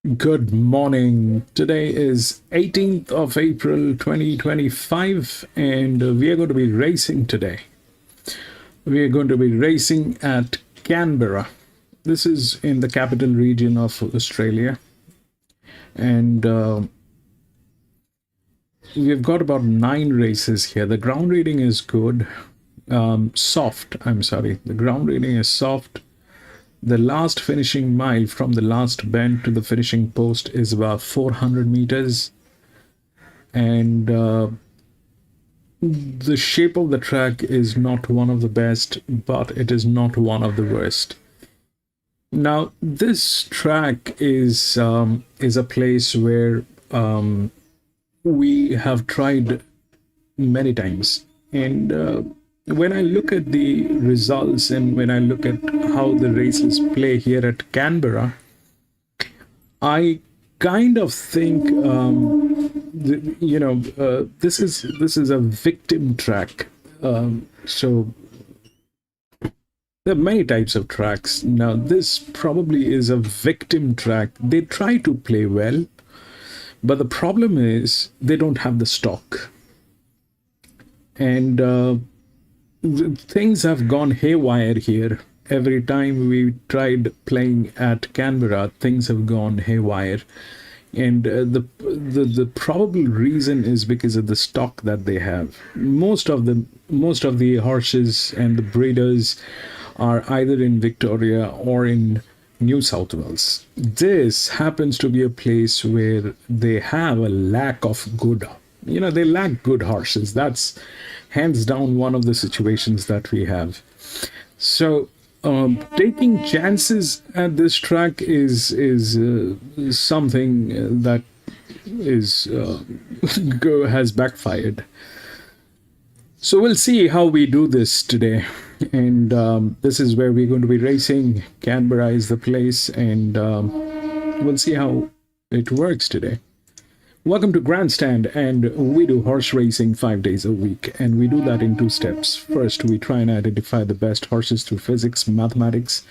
Good morning. Today is 18th of April 2025, and we are going to be racing today. We are going to be racing at Canberra. This is in the capital region of Australia, and we've got about 9 races here. The ground rating is good. Soft, I'm sorry. The ground rating is soft. The last finishing mile from the last bend to the finishing post is about 400 meters. And the shape of the track is not one of the best, but it is not one of the worst. Now, this track is a place where we have tried many times, and when I look at the results and when I look at how the races play here at Canberra, I kind of think this is a victim track. So there are many types of tracks. Now this probably is a victim track. They try to play well, but the problem is they don't have the stock, and things have gone haywire here. Every time we tried playing at Canberra, things have gone haywire, and the probable reason is because of the stock that they have. Most of the horses and the breeders are either in Victoria or in New South Wales. This happens to be a place where they have a lack of good, they lack good horses. That's hands down one of the situations that we have. So taking chances at this track is something that is has backfired. So we'll see how we do this today. And this is where we're going to be racing. Canberra is the place, and we'll see how it works today. Welcome to Grandstand, and we do horse racing 5 days a week, and we do that in 2 steps. First, we try and identify the best horses through physics, mathematics,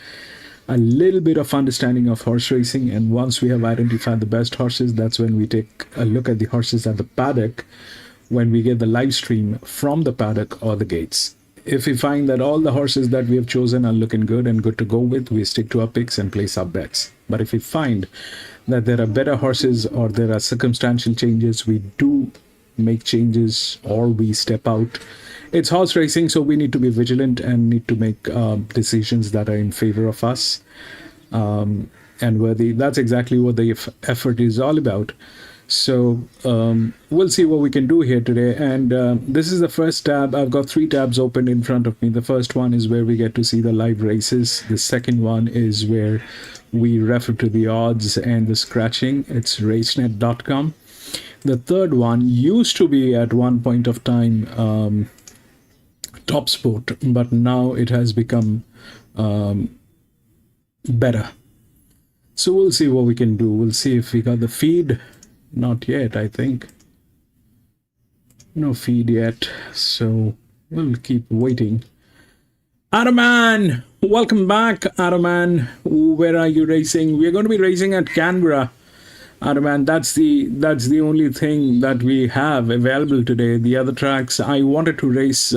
a little bit of understanding of horse racing, and once we have identified the best horses, that's when we take a look at the horses at the paddock when we get the live stream from the paddock or the gates. If we find that all the horses that we have chosen are looking good and good to go with, we stick to our picks and place our bets. But if we find that there are better horses or there are circumstantial changes, we do make changes or we step out. It's horse racing, so we need to be vigilant and need to make decisions that are in favor of us and worthy. That's exactly what the effort is all about. So we'll see what we can do here today. And this is the first tab. I've got 3 tabs open in front of me. The first one is where we get to see the live races. The second one is where we refer to the odds and the scratching. It's racenet.com. The third one used to be at one point of time Top Sport, but now it has become better. So we'll see what we can do. We'll see if we got the feed. Not yet, I think. No feed yet, so we'll keep waiting. Araman, welcome back, Araman. Where are you racing? We're going to be racing at Canberra. Araman, that's the only thing that we have available today. The other tracks, I wanted to race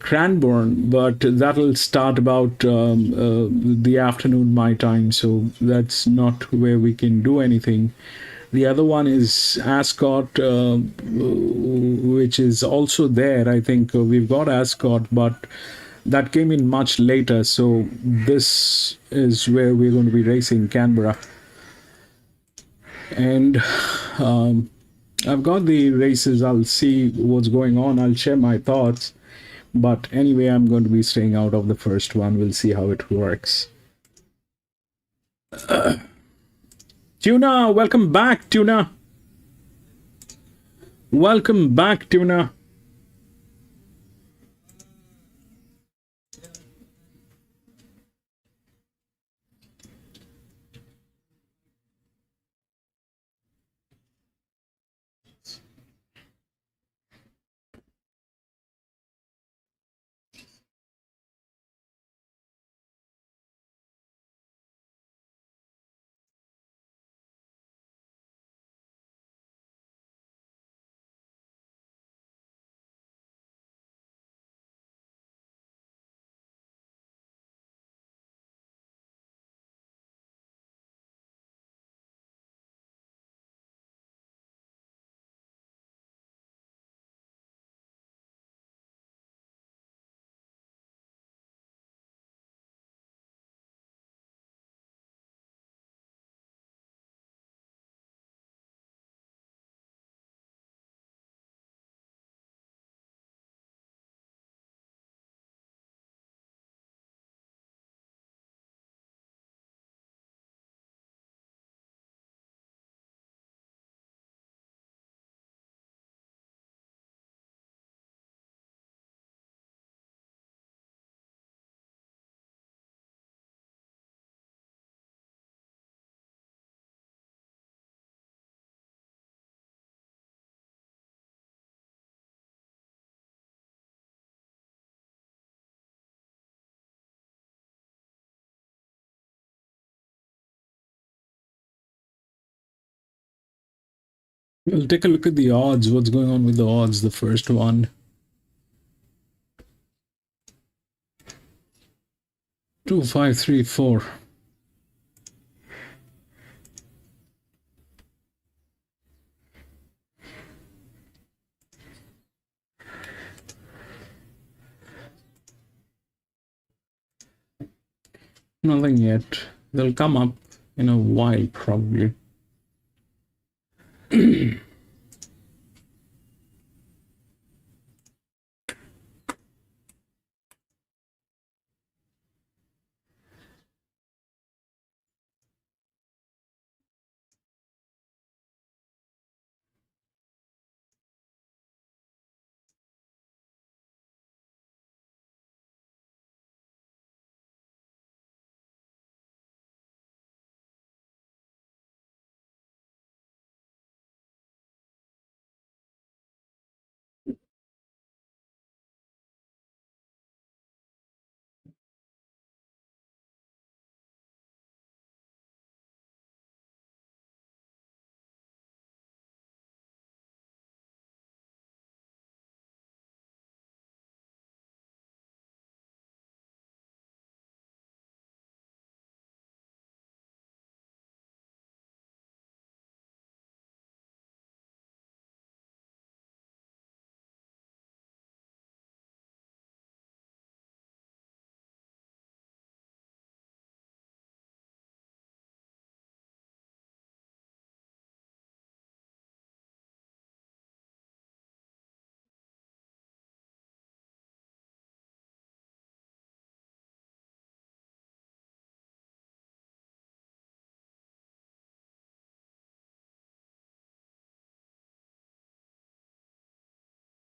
Cranbourne, but that'll start about the afternoon my time, so that's not where we can do anything. The other one is Ascot, which is also there. I think we've got Ascot, but that came in much later, so this is where we're going to be racing, Canberra. And I've got the races. I'll see what's going on. I'll share my thoughts. But anyway, I'm going to be staying out of the first one. We'll see how it works. Tuna, welcome back, Tuna. Welcome back, Tuna. We'll take a look at the odds. What's going on with the odds? The first one. 2534. Nothing yet. They'll come up in a while, probably.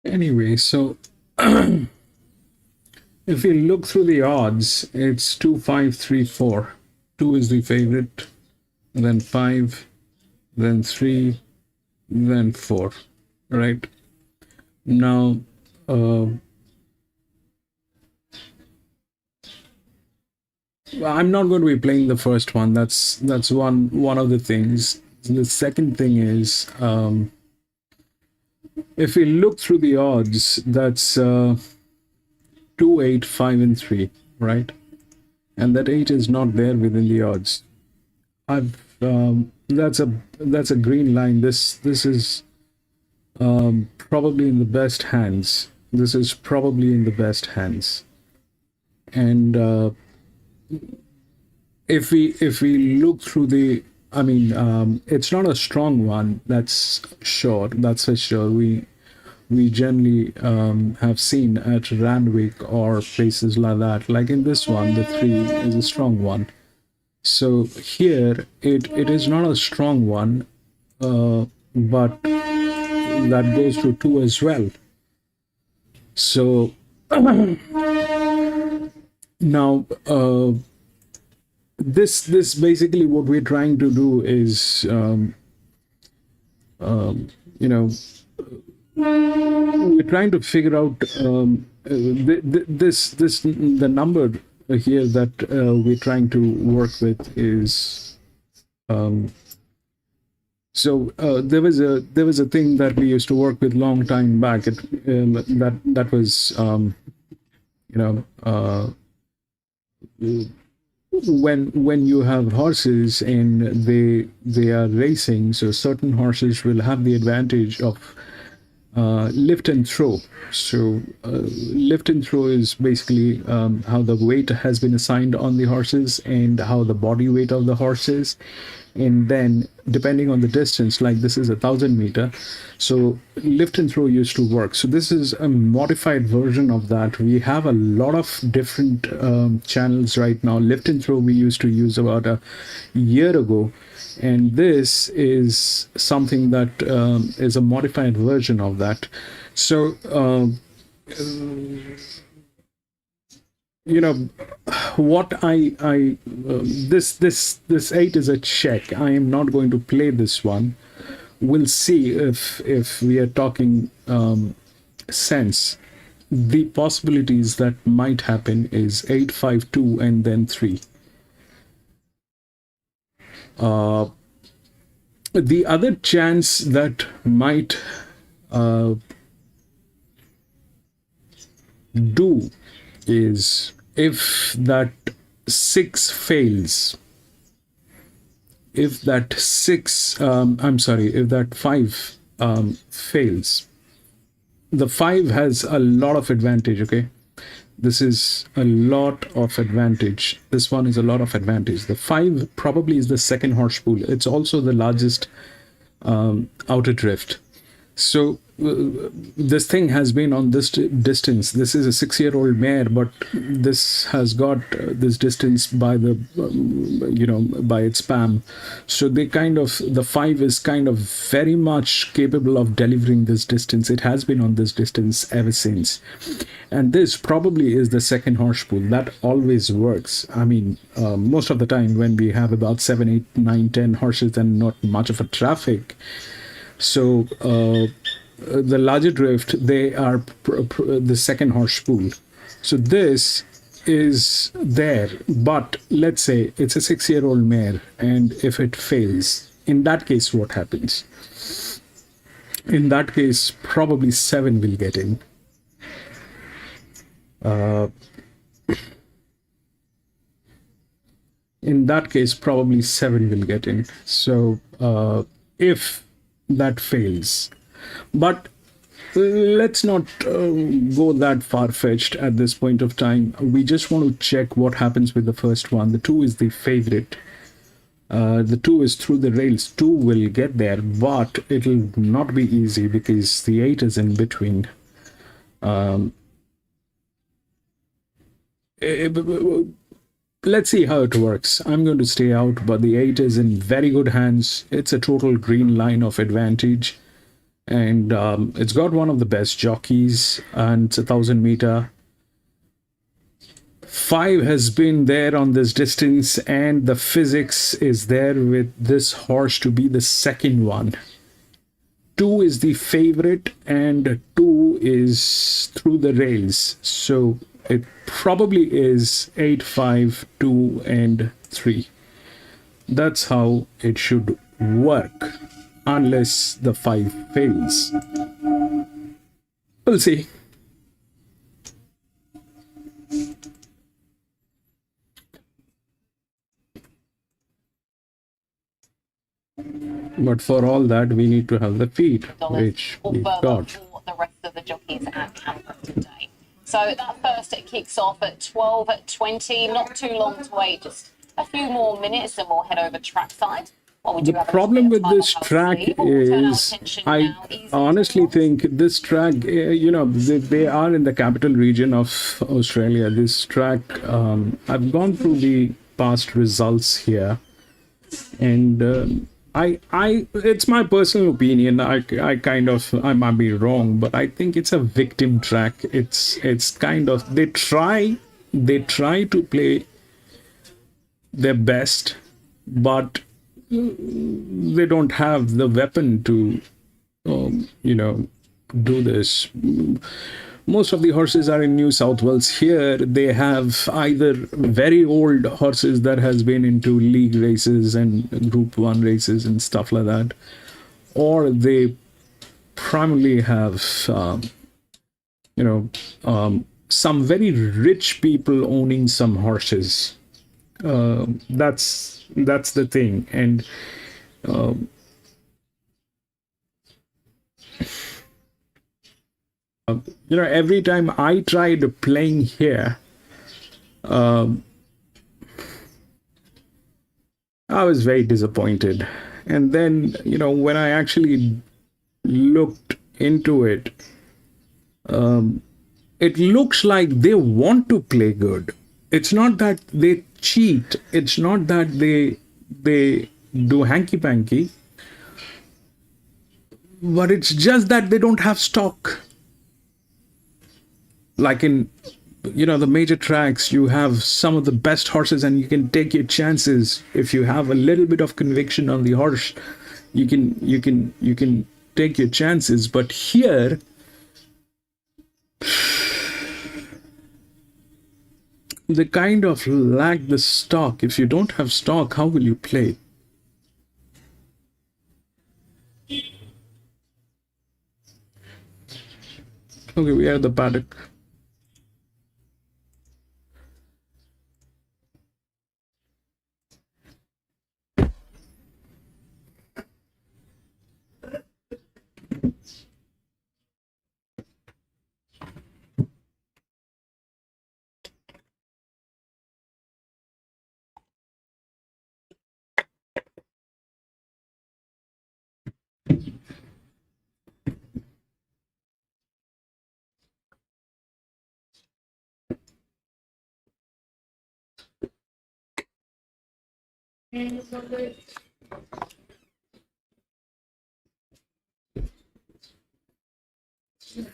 Anyway, so if we look through the odds, it's 2534. 2 is the favorite, then 5, then 3, then 4. Right? Now, I'm not going to be playing the first one. That's one of the things. The second thing is, if we look through the odds, that's 2, 8, 5, and 3, right? And that 8 is not there within the odds. That's a green line. This is probably in the best hands. This is probably in the best hands. And if we look through the, I mean, it's not a strong one. That's sure. That's for sure. We generally have seen at Randwick or places like that. Like in this one, the 3 is a strong one. So here it is not a strong one, but that goes to 2 as well. So now this basically what we're trying to do is you know, we're trying to figure out the number here that we're trying to work with is so there was a thing that we used to work with long time back. That was when you have horses and they are racing, so certain horses will have the advantage of lift and throw. So lift and throw is basically how the weight has been assigned on the horses and how the body weight of the horses, and then depending on the distance, like this is 1,000 meter, so lift and throw used to work. So this is a modified version of that. We have a lot of different channels right now. Lift and throw we used to use about a year ago, and this is something that is a modified version of that. So what this 8 is a check. I am not going to play this one. We'll see if we are talking sense. The possibilities that might happen is 8, 5, 2, and then 3. The other chance that might do is if that 6 fails, if that 6 I'm sorry, if that 5 fails. The 5 has a lot of advantage. Okay, this is a lot of advantage. This one is a lot of advantage. The 5 probably is the second horse pool. It's also the largest outer drift. So this thing has been on this distance. This is a 6-year-old mare, but this has got this distance by the by its PAM. So they kind of, the 5 is kind of very much capable of delivering this distance. It has been on this distance ever since, and this probably is the second horse pool. That always works. I mean, most of the time when we have about 7, 8, 9, 10 horses and not much of a traffic. So the larger drift, they are the second horse pool. So this is there, but let's say it's a 6-year-old mare, and if it fails, in that case, what happens? In that case, probably 7 will get in. In that case, probably 7 will get in. So if that fails, but let's not go that far-fetched at this point of time. We just want to check what happens with the first one. The 2 is the favorite. The 2 is through the rails. 2 will get there, but it'll not be easy because the 8 is in between. Let's see how it works. I'm going to stay out, but the 8 is in very good hands. It's a total green line of advantage, and it's got one of the best jockeys, and it's 1,000 meter. 5 has been there on this distance, and the physics is there with this horse to be the second one. 2 is the favorite, and 2 is through the rails. So it probably is 8, 5, 2, and 3. That's how it should work, unless the 5 fails. We'll see. But for all that, we need to have the feed, which we've got. For the rest of the jockeys at Canberra today. So that first, it kicks off at 12:20. Not too long to wait, just a few more minutes and we'll head over trackside. The problem with this track is, I honestly think this track, they are in the capital region of Australia. This track, I've gone through the past results here, and it's my personal opinion. I might be wrong, but I think it's a victim track. It's kind of, they try to play their best, but they don't have the weapon to do this. Most of the horses are in New South Wales. Here they have either very old horses that has been into league races and Group 1 races and stuff like that, or they primarily have some very rich people owning some horses. That's the thing. And every time I tried playing here, I was very disappointed. And then, when I actually looked into it, it looks like they want to play good. It's not that they cheat. It's not that they do hanky-panky. But it's just that they don't have stock. Like in, the major tracks, you have some of the best horses and you can take your chances. If you have a little bit of conviction on the horse, you can take your chances. But here, they kind of lack the stock. If you don't have stock, how will you play? Okay, we are at the paddock.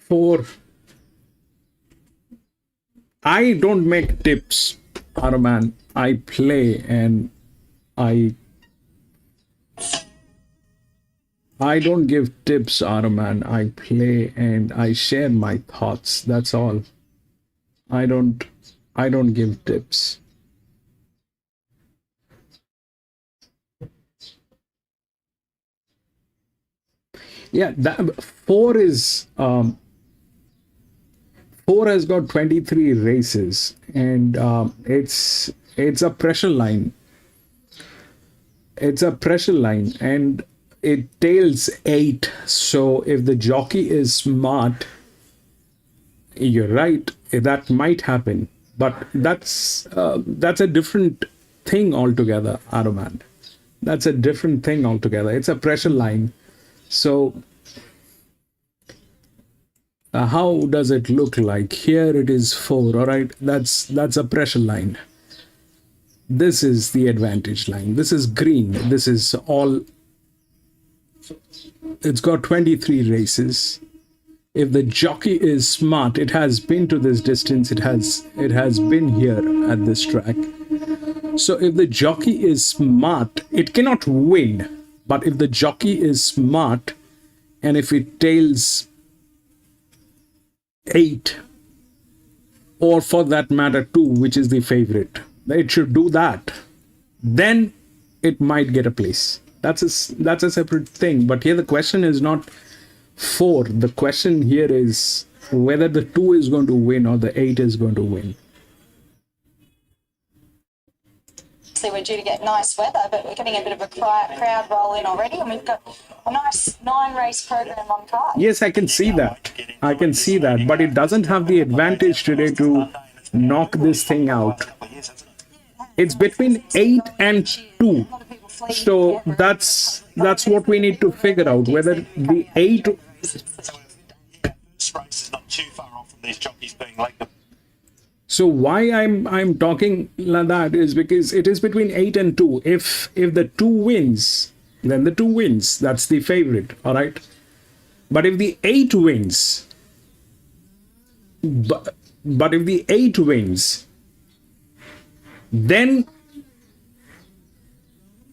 Four. I don't make tips, Araman. I play and I don't give tips, Araman. I play and I share my thoughts. That's all. I don't give tips. Yeah, that four is 4 has got 23 races, and it's a pressure line. It's a pressure line, and it tails 8. So if the jockey is smart, you're right, that might happen. But that's a different thing altogether, Aruman. That's a different thing altogether. It's a pressure line. So how does it look like? Here it is 4. All right, that's a pressure line. This is the advantage line. This is green. This is all. It's got 23 races. If the jockey is smart, it has been to this distance. It has been here at this track. So if the jockey is smart, it cannot win. But if the jockey is smart, and if it tails 8, or for that matter 2, which is the favorite, it should do that, then it might get a place. That's a separate thing. But here the question is not 4. The question here is whether the 2 is going to win or the 8 is going to win. So we're due to get nice weather, but we're getting a bit of a crowd roll in already, and we've got a nice 9-race program on card. Yes, I can see that. I can see that, but it doesn't have the advantage today to knock this thing out. It's between 8 and 2. So that's what we need to figure out, whether the 8. This race is not too far off from these jockeys being like the. So why I'm talking like that is because it is between 8 and 2. If the 2 wins, then the 2 wins. That's the favorite, all right? But if the 8 wins, but if the 8 wins, then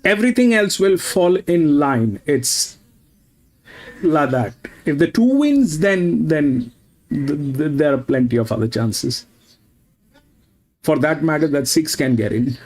everything else will fall in line. It's like that. If the 2 wins, then there are plenty of other chances. For that matter, that 6 can get in.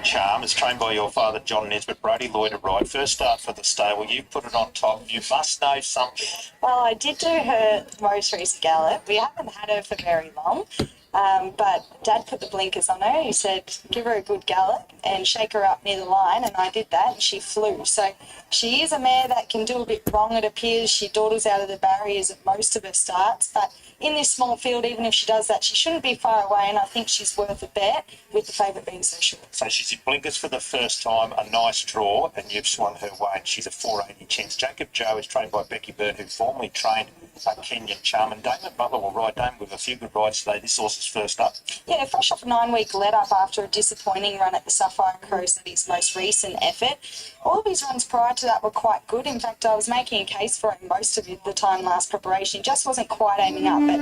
Charm is trained by your father, John Nesbitt. Brady Lloyd to ride. First start for the stable. You put it on top. You must know something. Well, I did do her most recent gallop. We haven't had her for very long, but Dad put the blinkers on her. He said, give her a good gallop and shake her up near the line, and I did that, and she flew. So she is a mare that can do a bit wrong, it appears. She dawdles out of the barriers at most of her starts, but in this small field, even if she does that, she shouldn't be far away, and I think she's worth a bet, with the favourite being so short. So she's in blinkers for the first time, a nice draw, and you've swung her way, and she's a 480 chance. Jacob Joe is trained by Becky Byrne, who formerly trained Kenyan Charm, and Damon Butler will ride. Damon with a few good rides today. This horse is first up. Yeah, fresh off a 9-week let-up after a disappointing run at the Sapphire Coast at his most recent effort. All of his runs prior to that were quite good. In fact, I was making a case for him most of the time last preparation. He just wasn't quite aiming up, but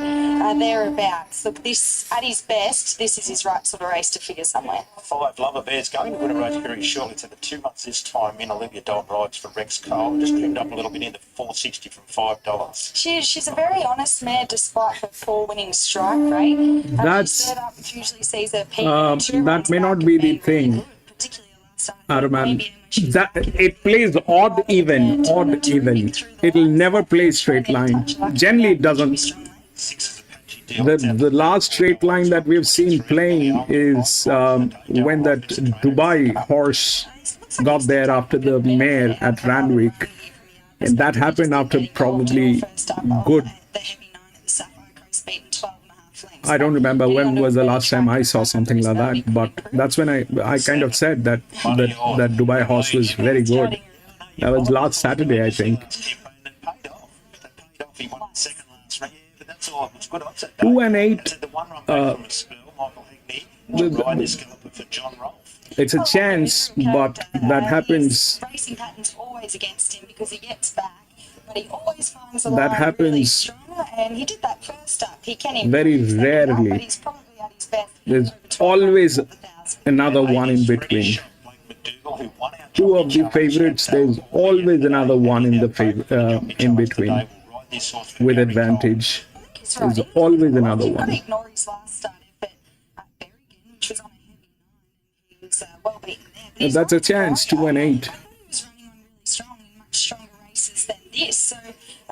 thereabouts. Look, this at his best, this is his right sort of race to figure somewhere. 5 Lover Bears going to win a race very shortly to the 2 months this time in. Olivia Dodd rides for Rex Cole. Just trimmed up a little bit in the $4.60 from $5. She's a very honest mare despite her 4 winning strike rate. That's Set up usually sees her peak. that may not be the thing. I remember that it plays odd even. It'll never play straight line. Generally, it doesn't. Six is a patchy deal. The last straight line that we've seen playing is when that Dubai horse got there after the mare at Randwick, and that happened after probably good. I don't remember when was the last time I saw something like that, but that's when I kind of said that Dubai horse was very good. That was last Saturday, I think. He won the second last round, but that's all. It was good odds that day. 2 and 8. The one run back from a spell, Michael Higney will ride this gallop for John Rolfe. It's a chance, but that happens. Racing pattern's always against him because he gets back, but he always finds a That line happens really strong, and he did that first up. He can improve very his second up, rarely. but he's probably at his best. There's always another one in between. Two of the favorites, there's always another one in the in between with advantage. There's always another You've got to one. ignore his last start effort at Berrigan, which was on a heavy 9, and he was well beaten there. But he's That's a not chance, right. 2 and 8. He was running on really strong in much stronger races than this. So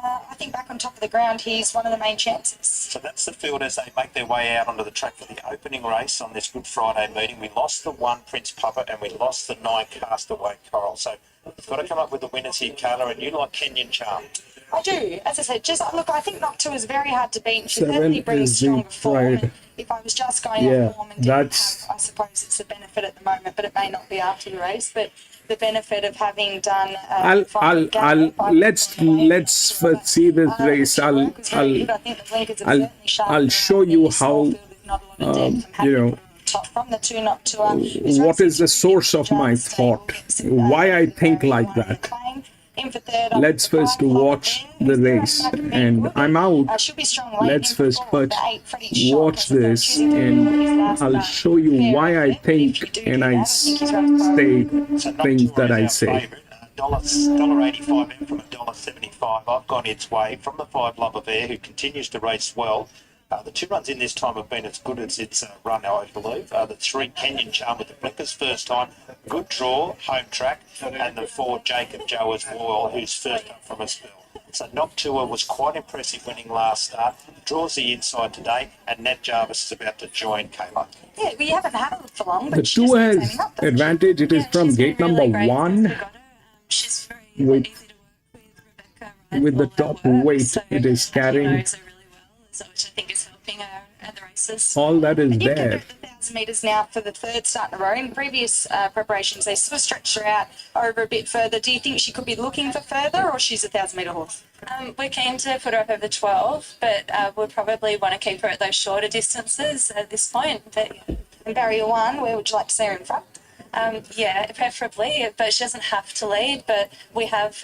I think back on top of the ground, he's one of the main chances. So that's the field as they make their way out onto the track for the opening race on this Good Friday meeting. We lost the 1 Prince Puppet and we lost the 9 Castaway Coral. So we've got to come up with the winners here, Carla, and you like Kenyan Charm. I do. As I said, just look, I think Knock 2 is very hard to beat. She 7 certainly brings is the stronger form. pride. And if I was just going Yeah, off form and didn't that's- have, I suppose it's a benefit at the moment, but it may not be after the race. But the benefit of having done. Let's first see this race. I'll show you how from the 2 Knock 2. what is the source of my thought, why I think like that. Let's first watch the race, and I'm out. Let's first watch this, and I'll show you why I think and I say things that I say. $1.85 in from $1.75. I've gone its way from the 5 Love of Air, who continues to race well. The 2 runs in this time have been as good as its run, I believe. The 3 Kenyan Charm with the blinkers first time, good draw, home track, and the 4 Jacob Joe as well, who's first up from a spell. So Knock Tour was quite impressive winning last start, draws the inside today, and Nat Jarvis is about to join Kayla. Yeah, we haven't had her for long, but The 2 has advantage. It is from gate number 1 She's very with easy to work with Rebecca. with the top weight it is She carrying. knows her really well, so which I think is helping her at the races. All that is You can there. do the 1,000 metres now for the 3rd start in a row. In previous preparations, they sort of stretched her out over a bit further. Do you think she could be looking for further, or she's a 1,000-metre horse? We're keen to put her up over 12, but we'll probably want to keep her at those shorter distances at this point. But And barrier 1, where would you like to see her in front? yeah, preferably, but she doesn't have to lead. But we have,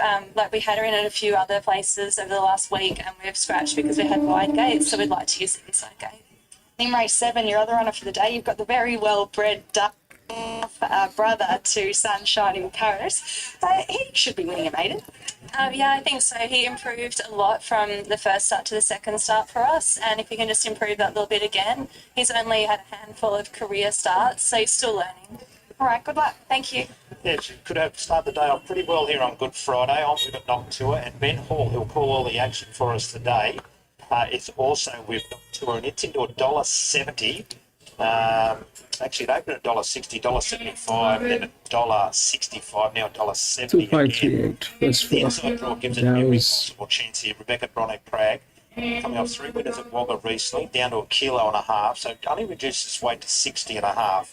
we had her in at a few other places over the last week, and we've scratched because we had wide gates, so we'd like to use the inside gate. In race 7, your other runner for the day, you've got the very well-bred duck brother to Sunshine in Paris. He should be winning a maiden. Yeah, I think so. He improved a lot from the first start to the second start for us, and if he can just improve that little bit again, he's only had a handful of career starts, so he's still learning. All right, good luck. Thank you. Yeah, she could have started the day off pretty well here on Good Friday. On with a Knock Tour, and Ben Hall, who'll call all the action for us today, is also with Knock Tour, and it's into $1.70. Actually, it opened at $1.60, $1.75, then $1.65, now $1.70 again. 2538. First The four. inside draw gives it That every was- possible chance here. Rebecca Bronte Prague coming off 3 winners at Wagga recently, down to 1.5 kilos, so it only reduced its weight to 60.5.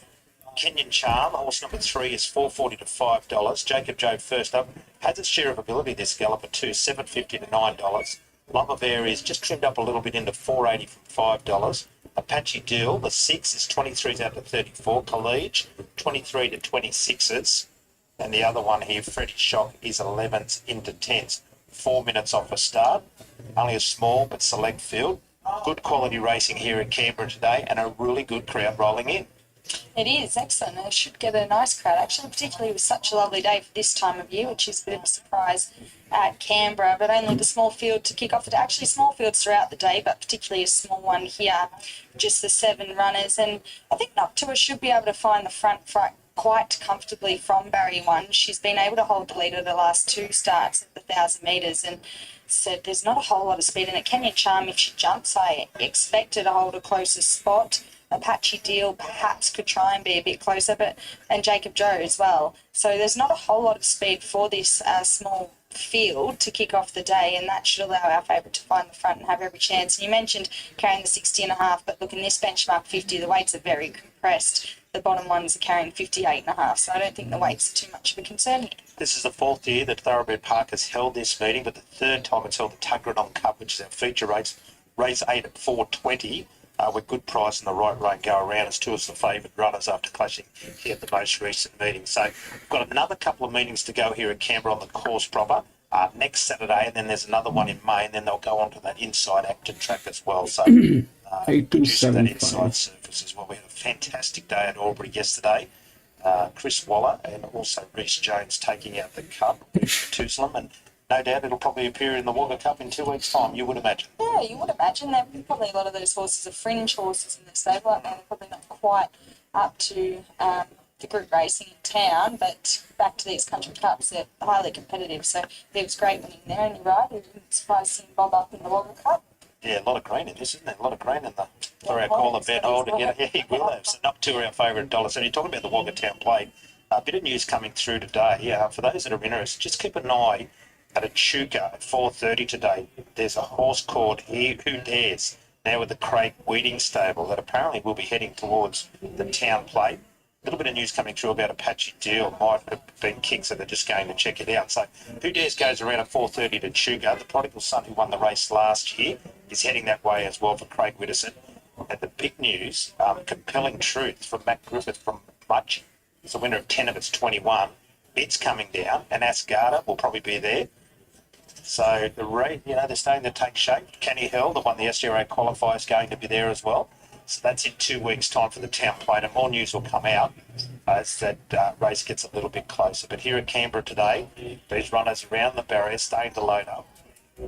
Kenyan Charm, horse number 3, is $4.40 to $5. Jacob Joe first up, has its share of ability this gallop at $7.50 to $9. Love of Air is just trimmed up a little bit into $4.80 from $5. Apache Deal, the 6 is 23s out to 34. Collegiate, 23 to 26s. And the other one here, Freddie Shock, is 11s into 10s. 4 minutes off a start. Only a small but select field. Good quality racing here in Canberra today, and a really good crowd rolling in. It is excellent. It should get a nice crowd, actually, particularly with such a lovely day for this time of year, which is a bit of a surprise at Canberra. But only the small field to kick off the day. Actually, small fields throughout the day, but particularly a small one here, just the 7 runners. And I think Knock Tour should be able to find the front quite comfortably from barrier 1. She's been able to hold the lead of the last 2 starts at the 1,000 metres, and said there's not a whole lot of speed in it. Kenyan Charm, if she jumps, I expect her to hold a closer spot. Apache Deal perhaps could try and be a bit closer, and Jacob Joe as well. So there's not a whole lot of speed for this small field to kick off the day, and that should allow our favourite to find the front and have every chance. And you mentioned carrying the 60.5, but look, in this benchmark 50, the weights are very compressed. The bottom ones are carrying 58.5, so I don't think the weights are too much of a concern here. This is the 4th year that Thoroughbred Park has held this meeting, but the 3rd time it's held the Tuggeranong Cup, which is our feature race, race 8 at 4:20. With good price and the right run go around as 2 of the favourite runners after clashing here at the most recent meeting. So we've got another couple of meetings to go here at Canberra on the course proper next Saturday, and then there's another one in May, and then they'll go on to that inside Acton track as well. So producing that inside surface as well. We had a fantastic day at Albury yesterday. Chris Waller and also Rhys Jones taking out the cup, Tooslem, and no doubt it'll probably appear in the Wagga Cup in 2 weeks' time, you would imagine. Yeah, you would imagine. There probably a lot of those horses are fringe horses in the stable right now. They're probably not quite up to the group racing in town, but back to these country cups, they're highly competitive. So it was great winning there, and you're right, it wouldn't surprise seeing Bob up in the Wagga Cup. Yeah, a lot of green in this, isn't there? A lot of green in the for our caller Bet Hold to get it. Yeah, he will have. So up to our favourite dollar. So you're talking about the Wagga Town Plate. A bit of news coming through today. For those that are interested, just keep an eye at Echuca at 4:30 today. There's a horse called Who Dares now with the Craig Weeding stable that apparently will be heading towards the Town Plate. A little bit of news coming through about Apache Deal. Might have been kicks that are just going to check it out. So Who Dares goes around at 4:30 to Echuca. The prodigal son who won the race last year is heading that way as well for Craig Widdowson. And the big news, Compelling Truth from Matt Griffith from Mudgee. It's the winner of 10 of its 21. It's coming down, and Ascot will probably be there. So the rate, they're starting to take shape. Kenny Hill, the one the SGRA qualifier, is going to be there as well. So that's in 2 weeks' time for the Town Plate, and more news will come out as that race gets a little bit closer. But here at Canberra today, these runners around the barrier starting to load up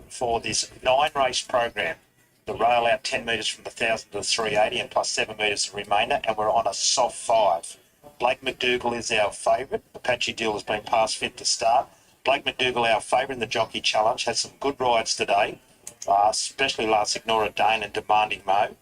for this 9-race program. The rail out 10 metres from the 1,000 to the 380 and plus 7 metres the remainder, and we're on a soft 5. Blake McDougall is our favourite. Apache Deal has been past fit to start. Blake McDougall, our favourite in the Jockey Challenge, has some good rides today, especially last Ignora Dane and Demanding Mo.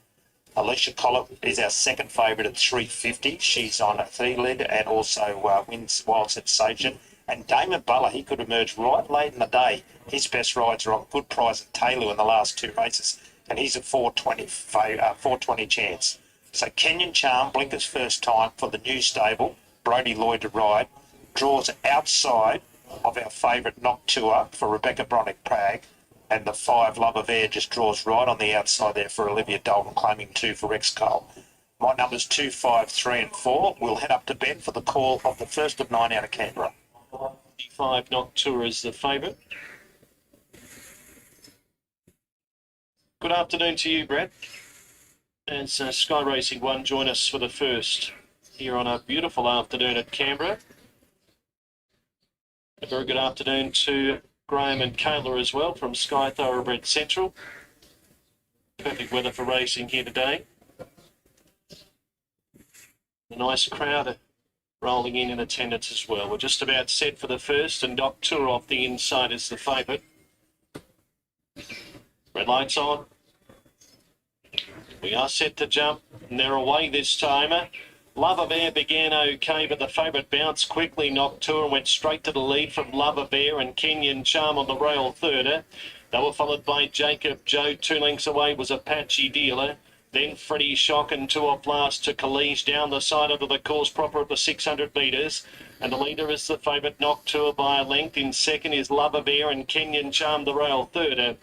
Alicia Collett is our second favourite at 350. She's on a 3-lead and also wins Wild Sensation. And Damon Butler, he could emerge right late in the day. His best rides are on Good Prize and Taylor in the last 2 races, and he's a 420 chance. So Kenyan Charm, Blinker's first time for the new stable, Brodie Lloyd to ride, draws outside of our favourite Noctua for Rebecca Bronick-Prag, and the 5 Love of Air just draws right on the outside there for Olivia Dalton, claiming 2 for Rex Cole. My numbers 2, 5, 3 and 4. We'll head up to bed for the call of the first of 9 out of Canberra. 5 Noctua is the favourite. Good afternoon to you, Brett. And Sky Racing 1 join us for the first here on a beautiful afternoon at Canberra. A very good afternoon to Graham and Kayla as well from Sky Thoroughbred Central. Perfect weather for racing here today. A nice crowd rolling in attendance as well. We're just about set for the first, and Noctua off the inside is the favourite. Red lights on. We are set to jump, and they're away this time. Love of Air began okay, but the favourite bounced quickly. Noctua went straight to the lead from Love of Air and Kenyan Charm on the rail third. They were followed by Jacob Joe. 2 lengths away was Apache Dealer. Then Freddie Shock and 2 off last to Khaleej down the side of the course proper at the 600 metres. And the leader is the favourite Noctua by a length. In second is Love of Air and Kenyan Charm the rail third.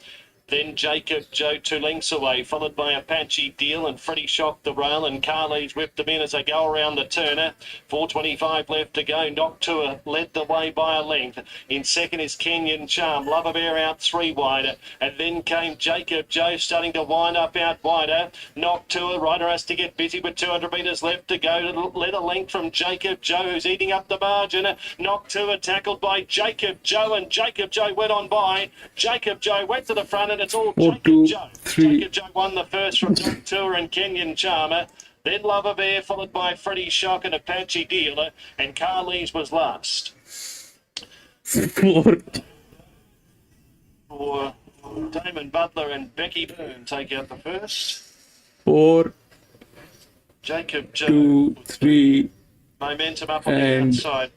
Then Jacob Joe 2 lengths away, followed by Apache Deal and Freddie Shock the rail, and Carly's whipped them in as they go around the turner. 4:25 left to go. Noctua led the way by a length. In second is Kenyan Charm. Love of Air out 3 wider. And then came Jacob Joe starting to wind up out wider. Noctua, rider has to get busy with 200 metres left to go. Led a length from Jacob Joe, who's eating up the margin. Noctua tackled by Jacob Joe, and Jacob Joe went on by. Jacob Joe went to the front, and it's all 4, Jacob 2, Joe. 3. Jacob Joe won the first from Noctua and Kenyan Charmer. Then Lover Bear, followed by Freddie Shock and Apache Dealer, and Carly's was last. 4, For Damon Butler and Becky Byrne take out the first. 4, Jacob 2, Joe, 3, momentum up on the and outside.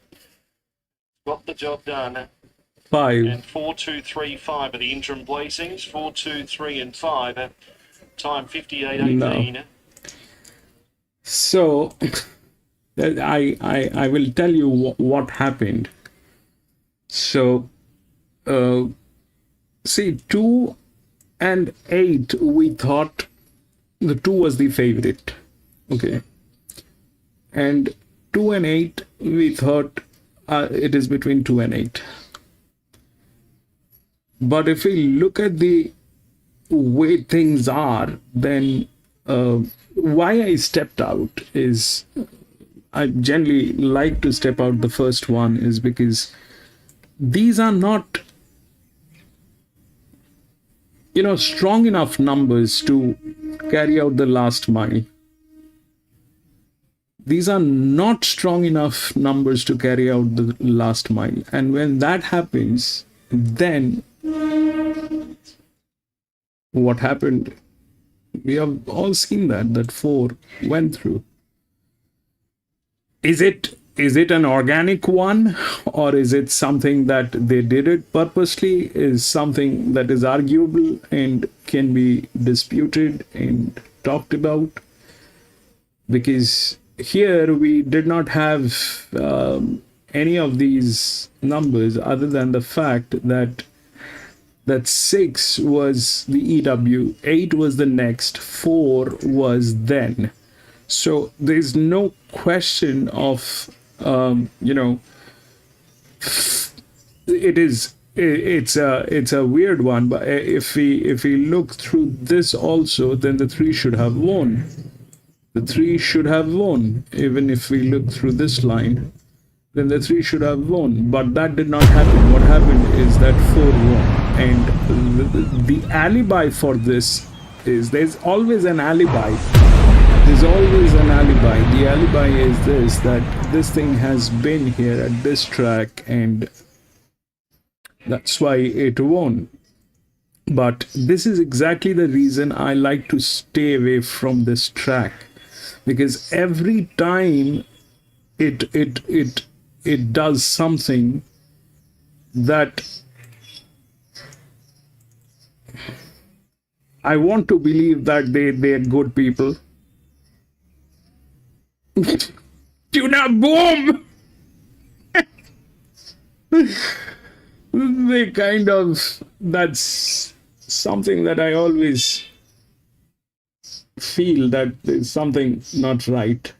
Got the job done. 5. And 4, 2, 3, 5 are the interim placings. 4, 2, 3, and 5. Time 58.18. No. So I will tell you what happened. So see, 2 and 8, we thought the 2 was the favorite. Okay. And 2 and 8, we thought it is between 2 and 8. But if we look at the way things are, then why I stepped out is, I generally like to step out the first one, is because these are not, strong enough numbers to carry out the last mile. These are not strong enough numbers to carry out the last mile. And when that happens, then what happened? We have all seen that 4 went through. Is it an organic one, or is it something that they did it purposely? Is something that is arguable and can be disputed and talked about? Because here we did not have any of these numbers other than the fact that 6 was the EW, 8 was the next, 4 was then. So there's no question of, it's a weird one. But if we look through this also, then the 3 should have won. The 3 should have won. Even if we look through this line, then the 3 should have won. But that did not happen. What happened is that 4 won. And the alibi for this is, there's always an alibi. There's always an alibi. The alibi is this, that this thing has been here at this track, and that's why it won. But this is exactly the reason I like to stay away from this track, because every time it does something that I want to believe that they're good people. Tuna boom! They kind of, that's something that I always feel that there's something not right.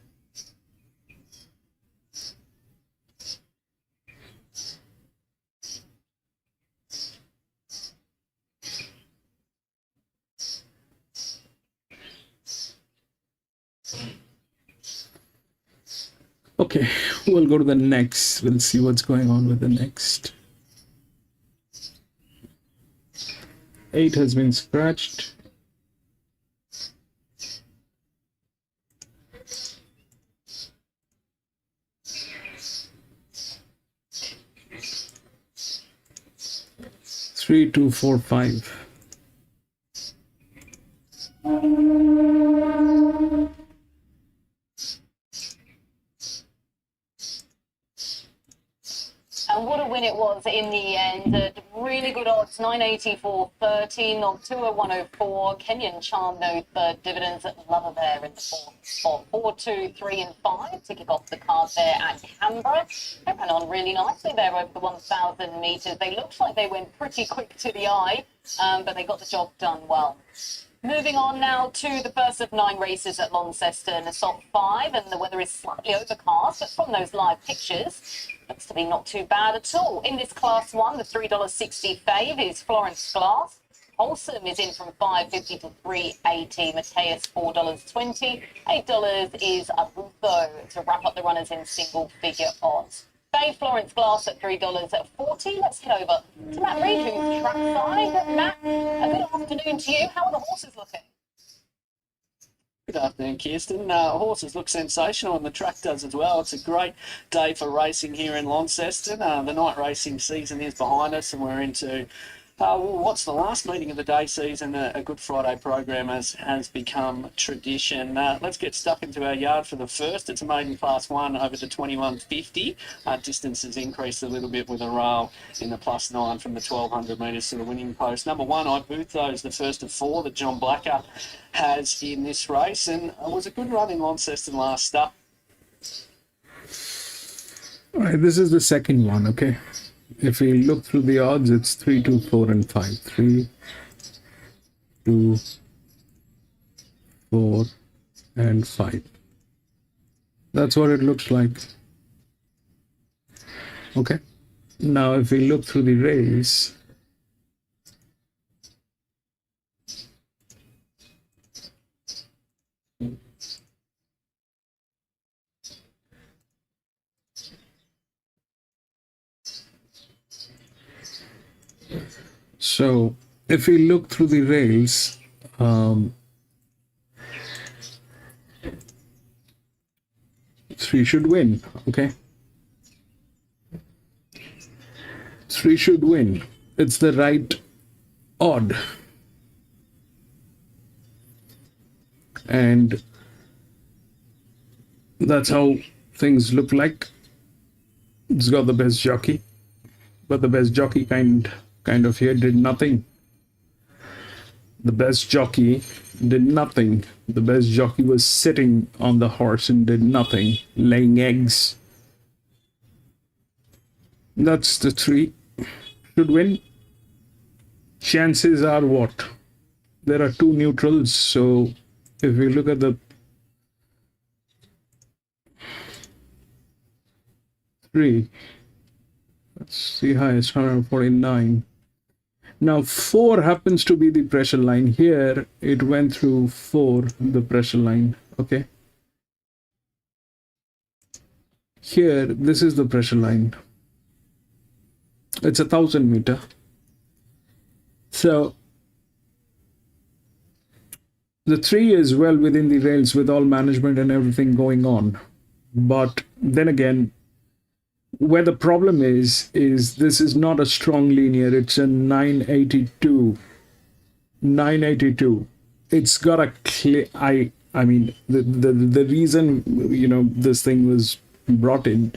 Okay, we'll go to the next. We'll see what's going on with the next. 8 has been scratched. Three, 2, 4, 5. And what a win it was in the end. Really good odds, 984.30, Noctua 104, Kenyan Charm no third, Dividends at Lover Bear in the fourth spot. 4, 2, 3, and 5 to kick off the card there at Canberra. They ran on really nicely there over the 1,000 metres. They looked like they went pretty quick to the eye, but they got the job done well. Moving on now to the first of 9 races at Launceston, Ascot 5, and the weather is slightly overcast, but from those live pictures, looks to be not too bad at all. In this Class 1, the $3.60 fave is Florence Glass. Wholesome is in from $5.50 to $3.80. Mateus $4.20. $8 is Abuso to wrap up the runners in single-figure odds. Fave Florence Glass at $3.40. Let's head over to Matt Reid, who's trackside. Matt, a good afternoon to you. How are the horses looking? Good afternoon, Kirsten. Horses look sensational and the track does as well. It's a great day for racing here in Launceston. The night racing season is behind us and we're into what's the last meeting of the day season. A Good Friday program has become tradition. Let's get stuck into our yard for the first. It's a maiden class 1 over the 2150. Distance has increased a little bit with a rail in the +9 from the 1200 metres to the winning post. Number 1, I Booth, is the first of 4 that John Blacker has in this race, and it was a good run in Launceston last start. All right, this is the second one, okay? If we look through the odds, it's 3, 2, 4, and 5. 3, 2, 4, and 5. That's what it looks like. Okay. Now, if we look through the race, so if we look through the rails, 3 should win, okay? 3 should win. It's the right odd. And that's how things look like. It's got the best jockey, but the best jockey kind of here did nothing. The best jockey did nothing. The best jockey was sitting on the horse and did nothing, laying eggs. That's the 3 should win. Chances are what? There are 2 neutrals, so if we look at the 3, that's the highest, 149. Now 4 happens to be the pressure line. Here it went through 4, the pressure line, okay? Here, this is the pressure line. It's 1,000 meter. So the 3 is well within the rails with all management and everything going on. But then again, where the problem is this is not a strong linear. It's a 982. 982. It's got a clear, I mean, the reason, you know, this thing was brought in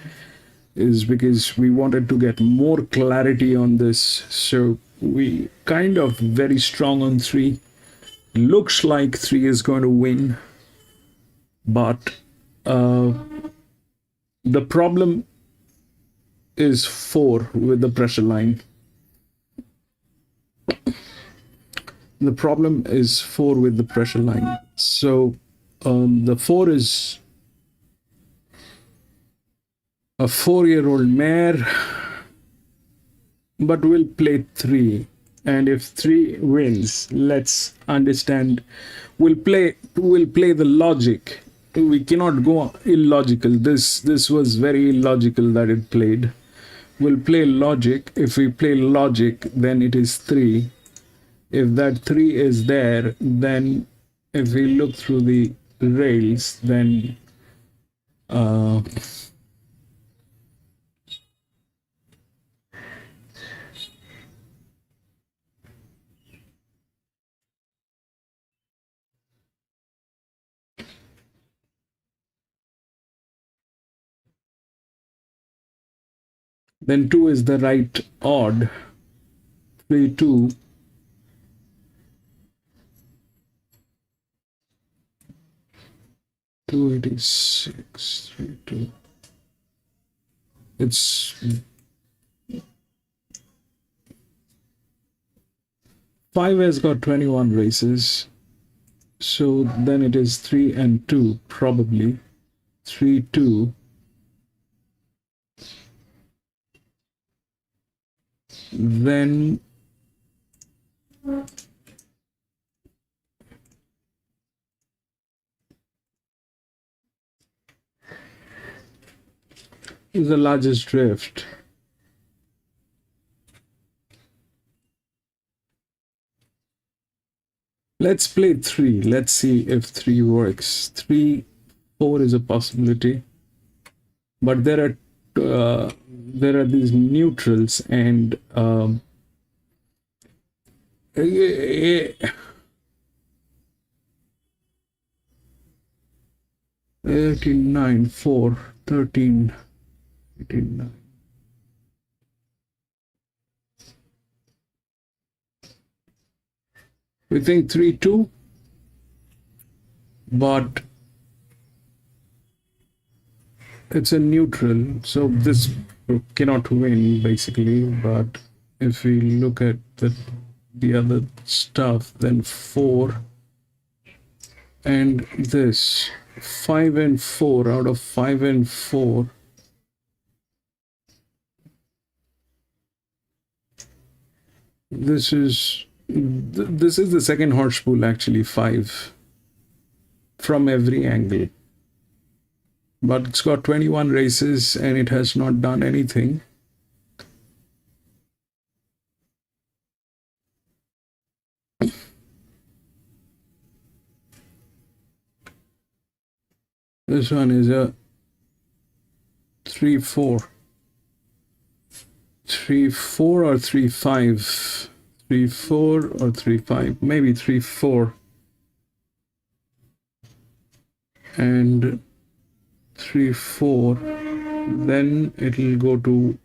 is because we wanted to get more clarity on this. So we kind of very strong on 3. Looks like 3 is going to win, but the problem is 4 with the pressure line. The problem is 4 with the pressure line. So the 4 is a 4-year-old mare, but we'll play 3. And if 3 wins, let's understand. We'll play the logic. We cannot go illogical. This was very illogical that it played. We'll play logic. If we play logic, then it is 3. If that 3 is there, then if we look through the rails, then then 2 is the right odd. 3, 2. $286, 3, 2. It's 5 has got 21 races. So then it is 3 and 2, probably. 3, 2. Then is the largest drift. Let's play 3. Let's see if 3 works. 3, 4 is a possibility, but there are these neutrals and 89, 4, 13, 89. We think 3, 2, but it's a neutral, so this cannot win basically. But if we look at the other stuff, then 4 and this 5 and 4 out of 5 and 4. This is the second horse pool, actually 5 from every angle, but it's got 21 races and it has not done anything. This one is a 3, 4. 3, 4 or 3, 5. 3, 4 or 3, 5. Maybe 3, 4. And 3, 4. Then it'll go to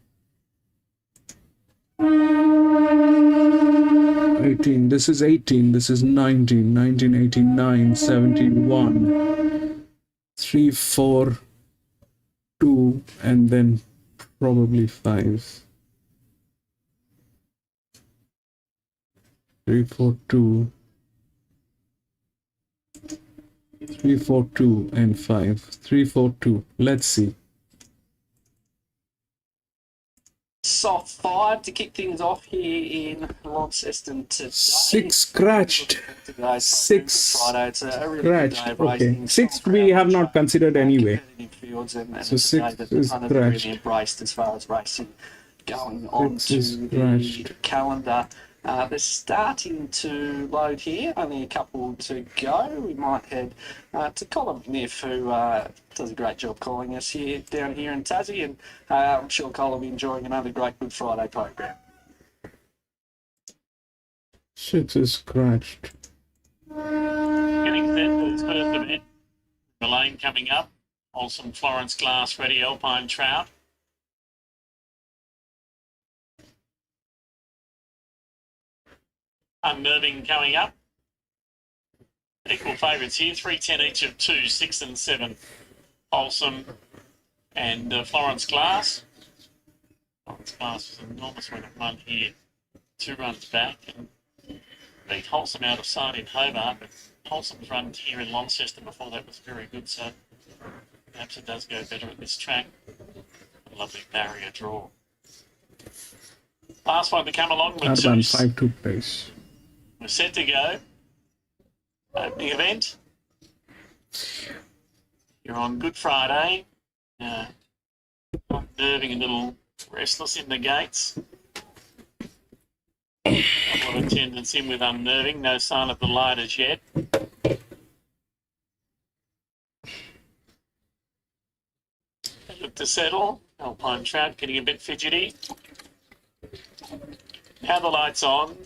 18. This is 18. This is 19. 19, 89, 71. 3, 4, 2, and then probably 5. 3, 4, 2, 3, 4, 2, and 5. 3, 4, 2. Let's see. Soft 5 to kick things off here in Launceston today. 6 scratched. 6 Friday. It's a really good day scratched. of Okay. racing. 6 we have not considered anyway. Competitive fields and So it's a day 6 that is kind of really scratched. embraced as far as racing going on 6 to is the scratched. calendar. They're starting to load here, only a couple to go. We might head to Colin Niff, who does a great job calling us here down here in Tassie, and I'm sure Colin will be enjoying another great Good Friday program. 6 is scratched. Getting set for his first event. The lane coming up. Awesome Florence Glass ready Alpine Trout. Unnerving coming up. Equal favourites here, 3.10 each of 2, 6 and 7. Wholesome and Florence Glass. Florence Glass was an enormous win at 1 here. 2 runs back and beat Wholesome out of sight in Hobart, but Wholesome's run here in Launceston before that was very good, so perhaps it does go better at this track. A lovely barrier draw. Last one to come along with Urban 2. 5 2 place. We're set to go. Opening event. You're on Good Friday. Nerving, a little restless in the gates. A lot of attendance in with unnerving. No sign of the light as yet. They look to settle. Alpine Trout getting a bit fidgety. Now the light's on.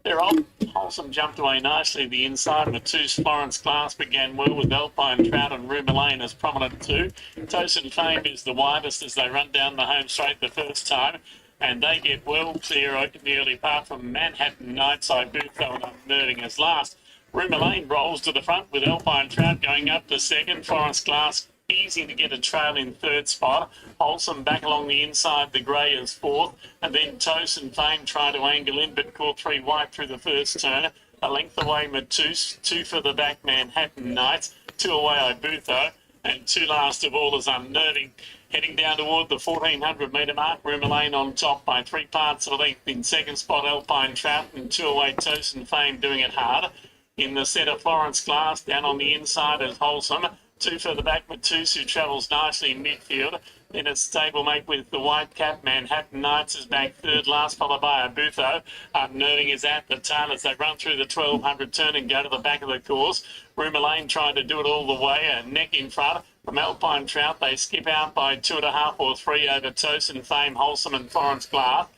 They're on. Wholesome jumped away nicely the inside. The 2 Florence Glass began well with Alpine Trout and Rumer Lane as prominent 2. Tosin Fame is the widest as they run down the home straight the first time. And they get well clear in the early part from Manhattan Nightside Boothville and Unnerving as last. Rumer Lane rolls to the front with Alpine Trout going up to second. Florence Glass easy to get a trail in third spot. Wholesome back along the inside, the grey is fourth. And then Tosin Fame tried to angle in, but caught 3 wide through the first turn. A length away, Matus, 2 for the back, Manhattan Knights, 2 away, Ibutho, and 2 last of all is Unnerving. Heading down toward the 1400 metre mark, Rumer Lane on top by 3 parts of a length. In second spot, Alpine Trout, and 2 away, Tosin Fame doing it hard. In the centre, Florence Glass, down on the inside is Wholesome. Two further back, Matus, who travels nicely in midfield. Then it's stablemate with the white cap. Manhattan Knights is back third last, followed by Abutho. Nerving is at the tail as they run through the 1200 turn and go to the back of the course. Rumour Lane trying to do it all the way, a neck in front. From Alpine Trout, they skip out by 2.5 or 3 over Tosin, Fame, Wholesome and Florence Glass.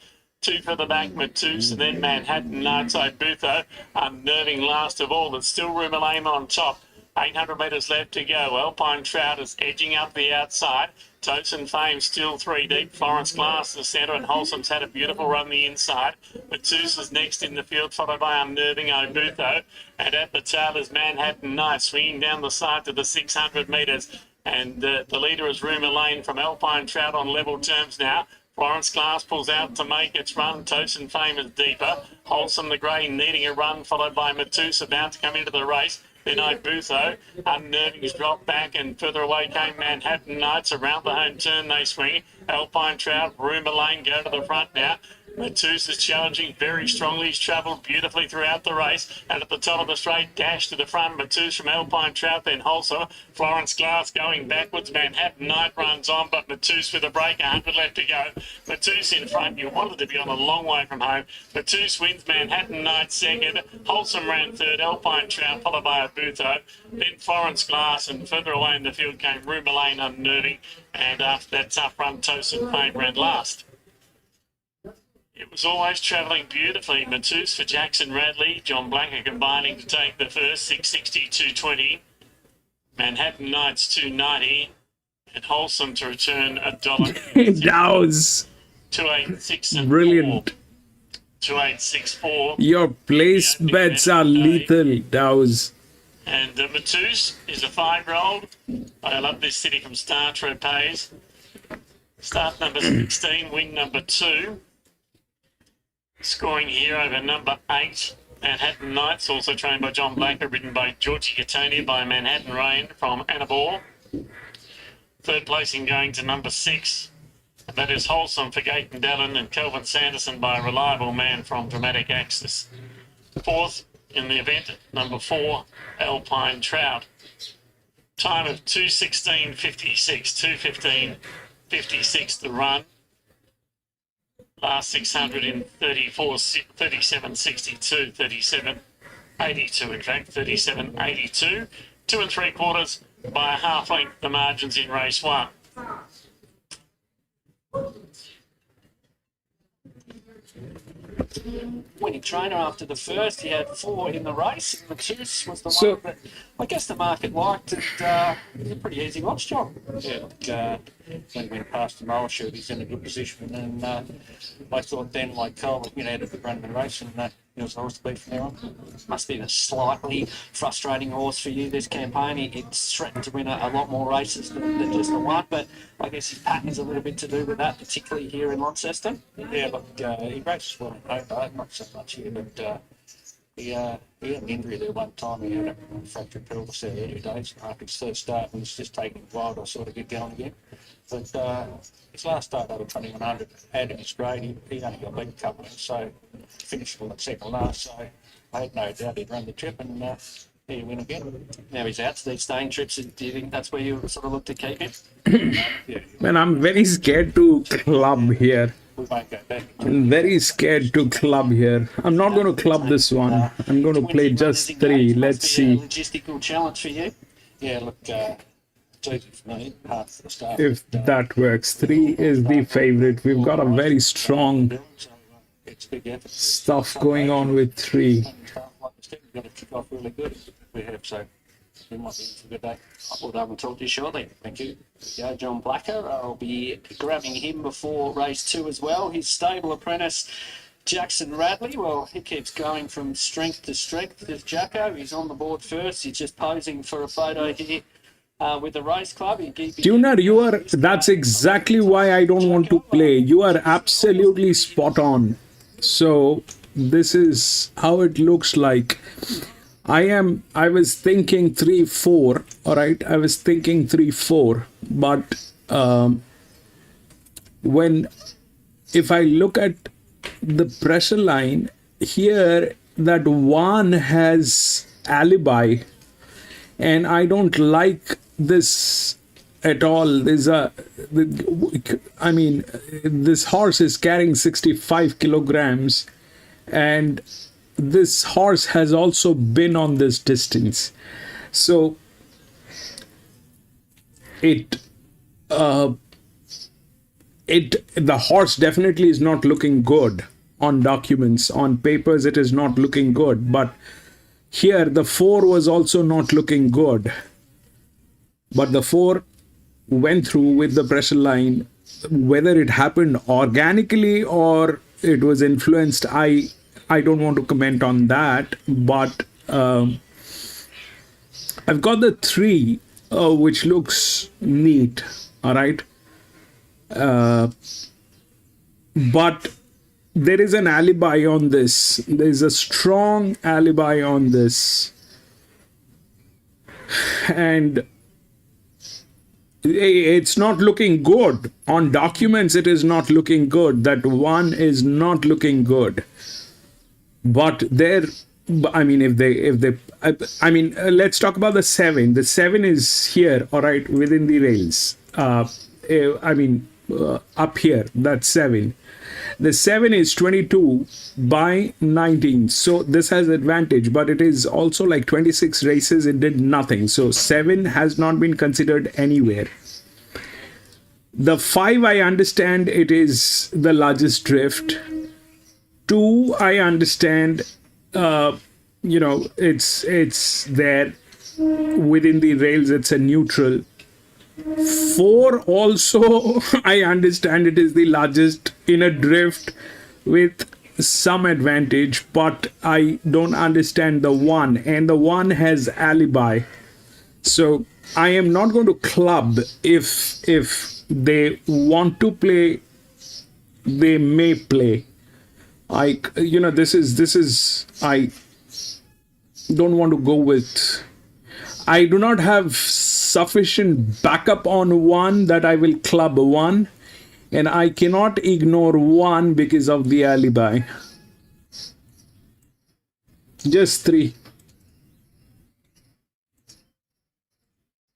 Two for the back, Matus, and then Manhattan Knights, Butho, unnerving last of all. There's still Rumour Lane on top. 800 metres left to go. Alpine Trout is edging up the outside. Tosin Fame still 3 deep. Florence Glass the centre, and Wholesome's had a beautiful run the inside. Matus is next in the field, followed by Unnerving Obutho. And at the tail is Manhattan Knights, swinging down the side to the 600 metres. And the leader is Rumour Lane from Alpine Trout on level terms now. Florence Glass pulls out to make its run. Tosin Fame is deeper. Wholesome the grey needing a run, followed by Matus about to come into the race. Then Obutho, Unnerving's dropped back, and further away came Manhattan Knights. Around the home turn they swing. Alpine Trout, Rumour Lane go to the front now. Matus is challenging very strongly. He's travelled beautifully throughout the race. And at the top of the straight, dash to the front. Matus from Alpine Trout, then Wholesome. Florence Glass going backwards. Manhattan Knight runs on, but Matus with a break. 100 left to go. Matus in front. You wanted to be on a long way from home. Matus wins. Manhattan Knight second. Wholesome ran third. Alpine Trout followed by Abutho. Then Florence Glass, and further away in the field came Rumour Lane Unnerving. And after that tough run, Tosin Fame ran last. It was always travelling beautifully. Matus for Jackson Radley. John Blacker combining to take the first. 660, 220. Manhattan Knights 290. And Wholesome to return $1. That was 286 and brilliant. 2864. Your place bets are lethal, Dow's. And Matus is a 5-year-old. I love this city from Star Tropez. Start number 16, win number 2. Scoring here over number 8, Manhattan Knights, also trained by John Blacker, ridden by Georgie Catania by Manhattan Rain from Annabelle. Third placing going to number 6, and that is Wholesome for Gaten Dallin, and Kelvin Sanderson by Reliable Man from Dramatic Axis. Fourth in the event, number 4, Alpine Trout. Time of 2:16.56, 2:15.56 the run. Last 600 in 37.62, 37.82 in fact, 37.82. 2 3/4 by a half length the margins in race 1. Winning trainer after the first, he had 4 in the race, and Matus was the So- one that I guess the market liked, and it was a pretty easy watch job. Yeah, look, when we went past the mole shoot, he's in a good position, and I thought then, like Cole, you know, had a good run in the race, and he was a horse to beat from there on. Must be a slightly frustrating horse for you this campaign. It's threatened to win a lot more races than just the one, but I guess his pattern's a little bit to do with that, particularly here in Launceston. Yeah, look, he races well in Hobart, not so much here, but he had an injury there one time. He had a fractured pelvis there early days after his first start, and it's just taken a while to sort of get going again. But his last start over 2100 had his grade. He only got beat a couple of so finished on the second last. So I had no doubt he'd run the trip, and he win again. Now he's out to these staying trips. Do you think that's where you sort of look to keep him? Yeah, Man, I'm very scared to club here. we won't go back. I'm very scared to club here. I'm not going to club this one. I'm going to play 20 just runners 3. engaged Let's must be a see logistical challenge for you. Yeah, look, it's easy for me, hard for the start. if that works. 3 is the favorite. We've got a very strong So, it's a big effort. stuff going on with 3. Like this team, we've got to kick off really good. We have, so we might be in for a good day. We'll have and talk to you shortly. Thank you. Yeah, John Blacker. I'll be grabbing him before race 2 as well. His stable apprentice, Jackson Radley. Well, he keeps going from strength to strength. There's Jacko. He's on the board first. He's just posing for a photo here with the race club. Tuner, that's exactly why I don't want to play. You are absolutely spot on. So this is how it looks like. I was thinking 3-4, all right. I was thinking 3-4, but if I look at the pressure line here, that one has alibi, and I don't like this at all. I mean, this horse is carrying 65 kilograms, and this horse has also been on this distance. So the horse definitely is not looking good on documents. On papers, it is not looking good. But here, the 4 was also not looking good. But the 4 went through with the pressure line. Whether it happened organically or it was influenced, I don't want to comment on that. But I've got the 3, which looks neat. All right. But there is an alibi on this. There is a strong alibi on this. And it's not looking good. On documents, it is not looking good. That 1 is not looking good. But there, I mean, let's talk about the 7. The 7 is here, all right, within the rails. Up here, that's 7. The 7 is 22 by 19. So this has advantage, but it is also like 26 races. It did nothing. So 7 has not been considered anywhere. The 5, I understand it is the largest drift. 2, I understand, it's there within the rails. It's a neutral. 4 also, I understand it is the largest in a drift with some advantage, but I don't understand the 1, and the 1 has alibi. So I am not going to club. If they want to play, they may play. I don't want to go with. I do not have sufficient backup on 1 that I will club 1, and I cannot ignore 1 because of the alibi. Just 3.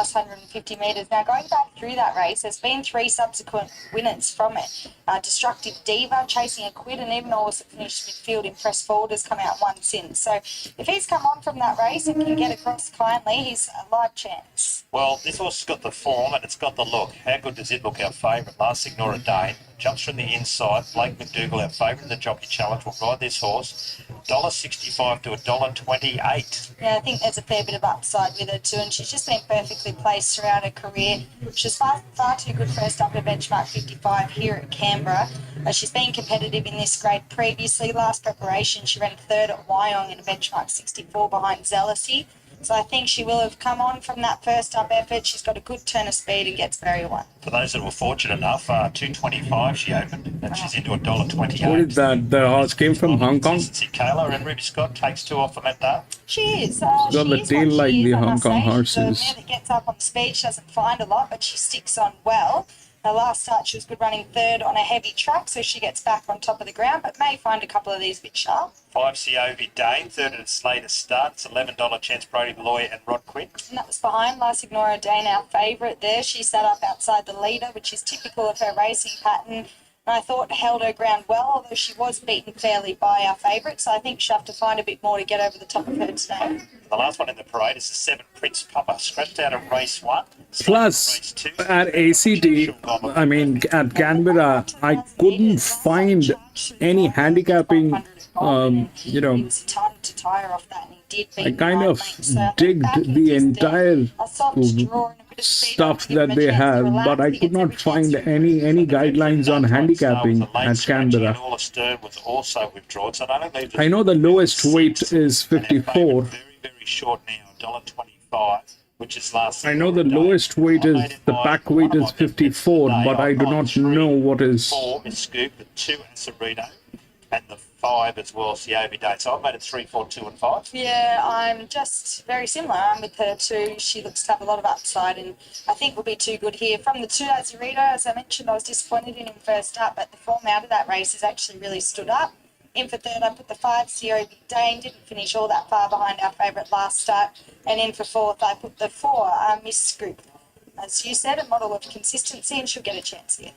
150 metres. Now, going back through that race, there's been 3 subsequent winners from it. Destructive Diva, Chasing a Quid, and even Horse that finished midfield in Press Forward has come out 1 since. So if he's come on from that race and can get across kindly, he's a live chance. Well, this horse has got the form and it's got the look. How good does it look? Our favourite, Last Ignore Dane, jumps from the inside. Blake McDougall, our favourite in the Jockey Challenge, will ride this horse. $1.65 to $1.28. Yeah, I think there's a fair bit of upside with her too, and she's just been perfectly placed throughout her career. She's far too good first up at benchmark 55 here at Canberra. She's been competitive in this grade previously. Last preparation, she ran 3rd at Wyong in a benchmark 64 behind Zealousy. So I think she will have come on from that first up effort. She's got a good turn of speed and gets very one. For those that were fortunate enough, 2.25 she opened, and she's into $1.28. What is that? The horse came from Hong Kong? Kayla, and Ruby Scott takes 2 off from that. She is. Got the tail like the Hong Kong horses. She's a mare that gets up on speed. She doesn't find a lot, but she sticks on well. Her last start, she was good running 3rd on a heavy track, so she gets back on top of the ground, but may find a couple of these a bit sharp. 5 Siovi Dane, 3rd at its latest start. It's $11 chance Brody Malloy and Rod Quinn. And that was behind Last Ignore Dane, our favourite there. She sat up outside the leader, which is typical of her racing pattern. And I thought held her ground well, although she was beaten fairly by our favourite. So I think she'll have to find a bit more to get over the top of her today. The last one in the parade is the 7 Prince Papa, scratched out of race 1. Plus, at ACT, I mean, at Canberra, I couldn't find any handicapping, Time to tire off that, and he did beat I kind nine of lengths. So I think digged back in the just entire a soft draw and a bit of speed stuff to give him that a they chance to have, relax. but I He could gets every not chance find to any guidelines on handicapping at Canberra. All Stern was also withdrawn, so I don't leave I know the lowest weight is 54. Very, very short now, $1.25, which is last. I know the lowest weight is, the pack weight is 54, but I do not know what is. 4 is Scoop, the 2 Acerino, and the 5 as well, Siobi Date. So I've made it 3, 4, 2 and 5. Yeah, I'm just very similar. I'm with her too. She looks to have a lot of upside, and I think we'll be too good here. From the 2 Azarito, as I mentioned, I was disappointed in him first up, but the form out of that race has actually really stood up. In for third, I put the 5, COB Dane. Didn't finish all that far behind our favourite last start. And in for fourth, I put the 4, Miss Scoop. As you said, a model of consistency, and she'll get a chance here.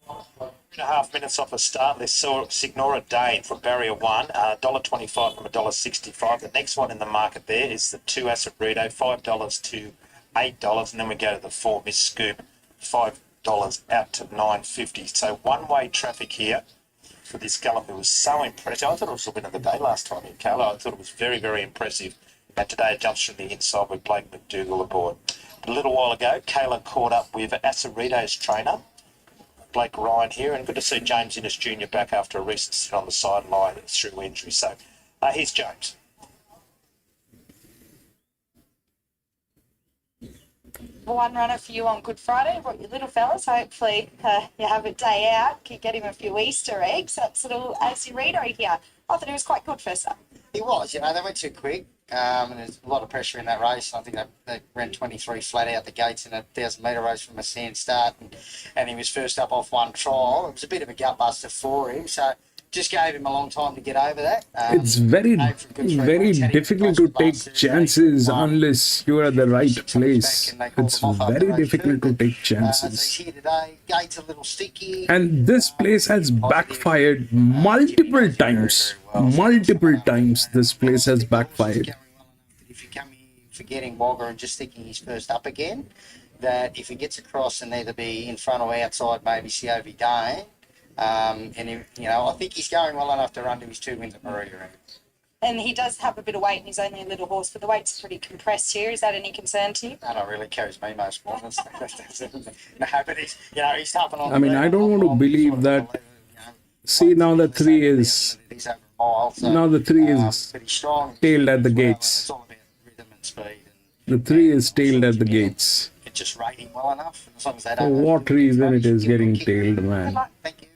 2.5 minutes off a start. Let's Signora Dane from barrier 1, $1.25 from $1.65. The next one in the market there is the 2 Aceredo, $5 to $8, and then we go to the 4 Miss Scoop, $5 out to $9.50. So one-way traffic here for this gallop. It was so impressive. I thought it was the win of the day last time in Kayla. I thought it was very, very impressive. And today it jumps from the inside with Blake McDougall aboard. A little while ago, Kayla caught up with Aceredo's trainer, Blake Ryan here, and good to see James Innes Jr. back after a recent sit on the sideline through injury. So here's James. One runner for you on Good Friday. Brought your little fellas. Hopefully you have a day out. Can get him a few Easter eggs. That's little Aceredo here. I thought he was quite good first up. He was, they went too quick, and there's a lot of pressure in that race. I think they ran 23 flat out the gates in a 1,000-metre race from a standstart, and he was first up off one trial. It was a bit of a gutbuster for him, so just gave him a long time to get over that. It's very difficult to take chances unless you are at the right place. It's very difficult to take chances. Here today, gates a little sticky. And this place has backfired multiple times. Multiple times this place has backfired. If you come in forgetting Wagga and just thinking he's first up again, that if he gets across and either be in front or outside, maybe COV Dane, and he, I think he's going well enough to run to his 2 wins at Maria. And he does have a bit of weight, and he's only a little horse, but the weight's pretty compressed here. Is that any concern to you? No, not really. Carries me most mornings. No, but he's tapping on. I mean, I don't want to believe that. See, now the 3 is tailed at the gates. It's all about rhythm and speed. The 3 is tailed at the gates. It's just rating well enough. As long as they For don't. what reason it is getting tailed, man? Thank you.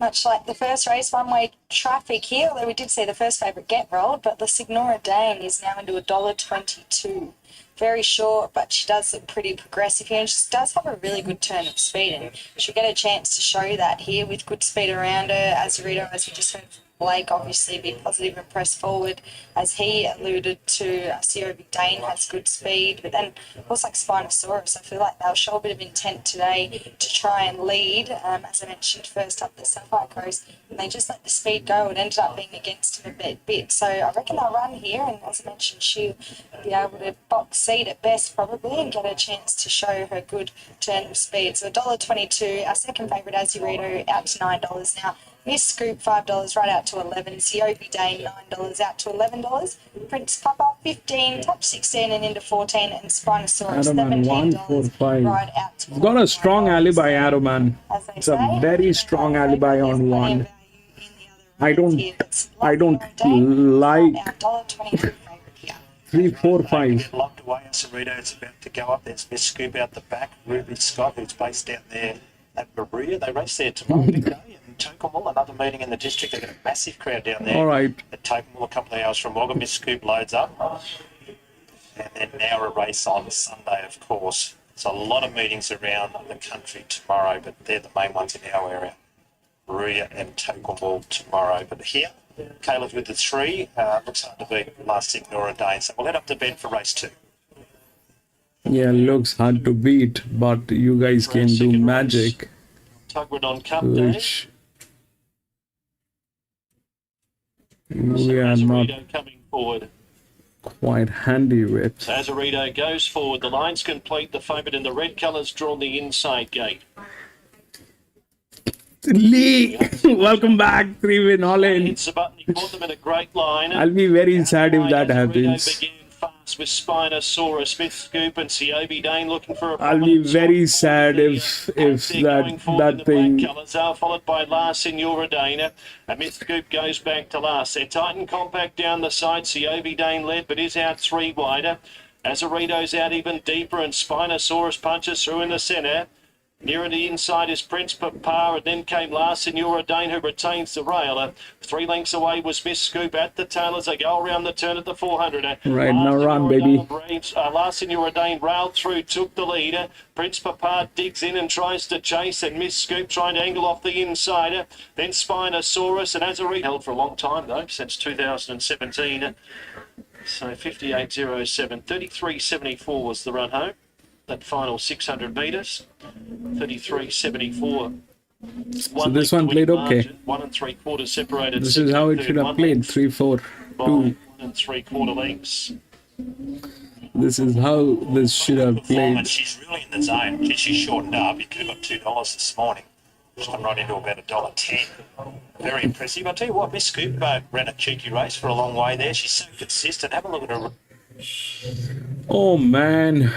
Much like the first race, one-way traffic here, although we did see the first favourite get rolled, but the Signora Dane is now into $1.22. Very short, but she does look pretty progressive here, and she does have a really good turn of speed, and she'll get a chance to show that here with good speed around her. Aceredo, as we just heard from Blake, obviously be positive and press forward, as he alluded to. COV Dane has good speed, but then also like Spinosaurus, I feel like they'll show a bit of intent today to try and lead. As I mentioned, first up the Sapphire Coast, and they just let the speed go. It ended up being against him a bit. So I reckon they'll run here, and as I mentioned, she'll be able to box seat at best probably and get a chance to show her good turn of speed. So $1.22, our second favourite Aceredo out to $9 now. Miss Scoop $5 right out to $11. COB Dane $9 out to $11. Prince Papa $15, Touch 16 and into 14, and Spinosaurus $17 right out to $14. Got a strong alibi, Arrowman. It's a very strong alibi on 1. I don't like 3, 4, 5. Locked away. Aceredo's about to go up. There's Miss Scoop out the back. Ruby Scott, who's based down there at Maria. They race there tomorrow today. And Tokemall, another meeting in the district. They've got a massive crowd down there. All right. At Tokemall, a couple of hours from Wagga. Miss Scoop loads up. And then now a race on Sunday, of course. There's a lot of meetings around the country tomorrow, but they're the main ones in our area. Maria and Tokemall tomorrow. But here, Caleb with the 3. Looks hard to beat last Signora Dane. So we'll head up to bed for race 2. Yeah, looks hard to beat, but you guys can do magic. Tuggeridon Cup Day. Which we are not coming forward. quite handy with. So Aceredo goes forward. The line's complete. The favourite in the red colours drawn the inside gate. Lee, welcome back, 3-win all in. Hits the button. He caught them in a great line. I'll be very sad if that happens. Began fast with Spinosaurus, Smith Scoop, and COB Dane looking for a. I'll be very sad if that thing. Colours are followed by last Signora Dane. And Smith Scoop goes back to last. They're tight and compact down the side. COB Dane led, but is out 3 wider. Aceredo's out even deeper, and Spinosaurus punches through in the centre. Nearer the inside is Prince Papa, and then came last Senora Dane, who retains the rail. 3 lengths away was Miss Scoop at the tail as they go around the turn at the 400. Right, now run, baby. Last Senora Dane railed through, took the lead. Prince Papa digs in and tries to chase, and Miss Scoop trying to angle off the inside. Then Spinosaurus, and as a held for a long time though, since 2017. So 58.07, 33.74 was the run home. That final 600 metres, 33.74. So this one played okay. 1 3/4 separated. This is how it should have played. 3, 4, 2. 1 3/4 lengths. This is how this should have played. She's really in the zone. She's shortened up. You could have got $2 this morning. She's come right into about $1.10. Very impressive. I'll tell you what, Miss Scoop ran a cheeky race for a long way there. She's so consistent. Have a look at her. Oh man.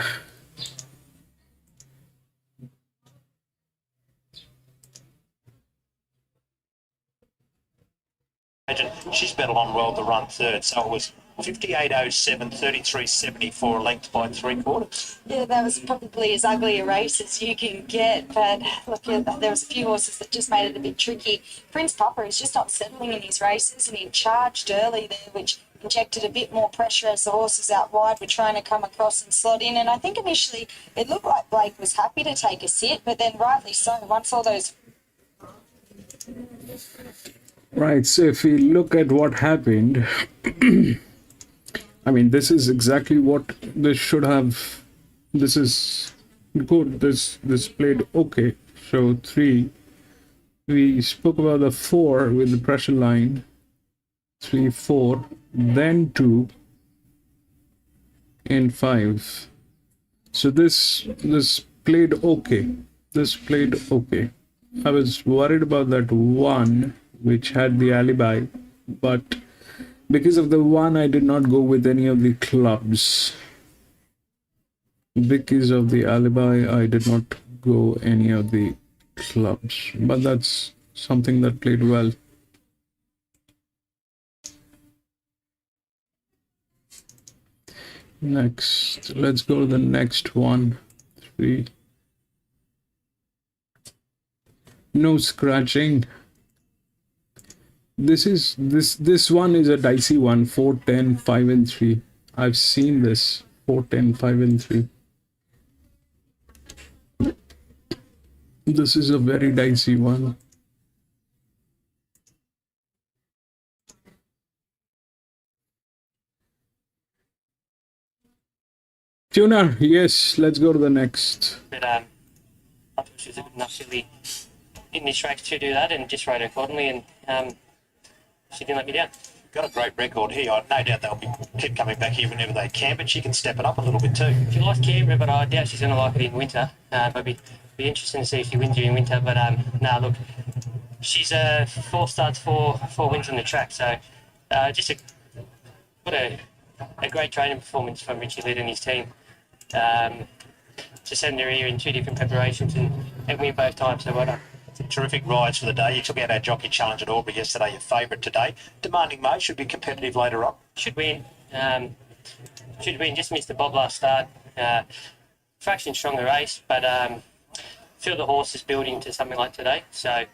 She's battled on well to run third, so it was 58.07, 33.74, a length by 3/4. Yeah, that was probably as ugly a race as you can get, but look, there was a few horses that just made it a bit tricky. Prince Papa is just not settling in his races, and he charged early there, which injected a bit more pressure as the horses out wide were trying to come across and slot in. And I think initially it looked like Blake was happy to take a sit, but then rightly so, once all those... Right, so if we look at what happened, I mean, this is exactly what this should have. This is good. This played okay. So 3. We spoke about the 4 with the pressure line. 3, 4, then 2, and 5. So this played okay. This played okay. I was worried about that 1, which had the alibi, but because of the 1, I did not go with any of the clubs. Because of the alibi, I did not go any of the clubs, but that's something that played well. Next, let's go to the next one. 3. No scratching. This one is a dicey one. 4, 10, 5 and 3. I've seen this 4, 10, 5 and 3. This is a very dicey one. Tuna, yes, let's go to the next. But I thought she was good enough silly in this race to do that and just rode accordingly, and she didn't let me down. Got a great record here. I've no doubt they'll keep coming back here whenever they can, but she can step it up a little bit too. She likes Canberra, but I doubt she's going to like it in winter. It'll be interesting to see if she wins during winter. But look, she's 4 starts, 4 wins on the track. So just a great training performance from Richie Lidd and his team. To send her here in 2 different preparations and win both times. So well done. Terrific rides for the day. You took out our jockey challenge at Albury yesterday, your favourite today. Demanding Mo should be competitive later on. Should win. Just missed the bob last start. Fraction stronger race, but feel the horse is building to something like today. So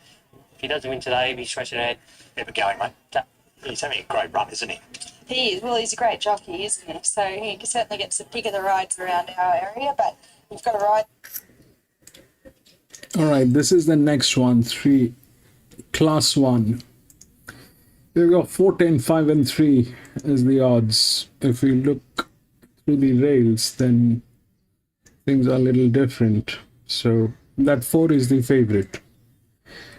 if he doesn't win today, he'll be scratching ahead. Never going, mate. He's having a great run, isn't he? He is. Well, he's a great jockey, isn't he? So he certainly gets the pick of the rides around our area, but we've got to ride. All right, this is the next one. 3, class 1. We've got 4, 10, 5 and 3 is the odds. If we look through the rails, then things are a little different. So that 4 is the favorite.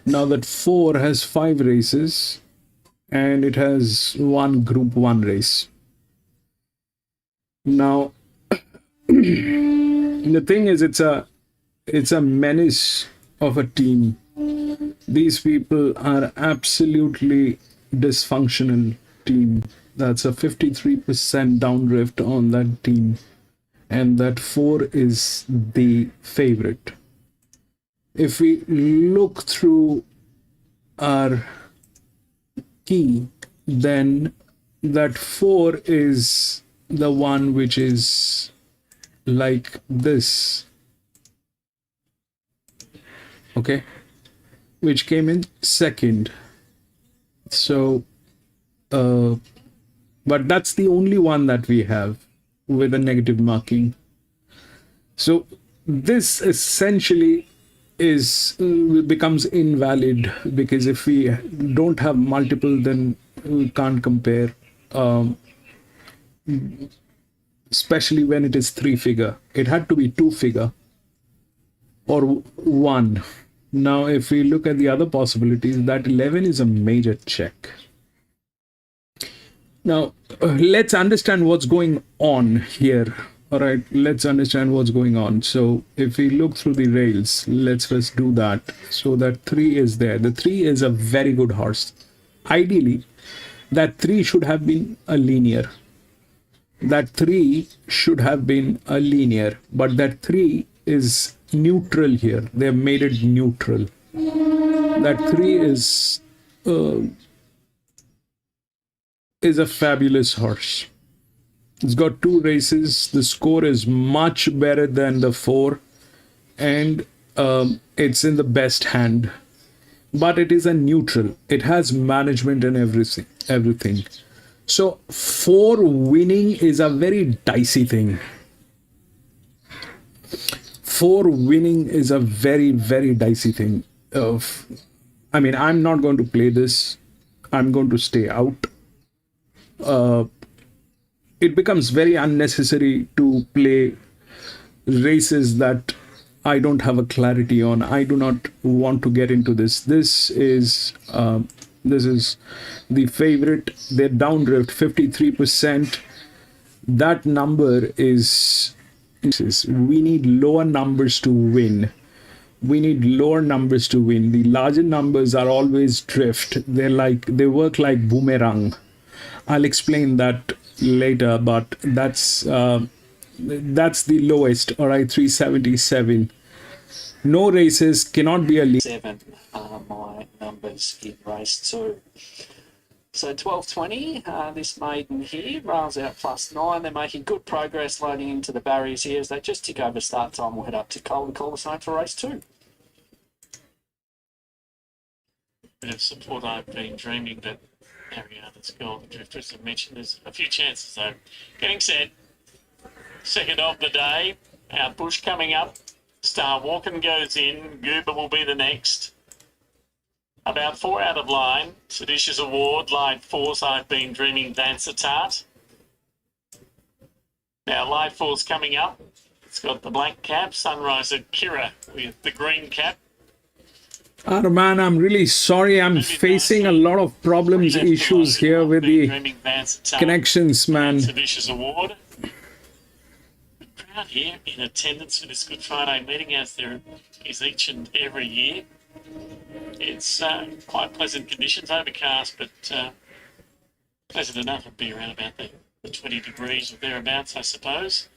Now that 4 has 5 races and it has 1 group 1 race. Now the thing is, it's a menace of a team. These people are absolutely dysfunctional team. That's a 53% downdrift on that team, and that 4 is the favorite. If we look through our key, then that 4 is the one which is like this. okay, which came in second. So, but that's the only one that we have with a negative marking. So this essentially is becomes invalid, because if we don't have multiple, then we can't compare, especially when it is 3-figure. It had to be 2-figure or 1. Now if we look at the other possibilities, that 11 is a major check. Now let's understand what's going on here. All right, let's understand what's going on. So if we look through the rails, let's first do that. So that 3 is there. The 3 is a very good horse. Ideally, that 3 should have been a linear. That 3 should have been a linear, but that 3 is neutral here. They've made it neutral. That 3 is a fabulous horse. It's got 2 races. The score is much better than the 4, and it's in the best hand. But it is a neutral. It has management and everything. So 4 winning is a very dicey thing. 4 winning is a very, very dicey thing. I mean, I'm not going to play this. I'm going to stay out. It becomes very unnecessary to play races that I don't have a clarity on. I do not want to get into this. This is the favorite. Their downdrift 53%. That number is. We need lower numbers to win. We need lower numbers to win. The larger numbers are always drift. They work like boomerang. I'll explain that later, but that's the lowest. All right, 377. No races, cannot be a lead. 7 are my numbers in race 2. So 12.20, this maiden here rails out +9. They're making good progress loading into the barriers here. As they just tick over start time, we'll head up to Colin Cornerstone for race 2. Bit of support. I've been dreaming that Ariana's Gold Drifter, as I mentioned, there's a few chances though. Getting set. Second of the day. Our bush coming up. Star Walken goes in. Goober will be the next. About 4 out of line. Seditious Award, line 4's I've Been Dreaming, Vansittart. Now line 4's coming up. It's got the black cap. Sunriser Kira with the green cap. Arman, I'm really sorry. I'm facing a lot of problems, issues here with the connections, man. Seditious Award. The crowd here in attendance for this Good Friday meeting, as there is each and every year. It's quite pleasant conditions, overcast, but pleasant enough. It'd be around about the 20 degrees or thereabouts, I suppose.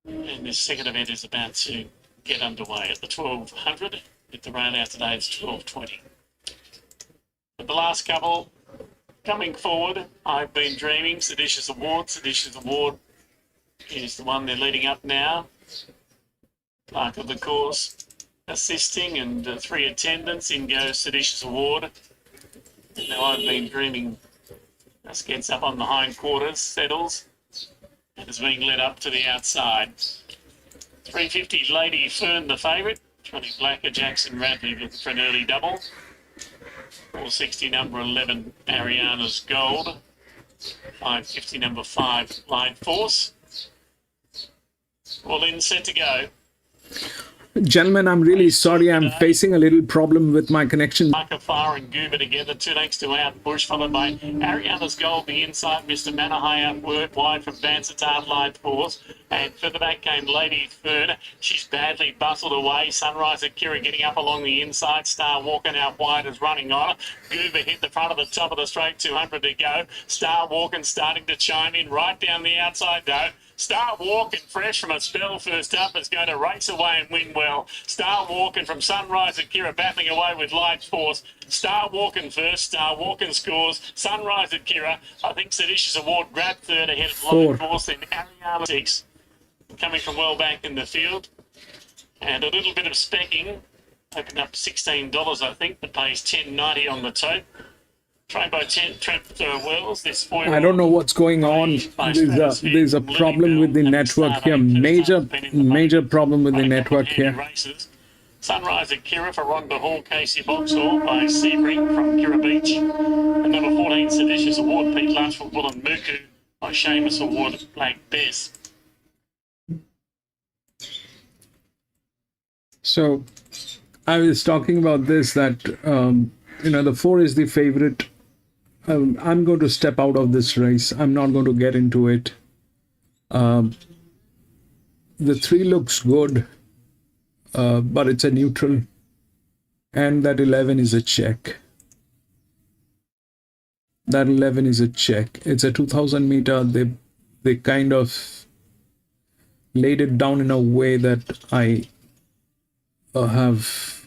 And this second event is about to get underway at the 1200. At the rail out today, it's 12.20. But the last couple coming forward, I've Been Dreaming, Seditious Award. Seditious Award is the one they're leading up now. Clerk of the course assisting, and 3 attendants. In goes Seditious Award. And now I've Been Dreaming just gets up on the hindquarters, settles, and is being led up to the outside. 350 Lady Fern, the favourite. 20 Blacker Jackson Radley looking for an early double. 460 number 11 Ariana's Gold. 550 number 5 Line Force. All in, set to go. Gentlemen, I'm really sorry. I'm facing a little problem with my connection. Fire and Goober together, 2 next to out Bush, followed by Ariana's Gold, the inside, Mr. Manahai up wide from Vansittart, line 4's, and further back came Lady Fern. She's badly bustled away. Sunrise Kira getting up along the inside. Star Walken out wide is running on. Goober hit the front of the top of the straight, 200 to go. Star Walken starting to chime in right down the outside though. Star Walken, fresh from a spell first up, is going to race away and win well. Star Walken from Sunrise Kira battling away with Light Force. Star Walken first. Star Walken scores. Sunrise Kira. I think Seditious Award grabbed third ahead of Light Force. Then Ariana 6 coming from well back in the field. And a little bit of specking Opened up $16, I think, but pays $10.90 on the tote. Trained by Trent Wells, this 4-year-old. I don't know what's going on. There's a problem with the network here. Major problem with the network here. Races. Sunrise at Kira for Rhonda Hall, Casey Boxhall by Sebring from Kira Beach. And number 14, Seditious Award, Pete Lushford, Willem Muku by Seamus Award, Blake Bess. So I was talking about this, that, the 4 is the favorite. I'm going to step out of this race. I'm not going to get into it. The 3 looks good, but it's a neutral. And that 11 is a check. That 11 is a check. It's a 2000 meter. They kind of laid it down in a way that I have...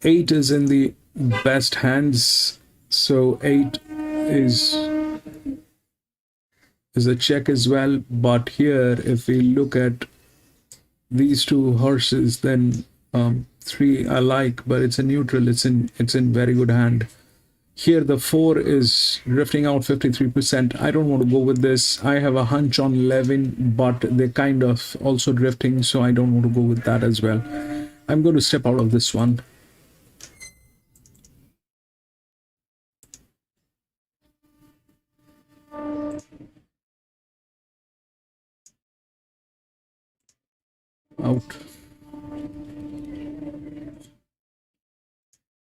Eight is in the best hands, so 8 is a check as well. But here, if we look at these 2 horses, then 3 I like, but it's a neutral. It's in very good hand. Here the 4 is drifting out 53%. I don't want to go with this. I have a hunch on 11, but they're kind of also drifting, so I don't want to go with that as well. I'm going to step out of this one. Out.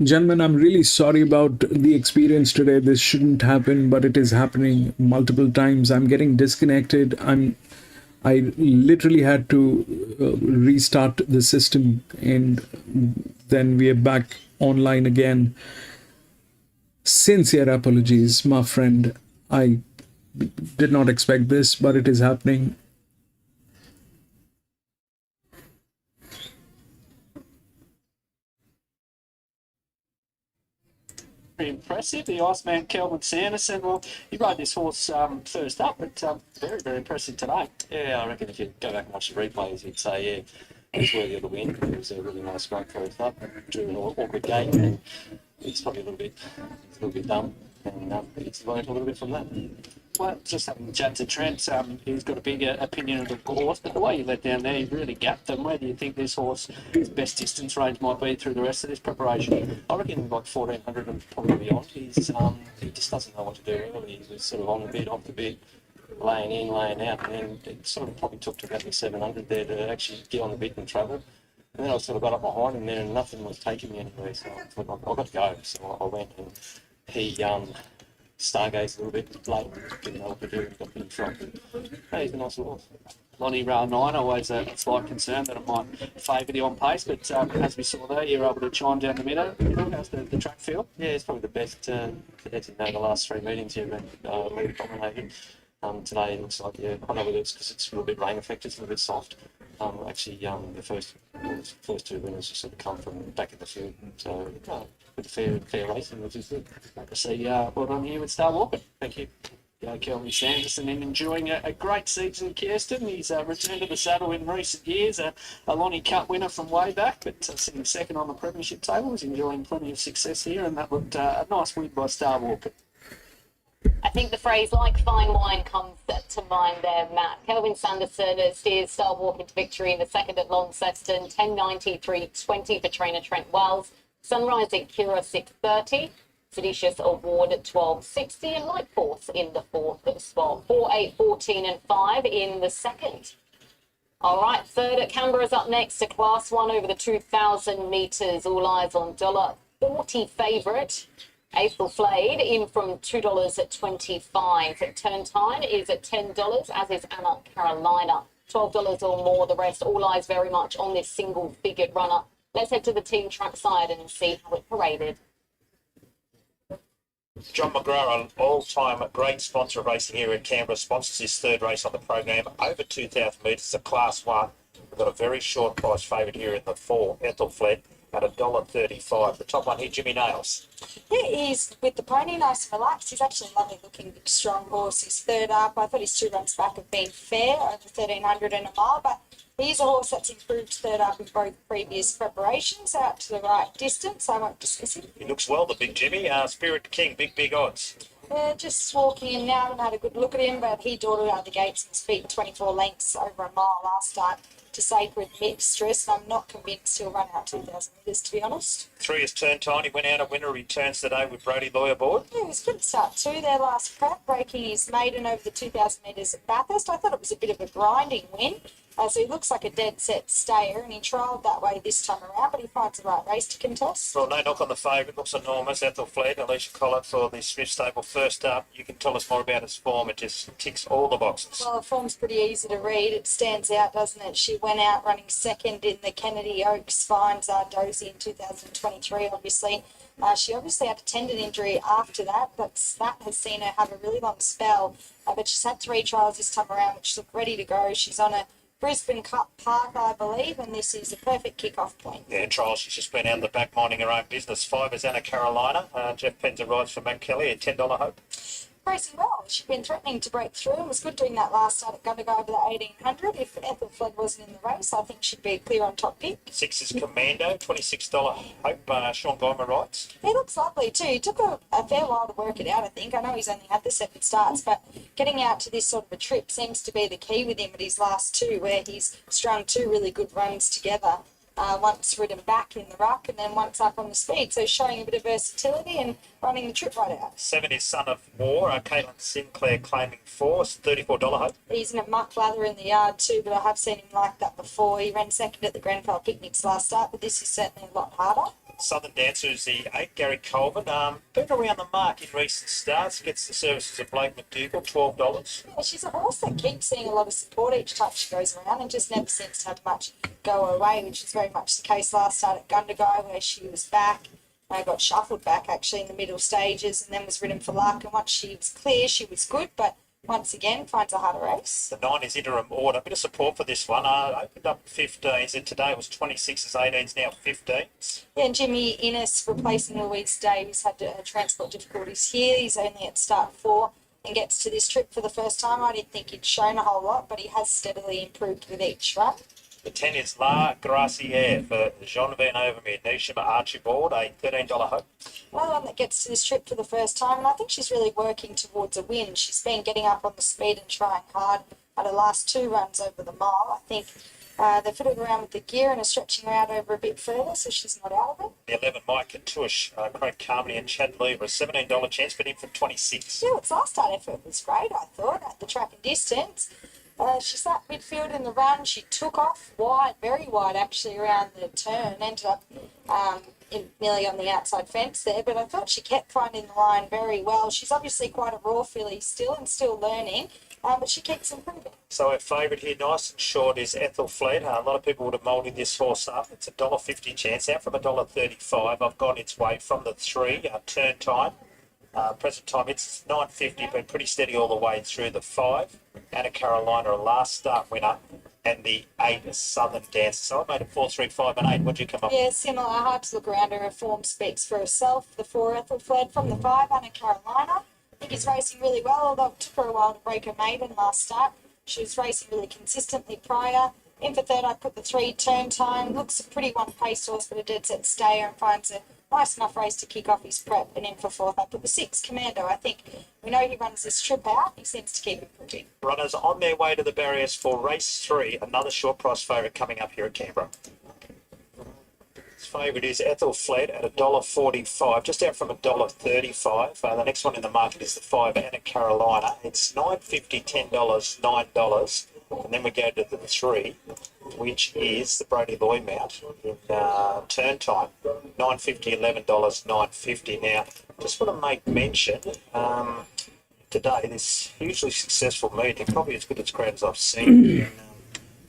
Gentlemen, I'm really sorry about the experience today. This shouldn't happen, but it is happening multiple times. I'm getting disconnected. I literally had to restart the system, and then we are back online again. Sincere apologies, my friend. I did not expect this, but it is happening. Very impressive. The Iceman, Kelvin Sanderson. Well, he rode this horse first up, but very, very impressive today. Yeah, I reckon if you go back and watch the replays, you'd say, yeah, he's worthy of the win. It was a really nice great first up, drew an awkward gate, and it's probably a little bit dumb, and he's learned a little bit from that. Well, just having a chat to Trent, he's got a big opinion of the horse, but the way you let down there, you really gapped them. Where do you think this horse's best distance range might be through the rest of this preparation? I reckon like 1400 and probably beyond. He just doesn't know what to do really. He was sort of on the bit, off the bit, laying in, laying out, and then it sort of probably took to about the 700 there to actually get on the bit and travel. And then I sort of got up behind him there and nothing was taking me anywhere, so I thought, I've got to go. So I went, and he stargazed a little bit late, didn't know what to do, got in front. Hey, he's a nice little horse. Lonnie Rail 9, always a slight concern that it might favour the on pace, but as we saw there, you're able to chime down the middle. How's the track feel? Yeah, it's probably the best. As you know, the last 3 meetings here have been lead dominated. Today it looks like, yeah, I know it's because it's a little bit rain affected, it's a little bit soft. Actually, the first 2 winners sort of come from back in the field, so with a fair racing, which is good. Great to see well done here with Star Walker. Thank you. Kelvin Sanderson and enjoying a great season, Kirsten. He's returned to the saddle in recent years, a Lonnie Cup winner from way back, but sitting second on the premiership table. He's enjoying plenty of success here, and that looked a nice win by Star Walker. I think the phrase "like fine wine" comes to mind there, Matt. Kelvin Sanderson steers Star Walker into victory in the second at Launceston, 10.93.20 for trainer Trent Wells. Sunrise at Kira 6.30. Seditious Award at 12.60 and Light Force in the fourth spot. 4, 8, 14 and 5 in the second. All right, third at Canberra's up next to Class 1 over the 2,000 metres. All eyes on $1.40 favourite. Eiffel Flayed in from $2.25. Turntine is at $10, as is Anna Carolina. $12 or more. The rest, all eyes very much on this single-figured runner. Let's head to the team trackside and see how it paraded. John McGrath, an all-time great sponsor of racing here at Canberra, sponsors his third race on the program. Over 2,000 metres, a Class 1. We've got a very short price favourite here in the 4, Ethelfled. at $1.35. The top one here, Jimmy Nails. Yeah, he's with the pony, nice and relaxed. He's actually a lovely looking, big, strong horse. He's third up. I thought his 2 runs back have been fair, over 1,300 and a mile, but he's a horse that's improved third up in both previous preparations, out to the right distance. I won't dismiss him. He looks well, the big Jimmy. Spirit King, big odds. Just walking in now, and had a good look at him, but he dawdled out of the gates and was beaten 24 lengths over a mile last start to Sacred Mistress, and I'm not convinced he'll run out 2,000 metres, to be honest. 3 is turn time. He went out a winner. He returns today with Brody Lawyer aboard. Yeah, it was a good start too. Their last prep, breaking his maiden over the 2,000 metres at Bathurst. I thought it was a bit of a grinding win. So he looks like a dead set stayer, and he trialled that way this time around, but he finds the right race to contest. Well, no knock on the favourite. Looks enormous. Ethel Fled, Alicia Collett for the Smith stable. First up, you can tell us more about his form. It just ticks all the boxes. Well, the form's pretty easy to read. It stands out, doesn't it? She went out running second in the Kennedy Oaks Vines Dozy in 2023, obviously. She obviously had a tendon injury after that, but that has seen her have a really long spell. But she's had 3 trials this time around, which look ready to go. She's on a Brisbane Cup Park, I believe, and this is a perfect kick-off point. Yeah, in trials, she's just been out of the back minding her own business. 5 is Anna Carolina. Jeff Penzer rides for Matt Kelly at $10 hope. Racing well. She'd been threatening to break through and was good doing that last start at Gundagai over the 1,800. If Ethel Flood wasn't in the race, I think she'd be a clear on top pick. 6 is Commando, $26 hope. Sean Guymer rides. He looks lovely too. He took a fair while to work it out, I think. I know he's only had the 7 starts, but getting out to this sort of a trip seems to be the key with him at his last 2, where he's strung 2 really good runs together. Once ridden back in the ruck and then once up on the speed. So showing a bit of versatility and running the trip right out. 7 is Son of War. Caitlin Sinclair claiming 4, $34 hope. He's in a muck lather in the yard too, but I have seen him like that before. He ran second at the Grenfell Picnics last start, but this is certainly a lot harder. Southern Dancer is the 8, Gary Colvin. Been around the mark in recent starts. Gets the services of Blake McDougall, $12. Yeah, she's a horse that keeps seeing a lot of support each time she goes around and just never seems to have much go her way, which is very much the case last start at Gundagai, where she was back. Got shuffled back actually in the middle stages and then was ridden for luck. And once she was clear, she was good, but once again finds a harder race. The 9 is Interim Order. A bit of support for this one. Opened up 15s and today it was 26s, 18s, now 15s. Yeah, and Jimmy Innes replacing Louise Davies had transport difficulties here. He's only at start 4 and gets to this trip for the first time. I didn't think he'd shown a whole lot, but he has steadily improved with each run. The 10 is La Graciere for Jean Van Overmeer, Nishima Archibald, a $13 hope. Another one that gets to this trip for the first time, and I think she's really working towards a win. She's been getting up on the speed and trying hard at her last 2 runs over the mile. I think they fiddled around with the gear and are stretching her out over a bit further, so she's not out of it. The 11, Mike Katush, Craig Carmody and Chad Lever, a $17 chance, but in for 26. Yeah, its last start effort was great, I thought, at the track and distance. She sat midfield in the run. She took off wide, very wide actually, around the turn. Ended up nearly on the outside fence there, but I thought she kept finding the line very well. She's obviously quite a raw filly still and still learning, but she keeps improving. So our favourite here, nice and short, is Ethel Fled. A lot of people would have moulded this horse up. It's a $1.50 chance, out from $1.35. I've gone its way from the 3, turn time. Present time, it's $9.50, been pretty steady all the way through. The 5, Anna Carolina, a last start winner, and the 8, Southern Dancer. So I made it 4, 3, 5 and 8. What'd you come up with? Yeah, similar. Hard to look around her. Her form speaks for herself. The 4, Ethel Fled. From the 5, Anna Carolina. I think he's racing really well, although it took her a while to break her maiden last start. She was racing really consistently prior. In for 3rd, I put the 3, turn time. Looks a pretty one-paced horse, but a dead set stayer, and finds a nice enough race to kick off his prep. And in for 4th, I put the 6, Commando. I think we know he runs this trip out. He seems to keep improving. Runners on their way to the barriers for race 3, another short price favourite coming up here at Canberra. His favourite is Ethel Fled at $1.45, just out from $1.35. The next one in the market is the 5, Anna Carolina. It's $9.50, $10, $9. And then we go to the 3, which is the Brody Loy mount in turn time, $9.50, $11, $9.50. Now, just want to make mention today, this hugely successful meeting, probably as good as crowd as I've seen. And,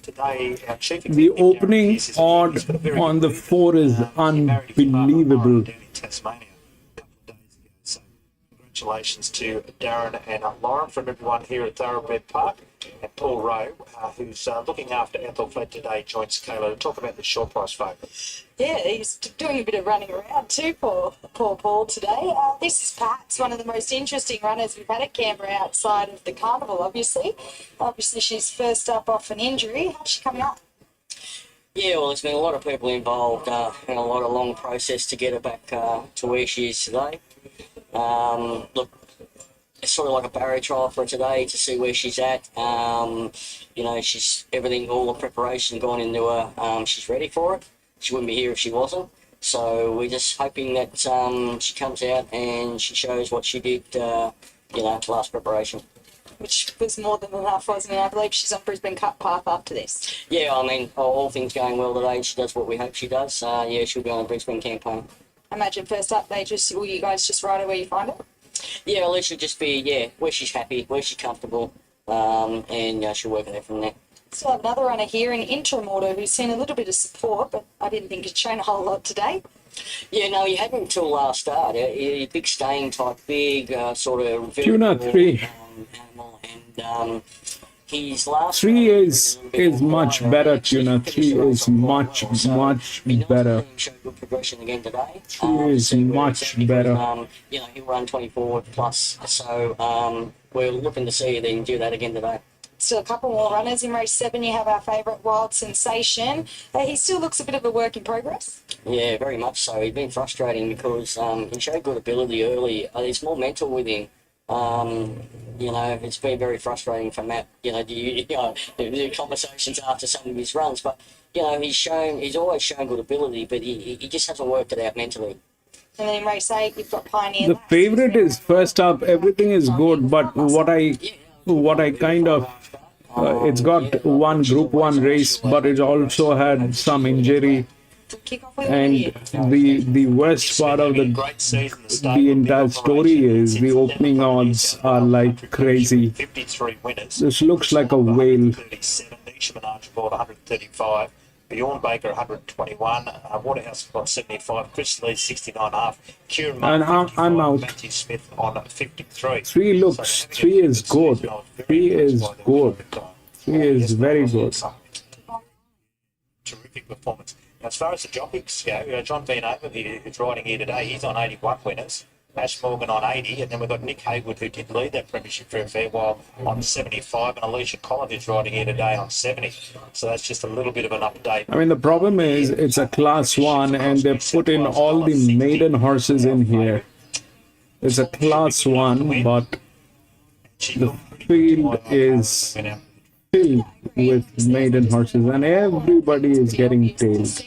today, our chief The executive, opening Gareth Pearce, odd has got a very on the good 4 is he married his partner, unbelievable. Lauren, down in Tasmania a couple of days ago. So congratulations to Darren and Lauren from everyone here at Thoroughbred Park. And Paul Rowe, who's looking after Ethelfled today, joins Kayla to talk about the short price favourite. Yeah, he's doing a bit of running around too, poor Paul today. This is perhaps one of the most interesting runners we've had at Canberra outside of the carnival, obviously. Obviously, she's first up off an injury. How's she coming up? Yeah, well, there's been a lot of people involved and a lot of long process to get her back to where she is today. Look, it's sort of like a barrier trial for her today to see where she's at. You know, she's everything, all the preparation gone into her. She's ready for it. She wouldn't be here if she wasn't. So we're just hoping that she comes out and she shows what she did, you know, last preparation. Which was more than enough, wasn't it? I believe she's on Brisbane Cup path after this. Yeah, I mean, all things going well today, she does what we hope she does. Yeah, she'll be on the Brisbane campaign. I imagine first up, will you guys just ride her where you find her? Yeah, well, it should just be, yeah, where she's happy, where she's comfortable, and she'll work there from there. Still have another runner here in interim order who's seen a little bit of support, but I didn't think he'd shown a whole lot today. Yeah, no, he hadn't until last start. A big staying type, big sort of... Tuna 3. Animal, and his last... 3 is much better, Tuna. 3 is much better. Showed good progression again today. 3 is much better. You know, he'll run 24 plus, so we're looking to see if he can do that again today. Still a couple more runners. In race 7, you have our favourite Wild Sensation. He still looks a bit of a work in progress. Yeah, very much so. He's been frustrating because he showed good ability early. There's more mental with him. You know, it's been very frustrating for Matt, you know, the conversations after some of his runs, but, you know, he's always shown good ability, but he just hasn't worked it out mentally. And then in race 8, you've got Pioneer. The favourite is first up. Everything is good, but what I kind of... it's got one Group 1 race, but it also had some injury. And the worst part of the entire story is the opening odds are like crazy. 53 winners. This looks like a whale. 37, Nisha Archibald 135, Bjorn Baker 121, Waterhouse got 75, Chris Lee 69.5, Kieran And I'm out. Matthew Smith on 53. 3 is good. 3 is good. 3 is very good. Terrific performance. As far as the jockeys go, John Van Over is riding here today. He's on 81 winners. Ash Morgan on 80, and then we've got Nick Haywood, who did lead that premiership for a fair while, on 75, and Alicia Collins is riding here today on 70. So that's just a little bit of an update. I mean, the problem is it's a Class 1 and they put in all the maiden horses in here. It's a Class 1, but the field is filled with maiden horses and everybody is getting tailed.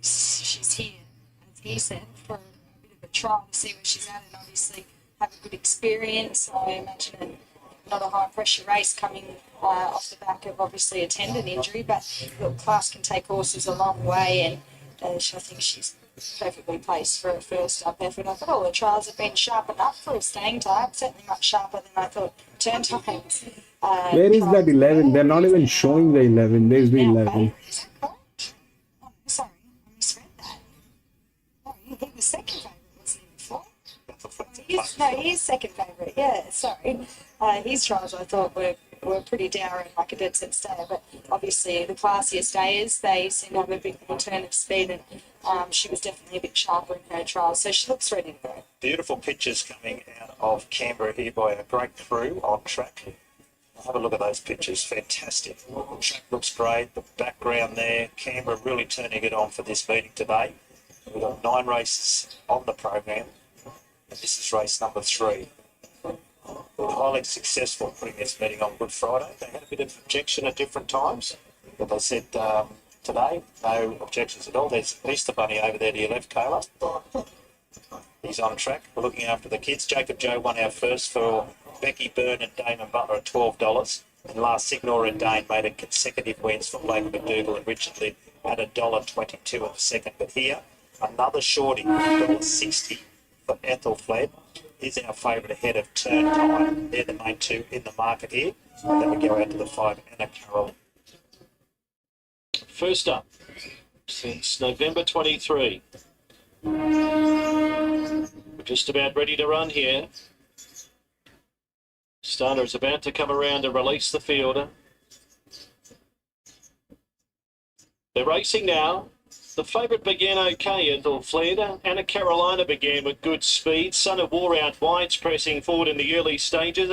She's here, as he said, for a bit of a trial to see where she's at and obviously have a good experience. I imagine not a high pressure race coming off the back of obviously a tendon injury, but look, class can take horses a long way, and I think she's perfectly placed for a first up effort. I thought all the trials have been sharp enough for a staying time, certainly much sharper than I thought turn times. Where is that 11? They're not even showing the 11. There's the 11. Sorry, I misread that. No, he was second favourite, wasn't he, before? He is second favourite, yeah, sorry. His trials, I thought, were pretty dour and like a dead set stayer, but obviously the classier stayers, they seem to have a bit more turn of speed, and she was definitely a bit sharper in her trials, so she looks ready to go. Beautiful pictures coming out of Canberra here by a great crew on track. Have a look at those pictures, fantastic. The track looks great, the background there, Canberra really turning it on for this meeting today. We've got 9 races on the program, and this is race number 3. They were highly successful putting this meeting on Good Friday. They had a bit of objection at different times, but they said today, no objections at all. There's Easter Bunny over there to your left, Kayla. He's on track. We're looking after the kids. Jacob Joe won our first for Becky Byrne and Damon Butler at $12. And last Signor and Dane made a consecutive wins for Blake McDougall and Richard Lynn at $1.22 in the second. But here, another shorty, $1.60 for Ethelfled. Is our favourite ahead of Turn Time. They're the main 2 in the market here. And then we go out to the 5, Anna Carroll. First up, since November 23. We're just about ready to run here. Starter is about to come around and release the fielder. They're racing now. The favourite began okay until fled. Anna Carolina began with good speed. Son of War out wide's pressing forward in the early stages.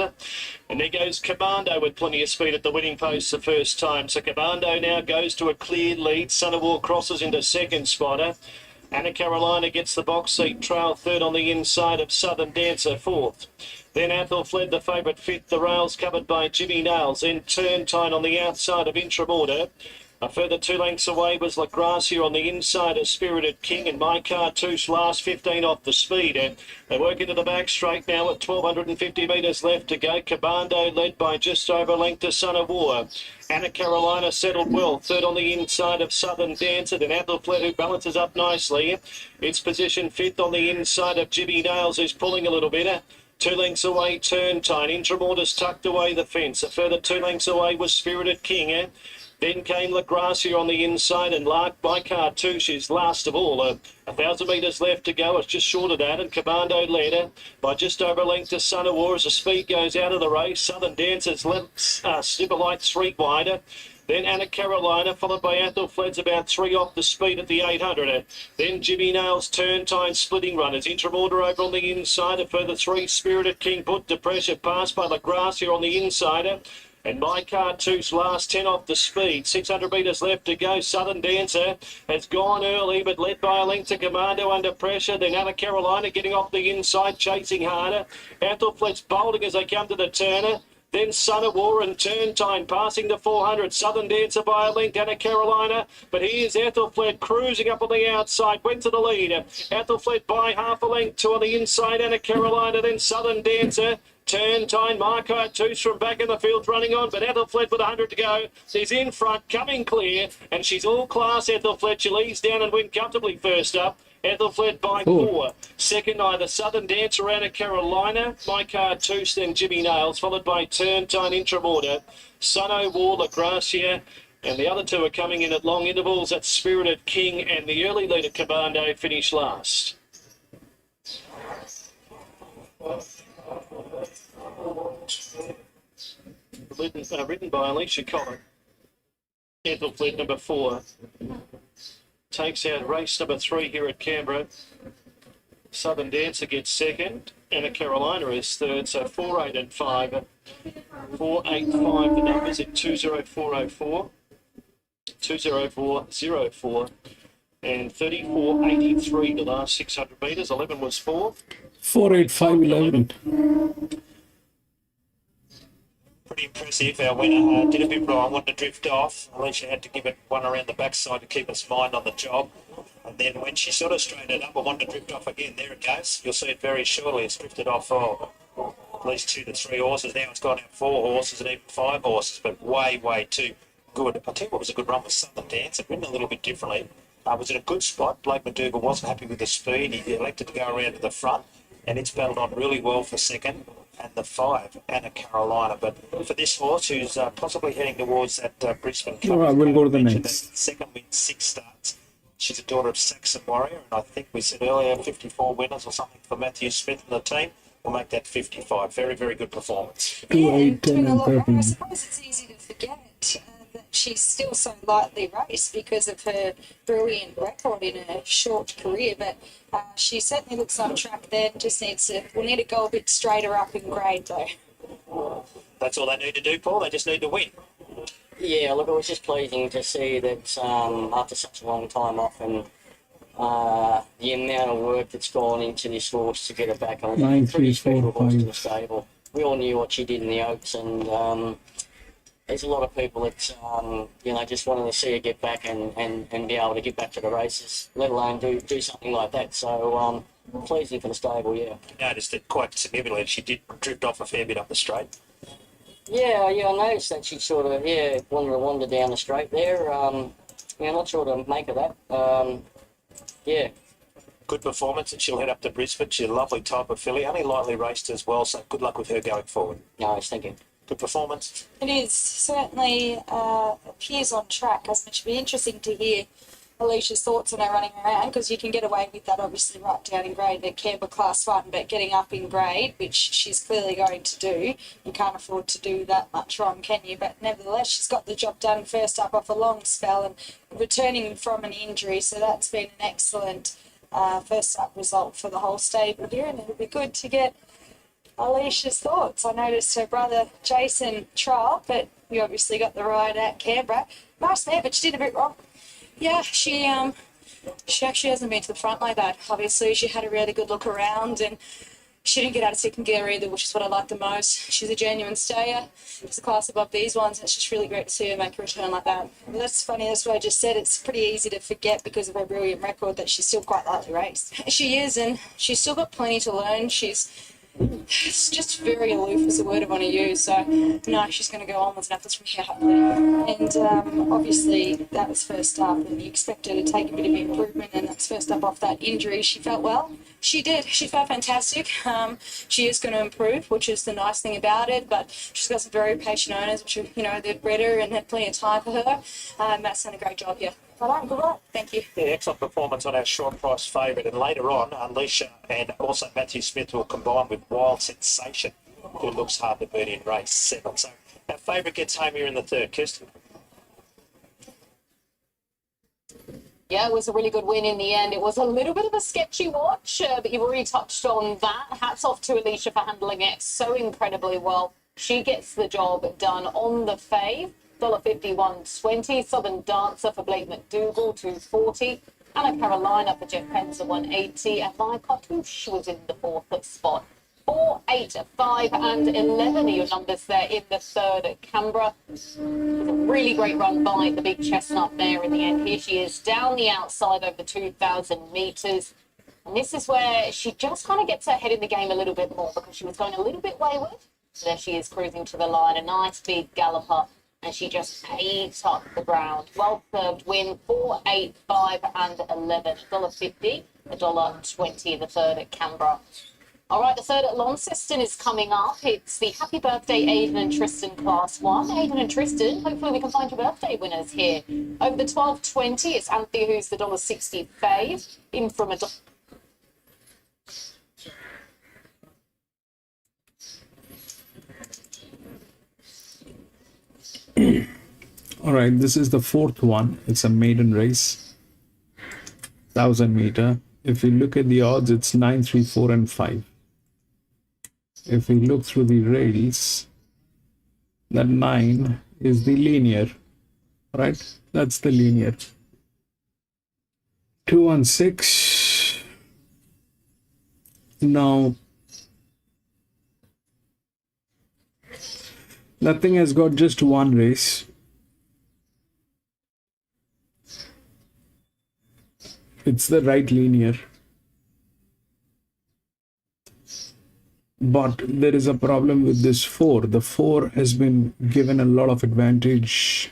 And there goes Commando with plenty of speed at the winning post the first time. So Commando now goes to a clear lead. Son of War crosses into second spotter. Anna Carolina gets the box seat trail third on the inside of Southern Dancer fourth. Then Athel fled the favourite fifth. The rails covered by Jimmy Nails. Then Turntine on the outside of Intramorta. A further 2 lengths away was La Gracia on the inside of Spirited King, and My Cartouche last 15 off the speed. And they work into the back straight now at 1,250 metres left to go. Commando led by just over a length to Son of War. Anna Carolina settled well, third on the inside of Southern Dancer. Then Athelfled, who balances up nicely. It's positioned fifth on the inside of Jimmy Nails, who's pulling a little bit. 2 lengths away, Turntine. Intramorta's tucked away the fence. A further 2 lengths away was Spirited King. Then came La Gracia on the inside, and Lark by Cartouche is last of all. 1,000 metres left to go. It's just short of that, and Commando led by just over a length to Son of War as the speed goes out of the race. Southern Dancers left Snipper Light 3 wider. Then Anna Carolina, followed by Athelfled's about 3 off the speed at the 800. Then Jimmy Nails, Turntine, splitting runners. Intramorta over on the inside. A further 3, Spirited King put to pressure. Passed by La Gracia on the inside. And My Cartouche last 10 off the speed. 600 metres left to go. Southern Dancer has gone early, but led by a length to Commando under pressure. Then Anna Carolina getting off the inside, chasing harder. Athelfled's bolting as they come to the turner. Then Son of War and Turntine passing the 400. Southern Dancer by a length, Anna Carolina. But here's Athelfled cruising up on the outside. Went to the lead. Athelfled by half a length to on the inside, Anna Carolina. Then Southern Dancer. Turntine, My Cartouche from back in the field running on, but Athelfled with 100 to go. She's in front, coming clear, and she's all class, Athelfled. She'll ease down and win comfortably first up. Athelfled by 4. Second, either Southern Dancer, Anna Carolina, My Cartouche, then Jimmy Nails, followed by Turntine, Intramorta, Son of War, La Gracia, and the other 2 are coming in at long intervals. That's Spirited King, and the early leader, Commando, finished last. Written by Alicia Collin. Athelfled number 4 takes out race number 3 here at Canberra. Southern Dancer gets second. Anna Carolina is third. So 4, 8 and 5. 4, 8, 5 the numbers at 20404, 20404, and 34.83 the last 600 metres. 11 was 4. 48511. Pretty impressive. Our winner did a bit wrong, wanted to drift off. Alicia had to give it one around the backside to keep us mind on the job. And then when she sort of straightened it up, I wanted to drift off again. There it goes. You'll see it very shortly. It's drifted off at least 2 to 3 horses. Now it's gone out 4 horses and even 5 horses, but way, way too good. I'll tell you what was a good run with Southern Dance. It went a little bit differently. Was in a good spot. Blake McDougall wasn't happy with the speed. He elected to go around to the front, and it's battled on really well for second. And the 5, Anna Carolina. But for this horse, who's possibly heading towards that Brisbane Cup, we'll go to the next. Second win, 6 starts. She's a daughter of Saxon Warrior, and I think we said earlier 54 winners or something for Matthew Smith and the team. We'll make that 55. Very, very good performance. 2, 8, 10 and 13. I suppose it's easy to forget that she's still so lightly raced because of her brilliant record in a short career, but she certainly looks on track there. Just we'll need to go a bit straighter up in grade though. That's all they need to do, Paul. They just need to win. Yeah, look, it was just pleasing to see that after such a long time off, and the amount of work that's gone into this horse to get her back on. 9, 3, 4, 5. To the stable. We all knew what she did in the Oaks, and there's a lot of people that just wanted to see her get back and be able to get back to the races, let alone do something like that. So pleasing for the stable, yeah. You noticed that quite significantly she did drift off a fair bit up the straight. Yeah, I noticed that she sort of wanted to wander down the straight there. Not sure to make of that. Good performance, and she'll head up to Brisbane. She's a lovely type of filly, only lightly raced as well, so good luck with her going forward. Nice, thank you. Good performance. It is certainly appears on track, as it should be interesting to hear Alicia's thoughts on her running around, because you can get away with that obviously right down in grade at Canberra Class 1, but getting up in grade, which she's clearly going to do, you can't afford to do that much wrong, can you? But nevertheless, she's got the job done first up off a long spell and returning from an injury, so that's been an excellent first up result for the whole stable here, and it'll be good to get Alicia's thoughts. I noticed her brother Jason trial, but you obviously got the ride at Canberra. Nice mare, but she did a bit wrong. Yeah, she actually hasn't been to the front like that. Obviously, she had a really good look around, and she didn't get out of second gear either, which is what I like the most. She's a genuine stayer. She's a class above these ones, and it's just really great to see her make a return like that. But that's funny, that's what I just said. It's pretty easy to forget because of her brilliant record that she's still quite lightly raced. She is, and she's still got plenty to learn. It's just very aloof is the word I want to use. So, no, she's going to go onwards and upwards from here, hopefully. And obviously, that was first up, and you expect her to take a bit of improvement, and that's first up off that injury. She felt well. She did. She felt fantastic. She is going to improve, which is the nice thing about it, but she's got some very patient owners, which, they've bred her and had plenty of time for her. Matt's done a great job here. All right, good luck. Thank you. Yeah, excellent performance on our short price favourite. And later on, Alicia and also Matthew Smith will combine with Wild Sensation, who looks hard to beat in race 7. So our favourite gets home here in the third. Kirsten. Yeah, it was a really good win in the end. It was a little bit of a sketchy watch, but you've already touched on that. Hats off to Alicia for handling it so incredibly well. She gets the job done on the fave. $51.20. Southern Dancer for Blake McDougall, $2.40. Anna Carolina for Jeff Penzer, $1.80. And My Cartouche was in the fourth spot. 4, 8, 5 and 11 are your numbers there in the third at Canberra. It was a really great run by the big chestnut there in the end. Here she is down the outside over 2,000 metres. And this is where she just kind of gets her head in the game a little bit more because she was going a little bit wayward. So there she is cruising to the line. A nice big galloper. And she just paints up the ground. Well served win, 4, 8, 5 and 11. $1.50, $1.20 in the third at Canberra. All right, the third at Launceston is coming up. It's the Happy Birthday Aidan and Tristan Class 1. Aidan and Tristan, hopefully we can find your birthday winners here. Over the 12.20, it's Anthea, who's the $1.60 fave. In from a... All right, this is the fourth one. It's a maiden race, 1,000 meter. If we look at the odds, it's 9, 3, 4 and 5. If we look through the rails, that 9 is the linear, right? That's the linear. 216. Now, that thing has got just one race. It's the right linear. But there is a problem with this 4. The 4 has been given a lot of advantage.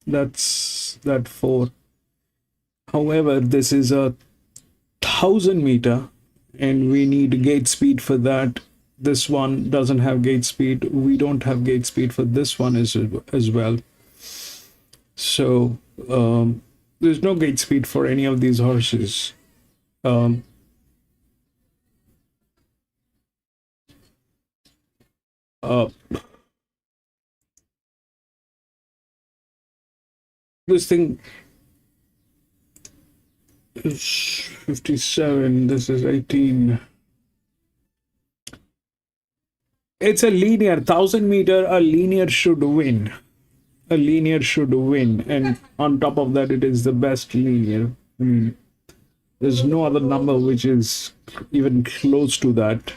That's that 4. However, this is a 1,000 meter and we need gate speed for that. This one doesn't have gate speed. We don't have gate speed for this one as well. So there's no gate speed for any of these horses. This thing is 57. This is 18. It's a linear 1,000 meter. A linear should win. A linear should win, and on top of that, it is the best linear. I mean, there's no other number which is even close to that.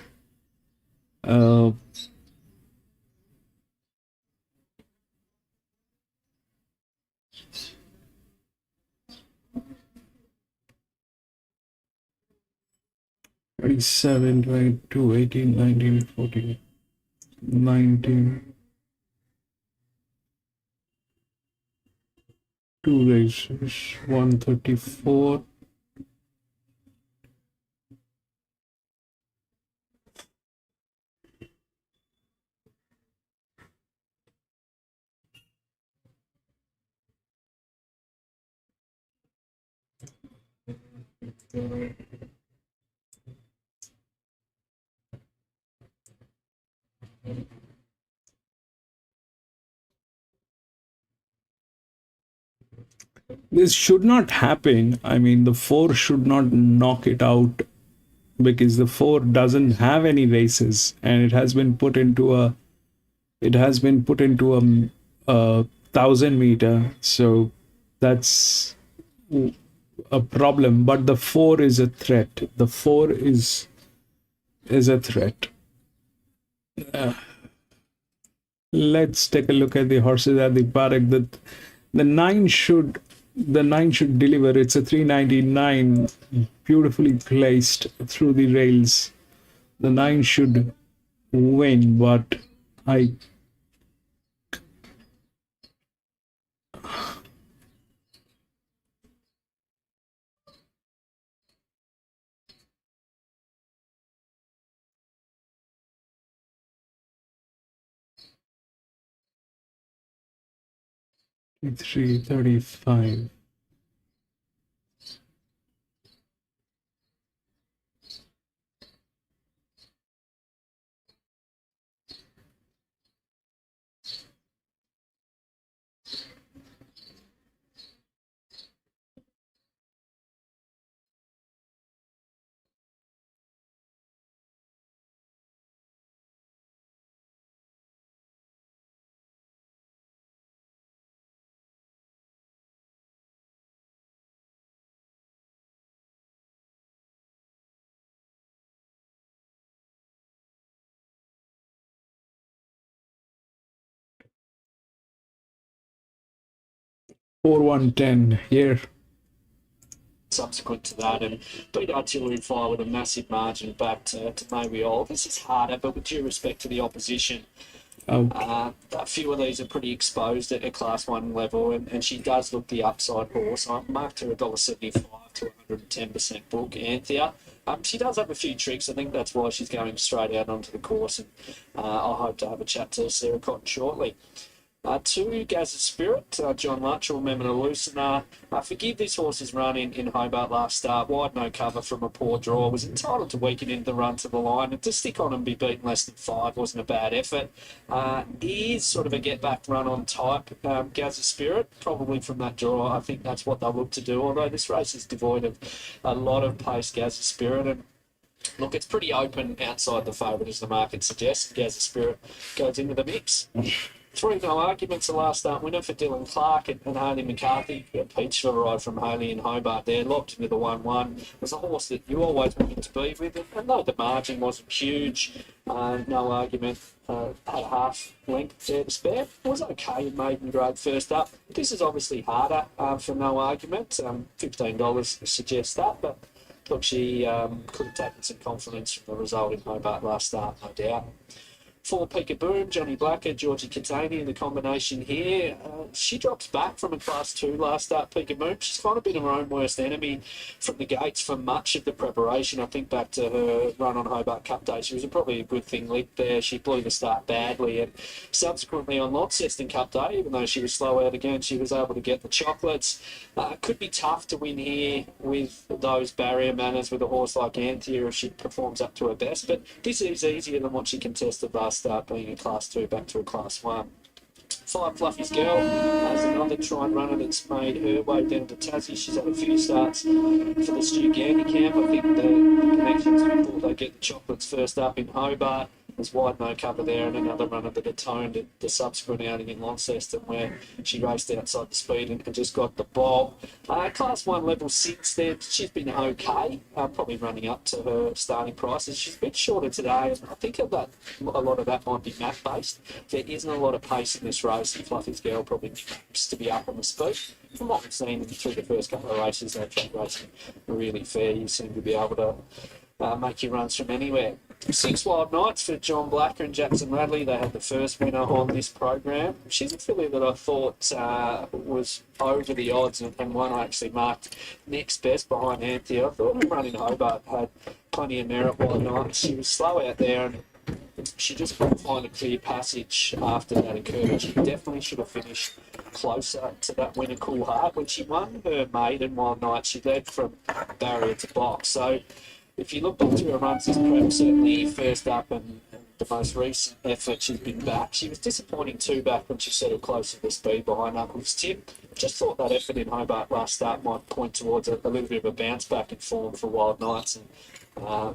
27, 22, 18, 19, 14, 19. 2 races, 134. This should not happen. I mean, the 4 should not knock it out, because the 4 doesn't have any races, and it has been put into a a 1,000 meter. So that's a problem. But the 4 is a threat. The 4 is a threat. Let's take a look at the horses at the paddock. The 9 should deliver. It's a 399, beautifully placed through the rails. The 9 should win, but I 335. Four 110 here. Subsequent to that, and beat Artillery Fire with a massive margin back to Maybe All. This is harder, but with due respect to the opposition, a few of these are pretty exposed at a Class 1 level, and she does look the upside horse. I marked her $1.75 to 110% book. Anthea, she does have a few tricks. I think that's why she's going straight out onto the course, and I hope to have a chat to Sarah Cotton shortly. 2, Gaz's Spirit, John Luttrell, Memon Lucina. Forgive this horse's run in Hobart last start. Wide no cover from a poor draw. Was entitled to weaken into the run to the line. And to stick on and be beaten less than 5 wasn't a bad effort. Is sort of a get-back run on type, Gaz's Spirit, probably from that draw. I think that's what they'll look to do, although this race is devoid of a lot of pace, Gaz's Spirit. And look, it's pretty open outside the favourite, as the market suggests. Gaz's Spirit goes into the mix. 3 no arguments, the last start winner for Dylan Clark and Haley McCarthy. A peach for a ride from Haley and Hobart there, locked into the 1-1. It was a horse that you always wanted to be with, and though the margin wasn't huge, no argument, had a half length there to spare. It was okay in maiden grade first up. This is obviously harder for no argument. $15 suggests that, but look, she could have taken some confidence from the result in Hobart last start, no doubt. 4 Peekaboo, Johnny Blacker, Georgie Catani in the combination here. She drops back from a Class 2 last start, Peekaboo. She's kind of been her own worst enemy from the gates for much of the preparation. I think back to her run on Hobart Cup Day, she was probably a good thing licked there. She blew the start badly, and subsequently on Launceston Cup Day, even though she was slow out again, she was able to get the chocolates. Could be tough to win here with those barrier manners with a horse like Anthea if she performs up to her best, but this is easier than what she contested last start, being a Class 2 back to a Class 1. 5 Fluffy's Girl as another try and runner that's made her way down to Tassie. She's had a few starts for the Stu Gandy camp. I think the connections before they get the chocolates first up in Hobart. There's wide no cover there, and another runner that atoned the subsequent outing in Launceston where she raced outside the speed and just got the bob. Class 1 level 6 there, she's been okay, probably running up to her starting prices. She's a bit shorter today, and I think a lot of that might be map based. There isn't a lot of pace in this race, and Fluffy's Girl probably needs to be up on the speed. From what we've seen through the first couple of races, that track racing really fair. You seem to be able to make your runs from anywhere. 6 Wild Nights for John Blacker and Jackson Radley. They had the first winner on this program. She's a filly that I thought was over the odds, and one I actually marked next best behind Anthea. I thought her run in Hobart had plenty of merit. Wild Nights, she was slow out there, and she just couldn't find a clear passage after that occurred. She definitely should have finished closer to that winner, Cool Heart. When she won her maiden Wild Night, she led from barrier to box. So if you look back to her runs as prep, certainly first up and the most recent effort she's been back. She was disappointing two back when she settled closer to speed behind Knuckles Tip. Just thought that effort in Hobart last start might point towards a little bit of a bounce back in form for Wild Nights, and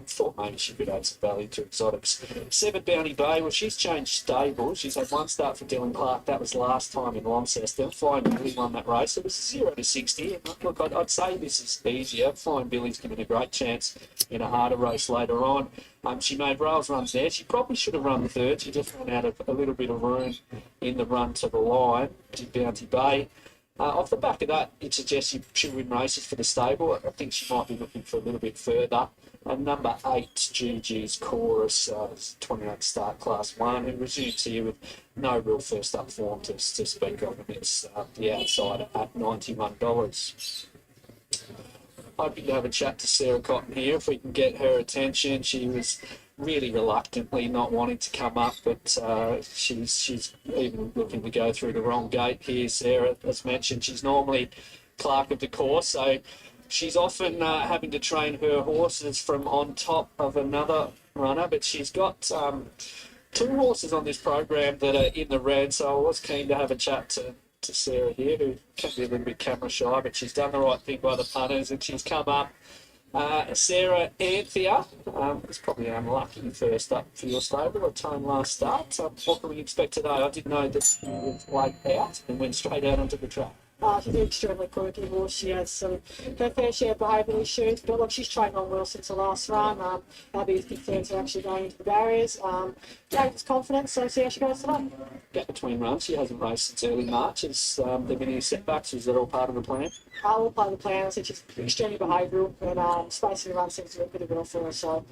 thought maybe she could add some value to exotics. 7 Bounty Bay, well, she's changed stables. She's had one start for Dylan Clark. That was last time in Launceston. Flying Billy won that race. It was 0 to 60. And look, I'd say this is easier. Flying Billy's given a great chance in a harder race later on. She made rails runs there. She probably should have run third. She just ran out of a little bit of room in the run to the line, to Bounty Bay. Off the back of that, it suggests she'll win races for the stable. I think she might be looking for a little bit further. And number 8, GG's Chorus, 28 start class 1, who resumes here with no real first up form to speak of, and it's the outside at $91. Hoping to have a chat to Sarah Cotton here if we can get her attention. She was really reluctantly not wanting to come up, but she's even looking to go through the wrong gate here. Sarah, as mentioned, she's normally clerk of the course, so she's often having to train her horses from on top of another runner, but she's got 2 horses on this program that are in the red, so I was keen to have a chat to Sarah here, who can be a little bit camera shy, but she's done the right thing by the punters, and she's come up. Sarah Anthea was probably unlucky first up for your stable, a tone last start. What can we expect today? I did know that you were late out and went straight out onto the track. She's an extremely quirky horse. She has some her fair share of behavioural issues, but look, she's trained on well since the last run. Our biggest concerns are actually going into the barriers. James is confident, so see how she goes today. Gap between runs. She hasn't raced since early March. Has there been any setbacks? Is that all part of the plan? All part of the plan. I said she's extremely behavioural, and spacing the run seems to work pretty well for her. So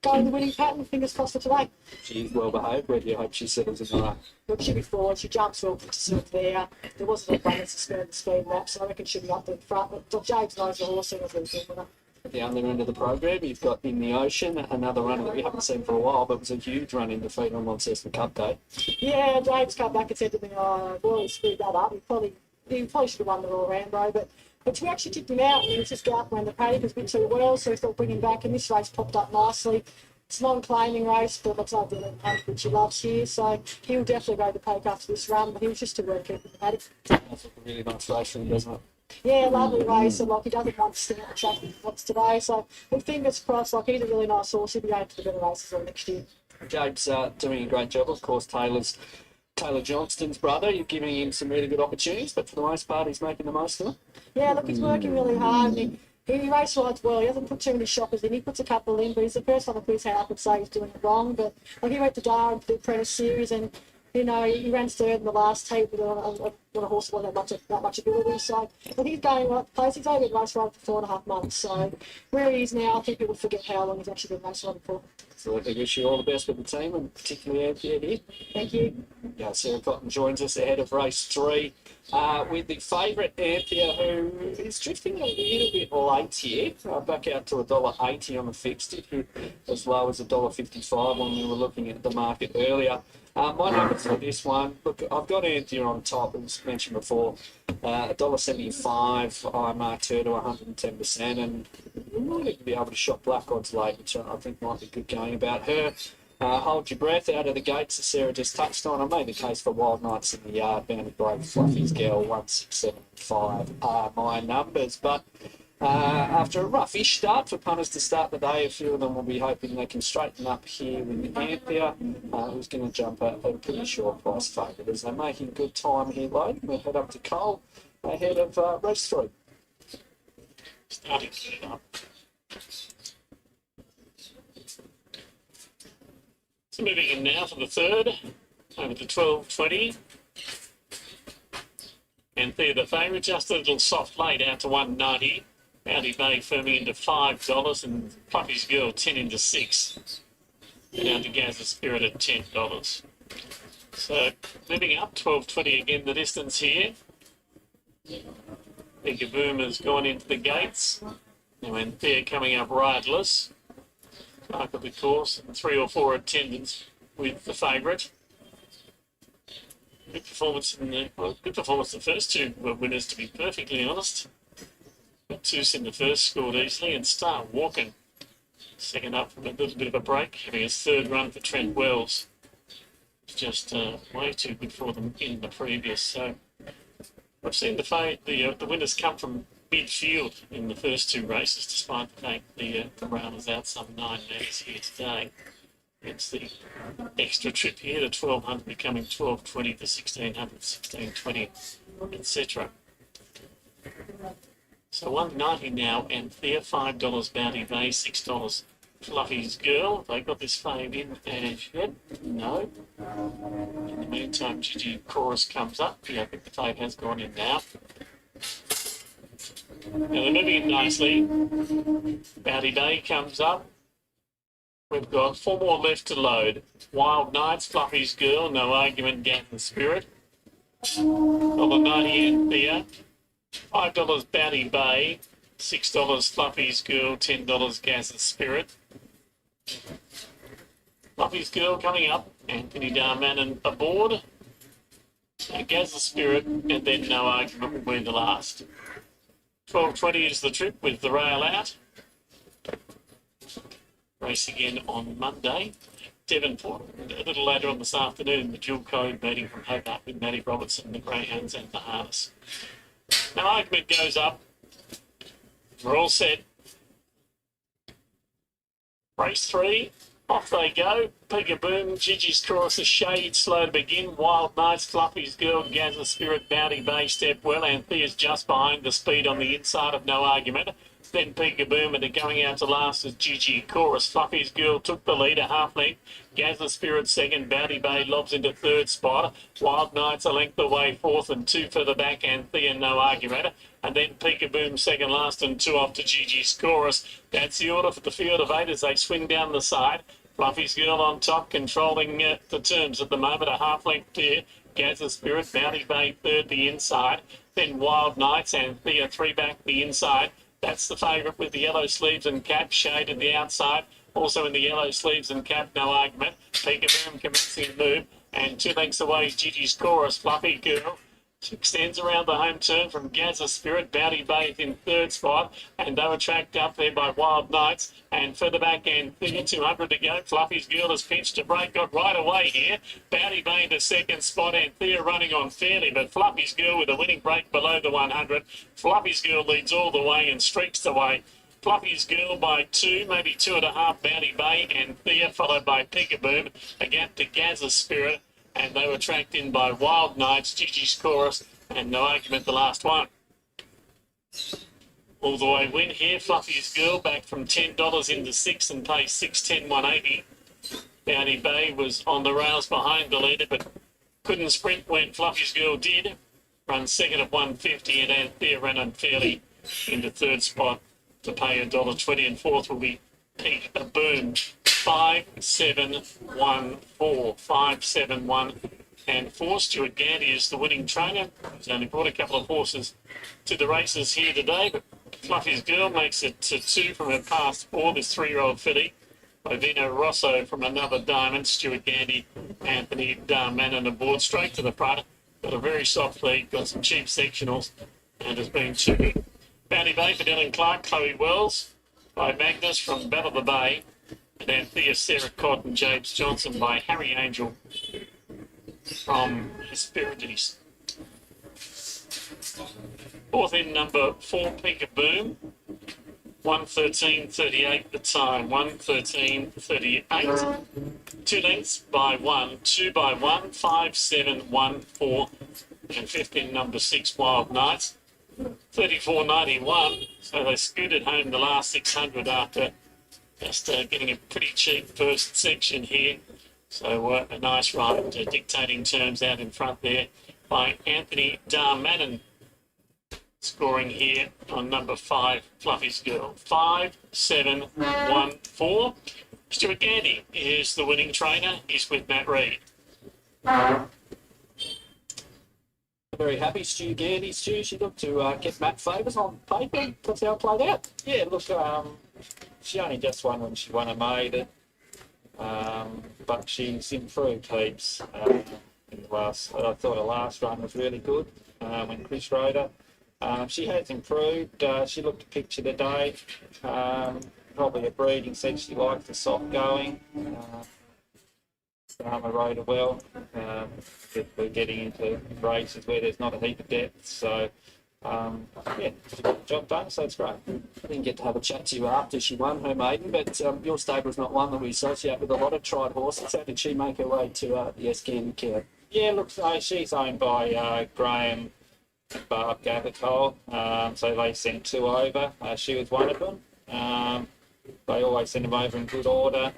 go with the winning pattern. Fingers crossed for today. She's well behaved. Where do you hope she settles in the run? Look, she'll be forward. She jumps well to serve there. There wasn't an abundance of speed in the speed map, so I reckon she'll be up there in front. But James knows the horse and was really good with her. At the other end of the program, you've got In the Ocean, another runner that we haven't seen for a while, but was a huge run in defeat on Launceston Cup Day. Yeah, James come back and said to me, well, he screwed that up. He probably should have won the Royal Rambo, but we actually tipped him out, and he was just out when the paddock was a bit too well, so we thought bring him back, and this race popped up nicely. It's a non-claiming race, but looks like Dylan Hunt, which he loves here, so he'll definitely go to poke after this run, but he was just too well keeping the paddock. That's a really nice race for him, doesn't it? Yeah, lovely race, and he doesn't want to stay at the track what's today, so fingers crossed, he's a really nice horse. He'll be going to the better races all next year. James doing a great job. Of course, Taylor Johnston's brother. You're giving him some really good opportunities, but for the most part, he's making the most of them. Yeah, look, he's working really hard, and he race rides well. He hasn't put too many shoppers in. He puts a couple in, but he's the first one to put his hand up and say he's doing it wrong. But he went to Darwin for the Apprentice Series, and he ran third in the last heat with a horse that wasn't that much ability. So, but he's going right place. He's only been race riding for 4.5 months. So, where he is now, I think people forget how long he's actually been race riding for. Absolutely. Wish you all the best with the team, and particularly Anthea here. Thank you. Yeah, Sarah Cotton joins us ahead of race 3 with the favourite Anthea, who is drifting a little bit late here. Back out to $1.80 on the fixed. It hit as low as $1.55 when we were looking at the market earlier. My numbers for this one, look, I've got Anthea on top, as mentioned before, $1.75. I marked her to 110%, and we might even be able to shop black odds late, which I think might be good going about her. Hold your breath out of the gates, as Sarah just touched on. I made the case for Wild Nights in the Yard, Bounded Brave, Fluffy's Girl, 1675 are my numbers, but after a roughish start for punters to start the day, a few of them will be hoping they can straighten up here with Anthea, who's going to jump a pretty short price favourite as they're making good time here late. We'll head up to Cole ahead of race 3. Starting up. So moving in now for the third, over to 12.20. Anthea the favourite, just a little soft late out to 190. Bounty Bay firming into $5 and Fluffy's Girl 10 into 6. And down to Gaz's Spirit at $10. So moving up, 12.20 again the distance here. Bigger Boom has gone into the gates. Now Anthea coming up riderless. Mark of the course, 3 or 4 attendants with the favourite. Good performance good performance. The first two were winners, to be perfectly honest. Got two in the first, scored easily, and Start Walking second up from a little bit of a break, having his third run for Trent Wells. It's just way too good for them in the previous. So we've seen the winners come from midfield in the first two races, despite the fact the round is out some 9 metres here today. It's the extra trip here, the 1200 becoming 1220, the 1600, 1620, etc. So 190 now, and Thea $5 Bounty Bay, $6 Fluffy's Girl. Have they got this fade in as yet? No. In the meantime, Gigi Chorus comes up. Yeah, I think the fade has gone in now. Now they're moving it nicely. Bounty Bay comes up. We've got 4 more left to load. Wild Nights, Fluffy's Girl, No Argument, Gatton Spirit. $1.90 and Thea. $5 Bounty Bay, $6 Fluffy's Girl, $10 Gaz's Spirit. Fluffy's Girl coming up, Anthony Darmanin aboard. Gaz's Spirit, and then No Argument will be the last. 12:20 is the trip with the rail out. Race again on Monday. Devonport, a little later on this afternoon, the dual code meeting from Hobart with Matty Robertson, the Greyhounds and the Harness. Now argument goes up. We're all set. Race 3. Off they go. Peekaboom, Gigi's Chorus, a shade slow to begin. Wild Nights, Fluffy's Girl, Gazza Spirit, Bounty Bay, Step Well, Anthea's just behind the speed on the inside of No Argument. Then Peekaboom, and they're going out to last as Gigi Chorus. Fluffy's Girl took the lead, a half length. Gazza Spirit second, Bounty Bay lobs into third spot. Wild Nights a length away fourth and 2 further back, Anthea No Argument. And then Peekaboom second last and 2 off to Gigi's Chorus. That's the order for the field of 8 as they swing down the side. Fluffy's Girl on top, controlling the terms at the moment, a half length clear. Gazza Spirit, Bounty Bay third the inside. Then Wild Nights, Anthea 3 back the inside. That's the favourite with the yellow sleeves and cap, shaded the outside. Also in the yellow sleeves and cap, No Argument. Peekaboom commencing move. And 2 lengths away, Gigi's Chorus, Fluffy Girl. Extends around the home turn from Gazza Spirit, Bounty Bay in third spot. And they were tracked up there by Wild Nights. And further back, and 200 to go. Fluffy's Girl has pinched a break, got right away here. Bounty Bay into second spot, and Thea running on fairly, but Fluffy's Girl with a winning break below the 100. Fluffy's Girl leads all the way and streaks away. Fluffy's Girl by 2, maybe 2.5, Bounty Bay, and Thea followed by Peekaboom. A gap to Gazza Spirit, and they were tracked in by Wild Nights, Gigi's Chorus, and No Argument the last one. All the way win here. Fluffy's Girl back from $10 into 6 and pays 6.10 180. Bounty Bay was on the rails behind the leader, but couldn't sprint when Fluffy's Girl did. Run second at 150, and Anthea ran unfairly into third spot to pay $1.20, and fourth will be Peekaboom. 5-7-1-4. 5-7-1 and 4. Stuart Gandy is the winning trainer. He's only brought a couple of horses to the races here today, but Fluffy's Girl makes it to 2 from her past 4. This 3-year-old filly by Vino Rosso from Another Diamond. Stuart Gandy, Anthony Darmanin aboard, straight to the front. Got a very soft lead, got some cheap sectionals, and has been 2 good. Bounty Bay for Dylan Clark, Chloe Wells by Magnus from Battle of the Bay, and Anthea Sarah Cotton, James Johnson by Harry Angel from Hesperides. Fourth in number 4, Peekaboom. 1:13.38 the time. 1:13.38. 2 lengths by 1. 2 by 1. 5-7-1-4. And 15 number 6, Wild Nights. 34.91. So they scooted home the last 600 after just getting a pretty cheap first section here. So a nice ride, dictating terms out in front there by Anthony Darmanin. Scoring here on number 5, Fluffy's Girl. 5-7-1-4. Stuart Gandy is the winning trainer. He's with Matt Reid. Very happy, Stu Gandy. Stu, she looked to get Matt favours on paper. That's how it played out. Yeah, look, she only just won when she won a maid. but she's improved heaps in the last. I thought her last run was really good when Chris rode her. She has improved. She looked a picture today. Probably a breeding said she likes the soft going. I rode her well. We're getting into races where there's not a heap of depth, so yeah, job done, so it's great. I didn't get to have a chat to you after she won her maiden, but your stable's not one that we associate with a lot of tried horses. How did she make her way to the Ascot? Yeah, look, so she's owned by Graham and Barb Gathercole, so they sent 2 over. She was one of them. They always send them over in good order.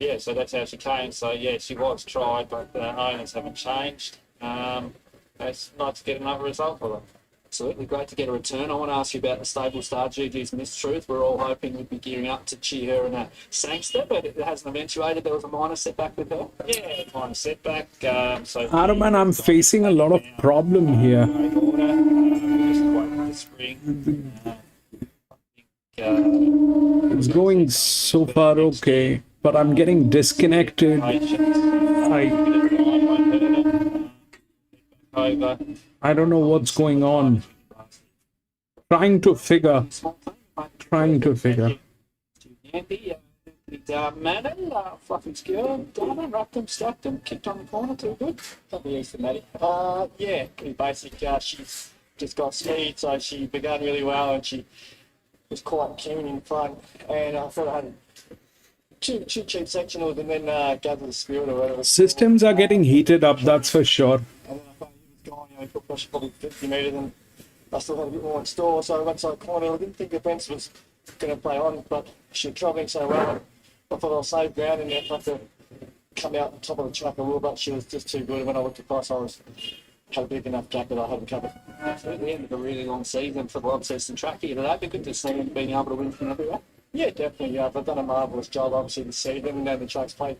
Yeah, so that's how she came. So yeah, she was tried, but the owners haven't changed. It's nice to get another result for them. Absolutely, great to get a return. I want to ask you about the stable star, Gigi's Miss Truth. We're all hoping we'd be gearing up to cheer her in a Sangster, but it hasn't eventuated. There was a minor setback with her. Yeah, minor setback. So Arman, I'm facing a lot of problem here. Just waiting for the spring. It's going so far okay, but I'm getting disconnected. I don't know what's going on. Trying to figure. Madden, fluffy skill, Donna, wrapped him, stacked him, kicked on the corner, too good. Probably Easter Maddie. Yeah, pretty basic. She's just got speed, so she began really well, and she was quite keen in front. And I thought I had two cheap sectionals, and then gathered the spirit or whatever. Systems are getting heated up, that's for sure. And then I thought he was gone, put pressure probably 50 metres, and I still had a bit more in store. So I went to the corner. I didn't think the fence was going to play on, but she was travelling so well. I thought I'll save ground and then have to come out on top of the track a little, but she was just too good. When I looked across, had a big enough gap that I hadn't covered. So at the end of a really long season for the Launceston track here today, but good to see them being able to win from everywhere. Yeah, definitely. They've done a marvellous job, obviously, this season, and the track's played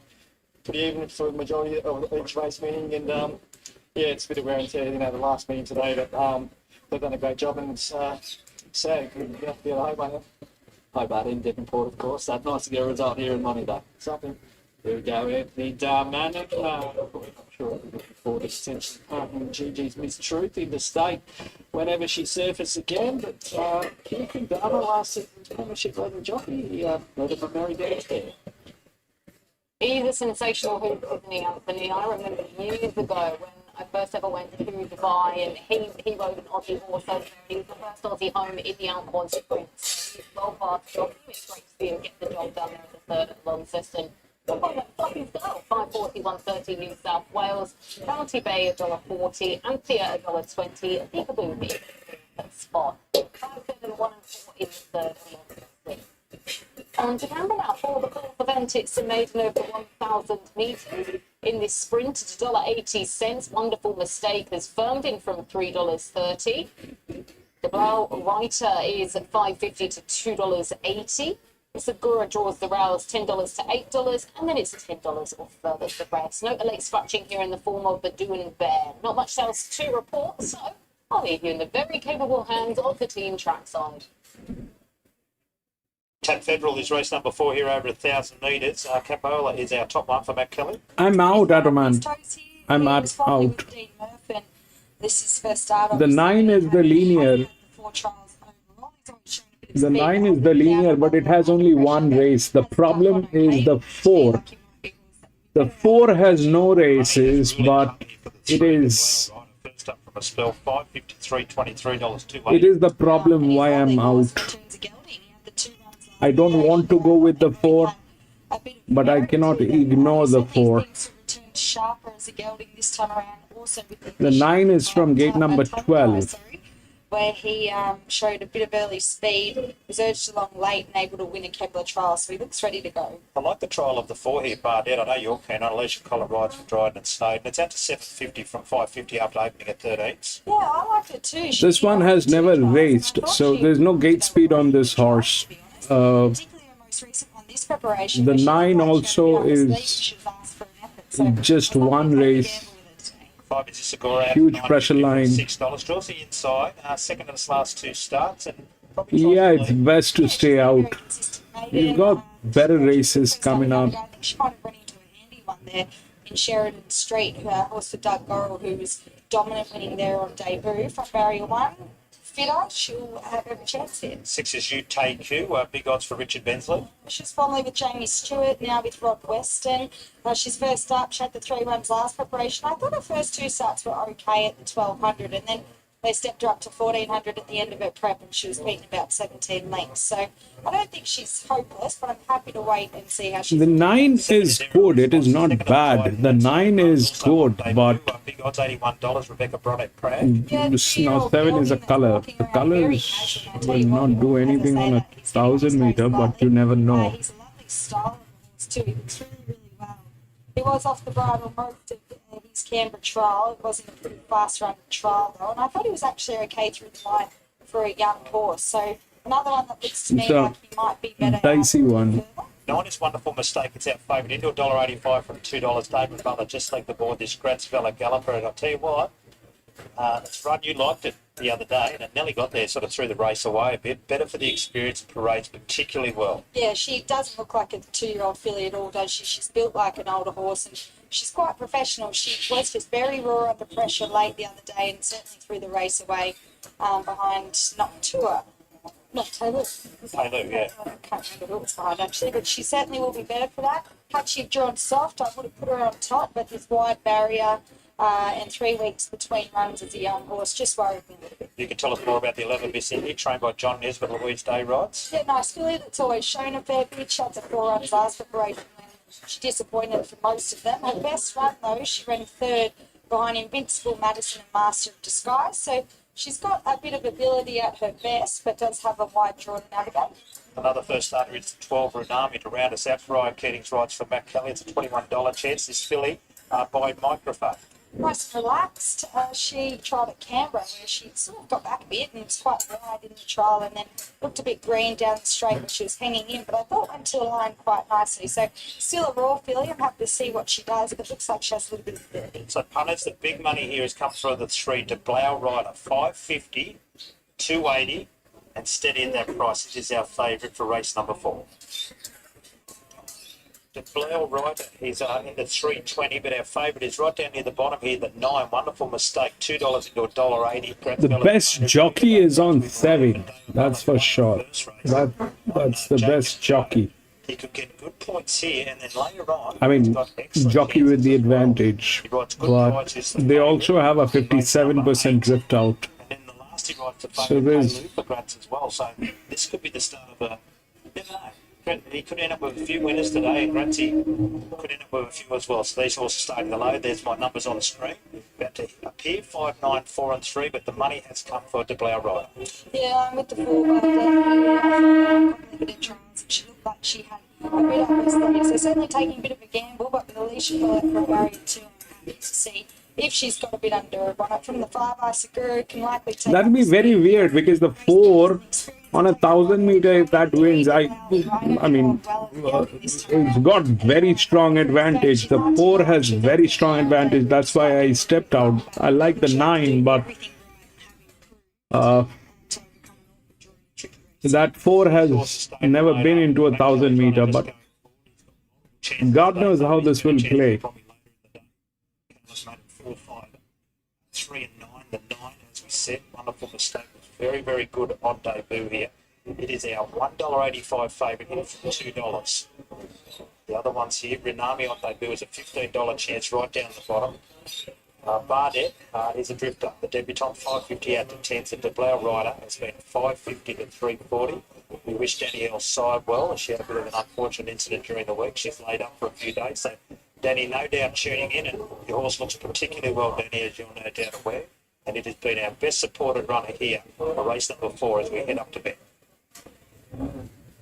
pretty even for the majority of each race meeting. And yeah, it's a bit of wear and tear, the last meeting today, but they've done a great job, and it's sad. You have to be at Hobart. Hobart in Devonport, of course. So nice to get a result here in Monday. Something. There we go, Anthony Darmanin. I'm sure I'm looking forward to potentially partnering Gigi's Miss Truth in the state whenever she surfaces again. But Keith and Dharma last season's premiership leading jockey, he led him a merry dance there. He's a sensational hoop, isn't he, Anthony? I remember years ago when I first ever went to Dubai, and he rode an Aussie horse over there. He was the first Aussie home in the Alquad sprint. He's well past jockey. It's great to see him get the job done there in the third at Launceston. Fluffy Girl, 540, 130 New South Wales, Bounty Bay $1.40, Anthea $1.20, Peekaboo spot. 5, 7, 1 and 4 in the third at Launceston. On to Canberra for the fourth event, it's a maiden over 1,000 metres in this sprint at $1.80. Wonderful Mistake has firmed in from $3.30. The Blau Writer is at $5.50 to $2.80. Segura draws the rails $10 to $8, and then it's $10 or further the rest. No late scratching here in the form of the Doon Bear. Not much else to report, so I'll leave you in the very capable hands of the team trackside. Tat Federal is race number 4 here over 1,000 metres. Capola is our top one for Matt Kelly. I'm out, Adaman. I'm out. This is first start. The 9 is the linear. The 9 is the linear, but it has only one race. The problem is the 4. The 4 has no races, but it is... First up from a spell, $5.53, $23.28. It is the problem why I'm out. I don't want to go with the 4, but I cannot ignore the 4. The 9 is from gate number 12. Where he showed a bit of early speed, was urged along late and able to win a Kepler trial, so he looks ready to go. I like the trial of the 4 here, Bardette. I know you're keen on Alicia Collar rides for Dryden and Snowden. It's out to $7.50 from $5.50 after opening at 13s. Yeah, I like it too. This one has never raced, so there's no gate speed on this horse. Particularly her most recent one, this preparation. The 9 also is just one race. Huge pressure line. $6. Draws the inside. Second in his last 2 starts. And yeah, it's best to stay out. You've got better races coming up. I think she might have run into a handy one there in Sheridan Street, horse for Doug Gorrell, who was dominant winning there on debut from barrier 1. Fitter, she'll have every chance here. 6 is You Take You, big odds for Richard Bensley. She's formerly with Jamie Stewart, now with Rod Weston. She's first up. She had the 3 runs last preparation. I thought her first 2 starts were okay at the 1200, and then they stepped her up to 1400 at the end of her prep, and she was beaten about 17 lengths. So I don't think she's hopeless, but I'm happy to wait and see how she. The 9 is good. It is not bad. The 9 is good, but big odds $81. Rebecca Broderick Pratt. Yeah, now 7 is a color. The colors will not do anything on a 1000 meter, but you never know. He's a lovely style too. He looks really, really well. He was off the bridle most of his Canberra trial. It wasn't a pretty fast run trial though, and I thought he was actually okay through the line for a young horse. So another one that looks to me like he might be better. Dicey one. 9 is Wonderful Mistake. It's our favourite into $1.85 from $2. David Butler just legged the board this Gradsvella Galloper, and I'll tell you what, it's run you liked it the other day, and it nearly got there sort of threw the race away a bit. Better for the experience, parades particularly well. Yeah, she doesn't look like a 2-year-old filly at all, does she? She's built like an older horse, and she's quite professional. She was just very raw under pressure late the other day, and certainly threw the race away behind Taylor. Taylor, yeah. I can't remember who it was behind actually, but she certainly will be better for that. Had she drawn soft, I would have put her on top, but this wide barrier and 3 weeks between runs as a young horse just worried me a little bit. You can tell us more about the 11 Miss Indy, trained by John Nesbitt, Louise Day rides. Yeah, nice filly that's always shown a fair bit. She had the 4 runs last preparation. She disappointed for most of them. Her best run though, she ran 3rd behind Invincible Madison and Master of Disguise. So she's got a bit of ability at her best, but does have a wide draw to navigate. Another first starter is 12 Runami to round us out. Ryan Keating's rides for Matt Kelly. It's a $21 chance. This filly by Microphone. Nice and relaxed. She tried at Canberra where she sort of got back a bit and was quite wide in the trial, and then looked a bit green down the straight when she was hanging in, but I thought went to the line quite nicely. So still a raw filly. I'm happy to see what she does, but it looks like she has a little bit of ability. So punters, the big money here has come through the 3 to Blau Rider, 550, 280, and steady in that price. This is our favourite for race number 4. The Blau Rider is in the 320, but our favourite is right down near the bottom here, the 9, Wonderful Mistake, $2 into $1.80. The best jockey is on 7. That's for sure. That's the best jockey. He could get good points here, and then later on, I mean, jockey with the advantage. But they also have a 57% drift out. And then the last he rides the So there's for Grants as well. So this could be the start of a. Never know. He could end up with a few winners today, and Granty could end up with a few as well. So these horses starting the low. There's my numbers on the screen. About to appear 5, 9, 4, and 3, but the money has come for De Blau Rider. Yeah, I'm with the 4 rider. She looked like she had a bit up her sleeve. So certainly taking a bit of a gamble, but with Alicia Collette from barrier 2, I'm happy to see if she's got a bit under her bonnet. From the 5, Isaguru can likely take. That'd be very weird because the 4 on 1,000 meter, if that wins, I mean, it's got very strong advantage. The 4 has very strong advantage. That's why I stepped out. I like the 9, but that 4 has never been into 1,000 meter. But God knows how this will play. 3 and 9, the 9, as we said, Wonderful Mistake was very, very good on debut here. It is our $1.85 favourite here for $2. The other ones here, Renami on debut is a $15 chance right down the bottom. Bardet is a drifter. The debutant 550 out to 10. So De Blau Rider has been 550 to 340. We wish Danielle Side well. She had a bit of an unfortunate incident during the week. She's laid up for a few days. So Danny, no doubt tuning in, and your horse looks particularly well, Danny, as you're no doubt aware. And it has been our best supported runner here for race number 4 as we head up to bed.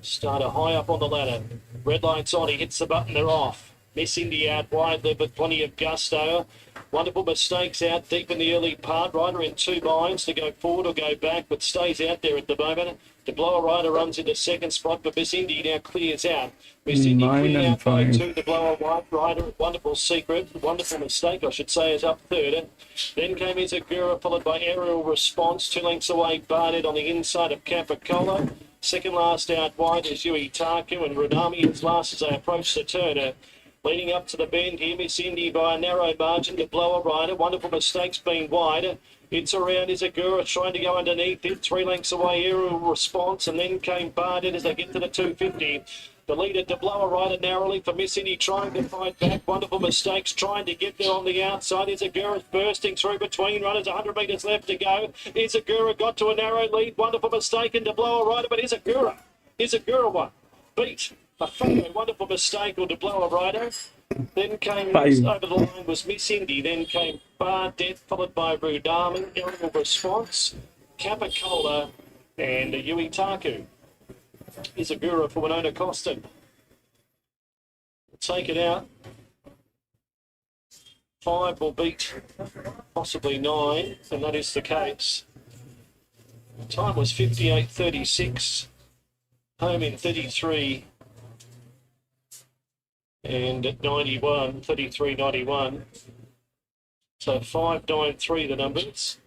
Starter high up on the ladder. Red lights on, he hits the button, they're off. Miss Indy out wide, with plenty of gusto. Wonderful Mistakes out deep in the early part. Rider in 2 minds to go forward or go back, but stays out there at the moment. De Blau Rider runs into second spot, but Miss Indy now clears out. Miss Indy 9 cleared and out by 5. 2. De Blau Rider, Wonderful Secret, Wonderful Mistake, I should say, is up 3rd. Then came Isagura, followed by Aerial Response. 2 lengths away, Bardet on the inside of Capicola. Second last out wide is Yui Taku, and Radami is last as they approach the turner. Leading up to the bend here, Miss Indy by a narrow margin to Blower Rider. Wonderful Mistakes being wider. It's around Izagura trying to go underneath it. 3 lengths away, Aerial Response, and then came Barded as they get to the 250. The leader to Blower Rider narrowly for Miss Indy trying to fight back. Wonderful Mistakes trying to get there on the outside. Izagura's bursting through between runners. 100 metres left to go. Izagura got to a narrow lead. Wonderful Mistake into Blower Rider, but Izagura won. Beat a photo. Wonderful Mistake or to Blower Rider. Then came next over the line was Miss Indy. Then came Bardet, followed by Rudami, Aerial Response, Capicola, and Yui Taku. Izagura for Winona Costin. Take it out. 5 will beat possibly 9, and that is the case. Time was 58.36. Home in 33. And at 91, 33.91. So 5.93 the numbers.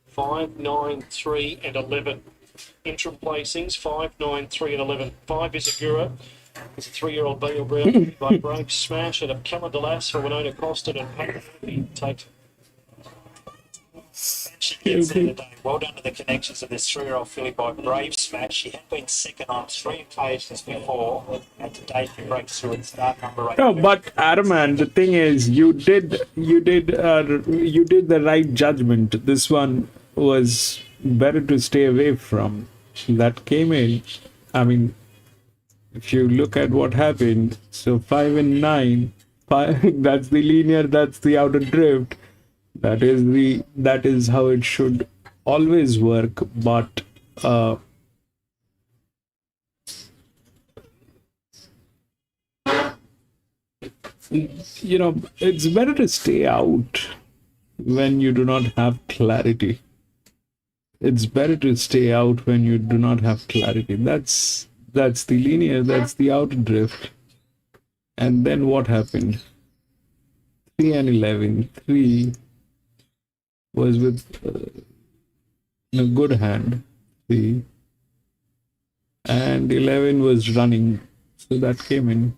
5, 9, 3 and 11. Interim placings, 5, 9, 3 and 11. 5 is Agura. It's a 3-year-old Bale Brown by Brave Smash and a Calendar Lass for Winona Costin and Payne Tate. She gets there today. Well done to the connections of this 3-year-old filly by Brave Smash. She had been second on 3 occasions before, and today she breaks through at start number 8. No, but Arman, the thing is, you did the right judgment. This one was better to stay away from. That came in. I mean, if you look at what happened, so 5 and 9, 5, that's the linear, that's the outer drift. That is how it should always work, but you know, it's better to stay out when you do not have clarity. It's better to stay out when you do not have clarity. That's the linear, that's the outer drift. And then what happened? 3 and 11. 3 was with a good hand, 3, and 11 was running, so that came in.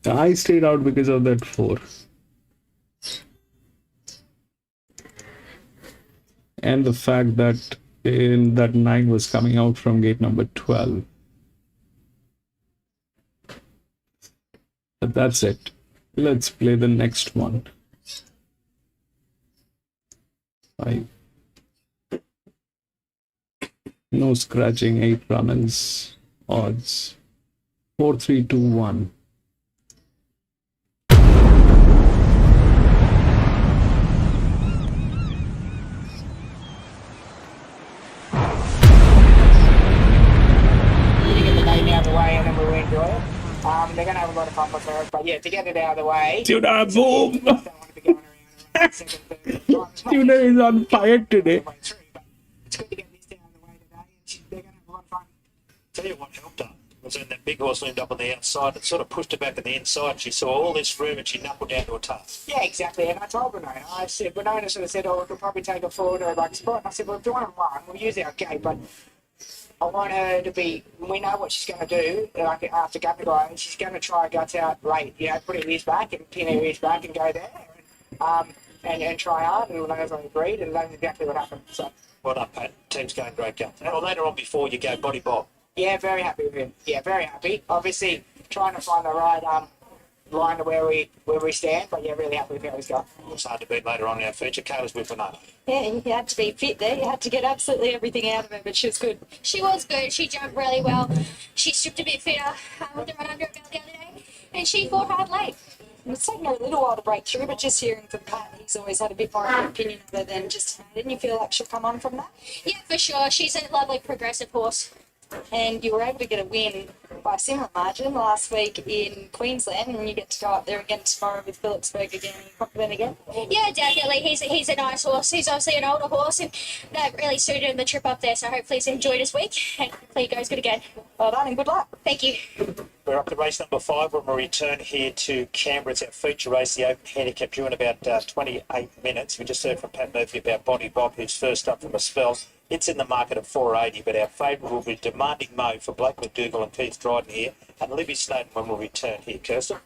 I stayed out because of that 4. And the fact that that 9 was coming out from gate number 12. But that's it. Let's play the next one. 5. No scratching, 8 runners. Odds 4, 3, 2, 1. They're going to have a lot of fun with her, but yeah, to get it out of the way. Tuna, boom! Tuna is on fire today. It's good to get this out of the way today, and they're going to have a lot of fun. Tell you what helped her was when that big horse loomed up on the outside. It sort of pushed her back on the inside. She saw all this room and she knuckled down to a task. Yeah, exactly. And I told Winona, I said, Winona sort of said, oh, we could probably take her forward or like spot. And I said, well, if you want to run, we'll use our gate, but I want her to be, we know what she's going to do, like after Gap Guy, and she's going to try guts out late, you know, put her ears back and pin her ears back and go there, and try hard, and Winnona's on the breed, and that's exactly what happened. So. Well done, Pat. Team's going great guns. And later on before you go, Body Bob. Yeah, very happy with him. Yeah, very happy. Obviously, trying to find the right line to where we stand, but yeah, really happy with how he's going. It's hard to beat later on in our feature. Kayla's with Winona. Yeah, you had to be fit there. You had to get absolutely everything out of her, but she was good. She was good. She jumped really well. She stripped a bit fitter with the run under about the other day, and she fought hard late. It's taken her a little while to break through, but just hearing from Pat, he's always had a bit more of an opinion of her than just tonight. Didn't you feel like she'll come on from that? Yeah, for sure. She's a lovely progressive horse. And you were able to get a win by a similar margin last week in Queensland, and you get to go up there again tomorrow with Phillipsburg again. Are you confident again? Yeah, definitely. He's a nice horse. He's obviously an older horse, and that really suited him the trip up there. So hopefully he's enjoyed his week, and hopefully he goes good again. Well done, and good luck. Thank you. We're up to race number 5 when we return here to Canberra. It's our feature race, the Open Handicap, due in about 28 minutes. We just heard from Pat Murphy about Bonnie Bob, who's first up from a spell. It's in the market at $4.80, but our favourite will be Demanding Mo for Blake McDougall and Keith Dryden here, and Libby Snowden when we return here. Kirsten?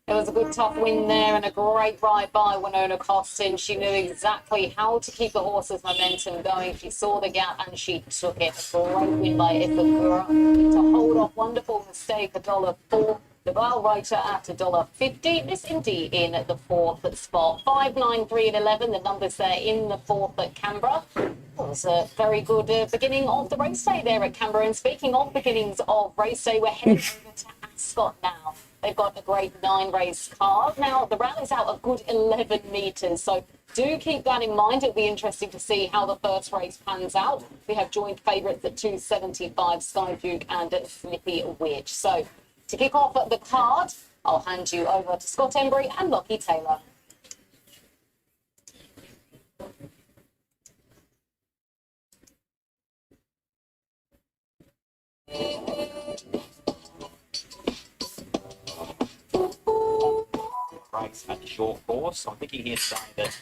It was a good tough win there and a great ride by Winona Costin. She knew exactly how to keep the horse's momentum going. She saw the gap and she took it. A great win by Ithakura to hold off Wonderful Mistake, $1.04. The Val Writer at $1.50. Miss Indy in at the 4th spot. 5, 9, 3 and 11. The numbers there in the 4th at Canberra. It was a very good beginning of the race day there at Canberra. And speaking of beginnings of race day, we're heading over to Ascot now. They've got a great 9-race card. Now, the rally's out a good 11 metres, so do keep that in mind. It'll be interesting to see how the first race pans out. We have joint favourites at 275, Sky Duke and Snippy Witch. So, to kick off the card, I'll hand you over to Scott Embry and Lockie Taylor. Race at the short course. I'm thinking here today that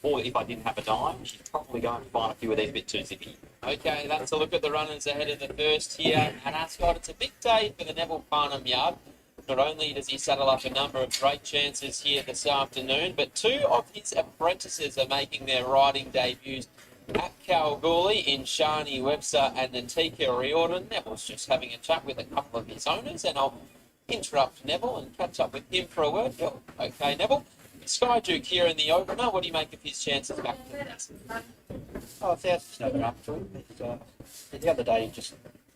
if I didn't have a dime, she's probably going to find a few of these a bit too zippy. Okay, that's a look at the runners ahead of the first here at Ascot. It's a big day for the Neville Parnham yard. Not only does he saddle up a number of great chances here this afternoon, but 2 of his apprentices are making their riding debuts at Kalgoorlie in Shani Webster and Natika Riordan. Neville's just having a chat with a couple of his owners, and I'll interrupt Neville and catch up with him for a word. Oh, okay, Neville. Sky Duke here in the opener. What do you make of his chances back to this? Oh, it's never up to him. The other day,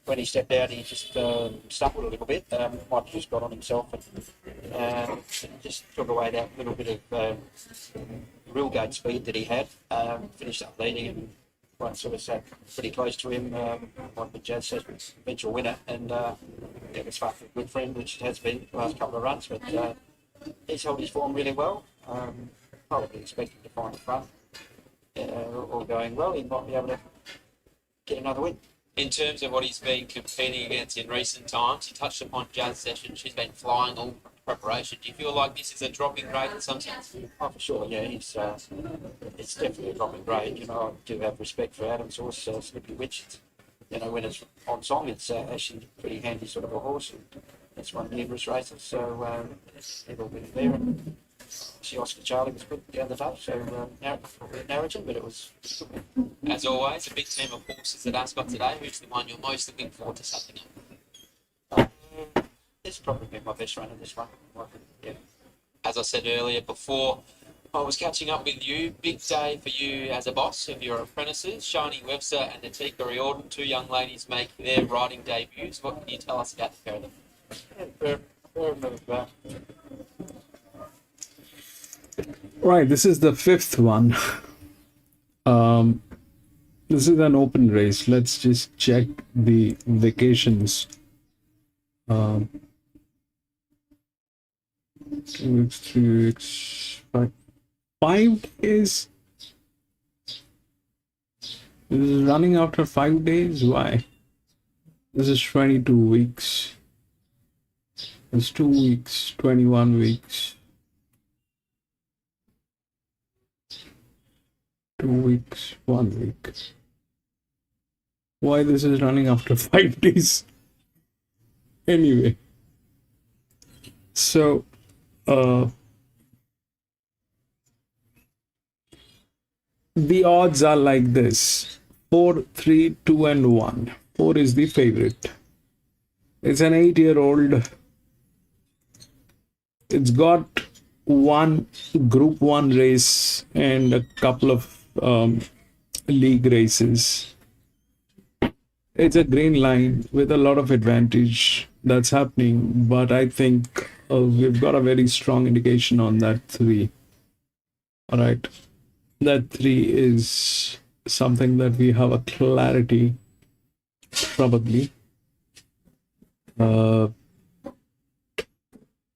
when he stepped out, he just stumbled a little bit. Might have just got on himself and just took away that little bit of real gate speed that he had. Finished up leading and one sort of sat pretty close to him. Like the Jazz says, eventual winner, and it was far from a good friend, which it has been the last couple of runs. But he's held his form really well. Probably expecting to find the front. All going well, he might be able to get another win. In terms of what he's been competing against in recent times, he touched upon Jazz Session. She's been flying all preparation. Do you feel like this is a dropping grade in some sense? Oh, for sure, yeah. It's definitely a dropping grade. You know, I do have respect for Adam's horse, Slippy Witch. You know, when it's on song, it's actually a pretty handy sort of a horse. And it's won numerous races, so it'll be there. And see, Oscar Charlie was good the other day, so Narrowton, but it was good. As always, a big team of horses at Ascot today. Who's the one you're most looking forward to something up? It's probably been my best run in this one. Yeah. As I said earlier, before I was catching up with you, big day for you as a boss of your apprentices. Shani Webster and Natika Riordan, 2 young ladies make their riding debuts. What can you tell us about the pair of them? Right, this is the 5th one. This is an open race. Let's just check the vacations. 2 weeks, 3 weeks, 5 days. This is running after 5 days. Why? This is 22 weeks. It's 2 weeks, 21 weeks. 2 weeks, 1 week. Why this is running after 5 days? Anyway, so the odds are like this: 4, 3, 2 and 1. 4 is the favorite. It's an 8-year-old. It's got one Group 1 race and a couple of league races. It's a green line with a lot of advantage that's happening, but I think we've got a very strong indication on that 3. All right, that 3 is something that we have a clarity, probably.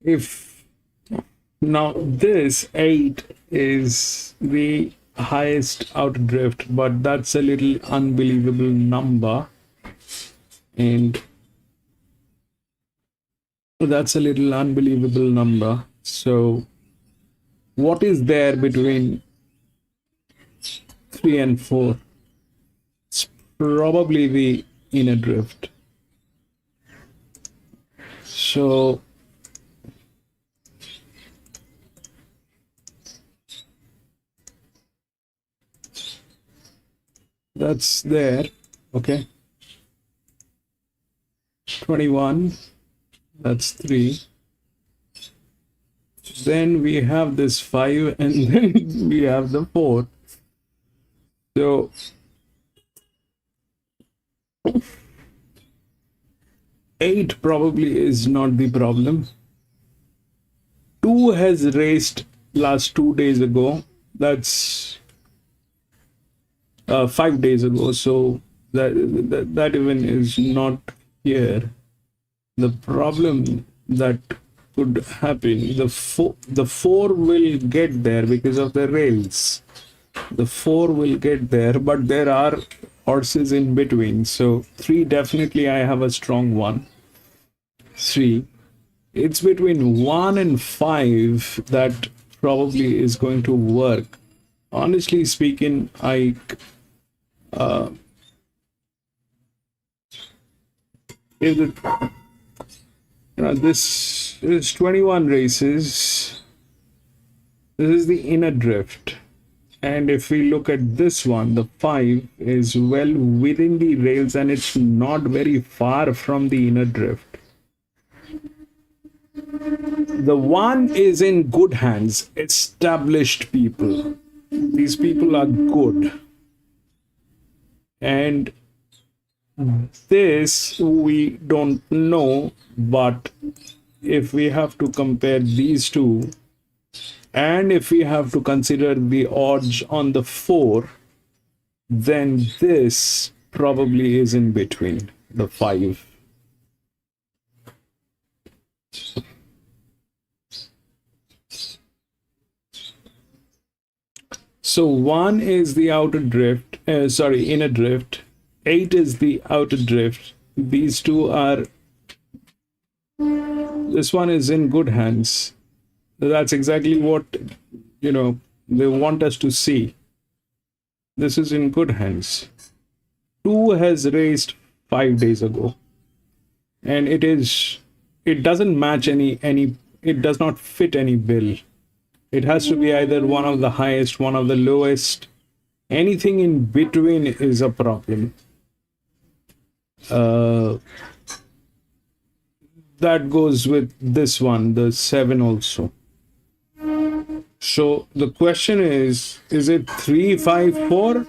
If now this 8 is the highest outdrift, but that's a little unbelievable number, and That's a little unbelievable number. So what is there between 3 and 4? It's probably the inner drift. So that's there. Okay. 21. That's 3. Then we have this 5, and then we have the 4. So 8 probably is not the problem. 2 has raced last 2 days ago. That's 5 days ago. So that even is not here. The problem that could happen, the 4 will get there because of the rails. The 4 will get there, but there are horses in between. So 3, definitely I have a strong one. 3. It's between 1 and 5 that probably is going to work. Honestly speaking, if the, this is 21 races. This is the inner drift. And if we look at this one, the 5 is well within the rails and it's not very far from the inner drift. The 1 is in good hands, established people. These people are good. And this we don't know, but if we have to compare these two, and if we have to consider the odds on the 4, then this probably is in between the 5. So 1 is the outer drift, inner drift. 8 is the outer drift. These two are, this one is in good hands. That's exactly what, they want us to see. This is in good hands. 2 has raced 5 days ago. And it doesn't match it does not fit any bill. It has to be either one of the highest, one of the lowest. Anything in between is a problem. That goes with this one, the 7 also. So the question is it 3-5-4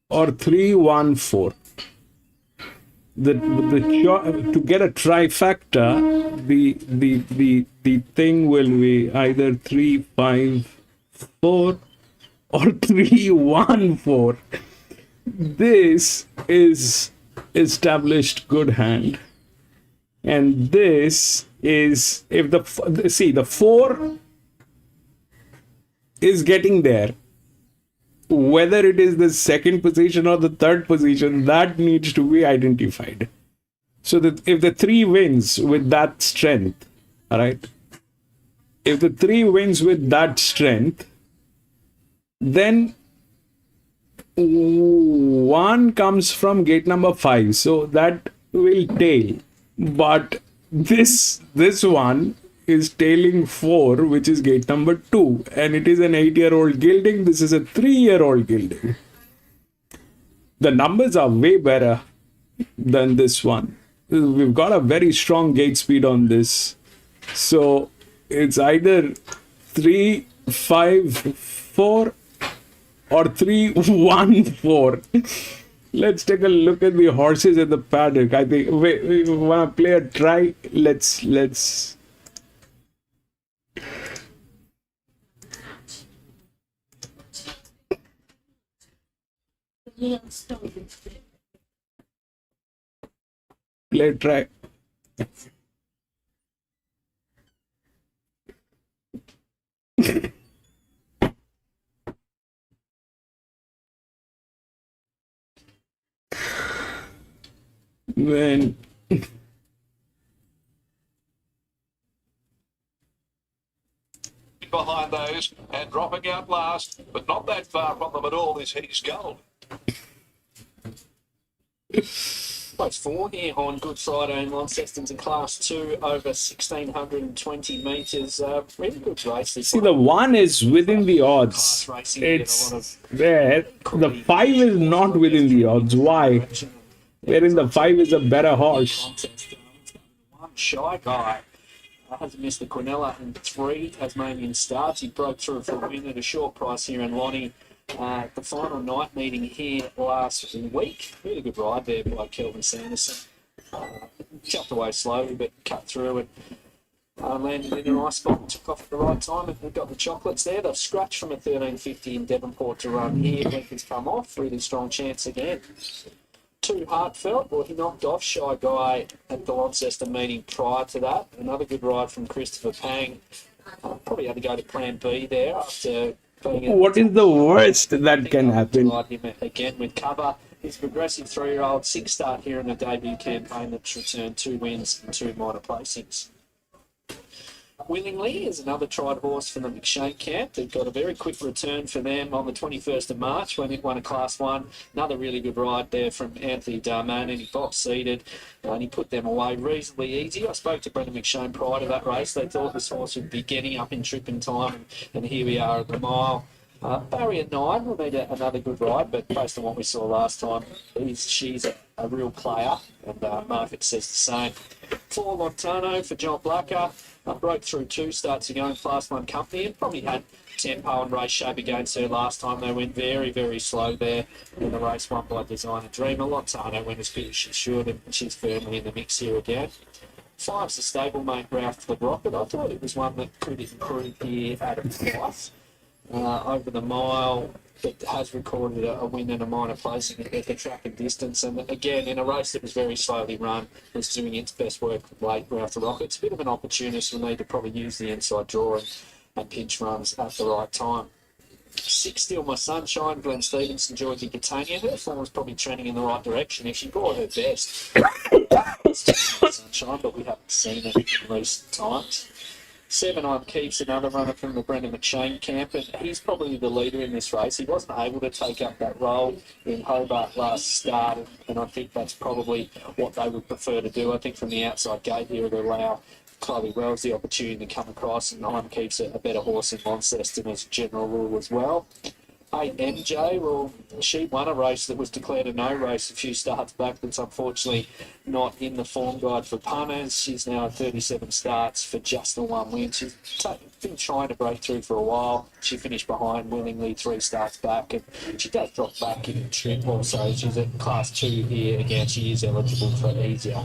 or 3-1-4? To get a trifecta, the thing will be either 3-5-4 or 3-1-4. This is established good hand, and this is, if the 4 is getting there, whether it is the second position or the third position, that needs to be identified. So that if the 3 wins with that strength, all right, if the 3 wins with that strength, then 1 comes from gate number 5, so that will tail. But this one is tailing 4, which is gate number 2, and it is an 8-year-old gelding. This is a 3-year-old gelding. The numbers are way better than this one. We've got a very strong gate speed on this, so it's either 3-5-4 or 3-1-4. Let's take a look at the horses at the paddock. I think we want to play a try. Let's play a try. When behind those and dropping out last, but not that far from them at all is He's Gold. Place 4 here on Good Friday in Launceston's in Class 2 over 1,620 metres. Really good race this See, the 1 is within the odds. Class racing, It's there. The 5 is not within the odds. Why? Wherein the 5 is a better horse. One Shy Guy hasn't missed the Quinella in 3 Tasmanian starts. He broke through for a win at a short price here in Lonnie. The final night meeting here last week. Really good ride there by Kelvin Sanderson. Chopped away slowly, but cut through and landed in a nice spot and took off at the right time. And we've got the chocolates there. They've scratched from a 13.50 in Devonport to run here. Lincoln's come off. Really strong chance again. Too heartfelt. Well, he knocked off Shy Guy at the Launceston meeting prior to that. Another good ride from Christopher Pang. Probably had to go to Plan B there after. What is the worst that can happen? Ride him again with cover. His progressive 3-year-old 6-start here in the debut campaign that's returned 2 wins and 2 minor placings. Willingly is another tried horse from the McShane camp. They've got a very quick return for them on the 21st of March when it won a Class 1. Another really good ride there from Anthony Darman, and he box seated and he put them away reasonably easy. I spoke to Brendan McShane prior to that race. They thought this horse would be getting up in trip in time, and here we are at the mile. Barrier 9 will need another good ride, but based on what we saw last time, she's a real player, and market says the same. 4 Lontano for John Blacker. Broke through 2 starts ago in Class 1 company and probably had tempo and race shape against her last time. They went very, very slow there in the race won by Designer Dreamer. Lontano went as good as she should, and she's firmly in the mix here again. 5's the stablemate Ralph the Rocket. I thought it was one that could improve here at a price. Over the mile, it has recorded a win and a minor placing at the track and distance. And again, in a race that was very slowly run, was doing its best work late Ralph the Rocket. It's a bit of an opportunist. We'll need to probably use the inside draw and pinch runs at the right time. 6 Still My Sunshine, Glenn Stevenson, Georgie Catania. Her form was probably trending in the right direction. If she brought her best, it's My Sunshine, but we haven't seen it in recent times. 7 On Keeps, another runner from the Brendan McShane camp, and he's probably the leader in this race. He wasn't able to take up that role in Hobart last start, and I think that's probably what they would prefer to do. I think from the outside gate here, it'll allow Chloe Wells the opportunity to come across, and On Keeps a better horse in Launceston as a general rule as well. 8 MJ, well, she won a race that was declared a no race a few starts back, that's unfortunately not in the form guide for punters. She's now at 37 starts for just the 1 win. She's been trying to break through for a while. She finished behind Willingly 3 starts back, and she does drop back in trip also. She's at Class 2 here again. She is eligible for easier.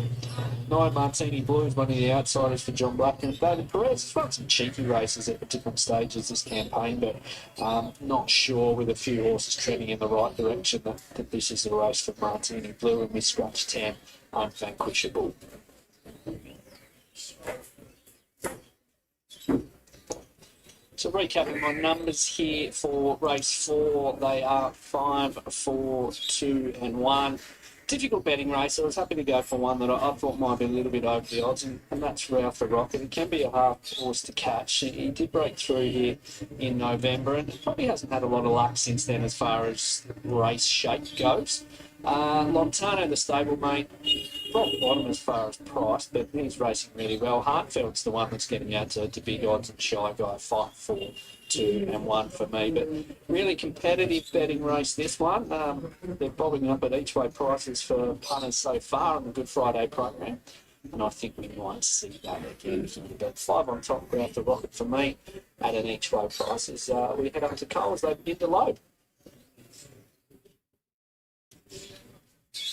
9 Martini Blues, one of the outsiders for John Black and David Perez. He's run some cheeky races at different stages this campaign, but not sure with a few horses trending in the right direction that this is the race for Martini Blue, and we scratch 10 unvanquishable. So recapping my numbers here for race 4, they are 5, 4, 2 and 1. Difficult betting race. I was happy to go for one that I thought might be a little bit over the odds, and that's Ralph the Rocket. It can be a hard horse to catch. He did break through here in November, and probably hasn't had a lot of luck since then as far as race shape goes. Lontano, the stablemate, rock bottom as far as price, but he's racing really well. Hartfeld's the one that's getting out to big odds, and Shy Guy 5, 4, 2 and 1 for me. But really competitive betting race, this one. They're bobbing up at each way prices for punters so far on the Good Friday program, and I think we might see that again here. But 5 on top, Ralph the Rocket for me at an each way prices. We head up to Cole as they begin to load.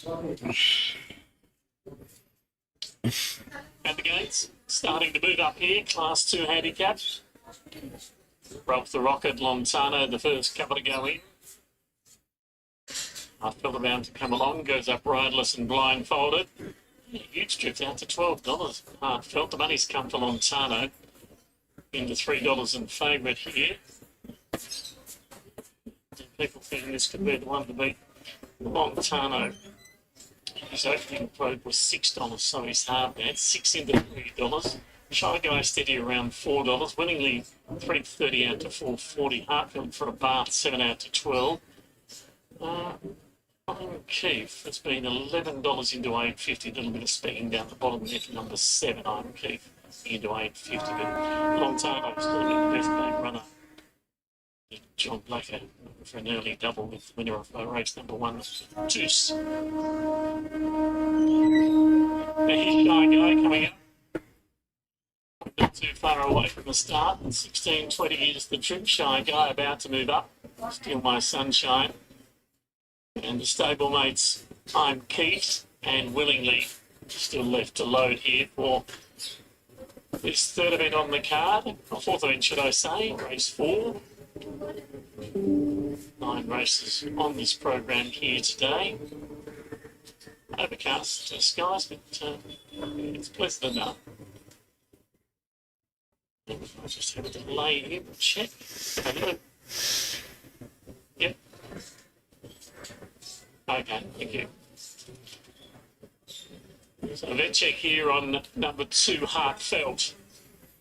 And the gates starting to move up here. Class 2 handicap. Ralph the Rocket, Lontano, the first couple to go in. After the round to come along, goes up riderless and blindfolded. Huge drift out to $12. Felt the money's come to Lontano into $3 in favourite here. People think this could be the one to beat Lontano. His opening quote was $6, so he's hard now. $6 into $3. Shy Guy steady around $4. Willingly $3.30 out to $4.40. Hartfield for a bath, 7 out to 12. Keith has been $11 into $8.50. A little bit of speeding down the bottom there for number 7. Keith into $8.50. But long time I've still been the best back runner. John Blacker for an early double with the winner of race number 1, Juice. Now here's Shy Guy coming up. Not too far away from the start. 16:20 is the trip. Shy Guy about to move up. Steal My Sunshine. And the stablemates, I'm Keith and Willingly still left to load here for this third event on the card, or fourth event should I say, race 4. 9 races on this program here today. Overcast skies, but it's pleasant enough. I just have a delay here, we'll check. Yep. Okay, thank you. So vet check here on number 2, Heartfelt.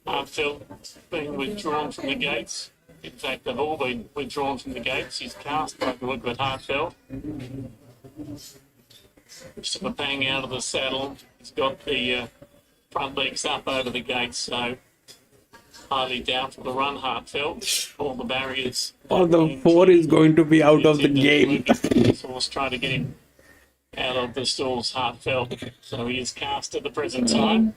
Heartfelt being withdrawn from the gates. In fact, they've all been withdrawn from the gates. He's cast by the look at Heartfelt. Just took a bang out of the saddle. He's got the front legs up over the gates, so highly doubtful to run Heartfelt. All the barriers. Or the 4 is going to be out of the game. Horse trying to get him out of the stalls, Heartfelt. So he is cast at the present time.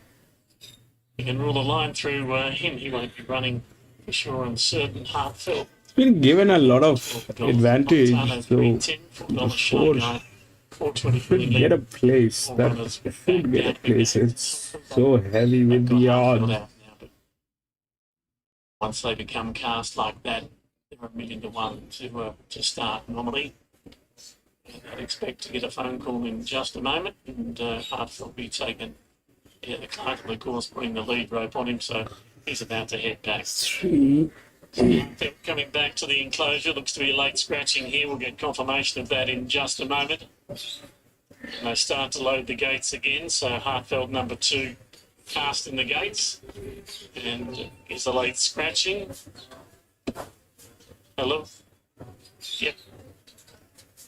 You can rule a line through him. He won't be running for sure and certain. Heartfelt. It's been given a lot of advantage, so the 4 should get a place. That should get a place. It's so heavy with the yard. Once they become cast like that, they're $1 million to 1 to start normally. And I'd expect to get a phone call in just a moment, and Heartfelt will be taken. Yeah, the clerk of the course putting the lead rope on him, so he's about to head back. Coming back to the enclosure, looks to be a late scratching here. We'll get confirmation of that in just a moment. And they start to load the gates again, so Heartfelt number 2 cast in the gates, and is a late scratching. Hello? Yep.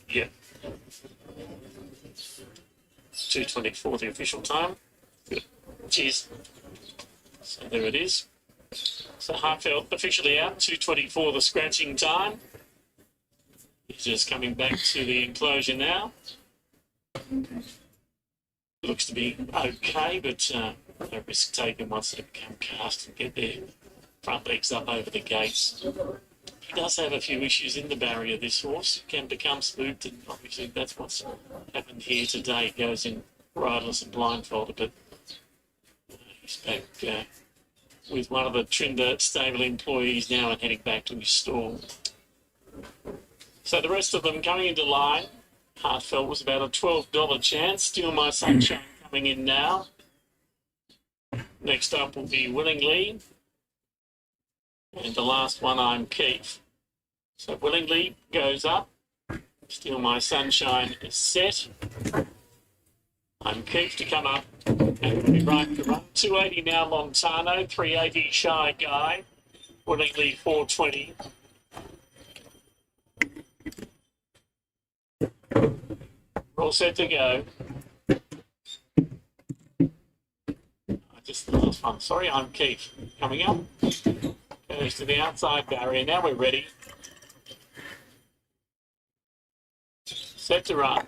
Yep. 2:24 the official time. Good. Cheers. So there it is. So Heartfelt officially out, 2:24 the scratching time. He's just coming back to the enclosure now. Looks to be okay, but no risk taken once they become cast and get their front legs up over the gates. He does have a few issues in the barrier, this horse. Can become spooked, and obviously that's what's happened here today. He goes in riderless and blindfolded, but he's back with one of the Trinder stable employees now and heading back to his stall. So the rest of them coming into line. Heartfelt was about a $12 chance. Steal My Sunshine coming in now. Next up will be Willingly. And the last one, I'm Keith. So Willingly goes up. Steal My Sunshine is set. I'm Keith to come up. And we'll be right to run. 280 now, Montano. 380, Shy Guy. Willingly, 420. We're all set to go. Just the last one. Sorry, I'm Keith. Coming up. Goes to the outside barrier. Now we're ready. Set to run.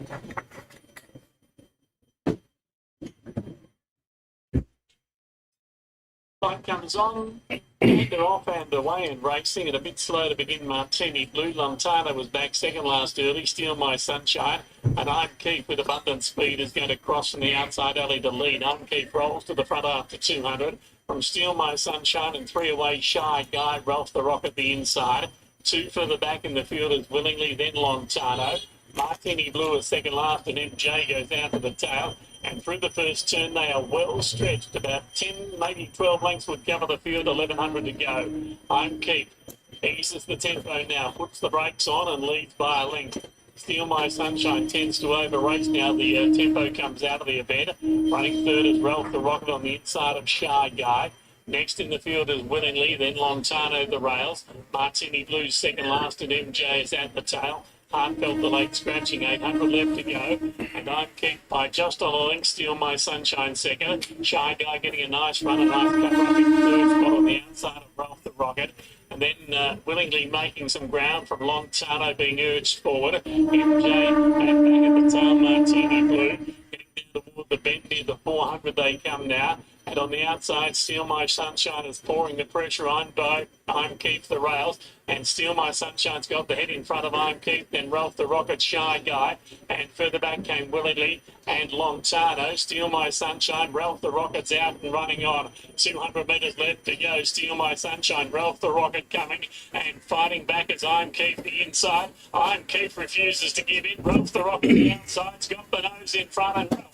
Light comes on. They're off and away and racing, and a bit slow to begin. Martini Blue. Lontana was back second last early. Steal My Sunshine. And I'm Keith with abundant speed is going to cross from the outside alley to lead. I'm Keith rolls to the front after 200. From Steal My Sunshine and 3 away, Shy Guy. Ralph the Rock at the inside. 2 further back in the field is Willingly, then Lontano. Martini Blue is second last, and MJ goes out to the tail. And through the first turn, they are well stretched. About 10, maybe 12 lengths would cover the field, 1,100 to go. I'm Keith. Eases the tempo now, puts the brakes on and leads by a length. Steal My Sunshine tends to over-race now. The tempo comes out of the event. Running third is Ralph the Rocket on the inside of Shy Guy. Next in the field is Willingly, then Lontano the rails. Martini Blues second last, and MJ is at the tail. Heartfelt the late scratching, 800 left to go. And I'm kicked by just on a link, Steal My Sunshine second. Shy Guy getting a nice run, a nice cover up in third spot on the outside of Ralph the Rocket. And then Willingly making some ground from Lontano being urged forward. MJ back at the tail, Martini Blue. Getting down toward the bend near the 400 they come now. And on the outside, Steal My Sunshine is pouring the pressure on by I'm Keith the rails. And Steal My Sunshine's got the head in front of I'm Keith, then Ralph the Rocket, Shy Guy. And further back came Willingly and Lontano. Steal My Sunshine, Ralph the Rocket's out and running on. 200 metres left to go. Steal My Sunshine, Ralph the Rocket coming and fighting back as I'm Keith the inside. I'm Keith refuses to give in. Ralph the Rocket the outside's got the nose in front, and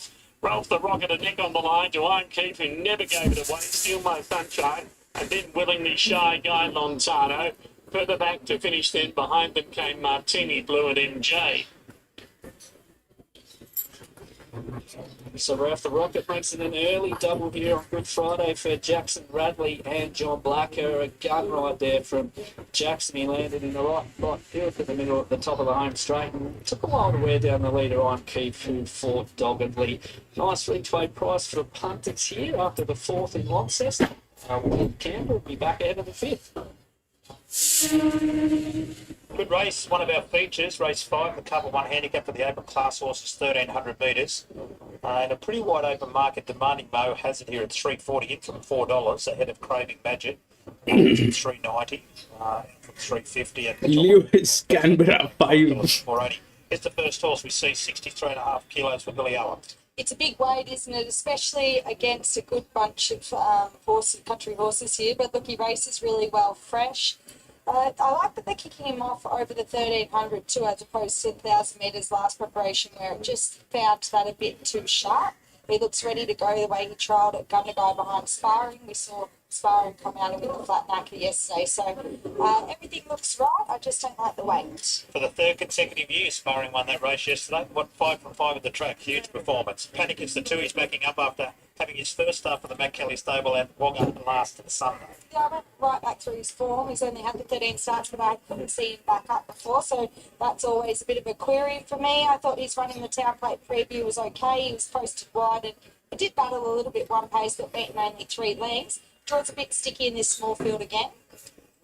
Ralph the Rocket a neck on the line to I'm Keith, who never gave it away. Steal My Sunshine, and then Willingly, Shy Guy, Lontano. Further back to finish then, behind them came Martini Blue and MJ. So Ralph the Rocket makes it an early double here on Good Friday for Jackson Radley and John Blacker. A gun right there from Jackson. He landed in the right field for the middle at the top of the home straight and took a while to wear down the leader on Keith, who fought doggedly. Nice each-way price for the punters here after the fourth in Launceston. Canberra will be back ahead of the fifth. Good race, one of our features, race 5, the Cover 1 handicap for the open class horses, 1,300 metres. In a pretty wide open market, Demanding Mo has it here at $3.40 in from $4, ahead of Craving Magic, $3.90, from $3.50 at the top. Lewis, Canberra 5. $4.80. It's the first horse we see, 63.5 kilos for Billy Owen. It's a big weight, isn't it? Especially against a good bunch of country horses here. But look, he races really well fresh. I like that they're kicking him off over the 1,300 too, as opposed to 1,000 metres last preparation, where it just found that a bit too sharp. He looks ready to go the way he trialled at Gundagai behind Sparring. We saw Sparring come out and win the flat knacker yesterday. So everything looks right. I just don't like the weight. For the third consecutive year, Sparring won that race yesterday. What, 5 from 5 at the track? Huge performance. Panic is the 2 he's backing up after having his first start for the Matt Kelly stable at Wagga last Sunday. Yeah, I went right back through his form. He's only had the 13 starts, but I couldn't see him back up before, so that's always a bit of a query for me. I thought his running the town plate preview was okay. He was posted wide and he did battle a little bit one pace, but beaten only 3 lengths. Draw's a bit sticky in this small field again.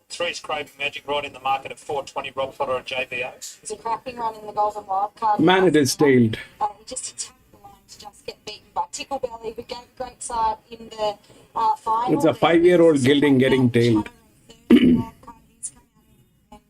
3's Craving Magic right in the market at $4.20. Rob Potter at JBO. It's a cracking run in the Golden Wild Card. Man, it is tailed. He just attacked the line to just get beaten by Tickle Belly, who gave a great side in the final. It's a 5-year-old gelding getting tailed.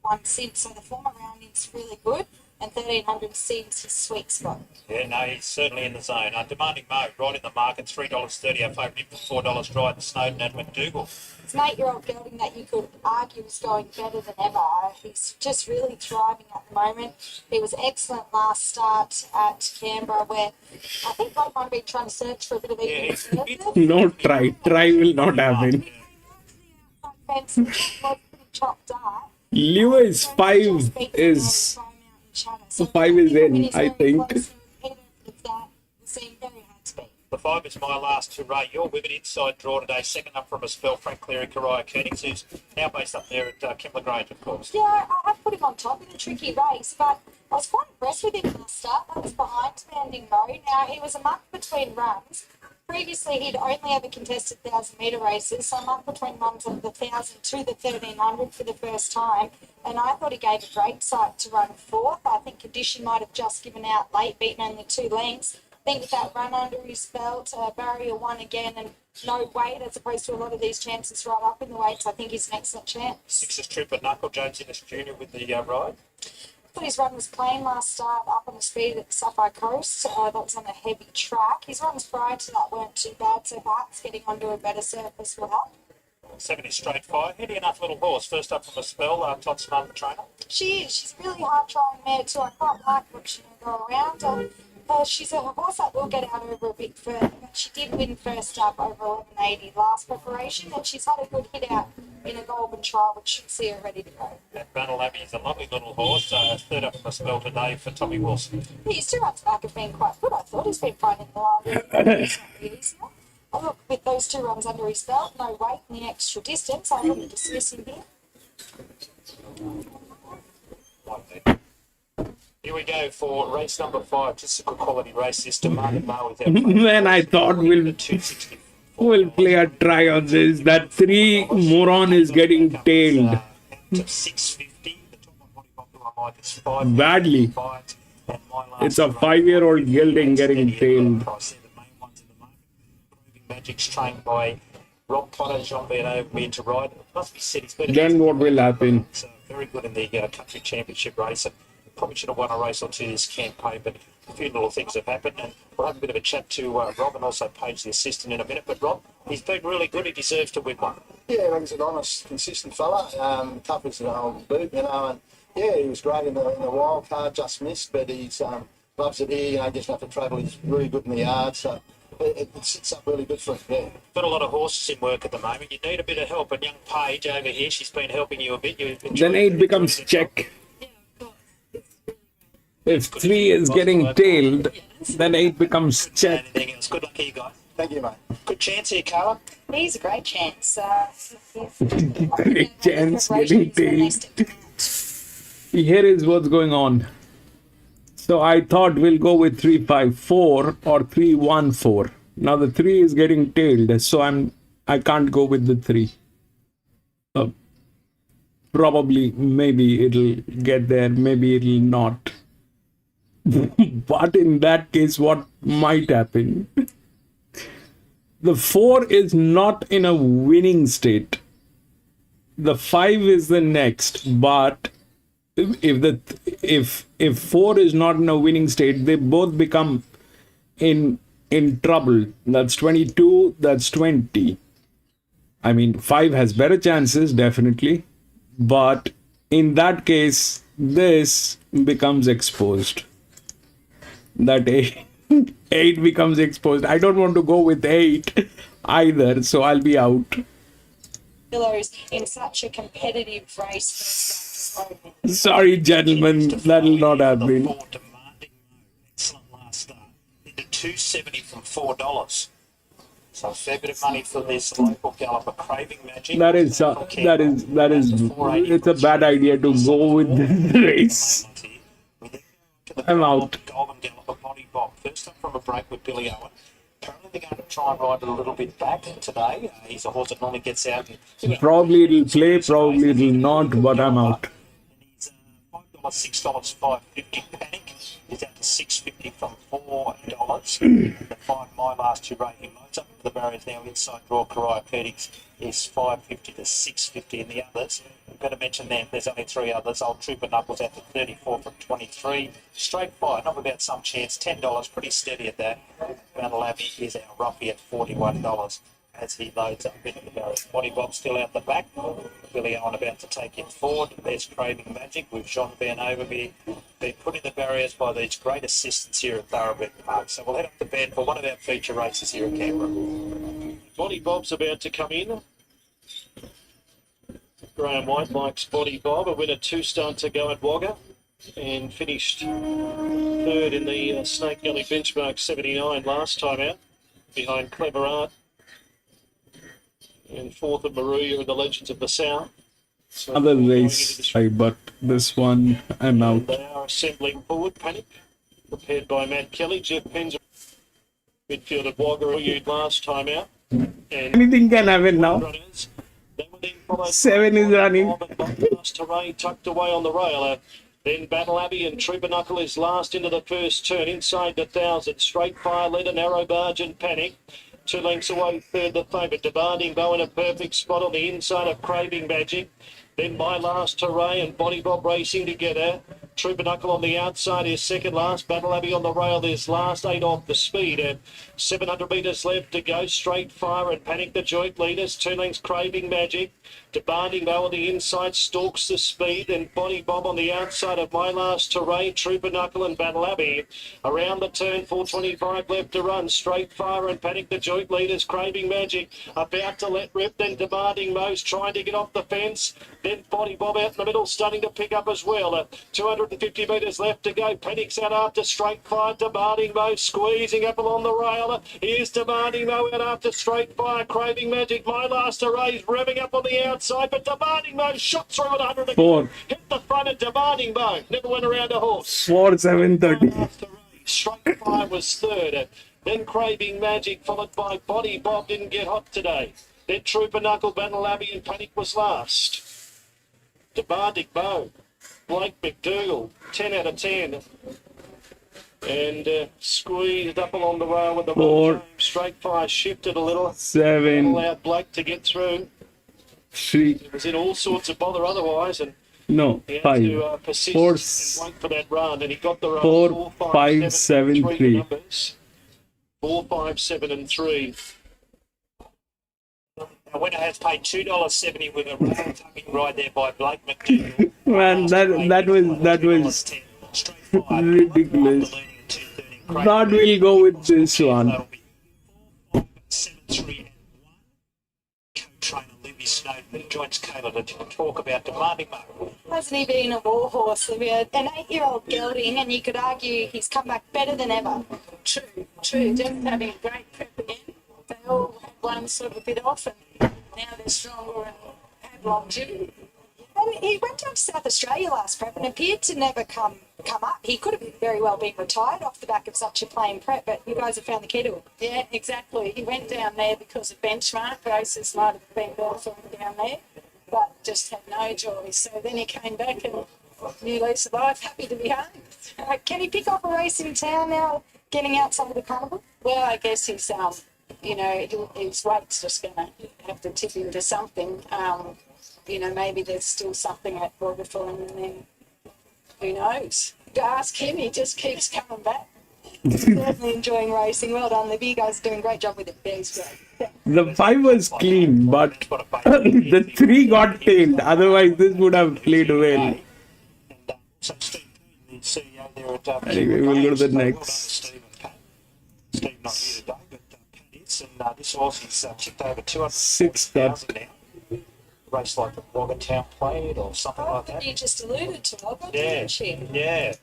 One since, so the form around him's really good, and 1,300 seems his sweet spot. Yeah, no, he's certainly in the zone. Demanding Mo right in the market, $3.30. Our favourite in for $4. Dryden Snowden at McDougall. It's an 8-year-old gelding that you could argue is going better than ever. He's just really thriving at the moment. He was excellent last start at Canberra, where I think Blake might have been trying to search for a bit of even. No try. Try will not happen. Fence was pretty chopped up. Lewis 5 is... 5 is in, I think. The 5 is my last hurrah. Your women inside draw today, second up from a spell, Frank Cleary, Kariah Koenigs, who's now based up there at Kimler Grange, of course. Yeah, I have put him on top in a tricky race, but I was quite impressed with him last start. That was behind Demanding Mo. Now, he was a month between runs. Previously, he'd only ever contested 1,000-metre races, so a month between runs of the 1,000 to the 1,300 for the first time. And I thought he gave a great sight to run fourth. I think condition might have just given out late, beaten only 2 lengths. I think with that run under his belt, barrier 1 again, and no weight, as opposed to a lot of these chances right up in the weights, I think he's an excellent chance. 6's Trooper Knuckle, James Innes Jr. with the ride. I thought his run was plain last start up on the speed at the Sapphire Coast. That was on a heavy track. His runs prior to that weren't too bad, so perhaps getting onto a better surface will help. 7 is Straight Fire. Heady enough little horse. First up from a spell, Todd Smart, the trainer. She is. She's really hard trying mare too. I quite like what she can go around. She's a horse that will get out over a bit further, but she did win first up over 1180 last preparation, and she's had a good hit out in a Golden Trial, which should see her ready to go. And Brannel Abbey is a lovely little horse. Third up from a spell today for Tommy Wilson. His 2 runs back have been quite good. I thought he's been finding the line really easier. Oh, look, with those 2 runs under his belt, no weight in the extra distance, I wouldn't dismiss him here. Here we go for race number 5. Just a good quality race. This Demanding Mo with our Man, I thought we'll play a try on this. That 3 moron is getting tailed. to 650. The top one body popular I like is 5. Badly. It's a 5-year-old gelding getting tailed. Magic's trained by Rob Potter, John Beano, me to ride. It must be said he's been Then what will happen? very good in the country championship race, and probably should have won a race or 2 this campaign, but a few little things have happened, and we'll have a bit of a chat to Rob and also Paige, the assistant, in a minute. But Rob, he's been really good. He deserves to win one. Yeah, he's an honest, consistent fella. Tough as an old boot, you know, and yeah, he was great in the wild card, just missed, but he's loves it here. You know, doesn't have to travel. He's really good in the yard, so it sits up really good for him. Yeah. Got a lot of horses in work at the moment. You need a bit of help. And young Paige over here, she's been helping you a bit. Then 8 becomes check. If 3 is getting tailed, then 8 becomes check. Anything else? Good luck here, guys. Thank you, mate. Good chance here, Carla. He's a great chance. Great chance getting tailed. Here is what's going on. So I thought we'll go with 354 or 314. Now the 3 is getting tailed, so I can't go with the 3. Probably, maybe it'll get there, maybe it'll not. But in that case, what might happen? The 4 is not in a winning state. The 5 is the next, but if 4 is not in a winning state, they both become in trouble. That's 22, that's 20. I mean, 5 has better chances, definitely, but in that case, this becomes exposed. That 8 becomes exposed. I don't want to go with 8 either, so I'll be out. Kilos in such a competitive race. Sorry, gentlemen, that'll not happen. Excellent last start. Into $2.70 from $4. So a fair bit of money for this local galloper, Craving Magic. That is, it's a bad idea to go with this race. I'm out. Golden Galloper Body Bob. First up from a break with Billy Owen. Apparently they're going to try and ride it a little bit back today. He's a horse that normally gets out. Probably it'll play, probably it'll not, but I'm out. $6, $5.50. Panic is out to $6.50 from $4. The 5 My Last 2 rating loads up the barriers now inside draw. Karaya Petix is $5.50 to $6.50, and the others, we've got to mention them. There's only 3 others. Old Trooper Knuckles out to 34 from 23. Straight Fire, not without some chance, $10, pretty steady at that. Battle Abbey is our roughie at $41 as he loads up into the barriers. Body Bob still out the back. Billy Owen about to take him forward. There's Craving Magic with Jean Van Overby being put in the barriers by these great assistants here at Thoroughbred Park. So we'll head up to bed for one of our feature races here at Canberra. Body Bob's about to come in. Graham White likes Body Bob, a winner 2 stunt to go at Wagga, and finished 3rd in the Snake Gully Benchmark 79 last time out, behind Clever Art, and 4th at Maruya in the Legends of the South. So Other race, but this one, I'm out. they are assembling forward. Panic, prepared by Matt Kelly. Jeff Penn's midfield at Wagga used last time out. And Anything can happen now. 7 is running. Last terrain tucked away on the rail. Then Battle Abbey and Trooper Knuckle is last into the first turn. Inside the 1,000. Straight Fire led a Narrow Barge and Panic. 2 lengths away, third the favourite. Demanding Bow in a perfect spot on the inside of Craving Magic. Then My Last Hooray and Body Bob racing together. Trooper Knuckle on the outside is second last. Battle Abbey on the rail. There's last 8 off the speed. 700 metres left to go. Straight Fire and Panic the joint leaders. 2 lengths Craving Magic. Demanding Bow on the inside stalks the speed. Then Body Bob on the outside of My Last Hooray. Trooper Knuckle and Battle Abbey. Around the turn, 4.25 left to run. Straight Fire and Panic the joint leaders. Craving Magic about to let rip. Then Demanding Most trying to get off the fence. Then Body Bob out in the middle, starting to pick up as well. 250 metres left to go. Penix out after Straight Fire. Demanding Mo squeezing up along the rail. Here's Demanding Mo out after Straight Fire. Craving Magic, My Last Arrays revving up on the outside, but Demanding Mo shot through at 100. 4. Hit the front of Demanding Mo. Never went around a horse. 4 730. Straight Fire was third. Then Craving Magic, followed by Body Bob, didn't get hot today. Then Trooper Knuckle, Battle Abbey and Panic was last. Demanding Mo, Blake McDougall, 10 out of 10. And squeezed up along the rail with the 4. Straight Fire shifted a little. 7. Allowed Blake to get through. 3. It was in all sorts of bother otherwise, and No, he had 5. to persist 4. and wait for that run, and he got the run. 4, 5, 7, 3. 4, 5, 7, and 3. The winner has paid $2.70 with a rail tugging ride there by Blake McDougall. Man, that was ridiculous. Not will go with this one. 7-3 co-trainer Libby Snowden joins Kayla to talk about Demanding Mo. Hasn't he been a war horse, Olivia? An 8-year-old gelding, and you could argue he's come back better than ever. True. Just having a great prep again. They all had one sort of a bit off, and now they're stronger and have longevity. And he went down to South Australia last prep and appeared to never come up. He could have very well been retired off the back of such a plain prep, but you guys have found the key to it. Yeah, exactly. He went down there because of benchmark races might have been better for him down there, but just had no joy. So then he came back and new lease of life, happy to be home. Can he pick up a race in town now, getting outside of the carnival? Well, I guess he's his weight's just going to have to tip him to something. Maybe there's still something at Borderful, and then who knows? Ask him, he just keeps coming back. Certainly enjoying racing. Well done, Libby. You guys are doing a great job with it. Yeah, he's great. The 5 was clean, but the 3 got tailed. Otherwise, this would have played well. So Steve, the CEO there at Anyway, we'll go to the next. Steve not here today, but Pat is, and this horse is tipped over 200,000 now. Race like the Wagatown Plate or something like that. You just alluded to it, Yeah, didn't you? yeah.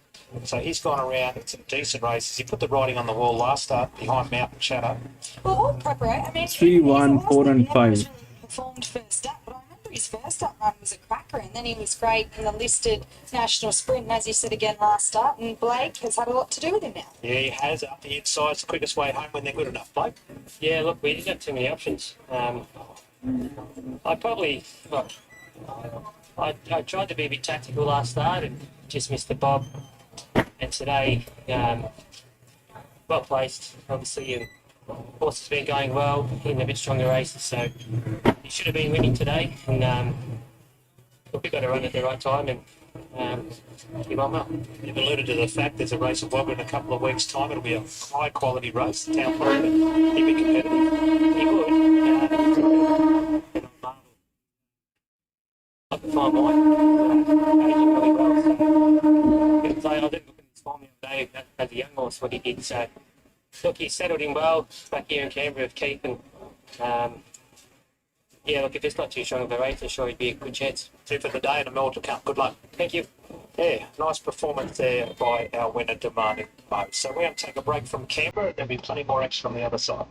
So he's gone around in some decent races. He put the riding on the wall last start behind Mountain Chatter. Well, all preparation. I mean, 3, 1, 4, and 5. Performed first up, but I remember his first up run was a cracker, and then he was great in the listed national sprint, and as you said again last start, and Blake has had a lot to do with him now. Yeah, he has. Up the inside, the quickest way home when they're good enough, Blake. Yeah, look, we didn't have too many options. I tried to be a bit tactical last start and just missed the bob. And today, well placed, obviously, and horse has been going well in a bit stronger races, so he should have been winning today. And look, we got to run at the right time and keep on well. You've alluded to the fact there's a race at Wagga in a couple of weeks' time. It'll be a high quality race. The town player, he'll be competitive. He would. Like a fine wine, aging really well. So, I didn't look at his form the other day as a young horse, what he did. So, look, he settled in well back here in Canberra with Keith. And, yeah, look, if it's not too strong of a race, I'm sure he'd be a good chance. 2 for the day and a medal to come. Good luck. Thank you. Yeah, nice performance there by our winner, Demanding Mo. So we're going to take a break from Canberra. There'll be plenty more action on the other side.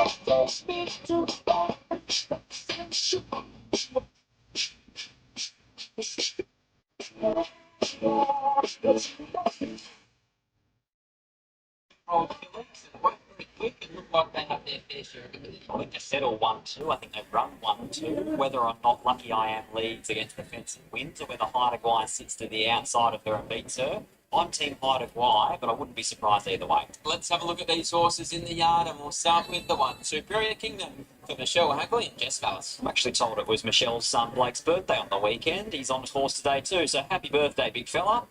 Like they have their fair share of ability. I think they settle 1-2. I think they've run 1-2. Whether or not Lucky I Am leads against the fence and wins, or whether Hideaway sits to the outside of her and beats her, I'm Team Hideaway, but I wouldn't be surprised either way. Let's have a look at these horses in the yard, and we'll start with the one, Superior Kingdom, for Michelle Hagley and Jess Vallis. I'm actually told it was Michelle's son Blake's birthday on the weekend. He's on his horse today too, so happy birthday, big fella.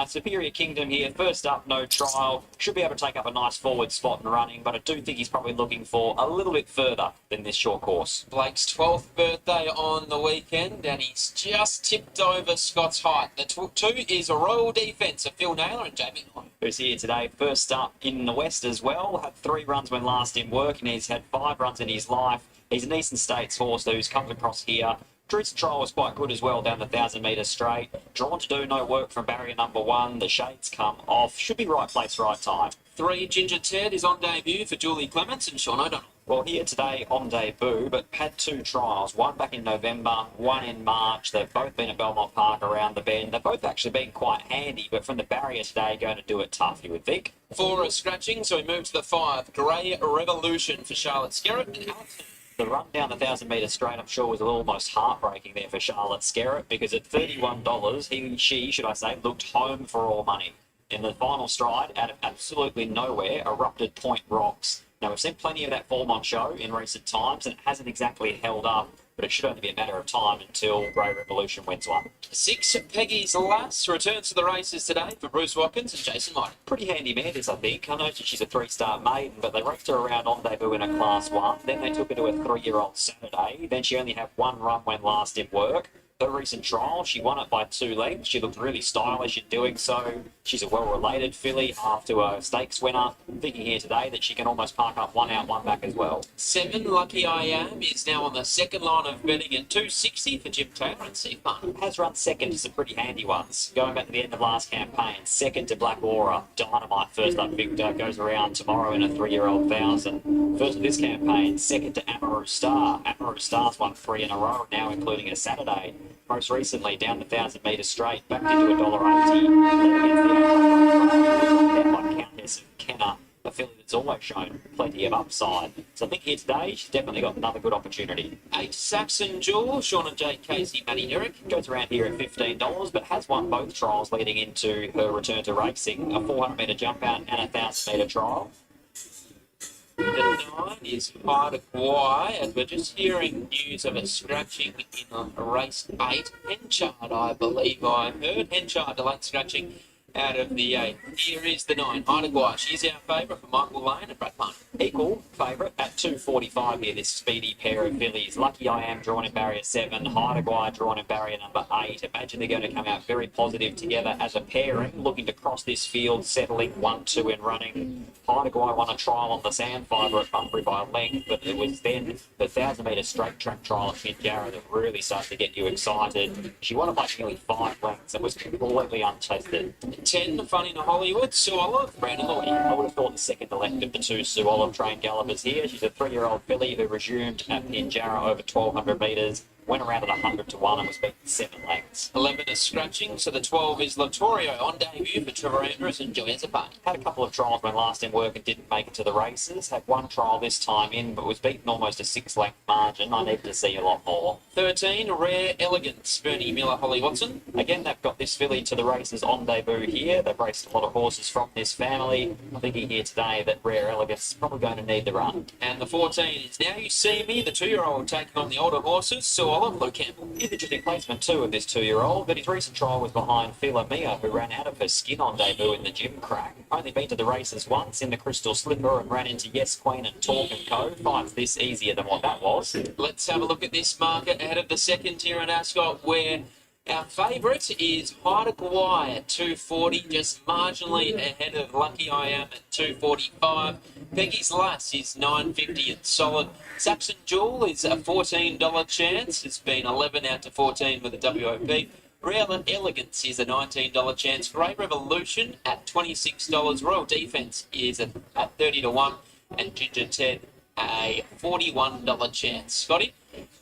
Superior Kingdom here, first up, no trial. Should be able to take up a nice forward spot and running, but I do think he's probably looking for a little bit further than this short course. Blake's 12th birthday on the weekend, and he's just tipped over Scott's height. The 2 is a Royal Defence of Phil Naylor and Jamie Knight. Who's here today, first up in the West as well. Had 3 runs when last in work, and he's had 5 runs in his life. He's an Eastern States horse who's comes across here. Drew's trial was quite good as well down the 1,000 metres straight. Drawn to do no work from barrier number 1. The shades come off. Should be right place, right time. 3 Ginger Ted is on debut for Julie Clements and Sean O'Donnell. Well, here today on debut, but had 2 trials. One back in November, one in March. They've both been at Belmont Park around the bend. They've both actually been quite handy, but from the barrier today, going to do it tough, you would think. 4 are scratching, so we move to the 5. Grey Revolution for Charlotte Skerritt and Alex. The run down the 1,000 metres straight, I'm sure, was almost heartbreaking there for Charlotte Skerritt, because at $31, she looked home for all money. In the final stride, out of absolutely nowhere, erupted Point Rocks. Now, we've seen plenty of that form on show in recent times, and it hasn't exactly held up, but it should only be a matter of time until Grey Revolution wins one. 6 Peggy's Lass returns to the races today for Bruce Watkins and Jason White. Pretty handy mare, this, I think. I know she's a 3-star maiden, but they raced her around on debut in a Class 1. Then they took her to a 3-year-old Saturday. Then she only had 1 run when last in work. Her recent trial, she won it by 2 lengths. She looked really stylish in doing so. She's a well-related filly after a stakes winner. I'm thinking here today that she can almost park up 1 out, 1 back as well. 7 Lucky I Am is now on the second line of betting at $2.60 for Jim Taylor and Steve Martin. Has run second to some pretty handy ones. Going back to the end of last campaign, second to Black Aura. Dynamite first up Victor goes around tomorrow in a 3-year-old 1,000. First of this campaign, second to Amaru Star. Amaru Star's won 3 in a row now, including a Saturday. Most recently, down the 1,000 metres straight, back into $1.80. Led by Countess of Kenner, a filly that's always shown plenty of upside. So I think here today, she's definitely got another good opportunity. 8 Saxon Jewel, Sean and Jake Casey, Matty Eric. Goes around here at $15, but has won both trials leading into her return to racing. A 400-metre jump out and a 1,000-metre trial. The 9 is Hideaway, as we're just hearing news of a scratching in race 8. Henchard, I believe I heard. Henchard, the late scratching out of the 8. Here is the 9, Hideaway. She's our favourite for Michael Lane and Brad Pun. Equal favourite at $2.45 here, this speedy pair of fillies. Lucky I Am drawn in barrier 7, Hideaway drawn in barrier number 8. Imagine they're going to come out very positive together as a pairing, looking to cross this field, settling 1-2 in running. Hideaway won a trial on the Sand Fibre at Bunbury by a length, but it was then the 1,000-metre straight track trial at Canberra that really started to get you excited. She won it by nearly 5 lengths and was completely untested. 10, Funny to Hollywood, Sue Olive, Brandon Lloyd. I would have thought the second elect of the 2 Sue Olive trained gallopers here. She's a 3-year-old filly who resumed at Pinjarra over 1,200 metres, went around at 100 to 1 and was beaten 7 lengths. 11 is scratching, so the 12 is Latorio on debut for Trevor Andrews and Joanne Zapata. Had a couple of trials when last in work and didn't make it to the races. Had 1 trial this time in, but was beaten almost a 6-length margin. I need to see a lot more. 13, Rare Elegance, Bernie Miller, Holly Watson. Again, they've got this filly to the races on debut here. They've raced a lot of horses from this family. I'm thinking here today that Rare Elegance is probably going to need the run. And the 14 is Now You See Me, the 2-year-old taking on the older horses, Sue Olive, Luke Campbell. He's interesting placement too of this 2-year-old, but his recent trial was behind Fila Mia, who ran out of her skin on debut in the gym crack. Only been to the races once in the Crystal Slipper and ran into Yes Queen and Talk and Co. Finds this easier than what that was. Let's have a look at this market ahead of the second here at Ascot, where our favourite is Hideaway at $2.40, just marginally ahead of Lucky I Am at $2.45. Peggy's Lass is $9.50 and solid. Saxon Jewel is a $14 chance. It's been 11 out to 14 with the WOP. Real Elegance is a $19 chance. Grey Revolution at $26. Royal Defence is at 30 to 1. And Ginger Ted a $41 chance. Scotty,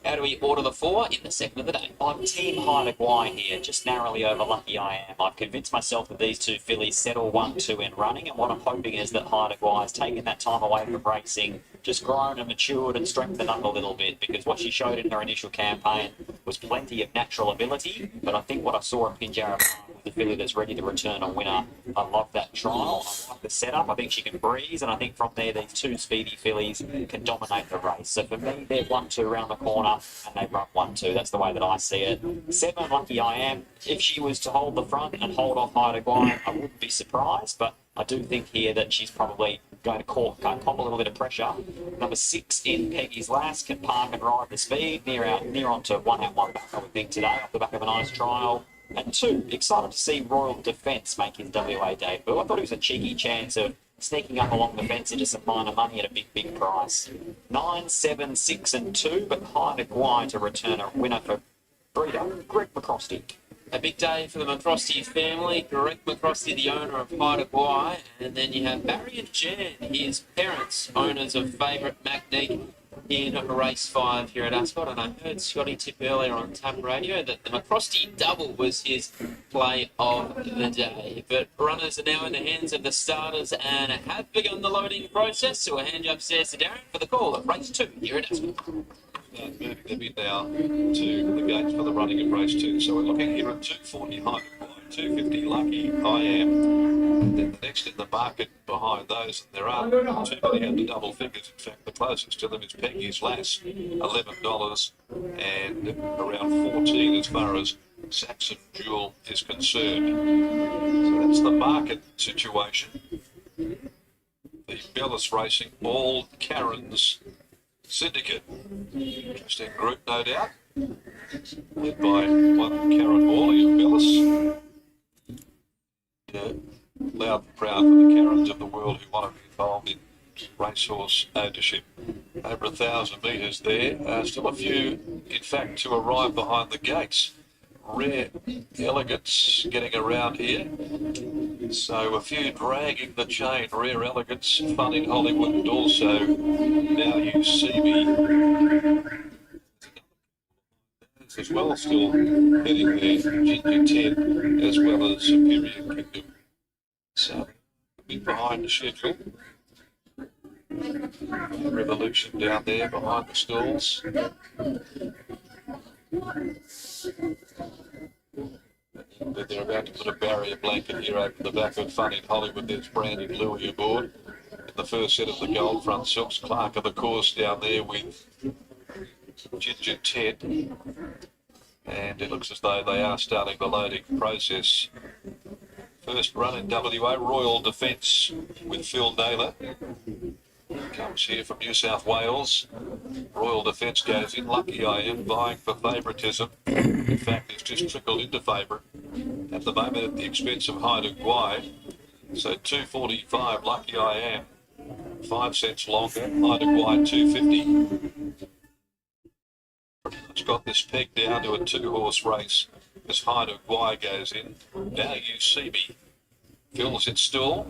how do we order the 4 in the second of the day? I'm Team Haida here, just narrowly over Lucky I Am. I've convinced myself that these two fillies settle 1-2 in running, and what I'm hoping is that Haida has taken that time away from racing, just grown and matured and strengthened up a little bit, because what she showed in her initial campaign was plenty of natural ability, but I think what I saw at Pinjarra Park was the filly that's ready to return a winner. I love that trial, I like the setup, I think she can breeze, and I think from there these two speedy fillies can dominate the race. So for me, they're 1-2 around the corner, and they run 1-2. That's the way that I see it. 7, Lucky I Am. If she was to hold the front and hold off Haida, I wouldn't be surprised, but I do think here that she's probably going to cop a little bit of pressure. Number 6 in Peggy's Lass can park and ride the speed near onto 1 out 1 back, I would think, today, off the back of a nice trial. And 2, excited to see Royal Defence make his WA debut. I thought it was a cheeky chance of sneaking up along the fence into some minor money at a big price. 9, 7, 6 and 2, but Haida to return a winner for breeder Greg McCrosty. A big day for the McCrosty family. Greg McCrosty, the owner of Haida, and then you have Barry and Jan, his parents, owners of favourite Magnique in race 5 here at Ascot. And I heard Scotty tip earlier on Tap Radio that the McCrosty double was his play of the day. But runners are now in the hands of the starters and have begun the loading process. So we'll hand you upstairs to Darren for the call of race 2 here at Ascot. Moving a bit now to the gates for the running of race 2. So we're looking here at 240 Haida, 250 Lucky I Am. Then the next in the market behind those, and there aren't too many under double figures. In fact, the closest to them is Peggy's Lass, $11, and around 14 as far as Saxon Jewel is concerned. So that's the market situation. The Bellis Racing, all Karen's Syndicate. Interesting group, no doubt. Led by one Karen Hawley of Bellis. Loud and proud for the Karens of the world who want to be involved in racehorse ownership. Over 1,000 metres there. Still a few, in fact, to arrive behind the gates. Rare Elegance getting around here. So a few dragging the chain. Rare Elegance, Fun in Hollywood, and also Now You See Me as well, still heading there. Ginger 10 as well as Superior Kingdom. So a bit behind the schedule. Revolution down there behind the stalls. But they're about to put a barrier blanket here over the back of Fun in Hollywood. There's Brandy Louie aboard. In the first set of the gold front silks, Clark of the course down there with Ginger 10. And it looks as though they are starting the loading process. First run in WA, Royal Defence with Phil Naylor. Comes here from New South Wales. Royal Defence goes in. Lucky I Am vying for favouritism. In fact, it's just trickled into favourite at the moment at the expense of Haida. So 245 Lucky I Am. 5 cents longer. Haida 250. It's got this pegged down to a 2-horse race as Haida goes in. Now You See Me fills its stall.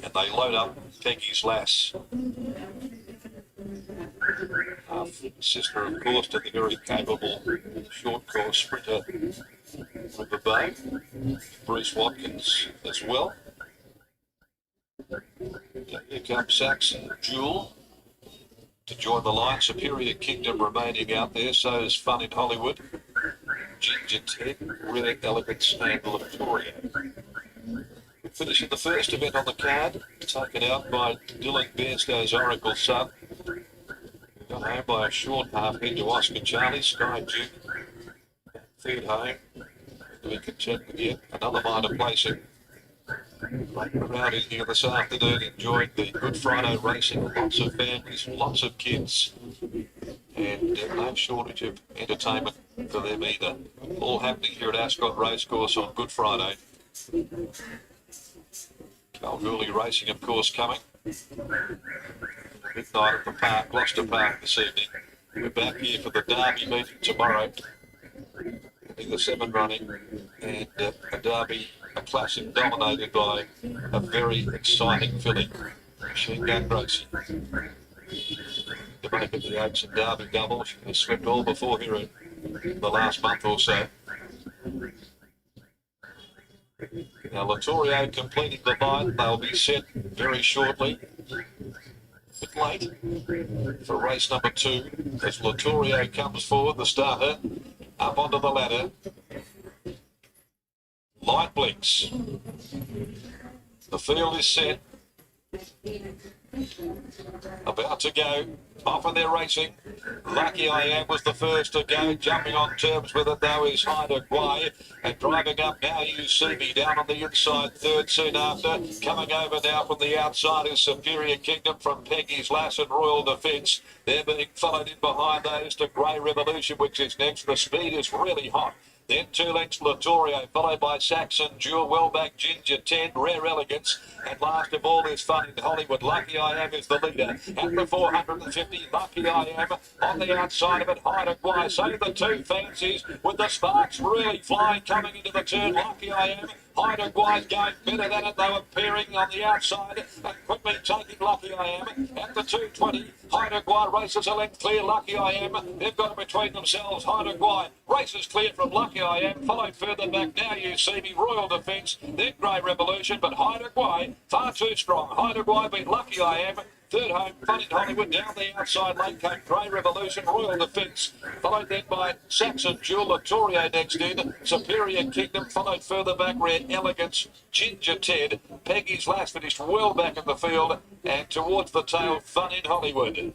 And they load up Peggy's Lass. Sister, of course, to the very capable short course sprinter from the Bay, Bruce Watkins as well. Here comes Saxon Jewel to join the line. Superior Kingdom remaining out there, so is Fun in Hollywood. Ginger 10, Rare Elegance and Victoria. Finishing the first event on the card, taken out by Dylan Bairstow's Oracle Sun. Got home by a short half head to Oscar Charlie, Sky Duke. Third home. We contend with yet another minor placing. Great crowd in here this afternoon enjoying the Good Friday racing. Lots of families, lots of kids. And no shortage of entertainment for them either. All happening here at Ascot Racecourse on Good Friday. Kalgoorlie Racing, of course, coming. Midnight at the park, Gloucester Park this evening. We're back here for the Derby meeting tomorrow. The 7 running, and a Derby, a classic dominated by a very exciting filly. Machine Gun Racing. To make it the Oaks and Derby double. She has swept all before here in the last month or so. Now Latorio completing the line. They'll be set very shortly. Bit late for race number 2 as Latorio comes forward, the starter, up onto the ladder. Light blinks. The field is set. About to go. Off and they're racing. Lucky I Am was the first to go. Jumping on terms with it though is Handicapping. And driving up now you see me down on the inside third soon after. Coming over now from the outside is Superior Kingdom from Peggy's Lass and Royal Defence. They're being followed in behind those to Grey Revolution, which is next. The speed is really hot. Then 2 lengths Latorio, followed by Saxon Jewel, well back Ginger 10, Rare Elegance, and last of all is Fun in Hollywood. Lucky I Am is the leader. At the 450, Lucky I Am on the outside of it, Handicapping. So the 2 fancies with the sparks really flying coming into the turn. Lucky I Am. Handicapping's going better than it. They were peering on the outside and quickly taking Lucky I Am at the 220. Handicapping races a length clear. Lucky I Am. They've got it between themselves. Handicapping races clear from Lucky I Am. Followed further back now you see me Royal Defence, then Grey Revolution, but Handicapping far too strong. Handicapping beat Lucky I Am. Third home, Fun in Hollywood, down the outside lane came Grey Revolution, Royal Defence, followed then by Saxon Jewel, Latorio next in, Superior Kingdom, followed further back, Red Elegance, Ginger Ted, Peggy's Last finished well back in the field, and towards the tail, Fun in Hollywood.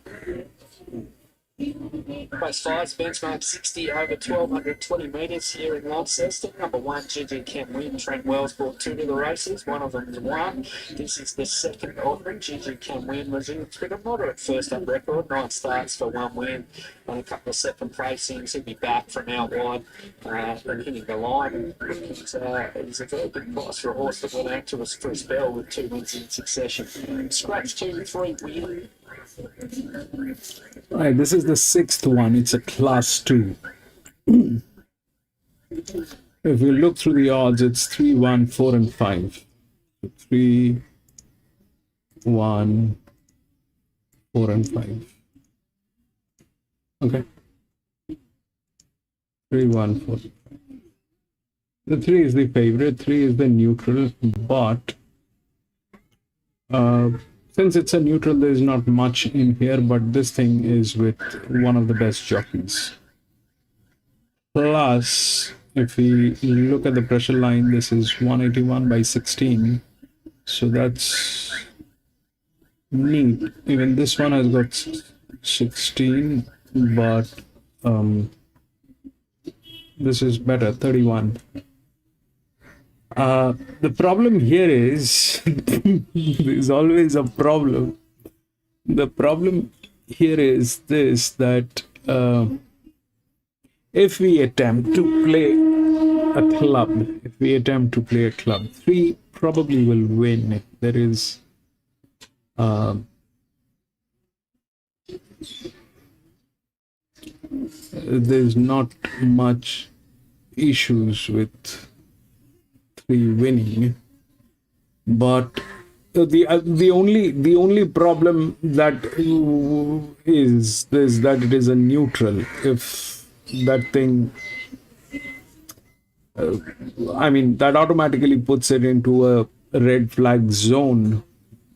Race 5's benchmark 60 over 1,220 metres here in Launceston. Number 1, GG Can Win. Trent Wells brought 2 to the races. One of them is 1. This is the second offering. GG Can Win was in with a moderate first up record. 9 starts for 1 win and a couple of second placings. He'll be back from out wide and hitting the line. It's a very good price for a horse that went out to us for a spell with 2 wins in succession. Scratch 2, 3 win. Right, this is the 6th one. It's a class 2. If you look through the odds, it's 3, 1, 4, and 5. 3, 1, 4, and 5. Okay. 3, 1, 4. The 3 is the favorite. 3 is the neutral, but since it's a neutral, there's not much in here, but this thing is with one of the best jockeys. Plus, if we look at the pressure line, this is 181 by 16. So that's neat. Even this one has got 16, but this is better, 31. The problem here is there's always a problem. The problem here is this, that if we attempt to play a club, 3 probably will win. There is there's not much issues with 3 winning, but the only problem that is that it is a neutral. If that thing, I mean, that automatically puts it into a red flag zone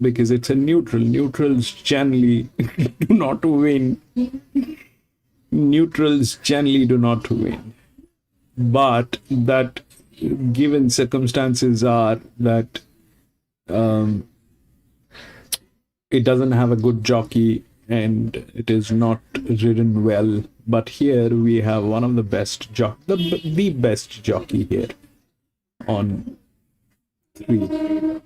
because it's a neutral. Neutrals generally do not win. But that given circumstances are that it doesn't have a good jockey and it is not ridden well. But here we have one of the best the best jockey here on 3.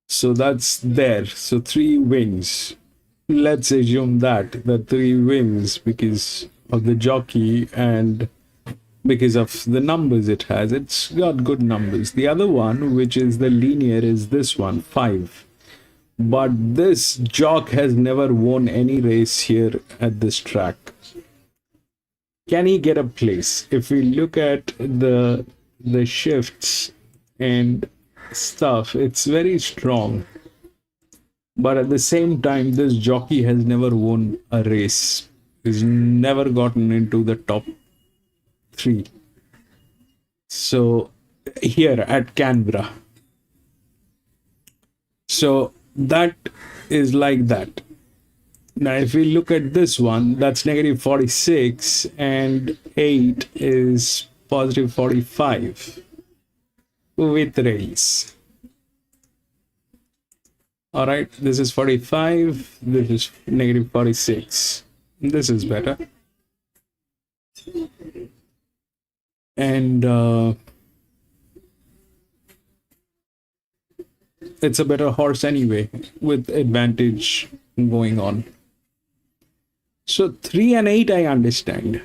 So that's there. So 3 wins. Let's assume that 3 wins because of the jockey and because of the numbers it has. It's got good numbers. The other one, which is the linear, is this one, 5. But this jock has never won any race here at this track. Can he get a place? If we look at the shifts and stuff, it's very strong. But at the same time, this jockey has never won a race. He's never gotten into the top 3. So here at Canberra. So that is like that. Now, if we look at this one, that's negative 46 and 8 is positive 45 with rails. All right, this is 45, this is negative 46. This is better. And it's a better horse anyway, with advantage going on. So 3 and 8, I understand.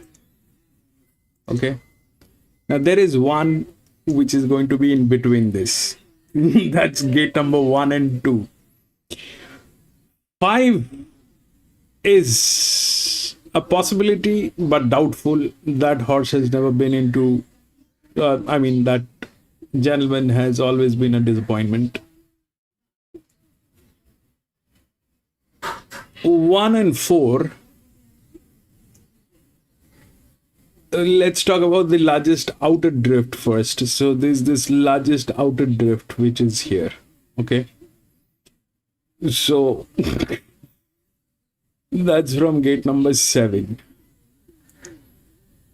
Okay. Now there is one which is going to be in between this. That's gate number 1 and 2. 5 is a possibility, but doubtful. That horse has never been into, that gentleman has always been a disappointment. 1 and 4. Let's talk about the largest outer drift first. So there's this largest outer drift, which is here. Okay. So that's from gate number 7.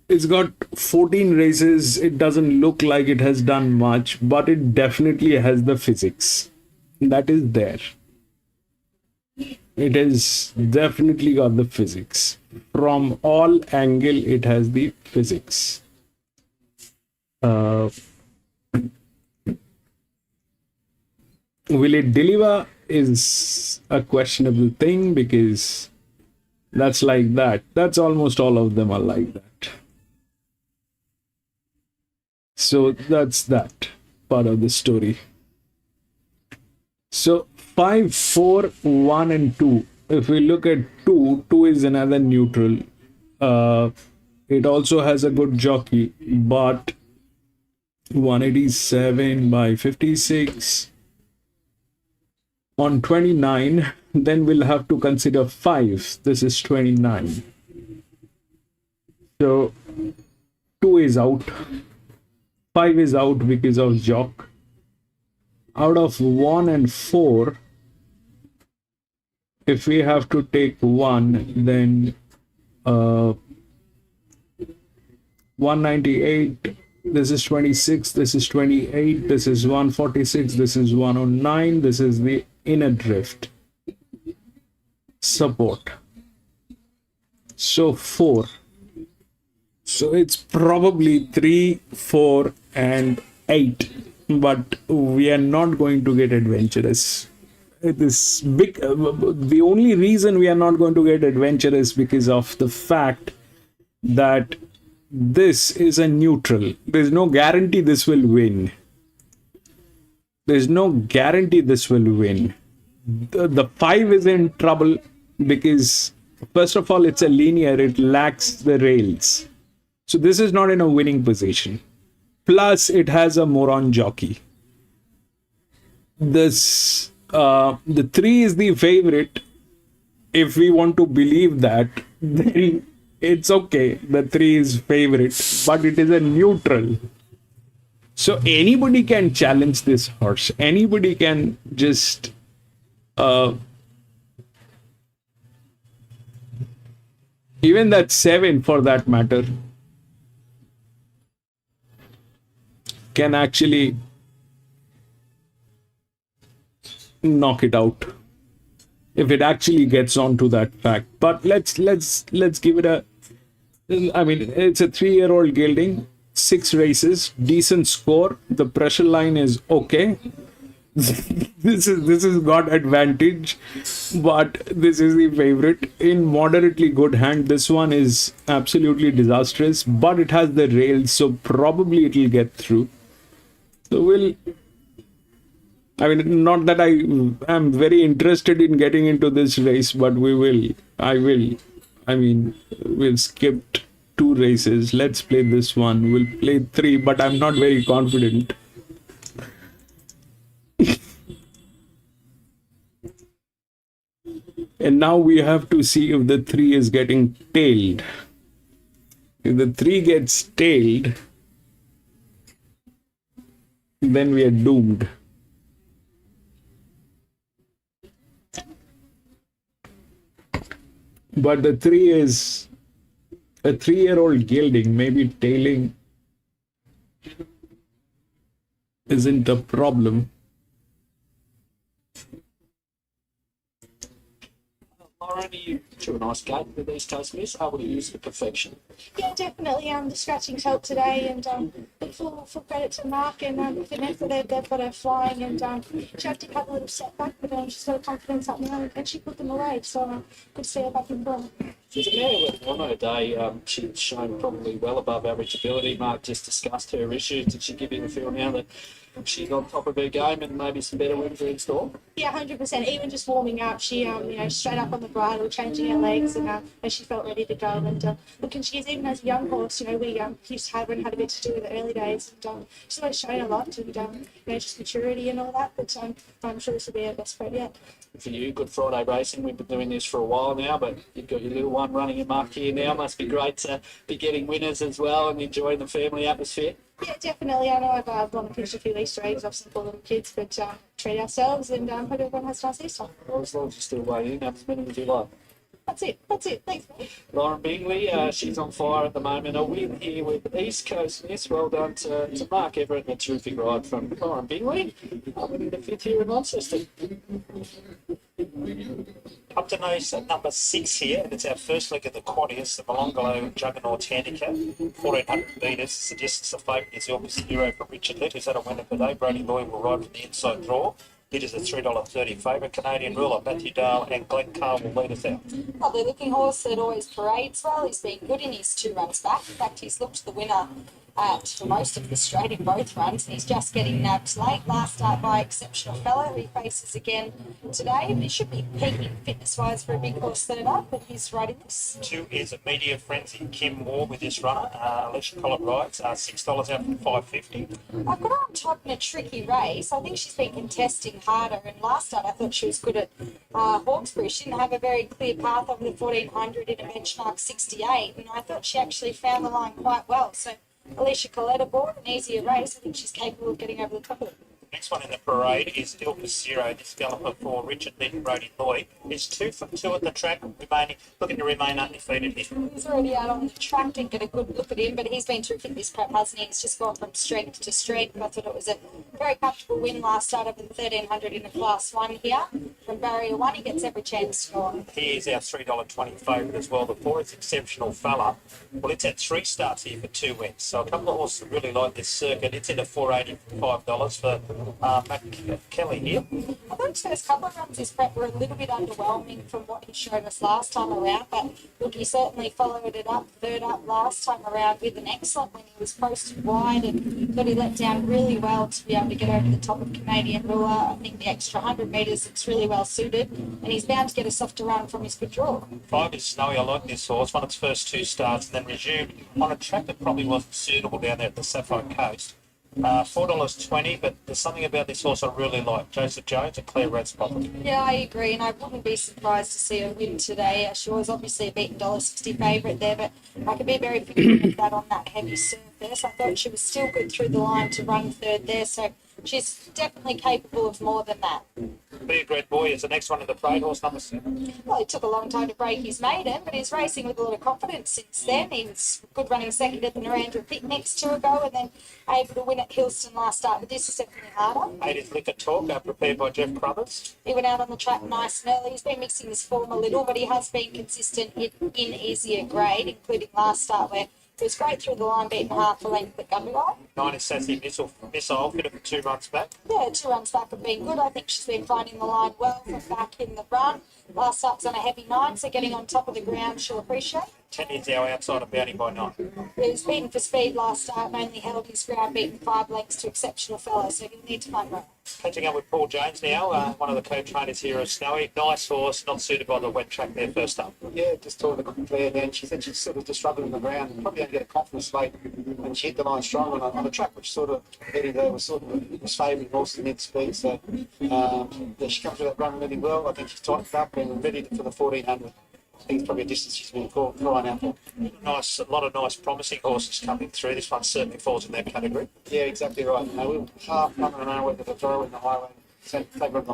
It's got 14 races. It doesn't look like it has done much, but it definitely has the physics. That is there. It has definitely got the physics. From all angle, it has the physics. Will it deliver is a questionable thing, because that's like that. That's almost all of them are like that. So that's that part of the story. So 5, 4, 1 and 2. If we look at 2, 2 is another neutral. It also has a good jockey, but 187 by 56 on 29. Then we'll have to consider 5. This is 29. So 2 is out. 5 is out because of jock. Out of 1 and 4, if we have to take 1, then 198, this is 26, this is 28, this is 146, this is 109, this is the inner drift support. So 4. So it's probably 3, 4 and 8, but we are not going to get adventurous. This big, the only reason we are not going to get adventurous because of the fact that this is a neutral. There's no guarantee this will win. There's no guarantee this will win. The 5 is in trouble because, first of all, it's a linear. It lacks the rails. So this is not in a winning position. Plus, it has a moron jockey. This the 3 is the favorite. If we want to believe that, then it's okay. The 3 is favorite, but it is a neutral. So anybody can challenge this horse. Anybody can just even that 7 for that matter can actually knock it out if it actually gets onto that fact. But let's give it a, it's a 3-year-old gelding, 6 races, decent score. The pressure line is okay. This is got advantage, but this is the favorite in moderately good hand. This one is absolutely disastrous, but it has the rails, so probably it will get through. So not that I am very interested in getting into this race, but we'll skip 2 races. Let's play this one. We'll play 3, but I'm not very confident. And now we have to see if the 3 is getting tailed. If the 3 gets tailed, then we are doomed. But the 3 is a 3-year-old gelding, maybe tailing isn't a problem. Lauren, you drew a nice gate with these toes, miss. Able to use the perfection. Yeah, definitely. The scratching's helped today, and full credit to Mark and Vanessa. They've got her flying, and she had to take a little setback, but she's got confidence up now, and she put them away. So good to see her back in form. She's a mare with on her day. She's shown probably well above average ability. Mark just discussed her issues. Did she give you the feel now that she's on top of her game and maybe some better wins are in store? Yeah, 100%. Even just warming up, she straight up on the bridle, changing her legs, and she felt ready to go. And look, and she's even as a young horse. We used to have and had a bit to do with the early days. And she's always shown a lot, and just maturity and all that. But I'm sure this will be her best spread yet. For you, Good Friday racing. We've been doing this for a while now, but you've got your little one running in Mark here now. Must be great to be getting winners as well and enjoying the family atmosphere. Yeah, definitely. I know I've gone and finished a few Easter eggs off some poor little kids, but treat ourselves and hope everyone has a nice Easter. Well, as long as you're still waiting, have as many as you like. That's it. Thanks, mate. Lauren Bingley, she's on fire at the moment. A win here with East Coast Miss. Well done to Mark Everett and a terrific ride from Lauren Bingley. Winning the 5th here in Launceston. Up to nose at number 6 here, and it's our first leg of the quaddies, the Molonglo Juggernaut Handicap, 1400 metres. The distance of favourite is the opposite hero for Richard Litt, who's had a winner today. Brody Lloyd will ride from the inside draw. It is a $3.30 favourite. Canadian ruler Matthew Dale and Glenn Carr will lead us out. Lovely looking horse that always parades well. He's been good in his 2 runs back. In fact, he's looked the winner at most of the straight in both runs. He's just getting nabbed late. Last start by Exceptional Fellow, who he faces again today. He should be peaking fitness-wise for a big horse third up, but he's riding this. 2 is a Media Frenzy Kim Moore with this runner. Alicia Collett rides, $6 out from $5.50. I've got her on top in a tricky race. I think she's been contesting harder, and last start I thought she was good at Hawkesbury. She didn't have a very clear path over the 1400 in a benchmark 68, and I thought she actually found the line quite well. So Alicia Collett aboard, an easier race. I think she's capable of getting over the top of it. Next one in the parade is Ilka Zero. This galloper for Richard Litt and Brody Lloyd is 2 for 2 at the track, looking to remain undefeated here. He's already out on the track. Didn't get a good look at him, but he's been terrific this prep, hasn't he? He's just gone from strength to strength. I thought it was a very comfortable win last start over the 1300 in a class 1 here. From barrier 1, he gets every chance to go on. He is our $3.20 favourite as well. The 4 is Exceptional Fella. Well, it's had 3 starts here for 2 wins. So a couple of horses really like this circuit. It's in a $4.80 for $5 for Matt Kelly here. I thought his first couple of runs this prep were a little bit underwhelming from what he showed us last time around, but look, he certainly followed it up, third up last time around with an excellent win. He was posted wide and thought he let down really well to be able to get over the top of Canadian ruler. I think the extra 100 metres, it's really well suited, and he's bound to get a softer run from his good draw. 5 is Snowy. I like this horse. Won its first 2 starts and then resumed on a track that probably wasn't suitable down there at the Sapphire Coast. $4.20, but there's something about this horse I really like. Joseph Jones, a clear red spot. Yeah, I agree, and I wouldn't be surprised to see her win today. She was obviously a beaten $1.60 favourite there, but I could be very forgiving of that on that heavy surface. I thought she was still good through the line to run third there, so she's definitely capable of more than that. Be a great boy is the next one in the parade, horse number 7. Well, it took a long time to break his maiden, but he's racing with a lot of confidence since then. He was good running second at the Narandra Picnics 2 ago, and then able to win at Hillston last start, but this is definitely harder. 8 is Liquor Talk, prepared by Jeff Crothers. He went out on the track nice and early. He's been mixing his form a little, but he has been consistent in easier grade, including last start where he was great through the line, beaten half a length at Gundagai. 9 is Sassy Missile, fitted for 2 runs back. Yeah, 2 runs back have been good. I think she's been finding the line well from back in the run. Last start's on a heavy 9, so getting on top of the ground she'll appreciate. 10 is our outside of Bounty by 9. He was beaten for speed last start and only held his ground, beaten 5 lengths to Exceptional Fellow, so he'll need to find run. Catching up with Paul Jones now, one of the co-trainers here of Snowy. Nice horse, not suited by the wet track there first up. Yeah, just talking to Claire then. She said she sort of just struggled on the ground. Probably had to get confidence late when she hit the line strong on the track, which sort of Eddie there was favouring horses mid speed. So yeah, she comes through that run really well. I think she's tightened up and ready for the 1400. I think it's probably a distance she's been crying out for. A lot of nice promising horses coming through. This one certainly falls in that category. Yeah, exactly right. We were half running an hour with the throw in the highway. Take her on the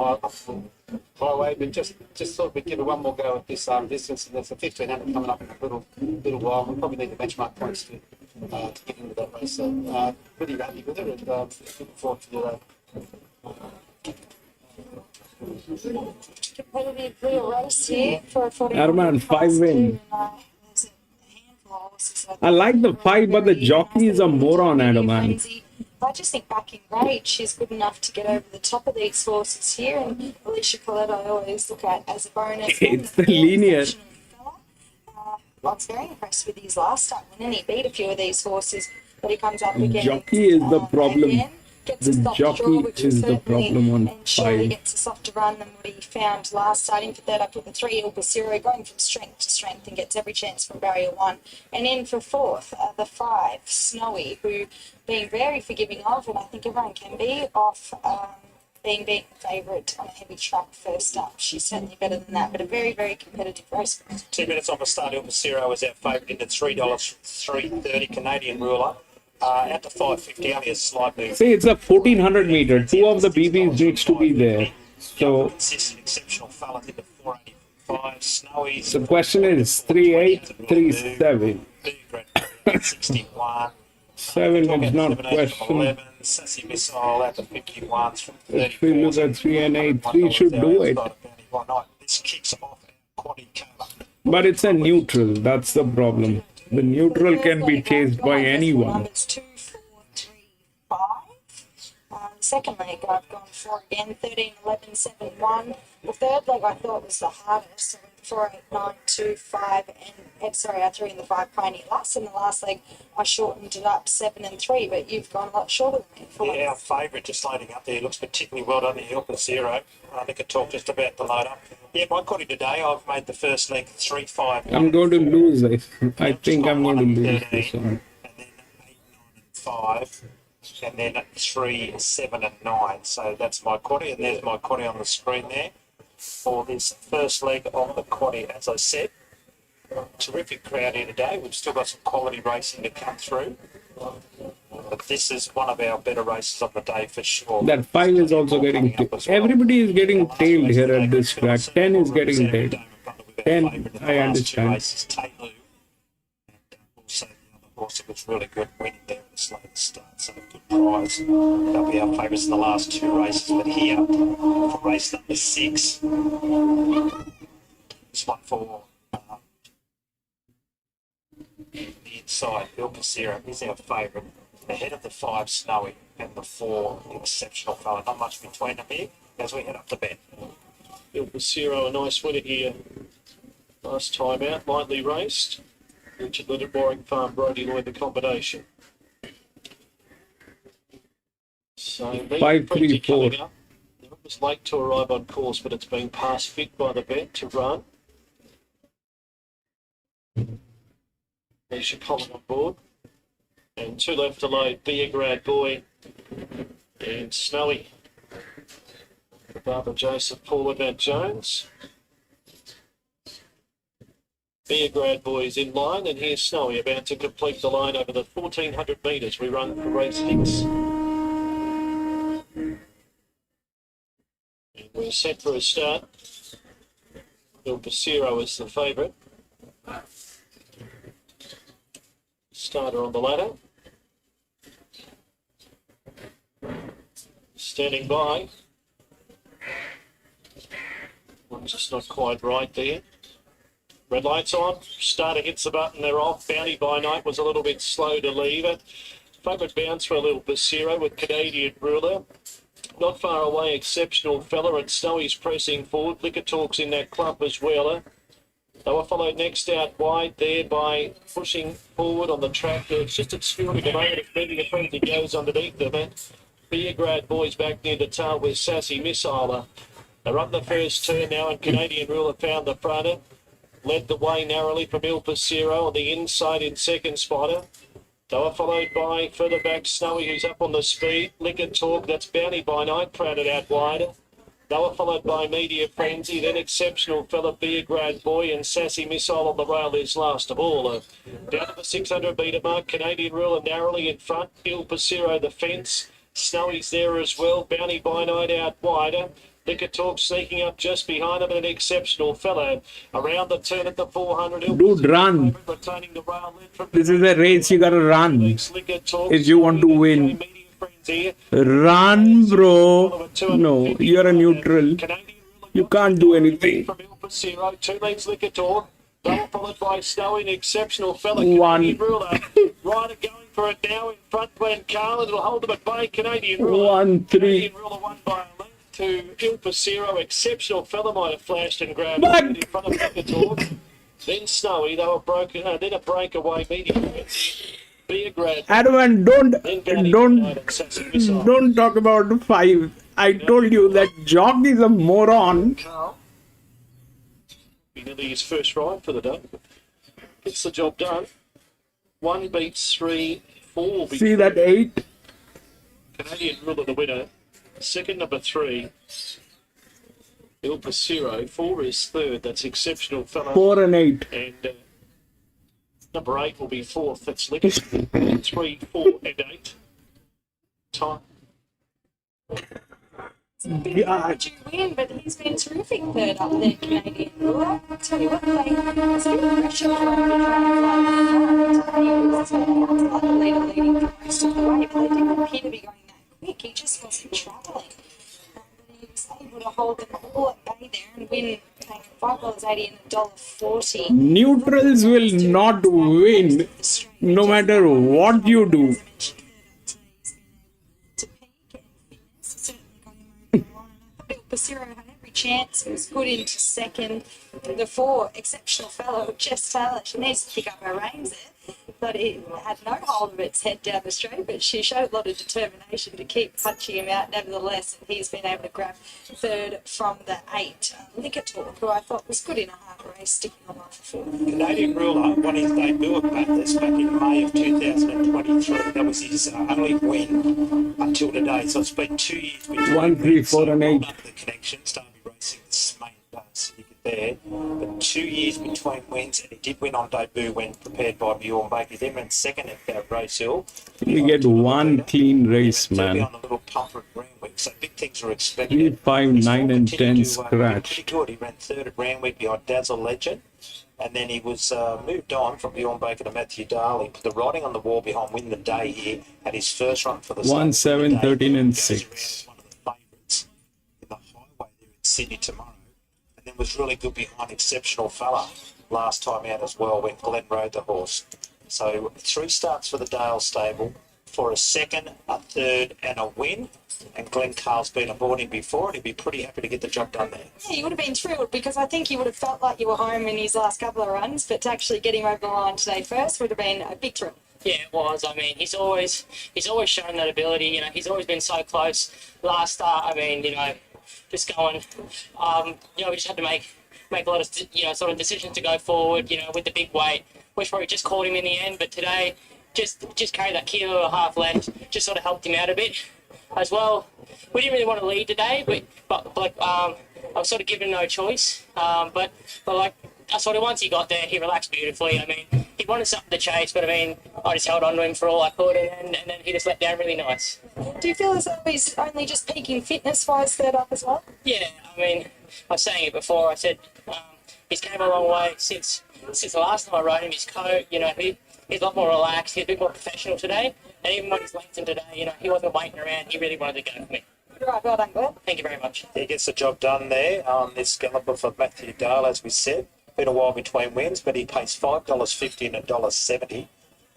highway, but just thought we'd give her one more go at this distance. And there's a 1500 coming up in a little while. We probably need the benchmark points to get into that race. So pretty happy with her and looking forward to the competitive little race here for a 40. Arman, 5 win. I like the 5, but the jockey is a moron, Arman. I just think back in grade, she's good enough to get over the top of these horses here. And Alicia Collette, I always look at as a bonus. It's the linear. I was very impressed with his last start when he beat a few of these horses, but he comes up again. Jockey is the problem. The jockey is the problem on and surely 5. gets a softer run than what he found last starting. For third, I put the 3 Il Basiro going from strength to strength and gets every chance from barrier 1. And in for fourth, the 5, Snowy, who being very forgiving of, and I think everyone can be, off being beaten favourite on a heavy track first up. She's certainly better than that, but a very, very competitive race. 2 minutes on the start. Il Basiro is our favourite into $3, $3.30 Canadian ruler. At the 550, only a slight move. See, it's a 1400 meter. 2 of the BBs needs to be there. So Consistent, exceptional fella into 485. Snowy's. the question is 38, 37. 61. 7 is not question. 11. Sassy Missile at the 51s from 34. If we look at 3 and 8, 3 should do it. This kicks off quaddy cover. But it's a neutral. That's the problem. The neutral can be chased by anyone. Numbers 2, 4, 3, 5. The second leg I've gone for again, 13, 11, 7, 1. The third leg I thought was the hardest, so 4, 8, 9, 2, 5, and sorry, I threw in the 5 Pioneer last. In the last leg, I shortened it up 7 and 3, but you've gone a lot shorter than me. Yeah, our favourite just loading up there. Looks particularly well done, the Il Basiro. I think I talked just about the load up. Yeah, my quaddy today, I've made the first leg 3, 5. I'm going to lose this. I think I'm going to lose this one. 5, and then 3, 7, and 9. So that's my quaddy, and there's my quaddy on the screen there for this first leg of the quaddy. As I said, terrific crowd here today. We've still got some quality racing to come through, but this is one of our better races of the day for sure. That 5 is also getting everybody is getting tailed here at this track. 10 is getting tailed. 10, I understand. Also, it was really good winning there at the slow start, so good prize. They'll be our favourites in the last 2 races, but here for race number 6, this one for the inside, Il Basiro is our favourite, ahead of the 5 Snowy and the 4 Exceptional Fella. Not much between them here as we head up the bend. Il Basiro, a nice winner here. Last time out, lightly raced. Richard led at Warwick Farm, Brody Lloyd the combination. So 5, 3, 4. It was late to arrive on course, but it's been passed fit by the vet to run. Alicia Collette on board. And 2 left to load, Be a Grad Boy and Snowy. Barbara Joseph, Paul Event Jones. Be a Grad Boys in line, and here's Snowy about to complete the line over the 1400 metres. We run for race 6. And we're set for a start. Il Basiro is the favourite. Starter on the ladder. Standing by. One's just not quite right there. Red lights on, starter hits the button, they're off. Bounty by Night was a little bit slow to leave it. Favourite bounce for a little Basiro with Canadian Ruler. Not far away, Exceptional Fella, and Snowy's pressing forward. Liquor Talk's in that clump as well. They were followed next out wide there by pushing forward on the track. It's just obscured at the moment if Media Frenzy goes underneath them. Beergrad boys back near the tail with Sassy Missile. They're on the first turn now, and Canadian Ruler found the front. Led the way narrowly from Il Pasero on the inside in second spotter. They were followed by further back Snowy, who's up on the speed. Liquor Talk, that's Bounty by Night, crowded out wider. They were followed by Media Frenzy, then Exceptional Fella, Beergrad Boy, and Sassy Missile on the rail is last of all. Down to the 600 metre mark, Canadian Ruler narrowly in front. Il Pasero the fence. Snowy's there as well. Bounty by Night out wider. Liquor Talk sneaking up just behind him, and an Exceptional Fellow around the turn at the 400. Dude, run. This is a race, you gotta run. If you want to win. Run, bro. No, you're a neutral. You can't do anything. Two legs Liquor Talk. Followed by Snowy, an Exceptional Fellow. One. Ruler. Rider going for it now in front. Glenn Carlin. It'll hold them at bay. Canadian Ruler. 1-3. Canadian Ruler won by a length to Il Pasero. Exceptional Fella might have flashed and grabbed it in front of Liquor Talk. Then Snowy, they were broken. Then a breakaway medium. Beergrad. Adamant, don't talk about 5. I told you that Jock is a moron. Carl. Nearly his first ride for the day. Gets the job done. 1 beats 3, 4 beats See that 8? Canadian Ruler the winner. Second, number 3. Il Pasero. 4 is third. That's Exceptional Fellow. 4 and 8. And number 8 will be fourth. That's Liquor. 3, 4, and 8. Time. Did you win? But he's been terrific third up there, Canadian Ruler. I'll tell you what, there's a bit of pressure for him to try and fly. He was like the leader leading for most of the way, but they didn't appear to be going that quick. He just wasn't travelling. But he was able to hold them all at bay there and win $5.80 and $1.40. Neutrals will not win no matter what you do. Pasero had every chance. He was good into second. The 4, Exceptional Fellow, Jess Taylor, she needs to pick up her reins there. But it had no hold of its head down the straight, but she showed a lot of determination to keep punching him out nevertheless, and he's been able to grab third from the 8. Liquor Talk, who I thought was good in a hard race, sticking on for 4. Canadian Ruler won his debut at Bathurst back in May of 2023. That was his only win until today, so it's been 2 years between 1, 3, 4, and 8. the connections, Derby Racing, this main syndicate there, but 2 years between wins, and he did win on debut when prepared by Bjorn Baker. Then went second at Rose Hill. We get one clean race, man. On a little pumper at Randwick, so big things are expected. 3, 5, 9, and 10 scratch. Pretty good. He ran third at Randwick behind Dazzle Legend. And then he was moved on from Bjorn Baker to Matthew Daly. Put the writing on the wall behind Win the Day here. Had his first run for the 1, 7, 13, and 6. One of the favourites in the highway there in Sydney tomorrow. And then was really good behind Exceptional Fella last time out as well when Glenn rode the horse. So 3 starts for the Dale stable for a second, a third, and a win. And Glenn Carl's been aboard him before, and he'd be pretty happy to get the job done there. Yeah, you would have been thrilled because I think you would have felt like you were home in his last couple of runs, but to actually get him over the line today first would have been a big thrill. Yeah, it was. I mean, he's always shown that ability. You know, he's always been so close. Last start, I mean, you know, just going. You know, we just had to make a lot of sort of decisions to go forward. You know, with the big weight, which probably just caught him in the end. But today, just carried that kilo and a half left, just sort of helped him out a bit. As well, we didn't really want to lead today, but I was sort of given no choice. But like I sort of once he got there, he relaxed beautifully. I mean, he wanted something to chase, but I mean, I just held on to him for all I could, and then he just let down really nice. Do you feel as though he's only just peaking fitness-wise third up as well? Yeah, I mean, I was saying it before. I said he's came a long way since the last time I rode him. His coat, you know, he's a lot more relaxed. He's a bit more professional today. And even when he's lengthened today, you know, he wasn't waiting around. He really wanted to go for me. Right, well done, Glenn. Thank you very much. He gets the job done there. This galloper for Matthew Dale, as we said. Been a while between wins, but he pays $5.50 and $1.70.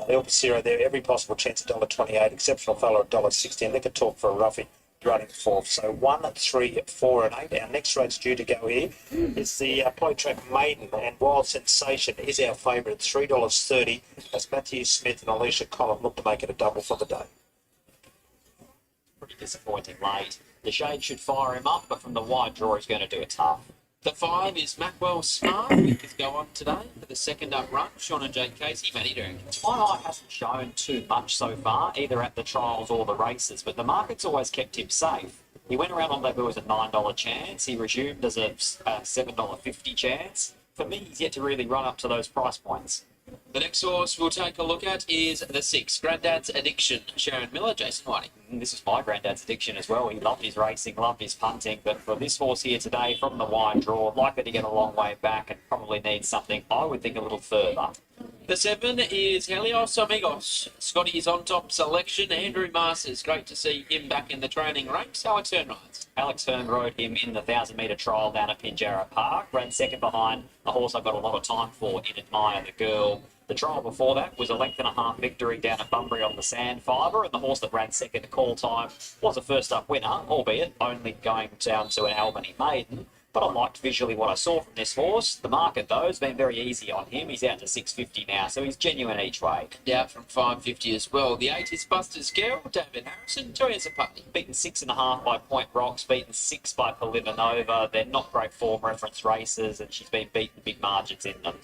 El Pasero there, every possible chance $1.28. Exceptional Fella $1.60. And Liquor Talk for a roughie running fourth. So 1, 3, 4 and 8. Our next race due to go here is the Polytrack Maiden, and Wild Sensation is our favourite, $3.30, as Matthew Smith and Alicia Collin look to make it a double for the day. Pretty disappointing late. The shade should fire him up, but from the wide draw, he's going to do it tough. The 5 is Macwell Smart, who could go on today for the second up run. Sean and Jake Casey, Matty Durkin. Twilight hasn't shown too much so far, either at the trials or the races, but the market's always kept him safe. He went around on debut as a $9 chance. He resumed as a $7.50 chance. For me, he's yet to really run up to those price points. The next horse we'll take a look at is the 6, Grandad's Addiction. Sharon Miller, Jason Whiting. This is my granddad's addiction as well. He loved his racing, loved his punting, but for this horse here today, from the wide draw, likely to get a long way back and probably needs something, I would think, a little further. The 7 is Helios Amigos. Scotty is on top selection. Andrew Masters, great to see him back in the training ranks. Alex Hearn rides. Alex Hearn rode him in the 1,000-metre trial down at Pinjarra Park. Ran second behind a horse I've got a lot of time for in Admire the Girl. The trial before that was a length and a half victory down at Bunbury on the Sand Fibre, and the horse that ran second to Call Time was a first-up winner, albeit only going down to an Albany maiden. But I liked visually what I saw from this horse. The market, though, has been very easy on him. He's out to $6.50 now, so he's genuine each way. Out from $5.50 as well. The 8 is Buster's Girl, David Harrison, Teresa Putney. Beaten 6.5 by Point Rocks, beaten 6 by Polivanova. They're not great form reference races, and she's been beaten big margins in them.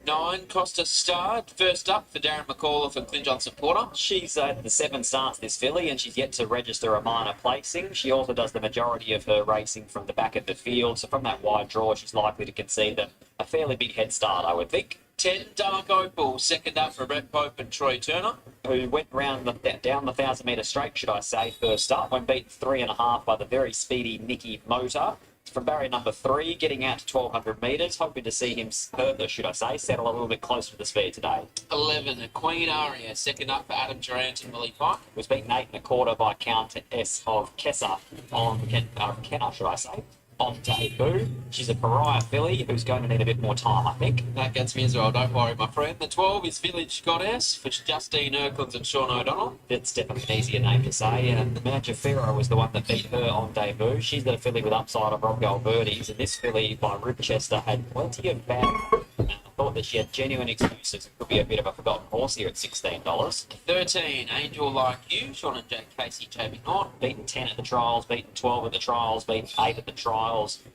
9, Costa Star, first up for Darren McCullough and Clint Johnson Porter. She's the 7 starts this filly, and she's yet to register a minor placing. She also does the majority of her racing from the back of the field, so from that wide draw, she's likely to concede a fairly big head start, I would think. 10, Dark Opal, second up for Brett Pope and Troy Turner. Who went round down the 1,000-metre straight, should I say, first up, when beaten 3.5 by the very speedy Nicky Motor. From barrier number 3, getting out to 1,200 metres, hoping to see him further, should I say, settle a little bit closer to the speed today. 11, Queen Aria, second up for Adam Durant and Willie Pike. Was beaten 8.25 by Countess of Kenner, should I say, on debut. She's a pariah filly who's going to need a bit more time, I think. That gets me as well, don't worry, my friend. The 12 is Village Goddess for Justine Erklands and Sean O'Donnell. It's definitely an easier name to say, and the Manager Ferro was the one that beat her on debut. She's got a filly with upside of Rob Galberti's, and this filly by Ribchester had plenty of bad. I thought that she had genuine excuses. It could be a bit of a forgotten horse here at $16. 13, Angel Like You, Sean and Jake Casey, Jamie Norton. Beaten 10 at the trials, beaten 12 at the trials, beaten 8 at the trials.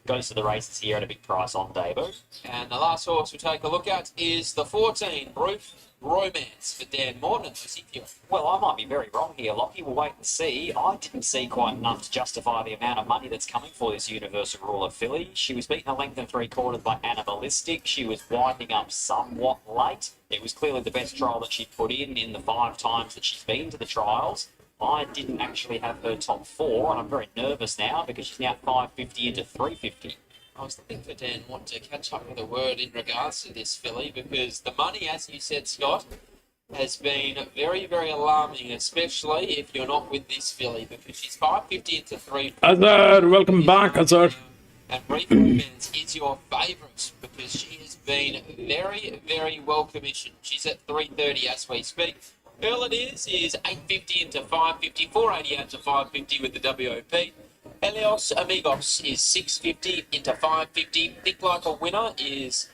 Goes to the races here at a big price on debut. And the last horse we'll take a look at is the 14, Roof Romance for Dan Morton and Lucy Pure. Well, I might be very wrong here, Lockie. We'll wait and see. I didn't see quite enough to justify the amount of money that's coming for this Universal Ruler filly. She was beaten a length and 3/4 by Animalistic. She was winding up somewhat late. It was clearly the best trial that she'd put in the 5 times that she's been to the trials. I didn't actually have her top 4, and I'm very nervous now because she's now $5.50 into $3.50. I was looking for Dan Watt to catch up with a word in regards to this filly because the money, as you said, Scott, has been very, very alarming, especially if you're not with this filly because she's $5.50 into $3.50. Azhar, welcome back, Azhar. And Reef Romance is your favourite because she has been very, very well commissioned. She's at $3.30 as we speak. All it is $8.50 into $5.50, $4.80 out to $5.50 with the WOP. Helios Amigos is $6.50 into $5.50. Think Like a Winner is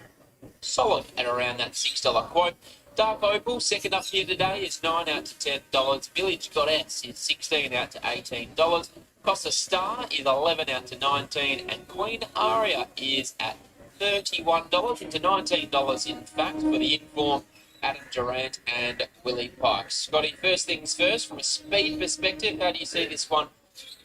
solid at around that $6 quote. Dark Opal, second up here today, is $9 out to $10. Village Goddess is $16 out to $18. Costa Star is $11 out to $19. And Queen Aria is at $31 into $19, in fact, for the inform Adam Durant and Willie Pike. Scotty, first things first, from a speed perspective, how do you see this one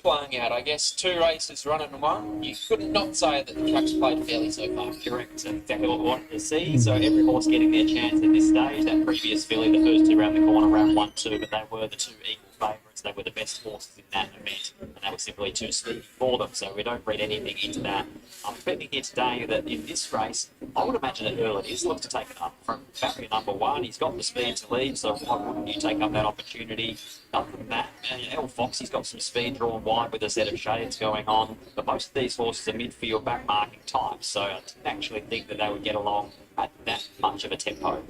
playing out? I guess 2 races run in 1. You could not say that the track's played fairly so far. Correct. That's exactly what we wanted to see. So every horse getting their chance at this stage. That previous filly, the first 2 round the corner, ran 1-2, but they were the 2 equal favourites. They were the best horses in that event, and they were simply too speedy for them. So we don't read anything into that. I'm betting here today that in this race, I would imagine that Earl is looks to take it up from barrier number 1. He's got the speed to lead, so why wouldn't you take up that opportunity? Other than that, El Foxy's got some speed drawn wide with a set of shades going on, but most of these horses are midfield back marking types, so I didn't actually think that they would get along at that much of a tempo.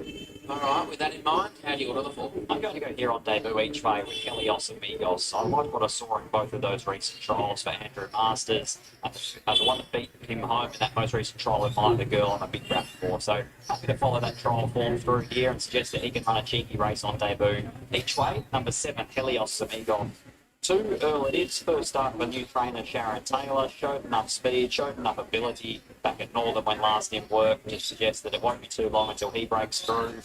All right, with that in mind, how do you order the four? I'm going to go here on debut each way with Helios and Migos. I like what I saw in both of those recent trials for Andrew Masters. The one that beat him home in that most recent trial in Mind the Girl, I'm a big rap for. So happy to follow that trial form through here and suggest that he can run a cheeky race on debut. Each way, number 7, Helios Amigos. 2 early it is. First up, a new trainer, Sharon Taylor, showed enough speed, showed enough ability back at Northern when last in work, to suggest that it won't be too long until he breaks through.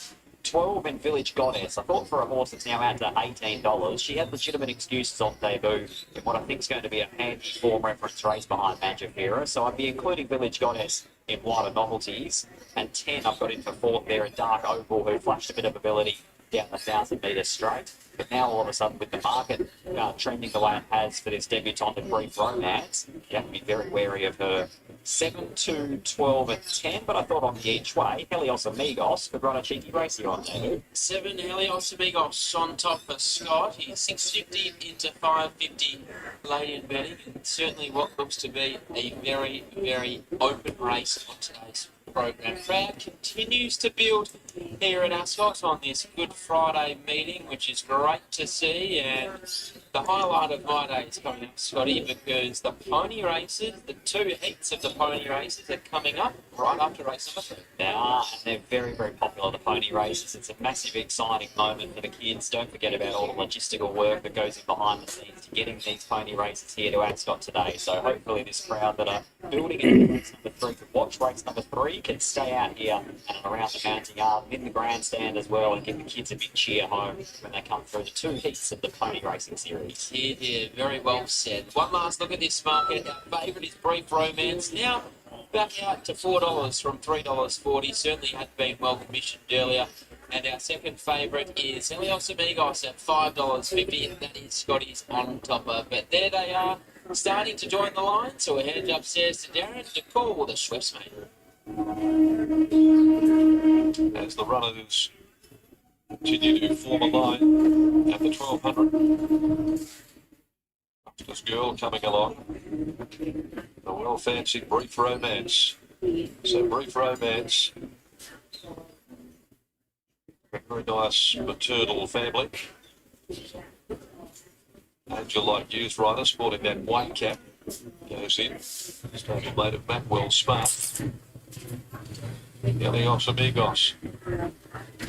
12 in Village Goddess. I thought for a horse that's now out to $18, she had legitimate excuses on debut in what I think is going to be a handy form reference race behind Magifera. So I'd be including Village Goddess in wider novelties. And 10 I've got in for 4th there in Dark Opal, who flashed a bit of ability down the 1,000 metres straight. But now all of a sudden with the market trending the way it has for this debutante in Brief Romance, you have to be very wary of her. 7, 2, 12 and 10, but I thought on the each way, Helios Amigos could run a cheeky race here on debut. 7 Helios Amigos on top for Scott. He's 650 into 550 late in betting, and certainly what looks to be a very, very open race on today's program. Crowd continues to build here at Ascot on this Good Friday meeting, which is great to see. And the highlight of my day is coming up, Scotty, because the pony races, the 2 heats of the pony races are coming up right after race number 3. They are, and they're very, very popular, the pony races. It's a massive, exciting moment for the kids. Don't forget about all the logistical work that goes in behind the scenes to getting these pony races here to Ascot today. So hopefully this crowd that are building into race number 3 could watch race number 3, can stay out here and around the mounting yard and in the grandstand as well, and give the kids a big cheer home when they come through the 2 heats of the pony racing series. Yeah, very well said. One last look at this market. Our favourite is Brief Romance. Now back out to $4 from $3.40. Certainly had been well commissioned earlier. And our second favourite is Helios Amigos at $5.50, and that is Scotty's on topper. But there they are, starting to join the line. So we'll head upstairs to Darren to call the Schweppes mate. As the runners continue to form a line at the 1200. This girl coming along. A well-fancied Brief Romance. So Brief Romance, a very nice maternal family. Angel like youth rider sporting that white cap. Goes in. Stablemate of Macwell Smart. Helios Amigos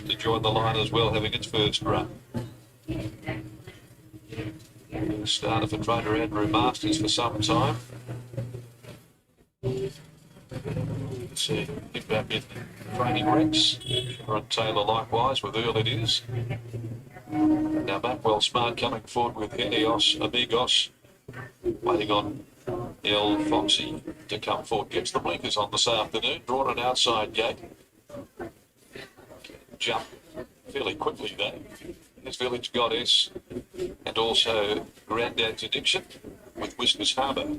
to join the line as well, having its first run. Started for trainer Andrew Masters for some time. See him back in training ranks. Sharon Taylor likewise with Earl it is. Now Macwell Smart coming forward with Helios Amigos. Waiting on El Foxy to come forward. Gets the blinkers on this afternoon. Drawn an outside gate. Jump fairly quickly though. There's Village Goddess and also Grandad's Addiction with Whiskers Harbour.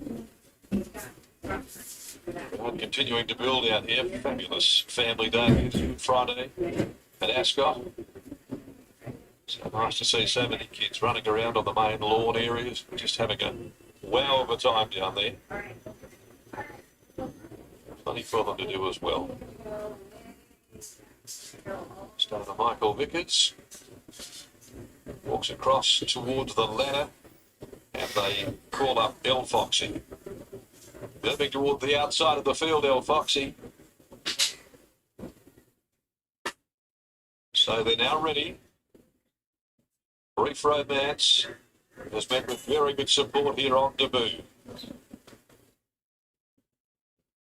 And continuing to build out here. Fabulous family day Friday at Ascot. So nice to see so many kids running around on the main lawn areas, just having a wow of a time down there. Plenty for them to do as well. Starter Michael Vickers walks across towards the ladder and they call up El Foxy. Moving toward the outside of the field, El Foxy. So they're now ready. Brief Romance has met with very good support here on debut.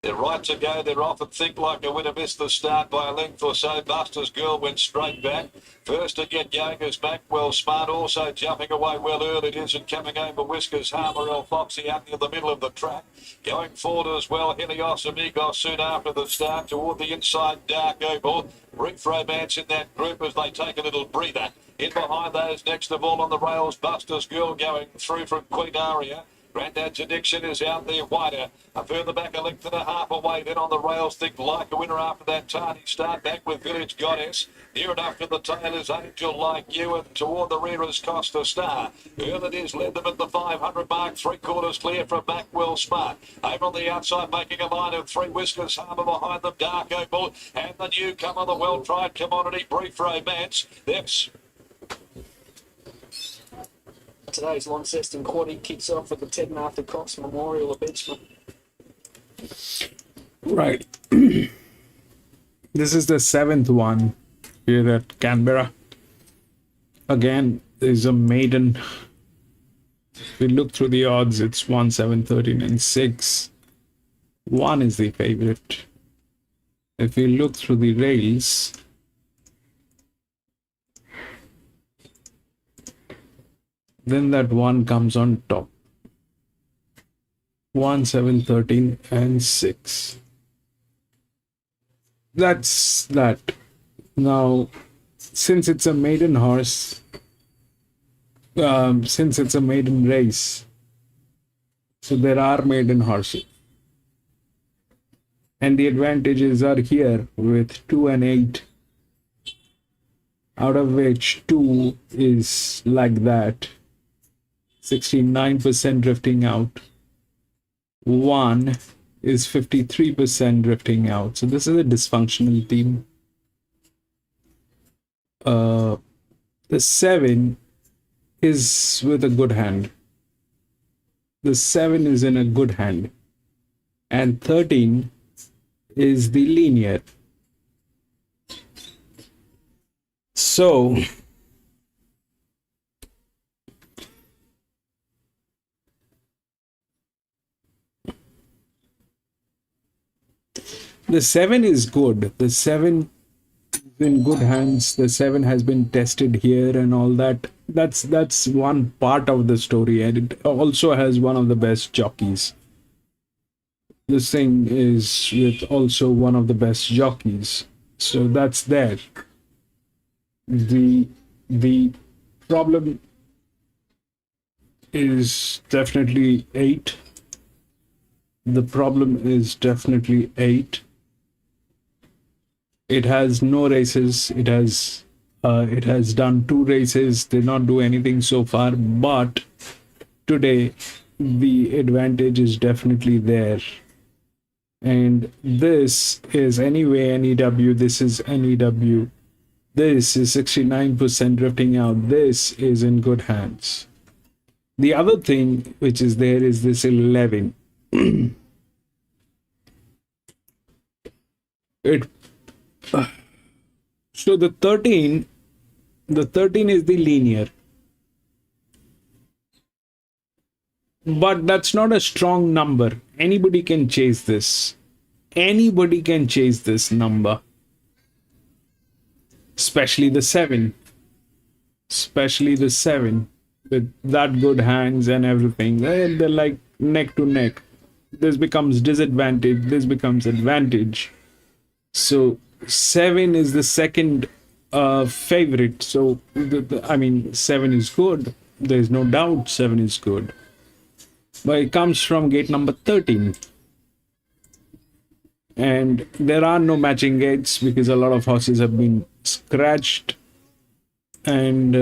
They're right to go. They're off and think like a winner. Missed the start by a length or so. Buster's Girl went straight back. First to get going is Macwell Smart, also jumping away well early. It is and coming over Whiskers Harbour. El Foxy out near the middle of the track. Going forward as well, Helios Amigos soon after the start toward the inside Dark Opal. Brief Romance in that group as they take a little breather. In behind those, next of all on the rails, Buster's Girl going through from Queen Aria. Grandad's Addiction is out there wider. Further back, a length and a half away. Then on the rails, Think Like a Winner after that. Tardy start back with Village Goddess. Near enough to the tail is Angel Like You, and toward the rear is Costa Star. Earl it is, led them at the 500 mark, 3/4 clear from Backwell Smart. Over on the outside, making a line of 3 Whiskers Harbour behind them, Dark Opal, and the newcomer, the well-tried commodity, Brief Romance. That's Today's Launceston Quaddy kicks off with the Ted and Arthur Cox Memorial of Benchman. Right. This is the 7th one here at Canberra. Again, there's a maiden. If we look through the odds, it's 1, 7, 13, and 6. 1 is the favorite. If we look through the rails, then that 1 comes on top. 1, 7, 13, and 6. That's that. Now, since it's a maiden horse, since it's a maiden race, so there are maiden horses. And the advantages are here with 2 and 8, out of which 2 is like that, 69% drifting out. 1 is 53% drifting out. So this is a dysfunctional team. The 7 is with a good hand. The 7 is in a good hand. And 13 is the linear. So the 7 is good. The 7 is in good hands. The 7 has been tested here and all that. That's one part of the story, and it also has one of the best jockeys. This thing is with also one of the best jockeys. So that's there. The problem is definitely 8. The problem is definitely 8. It has no races. It has done 2 races. Did not do anything so far, but today the advantage is definitely there. And this is anyway NEW. This is NEW. This is 69% drifting out. This is in good hands. The other thing which is there is this 11. So the 13 is the linear, but that's not a strong number. Anybody can chase this. Anybody can chase this number, especially the 7. Especially the 7 with that good hands and everything. They're like neck to neck. This becomes disadvantage. This becomes advantage. So 7 is the second favorite. So I mean, 7 is good. There's no doubt 7 is good. But it comes from gate number 13. And there are no matching gates because a lot of horses have been scratched. And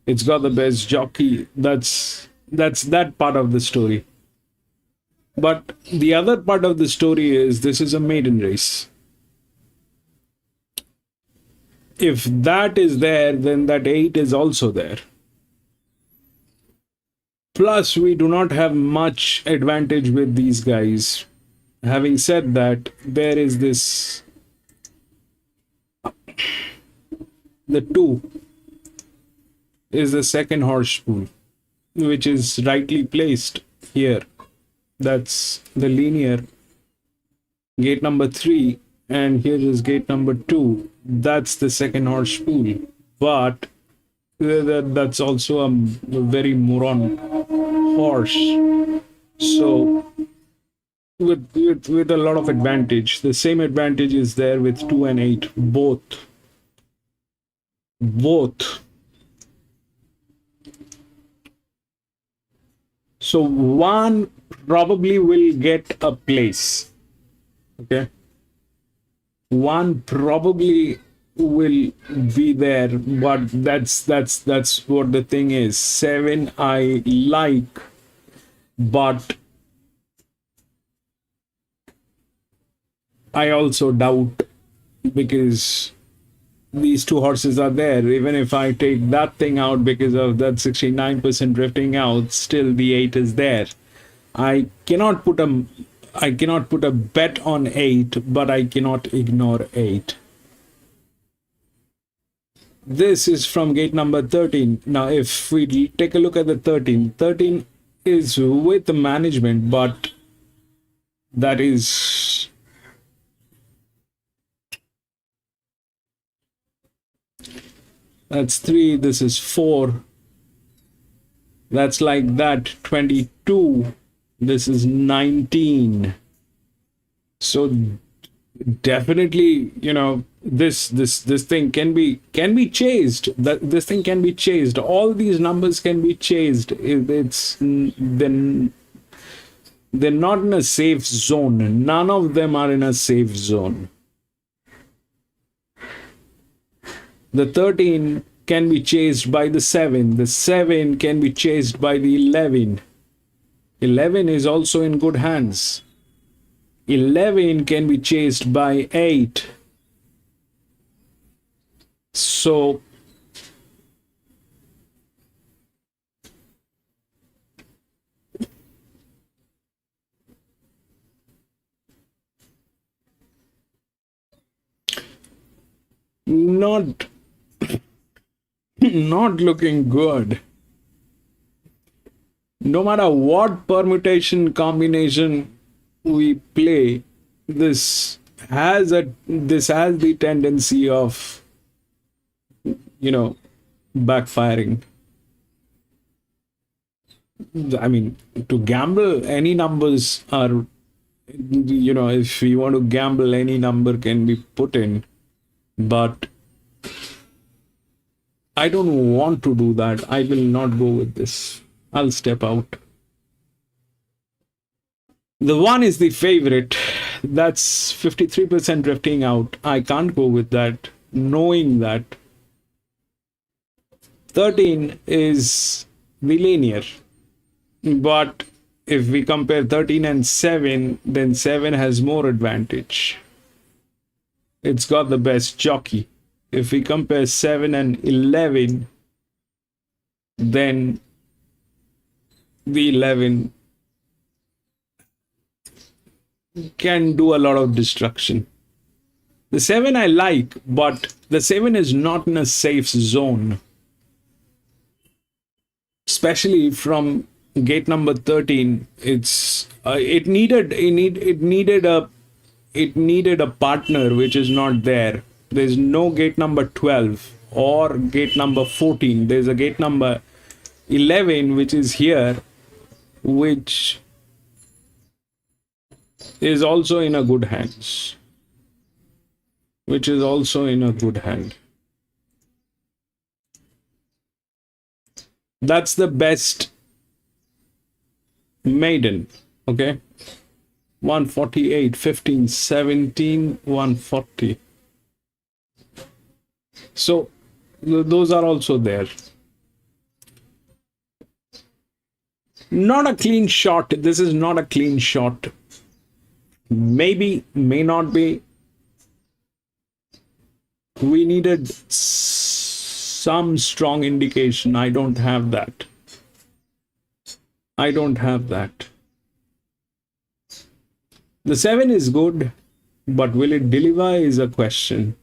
it's got the best jockey. That's that part of the story. But the other part of the story is this is a maiden race. If that is there, then that 8 is also there. Plus, we do not have much advantage with these guys. Having said that, there is this. The 2 is the second horse spool, which is rightly placed here. That's the linear. Gate number 3, and here is gate number 2. That's the second horse spool. But that's also a very moron horse. So with a lot of advantage. The same advantage is there with 2 and 8. Both. 2, 8, So one probably will get a place. Okay. One probably will be there, but that's what the thing is. 7 I like, but I also doubt, because these two horses are there. Even if I take that thing out because of that 69% drifting out, still the 8 is there. I cannot put a bet on 8, but I cannot ignore 8. This is from gate number 13. Now, if we take a look at the 13 is with the management, but that is that's 3, this is 4, that's like that, 22, this is 19. So definitely, you know, this thing can be chased. This thing can be chased. All these numbers can be chased. It's then they're not in a safe zone. None of them are in a safe zone. The 13 can be chased by the 7. The 7 can be chased by the 11. 11 is also in good hands. 11 can be chased by 8. So not looking good. No matter what permutation combination we play, this has the tendency of, you know, backfiring. I mean, to gamble, any numbers are, you know, if you want to gamble, any number can be put in, but I don't want to do that. I will not go with this. I'll step out. The 1 is the favorite. That's 53% drifting out. I can't go with that, knowing that 13 is the linear. But if we compare 13 and 7, then 7 has more advantage. It's got the best jockey. If we compare 7 and 11, then the 11 can do a lot of destruction. The 7 I like, but the 7 is not in a safe zone. Especially from gate number 13, it needed a partner which is not there. There's no gate number 12 or gate number 14. There's a gate number 11 which is here, which is also in a good hands. Which is also in a good hand. That's the best maiden. Okay. 148, 15, 17, 140. So those are also there. Not a clean shot. This is not a clean shot. Maybe, may not be. We needed some strong indication. I don't have that. I don't have that. The 7 is good, but will it deliver is a question.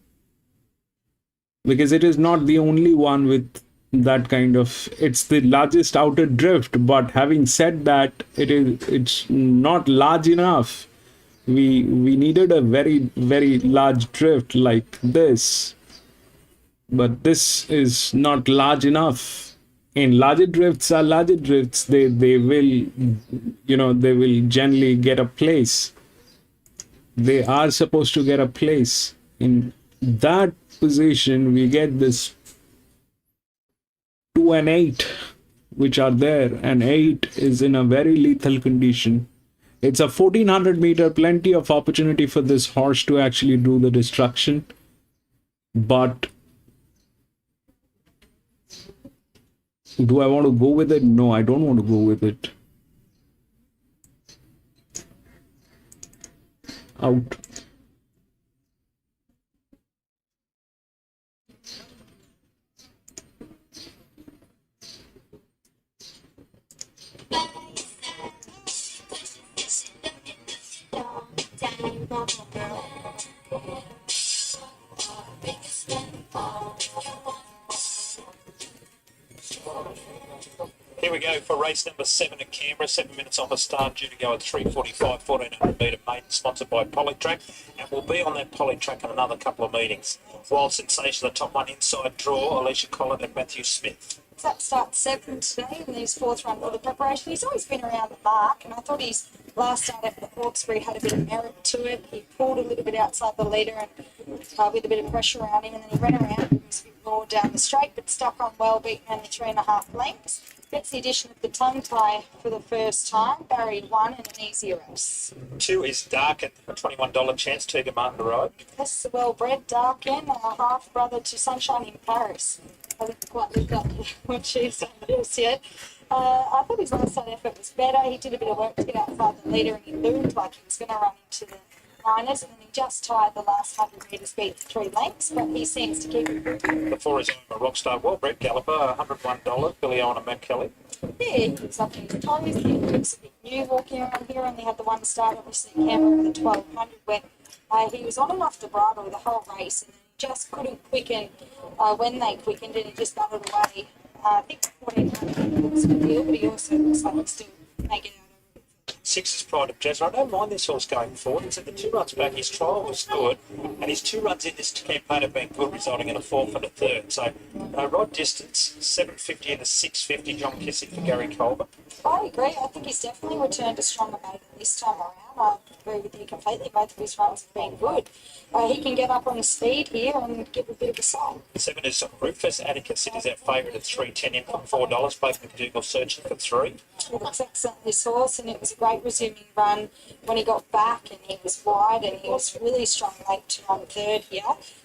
Because it is not the only one with that kind of, it's the largest outer drift, but having said that, it's not large enough. We needed a very, very large drift like this, but this is not large enough. And larger drifts are larger drifts. They will, you know, they will generally get a place. They are supposed to get a place. In that position, we get this 2 and 8. which are there, and 8 is in a very lethal condition. It's a 1400 meter, plenty of opportunity for this horse to actually do the destruction. But do I want to go with it? No, I don't want to go with it. Out. Here we go for race number 7 at Canberra. 7 minutes on the start, due to go at 3:45, 1400 metre maiden, sponsored by Polytrack, and we'll be on that Polytrack in another couple of meetings. Wild Sensation, the top one inside draw, Alicia Collett and Matthew Smith. That starts 7 today in his 4th run for the preparation. He's always been around the mark, and I thought his last start at the Hawkesbury had a bit of merit to it. He pulled a little bit outside the leader and with a bit of pressure around him, and then he ran around and was a bit more down the straight, but stuck on well, beaten only 3.5 lengths. Gets the addition of the tongue tie for the first time. Barry 1 in an easier race. 2 is Dark at a $21 chance, Tegan Martin to ride. That's the well-bred Darkin, a half-brother to Sunshine in Paris. I haven't quite looked up what she's done this yet. I thought his last start effort was better. He did a bit of work to get outside the leader, and he loomed like he was going to run into the minors, and then he just tied the last 100 metres, beat 3 lengths, but he seems to keep it. The 4 is a Rockstar well-bred Galloper, $101, Billy Owen and Matt Kelly. Yeah, he looks up in his toes. He looks a bit new walking around here. Only had the one start, obviously, Canberra with the 1200, where he was on and off the bridle the whole race, and then he just couldn't quicken when they quickened, and he just battled away. I think 1400 looks a deal, but he also looks like he's still making it. 6 is Pride of Jazz. I don't mind this horse going forward. It's at the 2 runs back. His trial was good, and his 2 runs in this campaign have been good, resulting in a 4th and a 3rd. So, rod distance, 750 and a 650. John Kissick for Gary Colbert. I agree. I think he's definitely returned a stronger maiden this time around. I agree with you completely. Both of his runs have been good. He can get up on the speed here and give a bit of a song. 7 is Rufus Atticus. It is our favourite at $3.10 in from $4. Blake McDougall searching for 3. He looks excellent, this horse, and it was a great resuming run when he got back, and he was wide, and he was really strong late on 3rd here.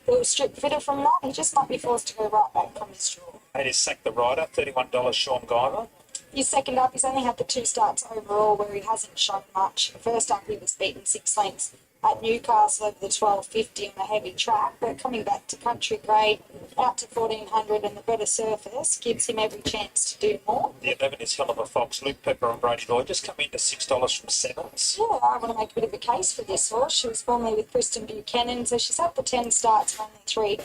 He was stripped fitter from that. He just might be forced to go right back from his draw. 8 is Sack the Rider, $31, Sean Guyver. He's second up. He's only had the 2 starts overall where he hasn't shown much. First up, he was beaten 6 lengths at Newcastle over the 1250 on a heavy track, but coming back to country grade out to 1400 and the better surface gives him every chance to do more. The 11 is Hell of a Fox. Luke Pepper and Brady Lloyd just come into $6 from 7s. Yeah, I want to make a bit of a case for this horse. She was formerly with Kristen Buchanan, so she's had the 10 starts and only 3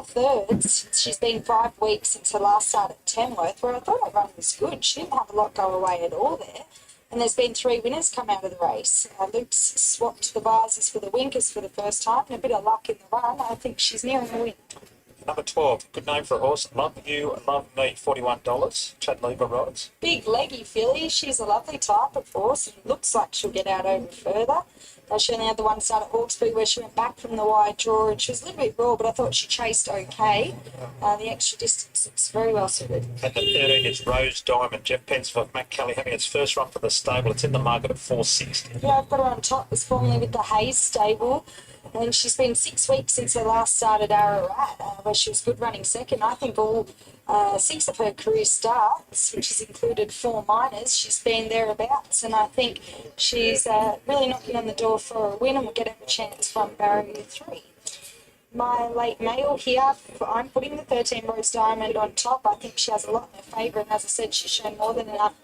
thirds. She's been 5 weeks since her last start at Tamworth, where I thought her run was good. She didn't have a lot go away at all there. And there's been 3 winners come out of the race. Luke's swapped the visors for the winkers for the first time, and a bit of luck in the run. I think she's nearing the win. Number 12, good name for a horse. Love You, Love Me, $41. Chad Lever rides. Big leggy filly. She's a lovely type of horse, and looks like she'll get out over further. She only had the one start at Hawkesbury where she went back from the wide draw, and she was a little bit raw, but I thought she chased okay. The extra distance looks very well suited. And the 13 is Rose Diamond. Jeff Pensworth, Matt Kelly having its first run for the stable. It's in the market at $4.60. Yeah, I've got her on top. Was formerly with the Hayes stable, and she's been 6 weeks since her last start at Ararat, where she was good running second. I think all 6 of her career starts, which has included 4 minors, she's been thereabouts, and I think she's really knocking on the door for a win, and will get a chance from barrier 3. My late mail here, I'm putting the 13 Rose Diamond on top. I think she has a lot in her favour, and as I said, she's shown more than enough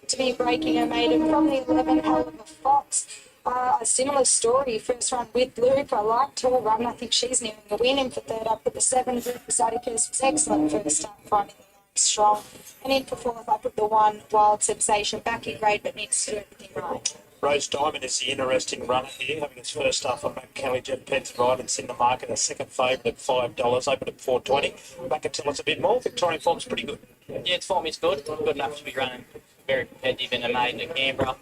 to be breaking her maiden from the 11, Hell of a Fox. A similar story, first run with Luke. I liked her run. I think she's nearing a win. And for 3rd up with the 7, Rufus Atticus was excellent first time, finding the line strong. And in for 4th, I put the 1, Wild Sensation, back in grade, but needs to do everything right. Rose Diamond is the interesting runner here, having its first start for Matt Kelly. Jeff Pence ride. It's in the market, a second favourite at $5, open at $4.20. Back and tell us a bit more. Victorian form's pretty good. Yeah, its form is good. Good enough to be running very competitive in the maiden at Canberra.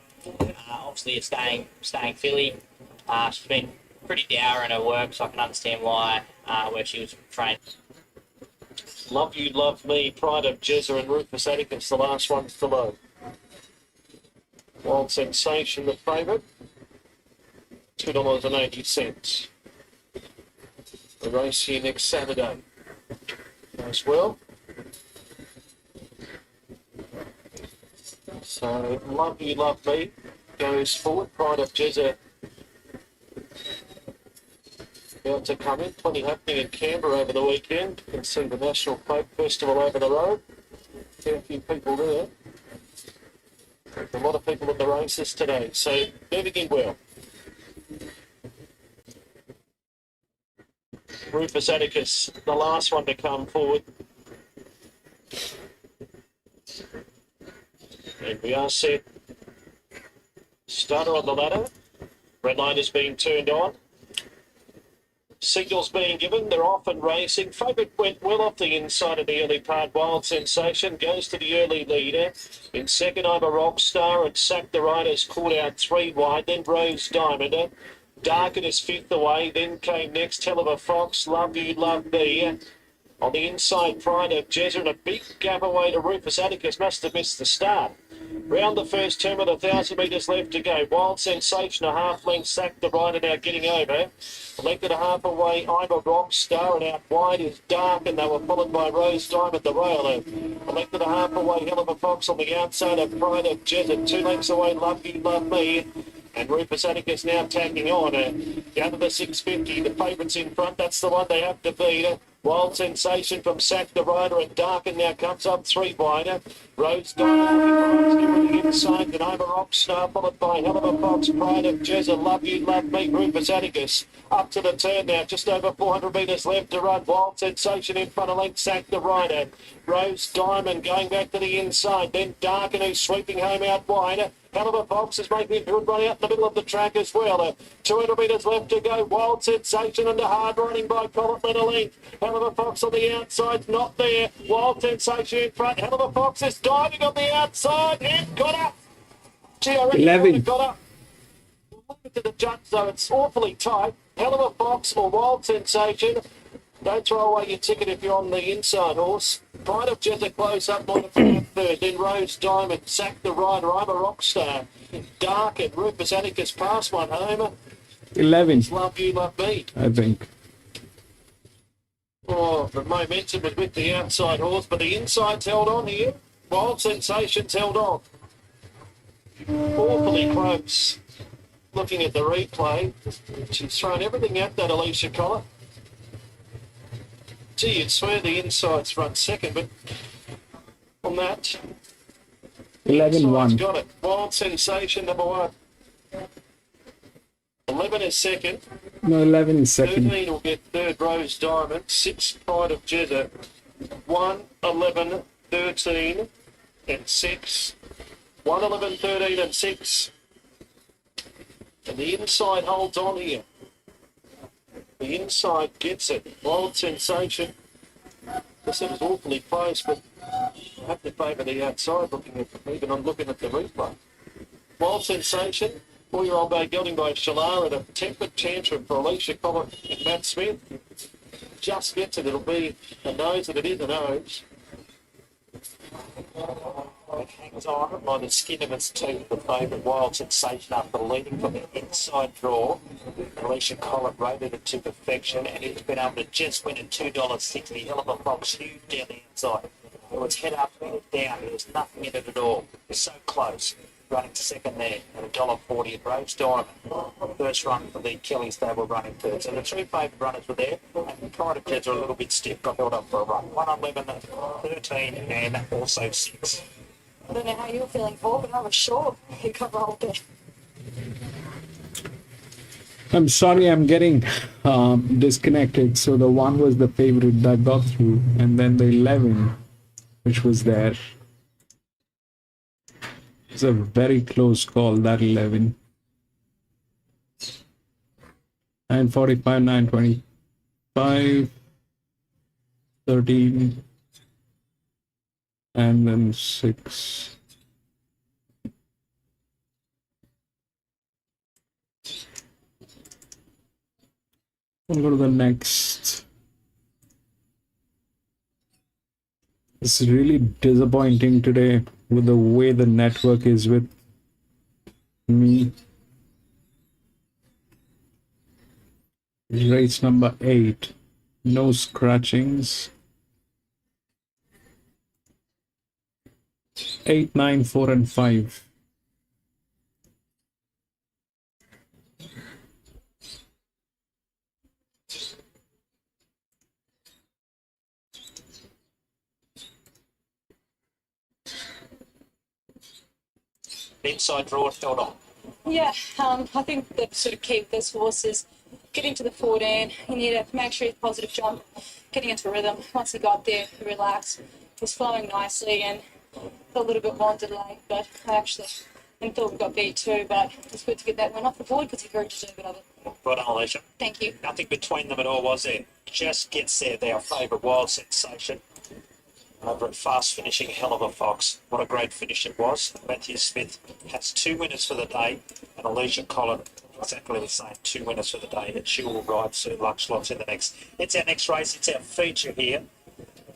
Obviously, a staying filly. She's been pretty dour in her work, so I can understand why, where she was trained. Love You, Love Me, Pride of Jezza and Rufus Atticus, the last one's below. Wild Sensation, the favourite, $2.80. The race here next Saturday as well. So, Love You, Love Me goes forward. Pride of Jezza about to come in. Plenty happening in Canberra over the weekend. You can see the National Folk Festival over the road. A few people there. A lot of people at the races today. So, moving in well. Rufus Atticus, the last one to come forward. And we are set. Starter on the ladder. Red light is being turned on. Signals being given. They're off and racing. Favourite went well off the inside of the early part. Wild Sensation goes to the early leader. In second over Rockstar and Sack the Riders caught out 3 wide. Then Rose Diamond. Darken is 5th away. Then came next Hell of a Fox. Love You, Love Me. On the inside, Pride of Jezza and a big gap away to Rufus Atticus. Must have missed the start. Round the first turn with 1,000 metres left to go. Wild Sensation, a half length, Sack the Rider now getting over. A length and a half away, I'm a Rockstar, and out wide is Dark, and they were followed by Rose Diamond, the rail. A length and a half away, Hell of a Fox on the outside of Pride of Jezza. 2 lengths away, Love You, Love Me. And Rufus Atticus now tagging on. Down to the 650, the favourites in front, that's the one they have to beat. Wild Sensation from Sack the Rider and Darken now comes up 3 wider. Rose Diamond to the inside, and over Rockstar, followed by Hell of a Fox, Pride of Jezza, Love You, Love Me, Rufus Atticus. Up to the turn now, just over 400 metres left to run. Wild Sensation in front of length, Sack the Rider. Rose Diamond going back to the inside, then Darken who's sweeping home out wide. Hell of a Fox is making a good run out in the middle of the track as well. 200 metres left to go. Wild Sensation under hard running by Colin at a length. Hell of a Fox on the outside, not there. Wild Sensation in front. Hell of a Fox is diving on the outside and got up. Gee, I reckon 11. Got up. Look to the judge, though. It's awfully tight. Hell of a Fox or Wild Sensation. Don't throw away your ticket if you're on the inside horse. Pride of Jezza close up on the third. Then Rose Diamond, Sack the Rider, I'm a Rockstar. Dark and Rufus Atticus past one home. 11. Love You, Love Me. I think. Oh, the momentum was with the outside horse, but the inside's held on here. Wild Sensation's held on. Awfully close. Looking at the replay, she's thrown everything at that Alicia Collett. Gee, you'd swear the inside's run second, but on that, 11-1. got it. Wild Sensation, number 1. 11 is second. No, 11 is second. 13 will get third, Rose Diamond. 6, Pride of Jezza. 1, 11, 13, and 6. 1, 11, 13, and 6. And the inside holds on here. The inside gets it. Wild Sensation. This is awfully close, but I have to favour the outside, even I'm looking at the replay. Wild Sensation, 4-year-old bay gelding by Shalar, and a tempered tantrum for Alicia Collett and Matt Smith. Just gets it. It'll be a nose, and it is a nose. It hangs on by the skin of its teeth, the favourite Wild Sensation after leading from the inside draw. Alicia Collett rated it to perfection, and it's been able to just win at $2.60. Hell of a Fox, huge down the inside. It was head up, head down. There was nothing in it at all. It was so close. Running second there at $1.40 at Rose Diamond. First run for the Kellys, they were running third. So the 2 favourite runners were there, and Pride of Jezza are a little bit stiff, got held up for a run. 1, 11, 13, and also 6. I don't know how you were feeling, Paul, but I was sure you got rolled there. I'm sorry, I'm getting disconnected. So the 1 was the favorite that got through, and then the 11, which was there. It's a very close call, that 11. 9:45, 9:25, 13, and then 6. We'll go to the next. It's really disappointing today with the way the network is with me. Race number 8. No scratchings. 8, 9, 4, and 5. Inside draw held on. Yeah, I think the sort of key with this horse is getting to the 14. You need to make sure he's positive jump, getting into rhythm. Once he got there, he relaxed. He's flowing nicely and a little bit wandered late, but I actually thought we got beat too, but it's good to get that one off the board because he very deserved of it. Right on, Alicia. Thank you. Nothing between them at all, was there? Just gets there, their favourite Wild Sensation. Over at Fast Finishing, hell of a fox. What a great finish it was. Matthew Smith has 2 winners for the day, and Alicia Collin exactly the same, 2 winners for the day, and she will ride Sir Luxlots in the next. It's our next race, it's our feature here.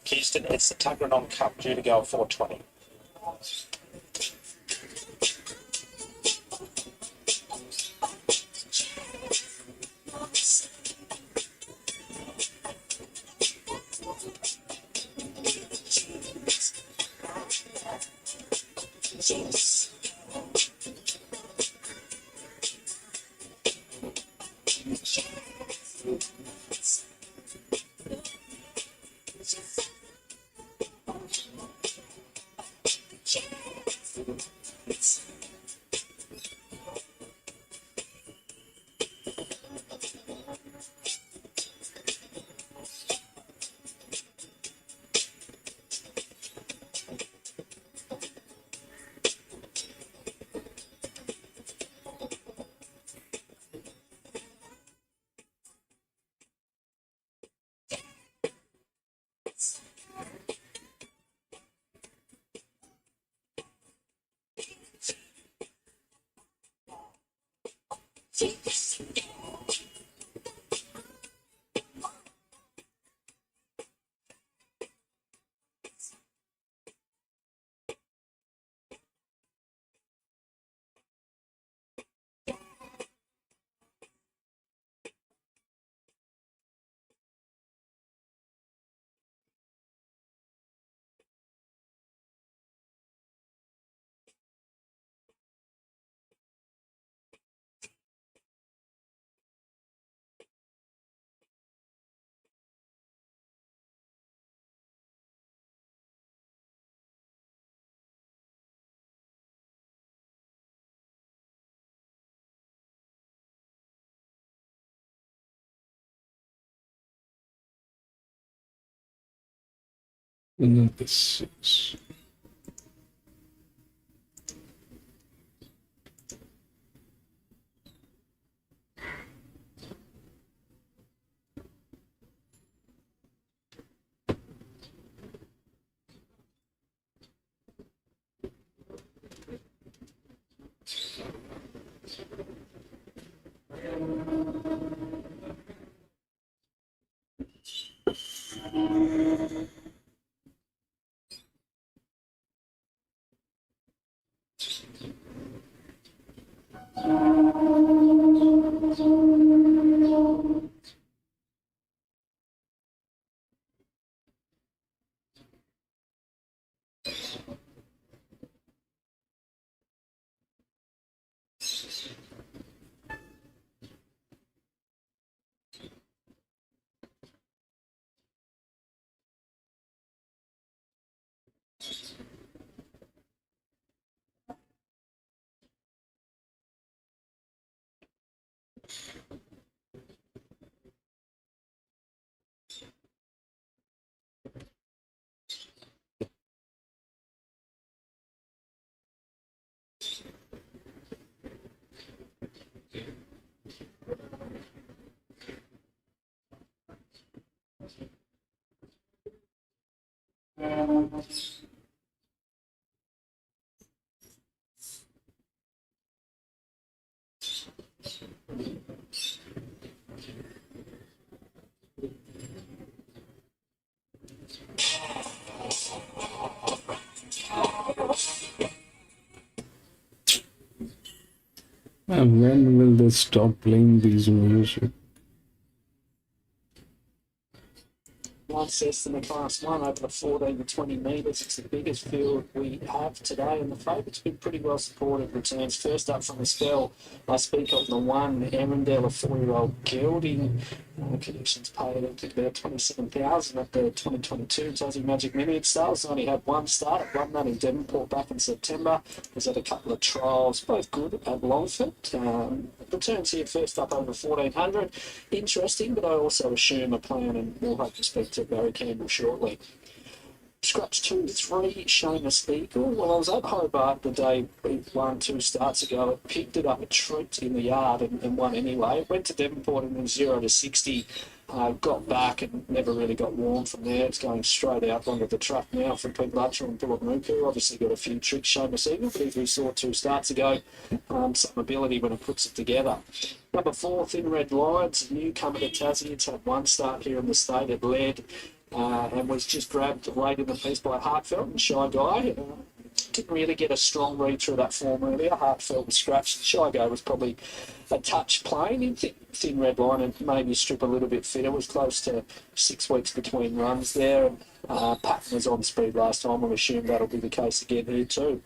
Houston, it's the Tuggeranong Cup due to go at 4:20. And then this is... And when will they stop playing these music? Launceston, the Class 1 over the 14 to 20 metres. It's the biggest field we have today, and the favourite's been pretty well supported. Returns first up from the spell. I speak of the one, Arundel, a 4-year-old gelding. Connections paid at about 27,000 at the 2022 Tassie Magic Million Stars. Only had one start at Run That in Devonport back in September. Was at a couple of trials, both good at Longford. Returns here first up over 1,400. Interesting, but I also assume a plan, and we'll hope to speak to Barry Campbell shortly. Scratch 2 to 3, Seamus Eagle. Well, I was at Hobart the day we won 2 starts ago. It picked it up a treat in the yard and won anyway. Went to Devonport and then 0 to 60. Got back and never really got warm from there. It's going straight out onto the track now from Pete Luttrell and Philip Mooku. Obviously got a few tricks, Seamus Eagle, but as we saw 2 starts ago, some ability when it puts it together. Number 4, Thin Red Lions, newcomer to Tassie. It's had 1 start here in the state. It led and was just grabbed late in the piece by Hartfeld and Shy Guy. Didn't really get a strong read through that form earlier. Hartfeld was scratched. Shy Guy was probably a touch plain. Thin Red Line and maybe strip a little bit fitter. Was close to 6 weeks between runs there. Patton was on speed last time. We'll assume that'll be the case again here too.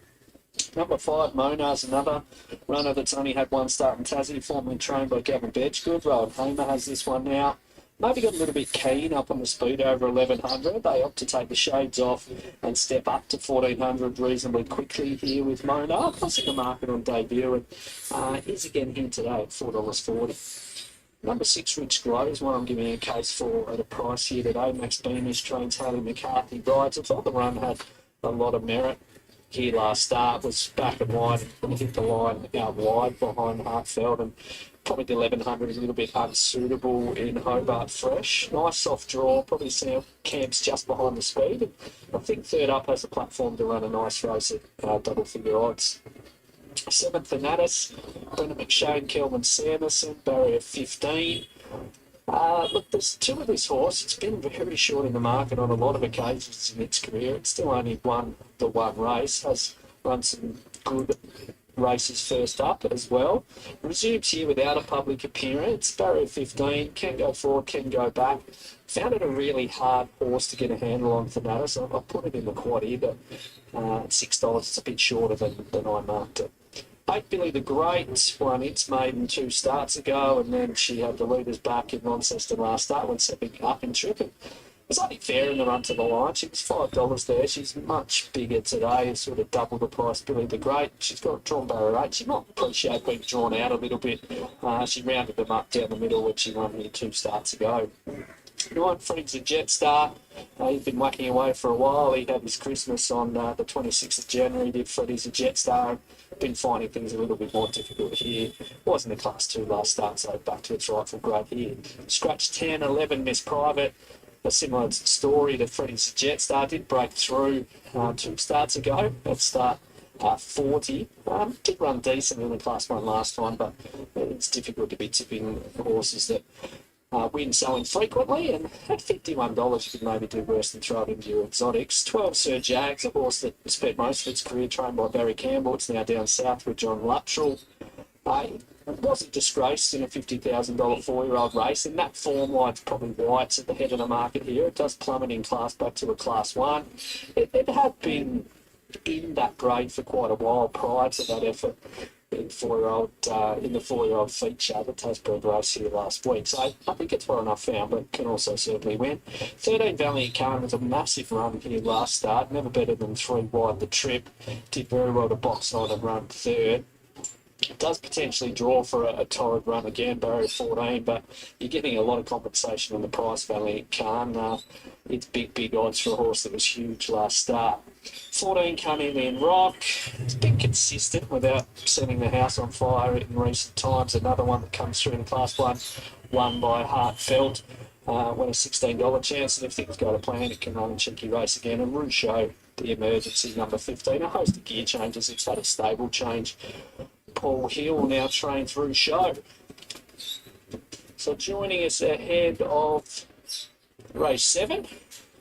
Number 5, Monar's another runner that's only had 1 start in Tassie, formerly trained by Gavin Bedgegood. Rowan Hamer has this one now. Maybe got a little bit keen up on the speed over 1,100. They opt to take the shades off and step up to 1,400 reasonably quickly here with Mona. Plus in the market on debut and is again here today at $4.40. Number 6, Rich Glow is one I'm giving a case for at a price here today. Max Beamish trains Harley McCarthy rides. I thought the run had a lot of merit. Here last start was back and wide and hit the line out wide behind Hartfeld, and probably the 1,100 is a little bit unsuitable in Hobart Fresh. Nice soft draw, probably Sam camps just behind the speed. I think third up has a platform to run a nice race at double figure odds. 7th, Anatis, Brendan McShane, Kelvin Sanderson, barrier 15. Look, there's 2 of this horse. It's been very short in the market on a lot of occasions in its career. It's still only won the 1 race, has run some good races first up as well. Resumes here without a public appearance. Barrier 15, can go forward, can go back. Found it a really hard horse to get a handle on for that, so I put it in the quad here, but $6, it's a bit shorter than I marked it. 8, Billy the Great, won its maiden 2 starts ago, and then she had the leaders back in Launceston last start when stepping up in trip. It was only fair in the run to the line. She was $5 there. She's much bigger today, sort of double the price. Billy the Great, she's got drawn barrier 8. She might appreciate being drawn out a little bit. She rounded them up down the middle when she won here 2 starts ago. 9, Fred's a Jetstar. He's been whacking away for a while. He had his Christmas on the 26th of January. Did Freddy's a Jetstar. Been finding things a little bit more difficult here. Wasn't a Class 2 last start, so back to its rightful grade here. Scratch 10, 11, Miss Private. A similar story to Freddy's Jetstar. Did break through 2 starts ago at start 40. Did run decent in the Class 1 last time, but it's difficult to be tipping horses that win so infrequently, and at $51 you could maybe do worse than throw it into your exotics. 12, Sir Jags, a horse that spent most of its career trained by Barry Campbell. It's now down south with John Luttrell. It wasn't disgraced in a $50,000 4-year-old race. In that form line's probably why it's at the head of the market here. It does plummet in class back to a Class 1. It had been in that grade for quite a while prior to that effort in the 4-year-old feature, the Tasbird race here last week. So I think it's well enough found, but can also certainly win. 13, Valiant Khan was a massive run here last start, never better than 3 wide the trip. Did very well to box on and run 3rd. It does potentially draw for a torrid run again, barrier 14, but you're getting a lot of compensation on the price, Valiant Khan. It's big odds for a horse that was huge last start. 14, Cunning in Rock. It's been consistent without setting the house on fire in recent times. Another one that comes through in Class 1, won by Hartfeld. Won a $16 chance, and if things go to plan, it can run a cheeky race again. And Rousseau, the emergency, number 15. A host of gear changes. It's had a stable change. Paul Hill now trains Rousseau. So joining us ahead of race 7,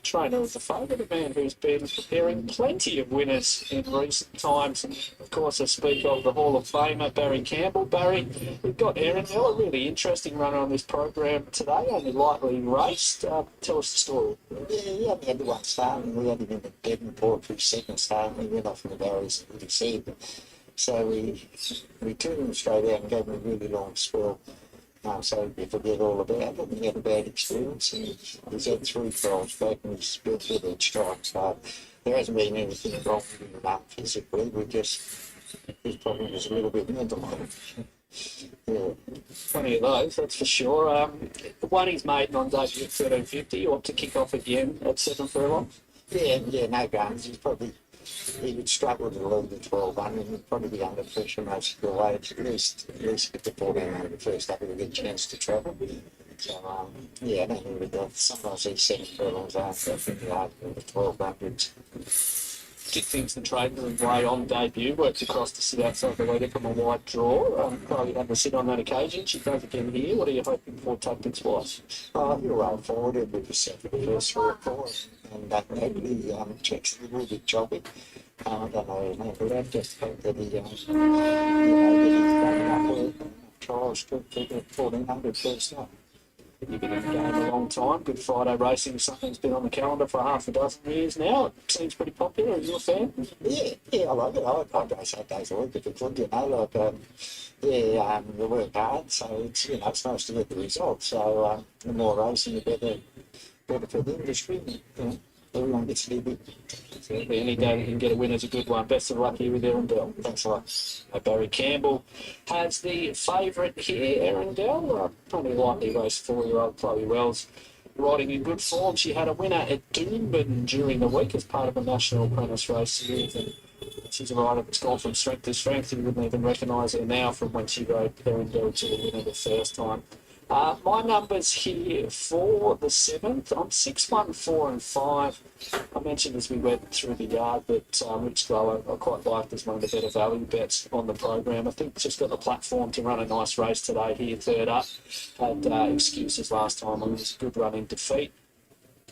trainer is the favourite, a man who's been preparing plenty of winners in recent times. And of course, I speak of the Hall of Famer, Barry Campbell. Barry, we've got Arundel, a really interesting runner on this program today, only lightly raced. Tell us the story. Yeah, he only had the one start, and we had him in the Devonport for his second start, and he went off in the barriers, as he said. So we turned him straight out and gave him a really long spell. So you forget all about it, and he had a bad experience, and he's had 3 trials back, and he's built with each strike. So there hasn't been anything wrong with him physically. His problem was a little bit mental. Yeah. Plenty of those, that's for sure. One he's made on debut at 13.50, ought to kick off again at 7 furlongs. Yeah, no guns. He would struggle to lead the 1200, and he'd probably be under pressure most of the way. At least get the 1400 first up, he'll get a chance to travel. So, yeah, I don't think we'd go. Sometimes these 7 furlongs after, I think the 1200s. Did things the trainer and Way on debut, worked across to sit outside the leader from a wide draw. Probably had to sit on that occasion. She does again here. What are you hoping for tactics-wise? He'll roll forward. He'll be the second, first 3 or 4. And that maybe checks a little bit choppy. I don't know his name, but I just hope that he, that he's coming up with trials to keep it 1400 first up. You've been in the game a long time. Good Friday racing, something's been on the calendar for half a dozen years now. It seems pretty popular. Are you a fan? Yeah, I like it. I'd race 8 days a week if I could, we work hard, so it's nice to get the results. So the more racing, the better for the industry. Everyone gets a little bit. Certainly, any day you can get a winner's a good one. Best of luck here with Arundel. Thanks a lot. Barry Campbell has the favourite here, Arundel. Only lightly raced 4-year-old Chloe Wells, riding in good form. She had a winner at Doomben during the week as part of a national apprentice race series. And she's a rider that's gone from strength to strength. You wouldn't even recognise her now from when she rode Arundel to the winner the first time. My numbers here for the 7th, I'm 6, 1, 4 and 5. I mentioned as we went through the yard that Rich Glow I quite liked as one of the better value bets on the program. I think it's just got the platform to run a nice race today here, third up. Had excuses last time, it was a good run in defeat.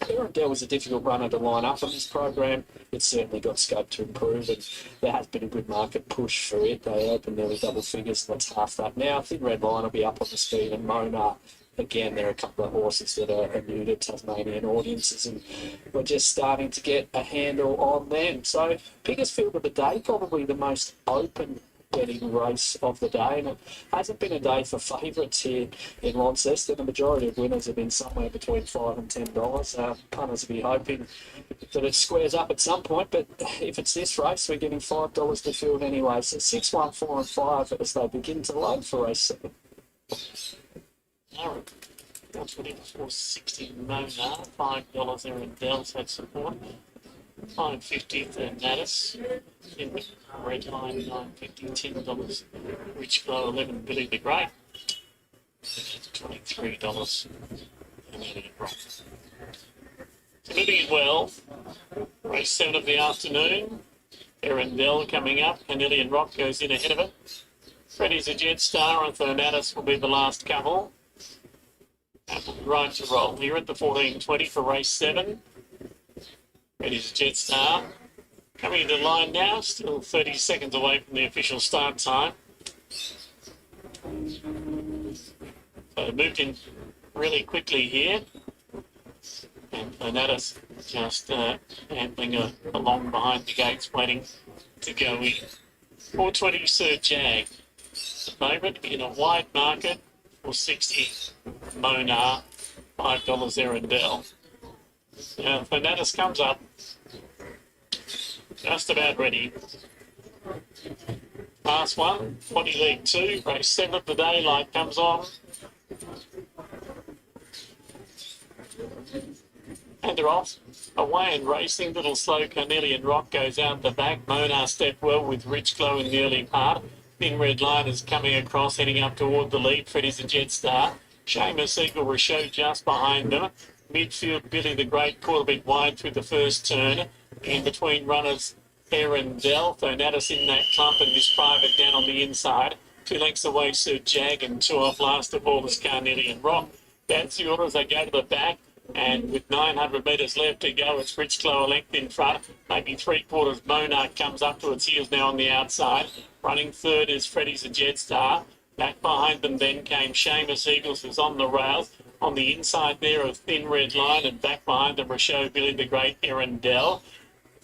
Arundel was a difficult runner to line up on this program. It's certainly got scope to improve, and there has been a good market push for it. They opened nearly double figures, and that's half that now. Thin Red Line will be up on the speed, and Mona, again, there are a couple of horses that are new to Tasmanian audiences, and we're just starting to get a handle on them. So, biggest field of the day, probably the most open betting race of the day, and it hasn't been a day for favourites here in Launceston. The majority of winners have been somewhere between $5 and $10. Punters will be hoping that it squares up at some point, but if it's this race, we're getting $5 to field anyway. So 6, 1, 4 and 5 as they begin to load for race 7. Aaron, that's what it was for 60 Mona, $5 Arundel, so support. 9.50 for Natus. In Red Line, $9.50, $10. Rich Glow, 11, Billy the Great. It's $23. And Elliot Rock. So moving it well. Race 7 of the afternoon. Arundel coming up, and Elliot Rock goes in ahead of it. Freddie's a Jet Star, and Natus will be the last couple. And we'll be right to roll here at the 14.20 for race 7. Freddie's a Jet Star. Coming into line now, still 30 seconds away from the official start time. So moved in really quickly here. And Natus just ambling along behind the gates, waiting to go in. 4.20 Sir Jag, the favourite in a wide market for 60 Mona, $5 Arundel. Now, Natus comes up, just about ready. Last one, 20 League 2, race 7 of the day, light comes on. And they're off. Away and racing, little slow Carnelian Rock goes out the back. Mona stepped well with Rich Glow in the early part. Thin Red Line is coming across, heading up toward the lead. Freddie's a Jet Star. Seamus Eagle Rochelle just behind them. Midfield, Billy the Great caught a bit wide through the first turn. In between runners, Arundel. Natus in that clump, and Miss Private down on the inside. 2 lengths away, Sir Jag, and 2 off last of all is Carnelian Rock. That's the order as they go to the back. And with 900 metres left to go, it's Richclow a length in front. Maybe 3/4 Monarch comes up to its heels now on the outside. Running third is Freddie's a Jetstar. Back behind them then came Seamus Eagles, who's on the rails. On the inside there of Thin Red Line, and back behind them Rochelle, Billy the Great, Arundel.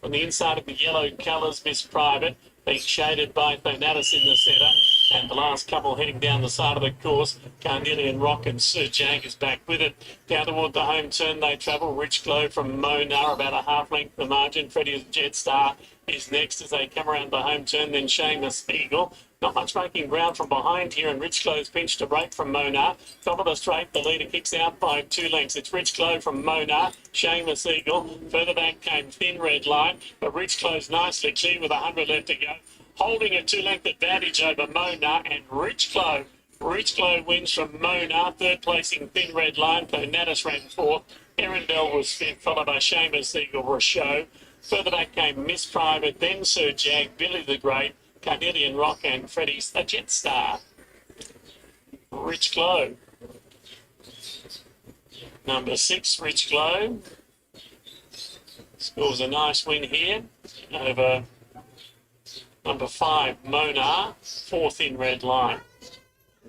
On the inside of the yellow colours, Miss Private, being shaded by Thanatis in the centre. And the last couple heading down the side of the course, Carnelian Rock and Sir Jag is back with it. Down toward the home turn they travel. Rich Glow from Monar, about a half length the margin. Freddie's Jetstar is next as they come around the home turn. Then Seamus Eagle. Not much making ground from behind here, and Rich Glow's pinched a break from Monar. Top of the straight, the leader kicks out by 2 lengths. It's Rich Glow from Monar, Seamus Eagle. Further back came Thin Red Line, but Rich Glow's nicely clear with 100 left to go. Holding a 2-length advantage over Monar and Rich Glow. Rich Glow wins from Monar, third placing Thin Red Line. Thanatis ran fourth. Arundel was fifth, followed by Seamus Eagle, Rochelle. Further back came Miss Private, then Sir Jag, Billy the Great, Carnelian Rock and Freddie's a Jetstar. Rich Glow. Number 6, Rich Glow. Scores a nice win here over number 5, Monar. 4th in Red Line.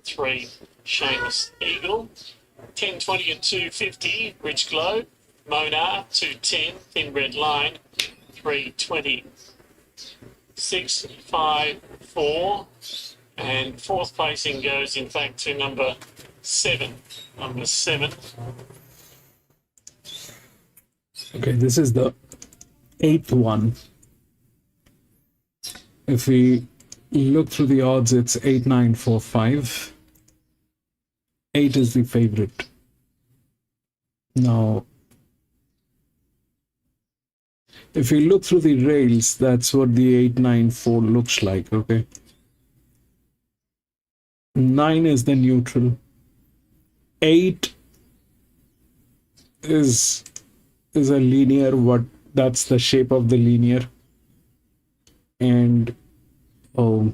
3, Seamus Eagle. 10.20 and 2.50, Rich Glow. Monar, 2.10, Thin Red Line. 3.20. 6, 5, 4, and 4th placing goes in fact to number 7. Number 7. Okay, this is the 8th one. If we look through the odds, it's 8, 9, 4, 5. 8 is the favorite. Now, if we look through the rails, that's what the 8, 9, 4 looks like, okay? 9 is the neutral. 8 is a linear, that's the shape of the linear. And 4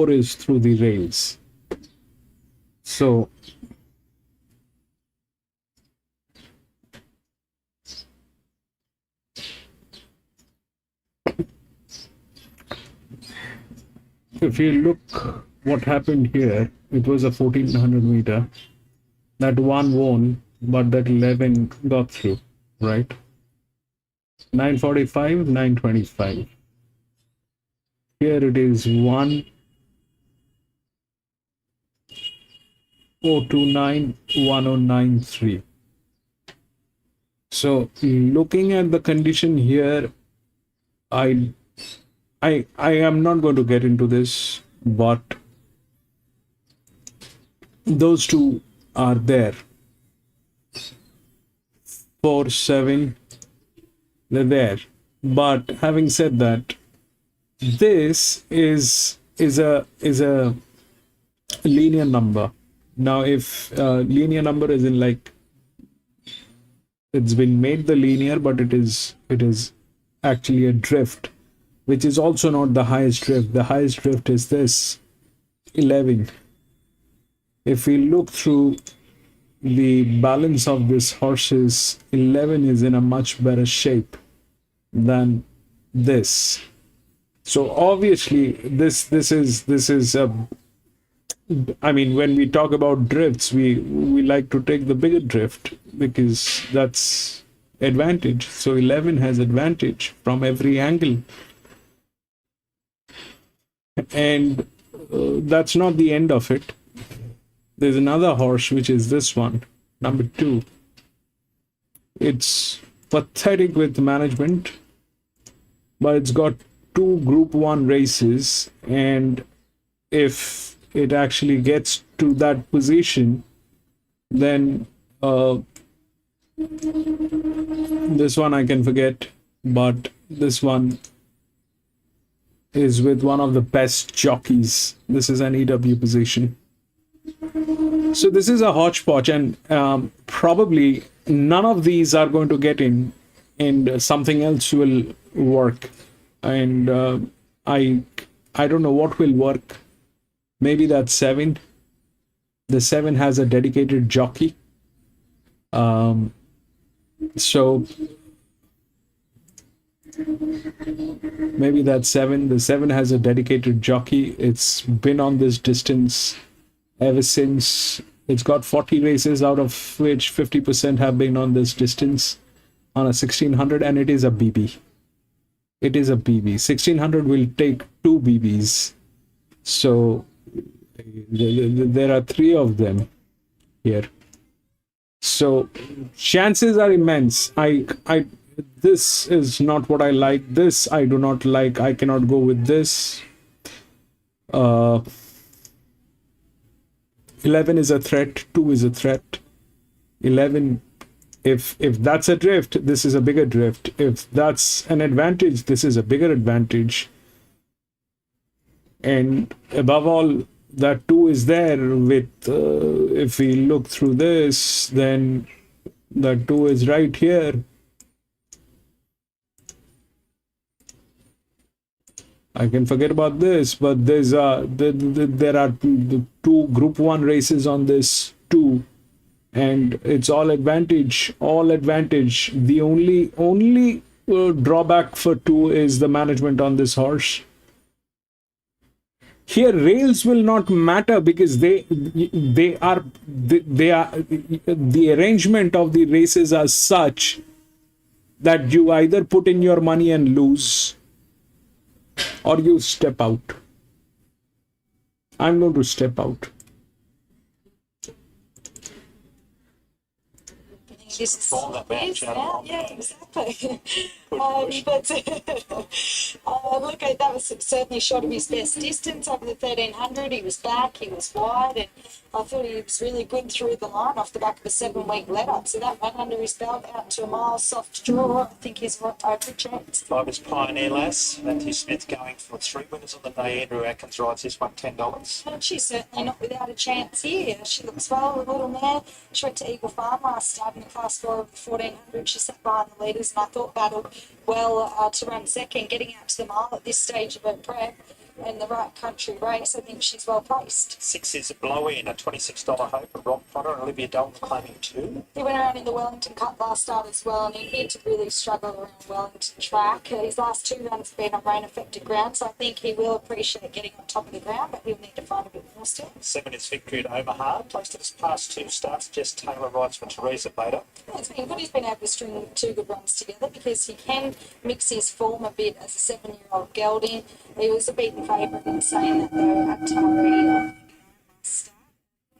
is through the rails. So if you look what happened here, it was a 1400 meter. That one won, but that 11 got through, right? 945, 925. Here it is 1029, 1093. So looking at the condition here, I am not going to get into this, but those two are there. 4, 7, they're there. But having said that, this is a linear number. Now, if linear number is in like, it's been made the linear, but it is actually a drift, which is also not the highest drift. The highest drift is this 11. If we look through the balance of this horses, 11 is in a much better shape than this. So obviously this is a, I mean, when we talk about drifts, we like to take the bigger drift because that's advantage. So 11 has advantage from every angle. And that's not the end of it. There's another horse, which is this one, number 2. It's pathetic with management, but it's got 2 Group 1 races, and if it actually gets to that position, then this one I can forget, but this one is with one of the best jockeys. This is an EW position. So this is a hodgepodge, and probably none of these are going to get in, and something else will work. And I don't know what will work. Maybe that 7. The 7 has a dedicated jockey. So maybe that 7. The 7 has a dedicated jockey. It's been on this distance ever since. It's got 40 races, out of which 50% have been on this distance on a 1600, and it is a BB. It is a BB. 1600 will take 2 BBs. So there are 3 of them here. So chances are immense. This is not what I like. This I do not like. I cannot go with this. 11 is a threat. 2 is a threat. 11. If that's a drift, this is a bigger drift. If that's an advantage, this is a bigger advantage. And above all, that 2 is there with, if we look through this, then that 2 is right here. I can forget about this, but there are 2 Group 1 races on this 2, and it's all advantage, all advantage. The only drawback for 2 is the management on this horse. Here rails will not matter because the arrangement of the races are such that you either put in your money and lose, or you step out. I'm going to step out. This is yeah, exactly. But look, that was certainly short of his best distance over the 1300. He was back, he was wide, and I thought he was really good through the line off the back of a 7-week let-up. So that one under his belt out to a mile, soft draw. I think he's got over a chance. 5 is Pioneer Lass. Matthew Smith going for 3 winners on the day. Andrew Atkins rides this one, $10. And she's certainly not without a chance here. She looks well, a little mare. She went to Eagle Farm last start in the Class 4 of the 1400. She sat behind the leaders, and I thought battled well to run second, getting out to the mile at this stage of her prep. In the right country race, I think she's well placed. 6 is Blowy in a $26 hope of Rob Potter and Olivia Dalton claiming 2. He went around in the Wellington Cup last start as well, and he appeared to really struggle around Wellington track. His last 2 runs have been on rain-affected ground, so I think he will appreciate getting on top of the ground, but he'll need to find a bit more still. 7 is Victory at Omaha. Placed at his past 2 starts. Jess Taylor rides for Teresa Bader. It's been good. He's been able to string 2 good runs together because he can mix his form a bit as a 7-year-old gelding. He was a beaten favourite in saying that though at Taree.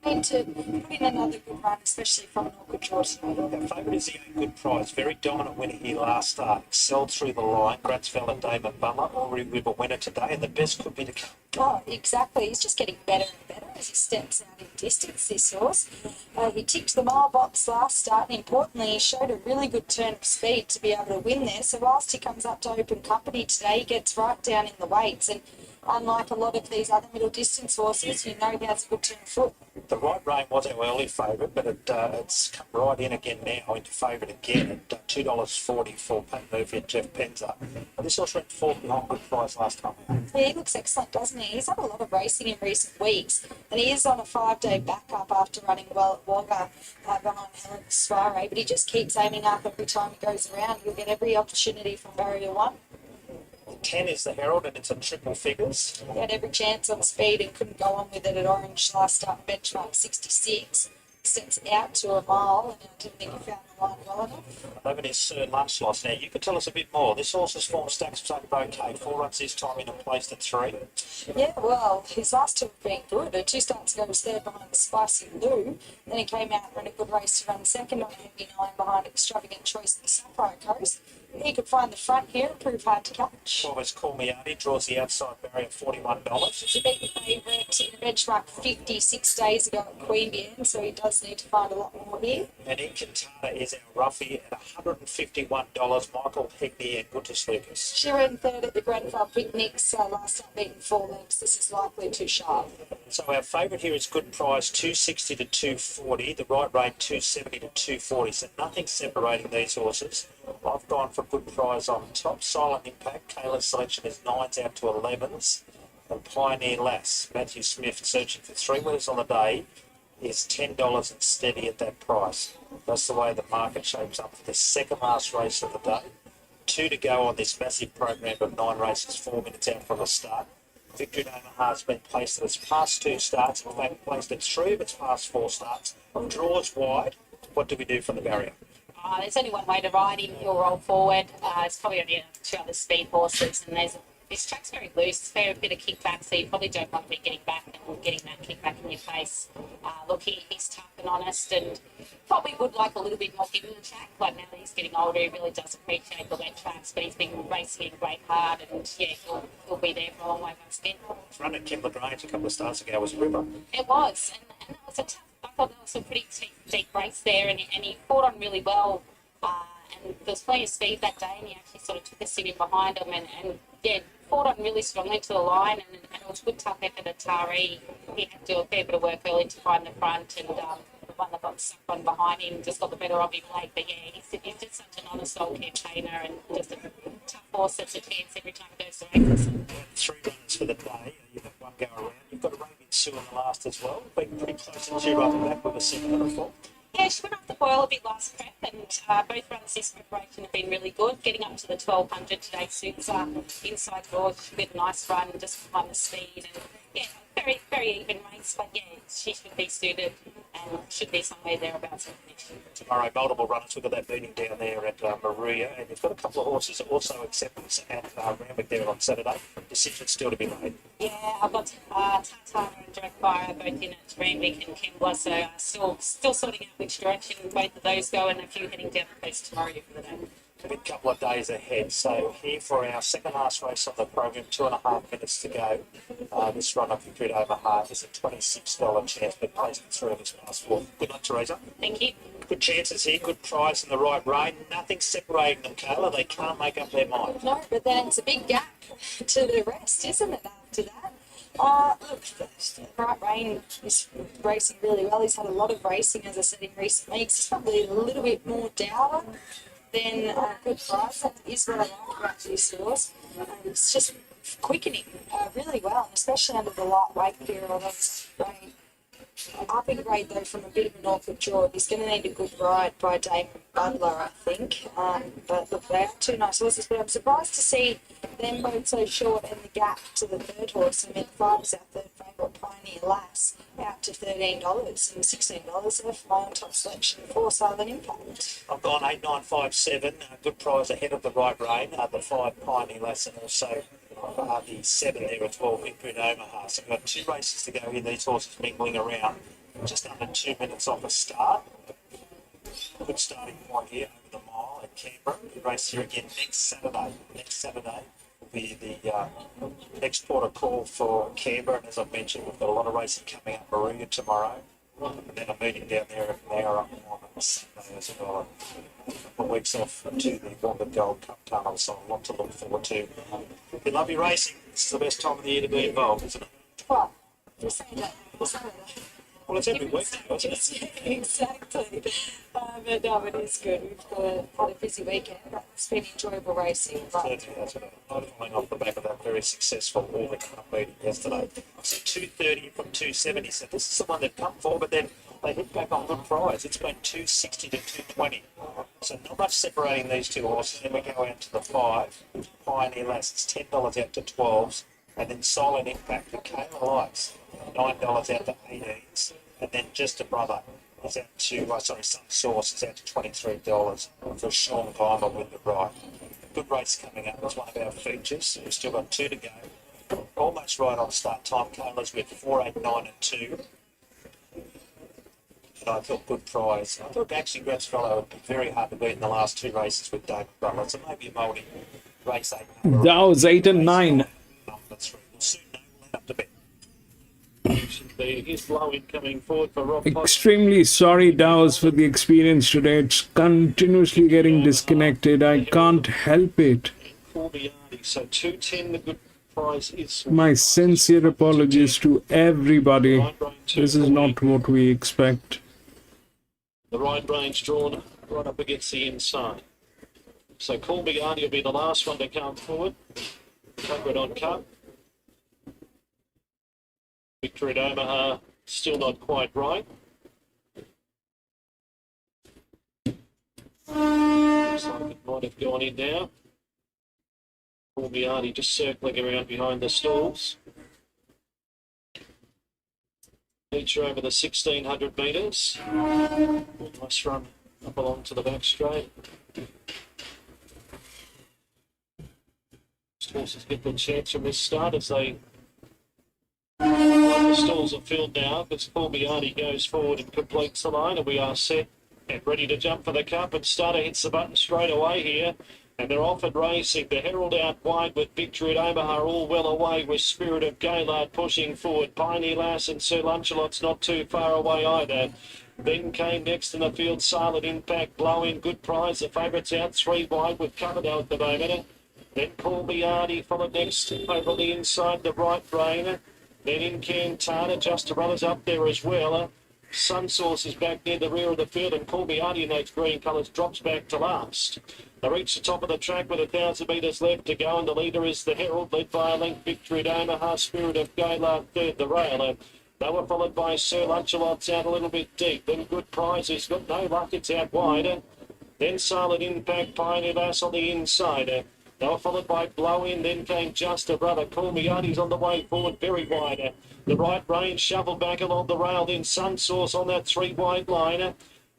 Need to put in another good run, especially from an awkward draw today. Our favourite is the 8 Good Prize. Very dominant winner here last start. Excelled through the line. Gratsfeld and David Butler already with a winner today, and the best could be to come. Oh, exactly. He's just getting better and better as he steps out in distance, this horse. He ticked the mile box last start, and importantly, he showed a really good turn of speed to be able to win there. So whilst he comes up to open company today, he gets right down in the weights, and unlike a lot of these other middle distance horses, you know he has a good turn of foot. The Right Rain was our early favourite, but it's come right in again now into favourite again at $2.40 for Pat Murphy and Jeff Penza. This horse ran 4th behind Good Prize last time. Yeah, he looks excellent, doesn't he? He's had a lot of racing in recent weeks, and he is on a 5-day backup after running well at Wagga behind Helen Soiree, but he just keeps aiming up every time he goes around. He'll get every opportunity from barrier 1. 10 is the Herald, and it's a triple figures. He had every chance on speed and couldn't go on with it at Orange last start, benchmark 66. Sets out to a mile, and I didn't think he found the line well enough. 11 is Sir Lunchloss. Now, you could tell us a bit more. This horse's form stacks up okay. 4 runs this time in and placed at 3. Yeah, well, his last 2 have been good. 2 starts ago was third behind the Spicy Lou. Then he came out and ran a good race to run second on Heavy 9 behind Extravagant Choice in the Sapphire Coast. He could find the front here and prove hard to catch. 12 is Call Me Artie, draws the outside barrier $41. He beat the favourite in a benchmark 56 days ago at Queanbeyan, so he does need to find a lot more here. And Incantata is our roughie at $151. Michael Hegney and Guntis Lucas. She ran third at the Grenfell Picnics last time, beaten 4 lengths. This is likely too sharp. So our favourite here is Good Prize, $260 to $240. The Right Rain, $270 to $240. So nothing separating these horses. I've gone for Good Prize on top. Silent Impact, Kayla's selection is 9s out to 11s. And Pioneer Lass, Matthew Smith searching for 3 winners on the day. is $10 and steady at that price. That's the way the market shapes up for the second last race of the day. 2 to go on this massive program of 9 races, 4 minutes out from the start. Victory at Omaha has been placed at its past 2 starts, in fact placed at 3 of its past 4 starts. Draws wide. What do we do from the barrier? There's only one way to ride him. He'll roll forward. It's probably only 2 other speed horses, and this track's very loose. Fair bit of kickback, so you probably don't want to be getting back and getting that kickback in your face. Look, he's tough and honest, and probably would like a little bit more give in the track. Like now that he's getting older, he really does appreciate the wet tracks, but he's been racing in great heart, and yeah, he'll be there for a long way once again. His run at Kembla Grange a couple of starts ago was a ripper. It was, and that was a tough. I thought that was a pretty deep race there, and he fought on really well. And there was plenty of speed that day, and he actually sort of took a sit in behind him, and yeah, fought on really strongly to the line, and it was good tough effort at Taree. He had to do a fair bit of work early to find the front, and the one that got stuck on behind him just got the better of him late. But yeah, he's just such an honest old campaigner, and just a tough horse that's a chance every time he goes to races. 3 runners for the day. You've got 1 go around. You've got a Raven Sue in the last as well. Been pretty close to 2 right back with a 7 and a 4. Yeah, she went off the boil a bit last prep, and both runs this preparation have been really good. Getting up to the 1200 today suits her. Inside doors, she did a nice run just behind the speed, and yeah, very, very even race, but yeah, she should be suited and should be somewhere thereabouts in the finish. Tomorrow, multiple runners. We've got that meeting down there at Maria, and you've got a couple of horses also acceptance at Randwick there on Saturday. Decisions still to be made. Yeah, I've got Tartana and Direct Fire both in at Randwick and Kembla, so still sorting out which direction both of those go, and a few heading down the coast tomorrow for the day. A big couple of days ahead. So here for our second last race on the program, 2.5 minutes to go. This run up Victory at Omaha is a $26 chance, but placed in 3 of its past 4. Good luck, Teresa. Thank you. Good chances here, good prize in the right rein. Nothing separating them, Kayla. They can't make up their mind. No, but then it's a big gap to the rest, isn't it, after that? Look, the right rein is racing really well. He's had a lot of racing, as I said, in recent weeks. He's probably a little bit more dour than good price. That is what I like about this horse. It's just quickening really well, and especially under the light weight period. Although it's great. Up in grade though from a bit of a Norfolk draw. He's going to need a good ride by Damon Butler, I think. But look, they are 2 nice horses. But I'm surprised to see them both so short and the gap to the third horse. I mean, 5 is our third favourite, Pioneer Lass, out to $13 and $16 of my on-top selection for Southern Impact. I've gone 8, 9, 5, 7. Good prize ahead of the right rein. The 5 Pioneer Lass and also the 7 there as well, Victory at Omaha. So we've got 2 races to go here. These horses mingling around. Just under 2 minutes off a start. Good starting point here over the mile at Canberra. We race here again next Saturday. Next Saturday will be the next port of call for Canberra. And as I've mentioned, we've got a lot of racing coming up Maria tomorrow. And then a meeting down there at Nowra on Sunday as well. A couple of weeks off to the Wanda Gold Cup tunnel, so a lot to look forward to. We love your racing. It's the best time of the year to be involved, isn't it? Well, you're saying that. Well, it's every week now, isn't it? Yeah, exactly. But no, it is good. We've had a busy weekend, but it's been enjoyable racing. Certainly has. Following off the back of that very successful Auburn Cup meeting yesterday. So 230 from 270. So this is the one they've come for, but then they hit back on good prize. It's been 260 to 220. So not much separating these 2 horses. Then we go out to the 5. Pioneer Lass, it's $10 out to 12s. And then Silent Impact for Kayla Likes, $9 out to 18s. And then Just a Brother is out to, Some Source is out to $23 for Sean Palmer with the right. Good race coming up. It's one of our features. We've still got 2 to go. Almost right on start time. Kayla's with 4, 8, 9 and 2. And I thought good prize. I thought actually Grandstand would be very hard to beat in the last 2 races with David Butler. So maybe a multi race 8. That was 8 and 9. Here's Blowing coming forward for Rob. Extremely sorry, Dowes, for the experience today. It's continuously getting disconnected. I can't help it. So 210, the good prize is. My sincere apologies to everybody. This is not what we expect. The right range drawn right up against the inside. So Call Me Arnie will be the last one to come forward. Cover it on cup. Victory at Omaha, still not quite right. Looks like it might have gone in now. Corbiani just circling around behind the stalls. Each over the 1600 metres. Nice run up along to the back straight. Horses get the chance from this start as they the stalls are filled now as Corbiani goes forward and completes the line, and we are set and ready to jump for the cup, and Starter hits the button straight away here. And they're off and racing. The Herald out wide with Victory at Omaha all well away with Spirit of Gaylord pushing forward. Pioneer Lass and Sir Luncelot's not too far away either. Then came next in the field Silent Impact, Blow In, Good Prize. The favourites out 3 wide with Coverdale at the moment. Then Corbiani followed next over on the inside, the right brainer. Then Incantata, Just Brothers up there as well. Sunsource is back near the rear of the field, and Corbiani in those green colours drops back to last. They reach the top of the track with 1,000 metres left to go, and the leader is the Herald, led by a length Victory at Omaha, Spirit of Gaylord third, the Railer. They were followed by Sir Luncelot's out a little bit deep. Then Good Prize has got no luck, it's out wider. Then Silent Impact, Pioneer Lass on the inside. They were followed by Blow In, then came Just a Brother. Corbiani's on the way forward, very wide. The right range shuffled back along the rail, then Sunsource on that 3 wide line.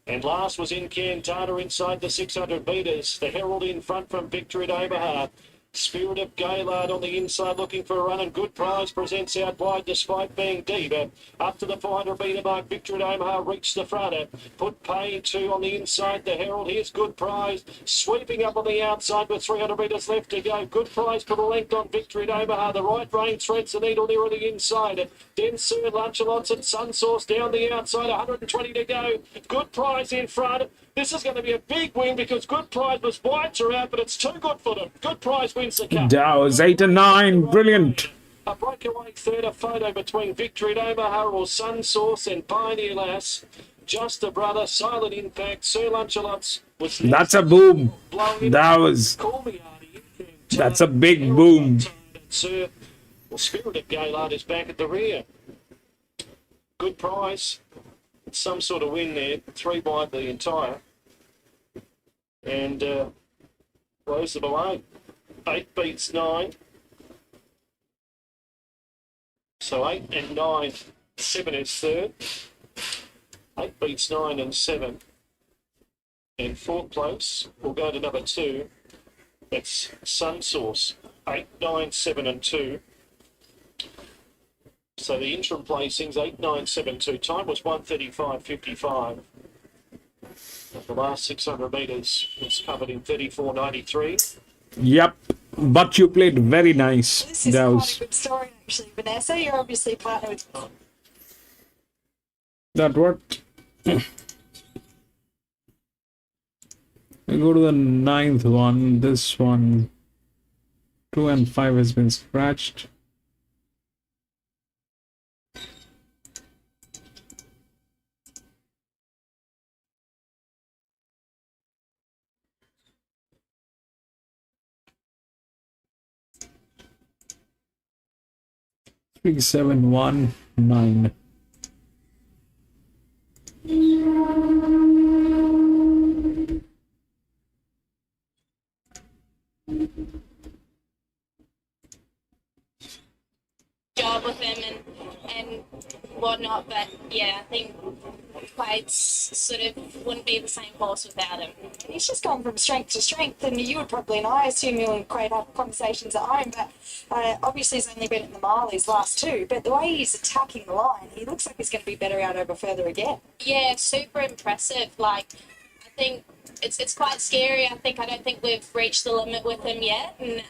And last was Incantata inside the 600 metres. The Herald in front from Victory at Omaha. Spirit of Gaylord on the inside looking for a run, and Good Prize presents out wide despite being deep. Up to the 400 metre mark, Victory at Omaha reached the front. Put Pay 2 on the inside, the Herald. Here's Good Prize sweeping up on the outside with 300 metres left to go. Good Prize put a length on Victory at Omaha. The right rein threads the needle near the inside. Then Sir Lunchelots and Sunsource down the outside, 120 to go. Good Prize in front. This is going to be a big win because Good Prize was wide throughout, but it's too good for them. Good Prize wins the cup. Dow's 8 and 9. Brilliant. A breakaway third, a photo between Victory at Omaha or Sunsource and Pioneer Lass. Just a Brother, Silent Impact, Sir Lunchelots was That's a boom. That's a big boom. Sir, Spirit of Gaylord is back at the rear. Good Prize. Some sort of win there. 3 wide the entire. And close the below. 8 beats 9. So 8 and 9. 7 is third. 8 beats 9 and 7. And 4th place will go to number 2. That's Sunsource. 8, 9, 7 and 2. So the interim placings, 8, 9, 7, 2. Time was 1:35.55. The last 600 metres was covered in 34.93. Yep. But you played very nice. This is quite a good story, actually, Vanessa. You're obviously partnered with... That worked. We go to the 9th one. This one, 2 and 5 has been scratched. Three, 7, 1, 9. Job with him and whatnot, but yeah, I think Quaid's sort of wouldn't be the same horse without him. He's just gone from strength to strength, and you would probably know. I assume you and Quaid have conversations at home, but obviously he's only been in the mile his last 2. But the way he's attacking the line, he looks like he's going to be better out over further again. Yeah, super impressive. Like, I think it's quite scary. I don't think we've reached the limit with him yet, and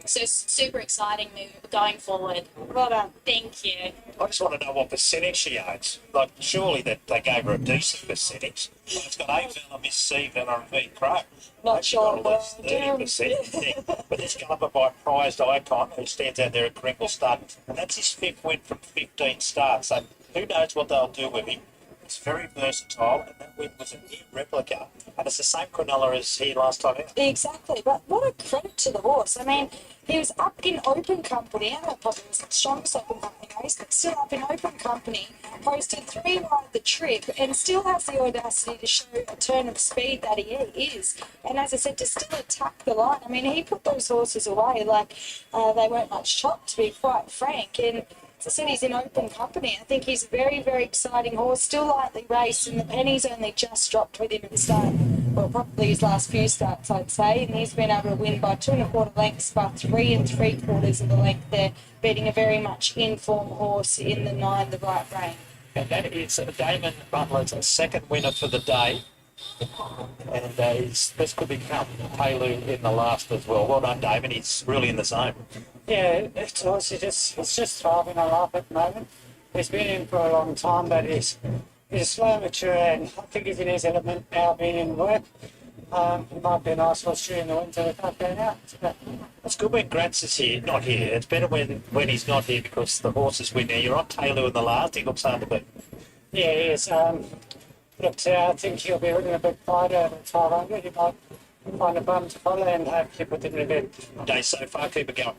so super exciting move going forward. Well done. Thank you. I just want to know what percentage she owns. Like, surely that they gave her a decent percentage. Well, it's got A-Villa, Miss C, Villa and V Crow. Not sure. Got at least 30%. But this Galloper by Prized Icon, who stands out there at Crinkle Stud, and that's his 5th win from 15 starts. So who knows what they'll do with him. It's very versatile, and that win was a near replica. And it's the same Cronulla as here last time out. Exactly, but what a credit to the horse. I mean, he was up in open company. I don't probably was the strongest open company race, but still up in open company, posted 3 wide the trip, and still has the audacity to show a turn of speed that he is. And as I said, to still attack the line. I mean, he put those horses away like they weren't much chopped, to be quite frank. And as I said, he's in open company. I think he's a very, very exciting horse, still lightly raced, and the pennies only just dropped with him at the start. Well, probably his last few starts, I'd say, and he's been able to win by 2 1/4 lengths, by 3 3/4 of the length there, beating a very much in-form horse in the 9, the right rein. And that is Damon Butler's second winner for the day. And this could become Palu in the last as well. Well done, Damon. He's really in the zone. Yeah, it's just thriving on life at the moment. He's been in for a long time, but he's slow, mature, and I think he's in his element now, being in work. It might be a nice horse during the winter without going out. It's good when Grants is here, not here. It's better when he's not here because the horses win. Now, you're on Taylor in the last. He looks hard to beat. Yeah, he is. Look, I think he'll be running a bit quieter at 500. He might find a bum to follow and hope keep it in a bit. Day so far, keep it going.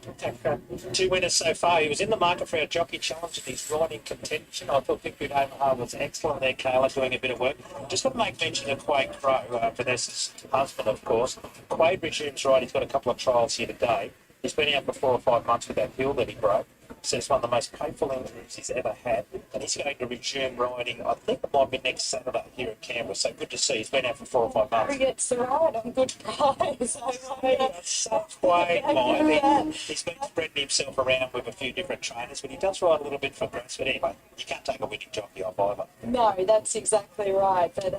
2 winners so far. He was in the market for our Jockey Challenge and he's right in contention. I thought Victory Omaha was excellent there, Kayla, doing a bit of work. Just want to make mention of Quade Crow, Vanessa's husband, of course. Quade resumes right. He's got a couple of trials here today. He's been out for 4 or 5 months with that heel that he broke. So it's one of the most painful injuries he's ever had. And he's going to resume riding, I think it might be next Saturday here in Canberra. So good to see. He's been out for 4 or 5 months. He gets the ride on good price. Quite he's been spreading himself around with a few different trainers, but he does ride a little bit for Grants. But anyway, you can't take a winning jockey off either. No, that's exactly right. But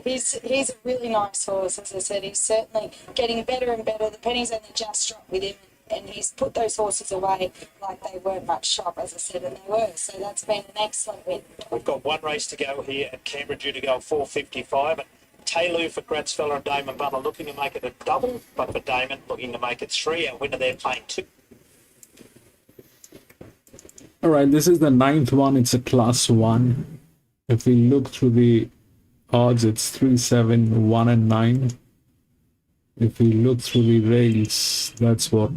he's a really nice horse. As I said, he's certainly getting better and better. The pennies only just dropped with him, and he's put those horses away like they weren't much shop, as I said, and they were. So that's been an excellent win. We've got 1 race to go here at Canberra, due to go at 4:55. And Taylor for Gratzfeller and Damon Butler looking to make it a double, but for Damon looking to make it 3. Our winner there playing 2. All right, this is the 9th one. It's a class 1. If we look through the odds, it's 3, 7, 1, and 9. If we look through the rails, that's what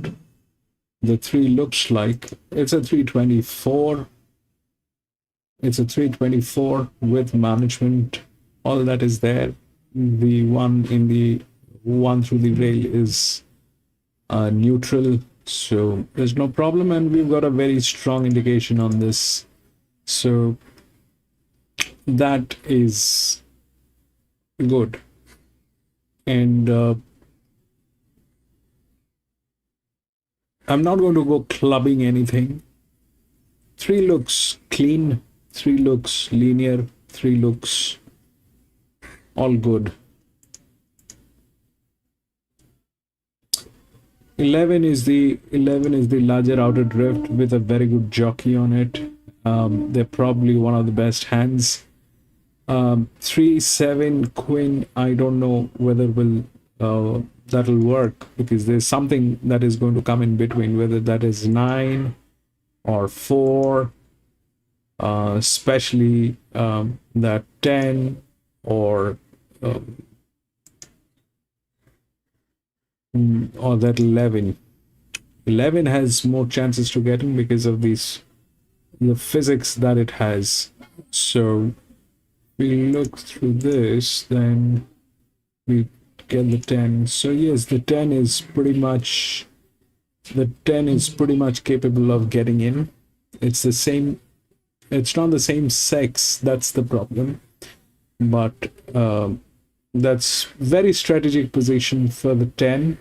the 3 looks like. It's a 324. It's a 324 with management. All that is there. The one in the one through the rail is neutral, so there's no problem, and we've got a very strong indication on this. So that is good. And I'm not going to go clubbing anything. 3 looks clean, 3 looks linear, 3 looks all good. 11 is the larger outer drift with a very good jockey on it. They're probably one of the best hands. 3, 7 Queen, I don't know whether that'll work, because there's something that is going to come in between, whether that is 9 or 4, especially that 10 or that 11. 11 has more chances to get in because of the physics that it has. So we look through this, then we get the 10. So yes, the 10 is pretty much capable of getting in. It's the same, it's not the same sex, that's the problem, but that's very strategic position for the 10.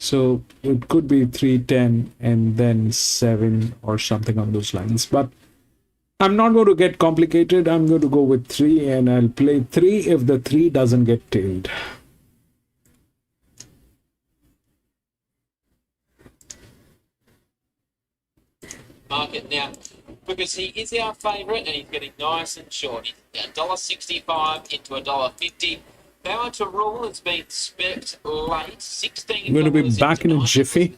So it could be 3, 10 and then 7 or something on those lines, but I'm not going to get complicated. I'm going to go with 3, and I'll play 3 if the 3 doesn't get tailed. Market now, because he is our favourite and he's getting nice and short. He's $1.65 into $1.50. Power to Rule has been spec late. $16. I'm going to be back in a jiffy.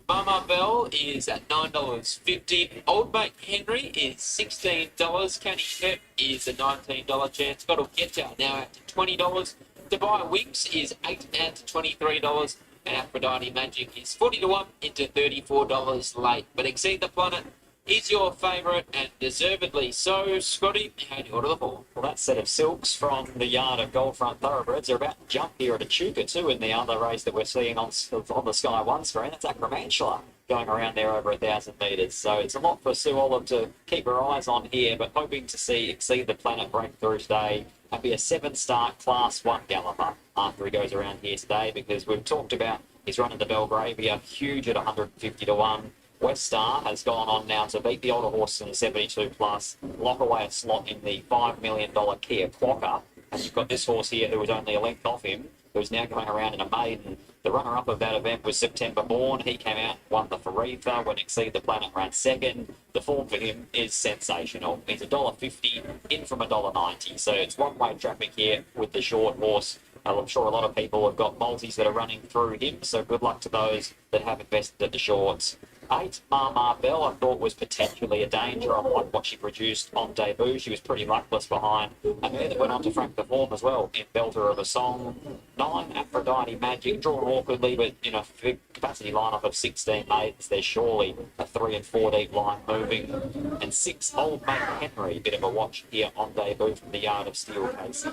Mama Bell is at $9.50. Old Mate Henry is $16. Canny Pep is a $19 chance. Got to get you now out to $20. Dubai Wicks is $8 out to $23. And Aphrodite Magic is 40 to 1 into $34 late. But Exceed the Planet is your favourite, and deservedly so. Scotty, how do you order the ball? Well, that set of silks from the yard of Goldfront Thoroughbreds are about to jump here at Echuca too in the other race that we're seeing on the Sky One screen. That's Acromantula going around there over 1,000 metres. So it's a lot for Sue Olive to keep her eyes on here, but hoping to see Exceed the Planet break through today and be a 7-star Class 1 galloper after he goes around here today, because we've talked about his run in the Belgravia, huge at 150 to 1. West Star has gone on now to beat the older horse in the 72 plus, lock away a slot in the $5 million Kia Quokka. And you've got this horse here who was only a length off him, who's now going around in a maiden. The runner-up of that event was September Born. He came out, won the Faritha when Exceed the Planet ran second. The form for him is sensational. He's $1.50 in from $1.90. So it's one-way traffic here with the short horse. I'm sure a lot of people have got multis that are running through him, so good luck to those that have invested at the shorts. 8, Mama Bell, I thought was potentially a danger. I liked what she produced on debut. She was pretty luckless behind a mare that went on to frank the form as well in Belter of a Song. 9, Aphrodite Magic, drawn awkwardly, but in a capacity lineup of 16 maidens, there's surely a 3 and 4 deep line moving. And 6, Old Mate Henry, bit of a watch here on debut from the yard of Steel Casey.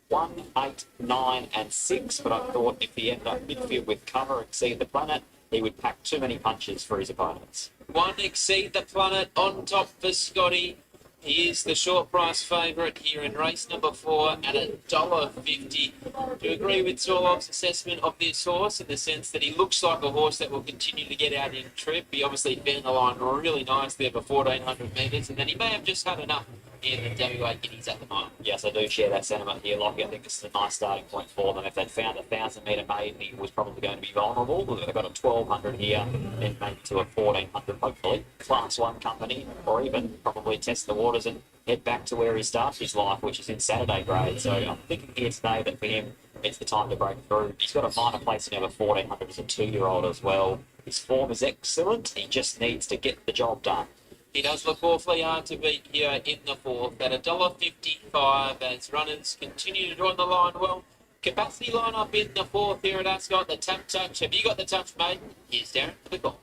1, 8, 9 and 6, but I thought if he ended up midfield with cover, Exceed the Planet, he would pack too many punches for his opponents. 1, Exceed the Planet on top for Scotty. He is the short price favourite here in race number 4 at $1.50. Do you agree with Sorlov's assessment of this horse in the sense that he looks like a horse that will continue to get out in trip? He obviously found the line really nice there for 1,400 metres, and then he may have just had enough in the WA Guineas at the moment. Yes, I do share that sentiment here, Lockie. I think this is a nice starting point for them. If they'd found a 1,000-metre maiden, he was probably going to be vulnerable. They've got a 1,200 here, then maybe to a 1,400, hopefully. Class 1 company, or even probably test the waters and head back to where he starts his life, which is in Saturday grade. So I'm thinking here today that for him, it's the time to break through. He's got a minor placing over 1,400 as a 2-year-old as well. His form is excellent. He just needs to get the job done. He does look awfully hard to beat here in the 4th at $1.55 as runners continue to join the line well. Capacity line up in the 4th here at Ascot. The tap touch. Have you got the touch, mate? Here's Darren for the call.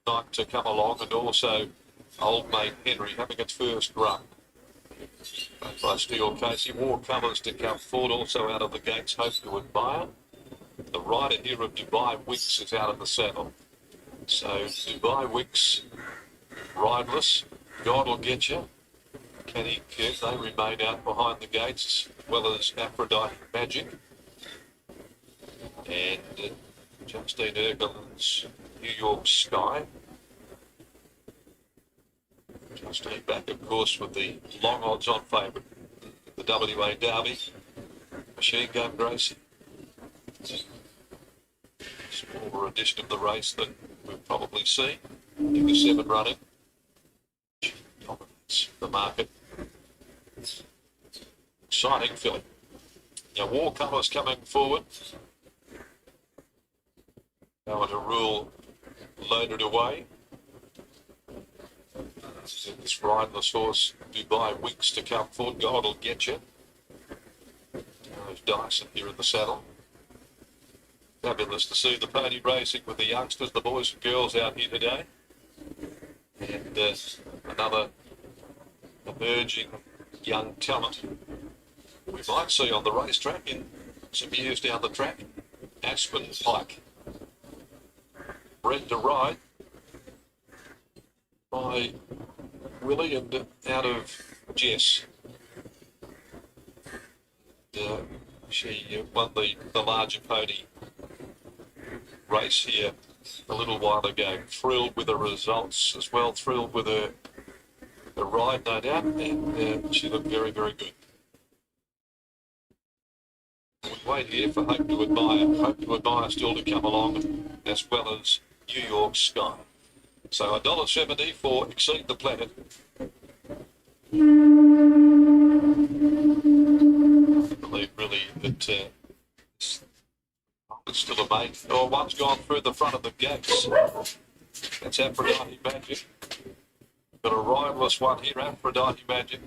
Like to come along, and also Old Mate Henry having its first run. By Steel Casey, more colours to come forward, also out of the gates, hope to admire. The rider here of Dubai Wicks is out of the saddle. So Dubai Wicks, rideless, God will get you. Kenny Kirk, they remain out behind the gates, as well as Aphrodite Magic. And Justine Ergelin's New York Sky. Justine back, of course, with the long odds-on favourite, the WA Derby, Machine Gun Gracie. Smaller edition of the race than we've probably seen. In the 7 running. Dominates the market. Exciting filly. Now, War Colours coming forward. Going to rule loaded away. This riderless horse, Dubai Wicks, to come forward. God will get you. There's Dyson here in the saddle. Fabulous to see the pony racing with the youngsters, the boys and girls out here today. And another emerging young talent we might see on the racetrack in some years down the track. Aspen Pike. Bred to ride by Willie and out of Jess. She won the larger pony race here a little while ago. Thrilled with the results as well, thrilled with her ride, no doubt, and she looked very, very good. We wait here for Hope to Admire. Hope to Admire still to come along, as well as New York Sky. So $1.70 for Exceed the Planet. I believe really that it's still a mate. Oh, one's gone through the front of the gates. That's Aphrodite Magic. Got a rivalous one here. Aphrodite Magic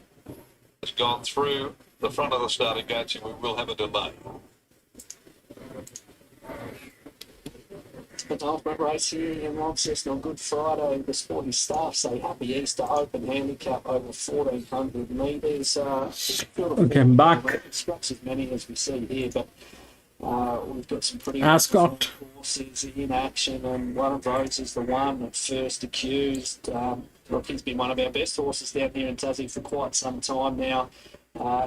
has gone through the front of the starting gates, and we will have a delay. penultimate race here in Launceston on Good Friday. The sporting staff say Happy Easter Open handicap over 1,400 metres. Okay, I'm back. Scratch as many as we see here, but we've got some pretty Ascot. horses in action, and one of those is the one at First Accused. Look, he's been one of our best horses down here in Tassie for quite some time now.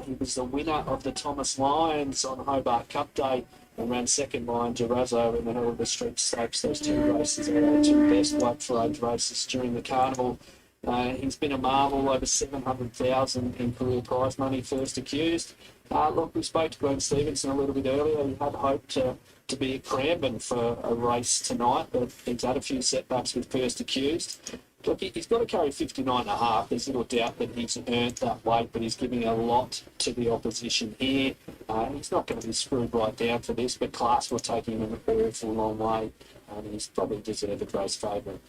He was the winner of the Thomas Lyons on Hobart Cup Day and ran second behind Gerazzo in the Hell of the Street Stakes. Those two races are our two best weight for age races during the carnival. He's been a marvel, over 700,000 in career prize money, First Accused. Look, we spoke to Glenn Stevenson a little bit earlier. He had hoped to be at Cranbourne for a race tonight, but he's had a few setbacks with First Accused. Look, he's got to carry 59.5. There's little doubt that he's earned that weight, but he's giving a lot to the opposition here. He's not going to be screwed right down for this, but class will take him an awful long way, and he's probably deserved race favourite.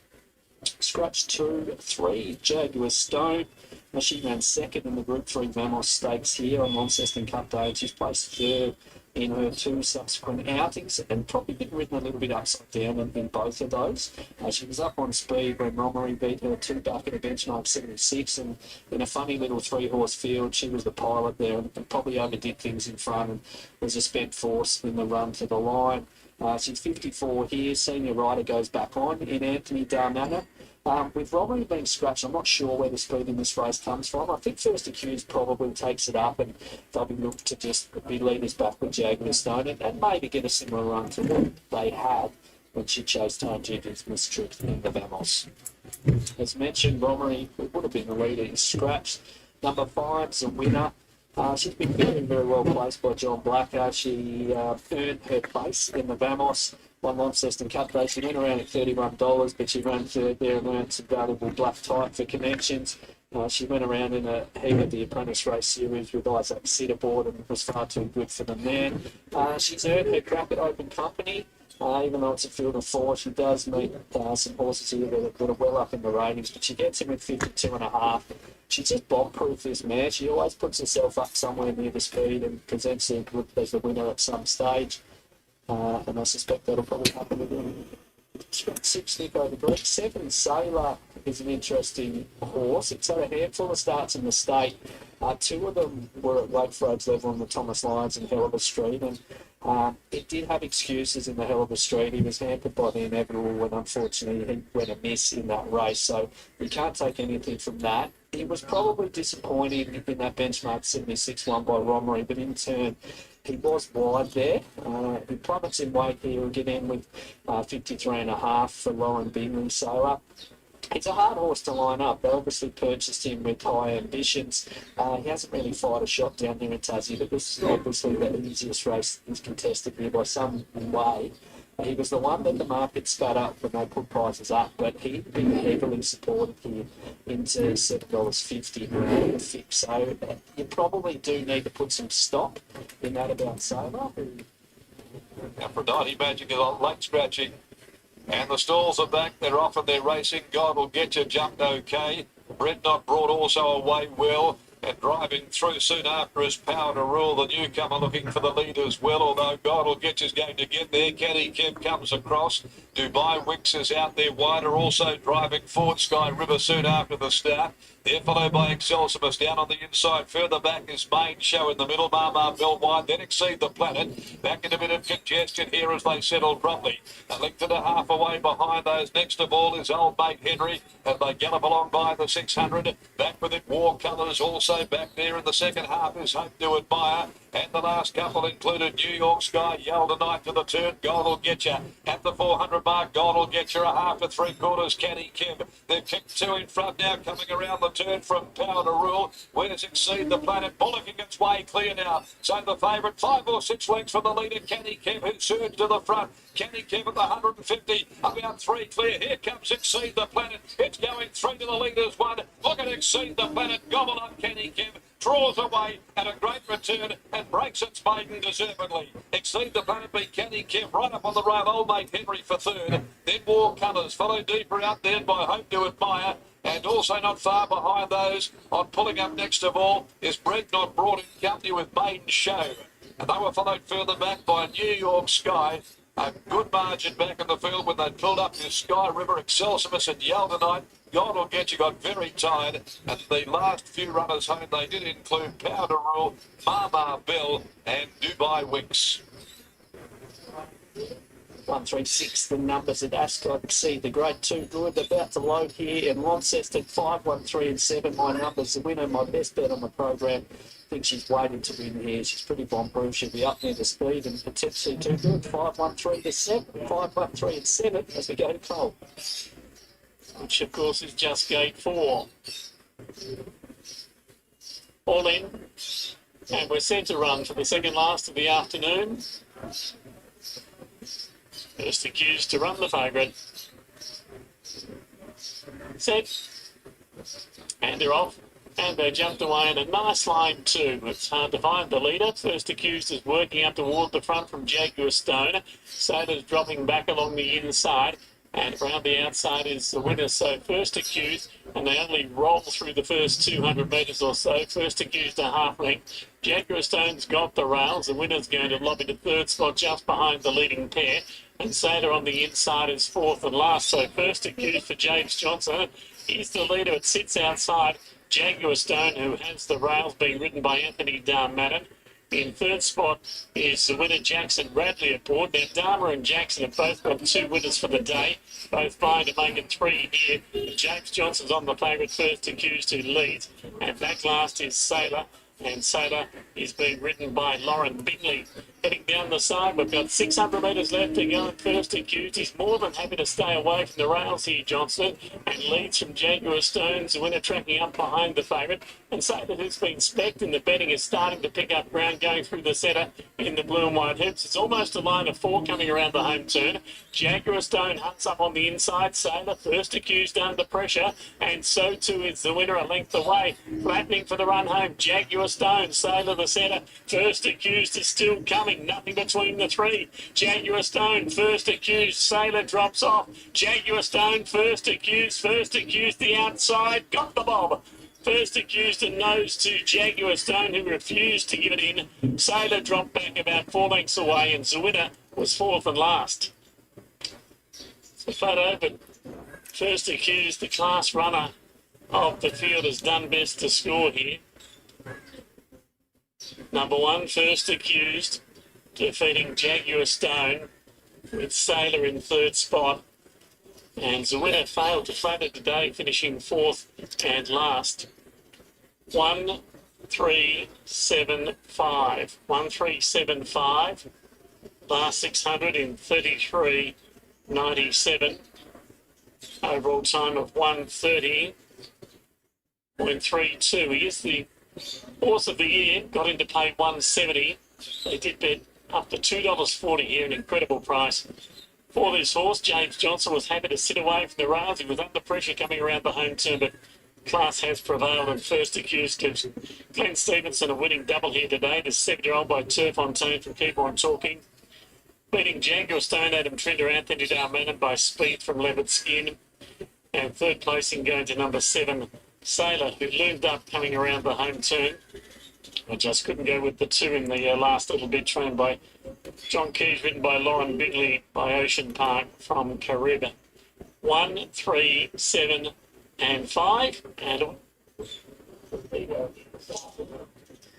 Scratch 2, 3, Jaguar Stone. Now she ran second in the Group 3 Vamos Stakes here on Launceston Cup Day, and she's placed third in her two subsequent outings, and probably been ridden a little bit upside down in both of those. She was up on speed when Romery beat her 2 back at a benchmark 76, and in a funny little 3-horse field, she was the pilot there and probably overdid things in front and was a spent force in the run to the line. She's 54 here. Senior rider goes back on in Anthony Darnana. With Romery being scratched, I'm not sure where the speed in this race comes from. I think First Accused probably takes it up, and they'll be looked to just be leaders back with Jaguar Stone and maybe get a similar run to what they had when she chased home Gigi's Mistrick in the Vamos. As mentioned, Romery would have been the leader. He's scratched. Number 5's a winner. She's been very well placed by John Blacker. She earned her place in the Vamos on Launceston Cup Day. She went around at $31, but she ran third there and earned some valuable black type for connections. She went around in a heat of the Apprentice Race Series with Isaac Sitt aboard and was far too good for them there. She's earned her crack at Open Company. Even though it's a field of 4, she does meet some horses here that are well up in the ratings, but she gets him at 52.5. She's just bomb-proof, this mare. She always puts herself up somewhere near the speed and presents her as the winner at some stage. And I suspect that'll probably happen again. 6 Nick over Greek. 7 Sailor is an interesting horse. It's had a handful of starts in the state. 2 of them were at weight for age level on the Thomas Lyons and Hell of a Street, and it did have excuses in the Hell of a Street. He was hampered by the inevitable, and unfortunately he went amiss in that race, so we can't take anything from that. He was probably disappointing in that benchmark 76 won by Romery, but in turn he was wide there. He plummets in weight here. We'll get in with 53.5 for Lauren Bingley Sailor. He's a hard horse to line up. They obviously purchased him with high ambitions. He hasn't really fired a shot down here in Tassie, but this is obviously the easiest race he's contested here by some way. He was the one that the market spat up when they put prices up, but he'd been heavily supported here into $7.50 fix. So you probably do need to put some stock in that about Sailor. Aphrodite Magic is on late scratching. And the stalls are back. They're off and they're racing. God will get you jumped okay. Bread Not Brought also away well. And driving through soon after is Power to Rule, the newcomer looking for the lead as well, although God will get you's going to get there. Kenny Kim comes across. Dubai Wicks is out there wider, also driving forward. Sky River soon after the start. They're followed by Excelsimus down on the inside. Further back is Main Show in the middle. Mama Bell wide, then Exceed the Planet. Back in a bit of congestion here as they settle properly. A length and a half away behind those. Next of all is Old Mate Henry, and they gallop along by the 600. Back with it, War Colours also back there in the second half is Hope to Admire. And the last couple included New York Sky, Yell Tonight to the turn. Gold will get you. At the 400 mark, Gold will get you a half to 3/4. Kenny Kim. They've kicked 2 in front now, coming around the turn from Power to Rule. Where's Exceed the Planet? Bullocking its way clear now. So the favourite, 5 or 6 lengths from the leader, Kenny Kim, who surged to the front. Kenny Kim at the 150, about 3 clear. Here comes Exceed the Planet. It's going through to the leaders 1. Look at Exceed the Planet. Gobble up Kenny Kim. Draws away at a great return and breaks its maiden deservedly. Exceed the Planet beat Kenny Kim right up on the rail. Old Mate Henry for 3rd. Then War Colours followed deeper out there by Hope to Admire. And also not far behind those on pulling up next of all is Bread Not Brought in company with Maiden Show. And they were followed further back by New York Sky. A good margin back in the field when they pulled up to Sky River, Excelsimus and Yaldonite. God will get you got very tired. And the last few runners home, they did include Powder Rule, Mama Bill and Dubai Wicks. 136, the numbers at Ascot exceed the grade 2 good. About to load here in Launceston, 5, 1, 3 and 7. My numbers, the winner, my best bet on the program. I think she's waiting to win here. She's pretty bomb-proof. She'll be up there to speed and potentially too good. 5, 1, 3 to 7. 5, 1, 3 and 7 as we go to Cole. Which, of course, is just gate 4. All in. And we're set to run for the second last of the afternoon. First accused to run the favourite. Set. And they're off. And they jumped away in a nice line too. It's hard to find the leader. First accused is working up toward the front from Jaguar Stone. Soda's dropping back along the inside. And around the outside is the winner. So first accused, and they only roll through the first 200 metres or so. First accused a half length. Jaguar Stone's got the rails. The winner's going to lobby to third spot just behind the leading pair. And Soda on the inside is fourth and last. So first accused for James Johnson. He's the leader. It sits outside Jaguar Stone, who has the rails, being ridden by Anthony Darmadden. In third spot is the winner Jackson Radley aboard. Now Dharma and Jackson have both got 2 winners for the day, both vying to make it 3 here. James Johnson's on the favourite, first accused, who leads. And back last is Sailor. And Sailor is being ridden by Lauren Bingley. Heading down the side, we've got 600 metres left to go. First accused, he's more than happy to stay away from the rails here, Johnson, and leads from Jaguar Stones, the winner tracking up behind the favourite. And Sailor, who's been specced in the betting, is starting to pick up ground going through the centre in the blue and white hoops. It's almost a line of 4 coming around the home turn. Jaguar Stone hunts up on the inside. Sailor, first accused under pressure, and so too is the winner a length away. Flattening for the run home, Jaguar Stone. Sailor the centre. First accused is still coming. Nothing between the 3. Jaguar Stone, first accused. Sailor drops off. Jaguar Stone, first accused the outside. Got the bob. First accused and nose to Jaguar Stone, who refused to give it in. Sailor dropped back about 4 lengths away, and Zawinna was fourth and last. It's a photo, but first accused, the class runner of the field, has done best to score here. Number 1, first accused, defeating Jaguar Stone with Sailor in third spot. And Zawinna failed to flatter today, finishing fourth and last. 1, 3, 7, 5. 1, 3, 7, 5. Last 600 in 33.97. Overall time of 1:30.32. He is the horse of the year. Got him to pay 170. They did bet up to $2.40 here, an incredible price. For this horse, James Johnson was happy to sit away from the rails. He was under pressure coming around the home turn, but class has prevailed, and first accused gives Glenn Stevenson a winning double here today. The 7-year-old by Turf on Tone from Keep On Talking. Beating Jaguar Stone, Adam Trinder, Anthony Darmanin by Speed from Leopard Skin. And third placing going to number 7, Sailor, who loomed up coming around the home turn. I just couldn't go with the 2 in the last little bit, trained by John Keys, ridden by Lauren Bigley by Ocean Park from Carib. 1, 3, 7 and 5. And there you go.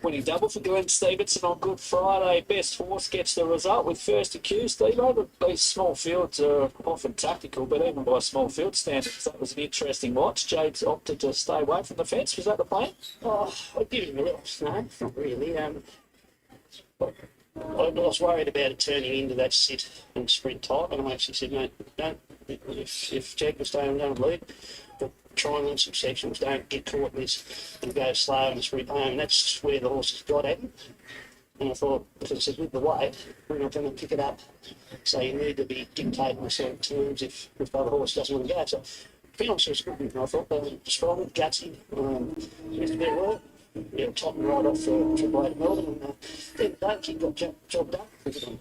Winning double for Glenn Stevenson on Good Friday. Best horse gets the result with first accused. These small fields are often tactical, but even by small field standards, that was an interesting watch. James opted to stay away from the fence. Was that the plan? Oh, I give him a little, no, not really. I was worried about it turning into that sit and sprint type, and I actually said, mate, don't, if Jaguar Stone don't lead, try and win some sections, don't get caught in this and go slow and sprint home. And that's where the horses got at him. And I thought, because I said, with the weight, we're not going to pick it up. So you need to be dictating certain terms if the other horse doesn't want to go. So, to be honest, it was good. I thought they were strong, gutsy, used a bit of work. top right off Triple Eight Melbourne, and they keep that job done.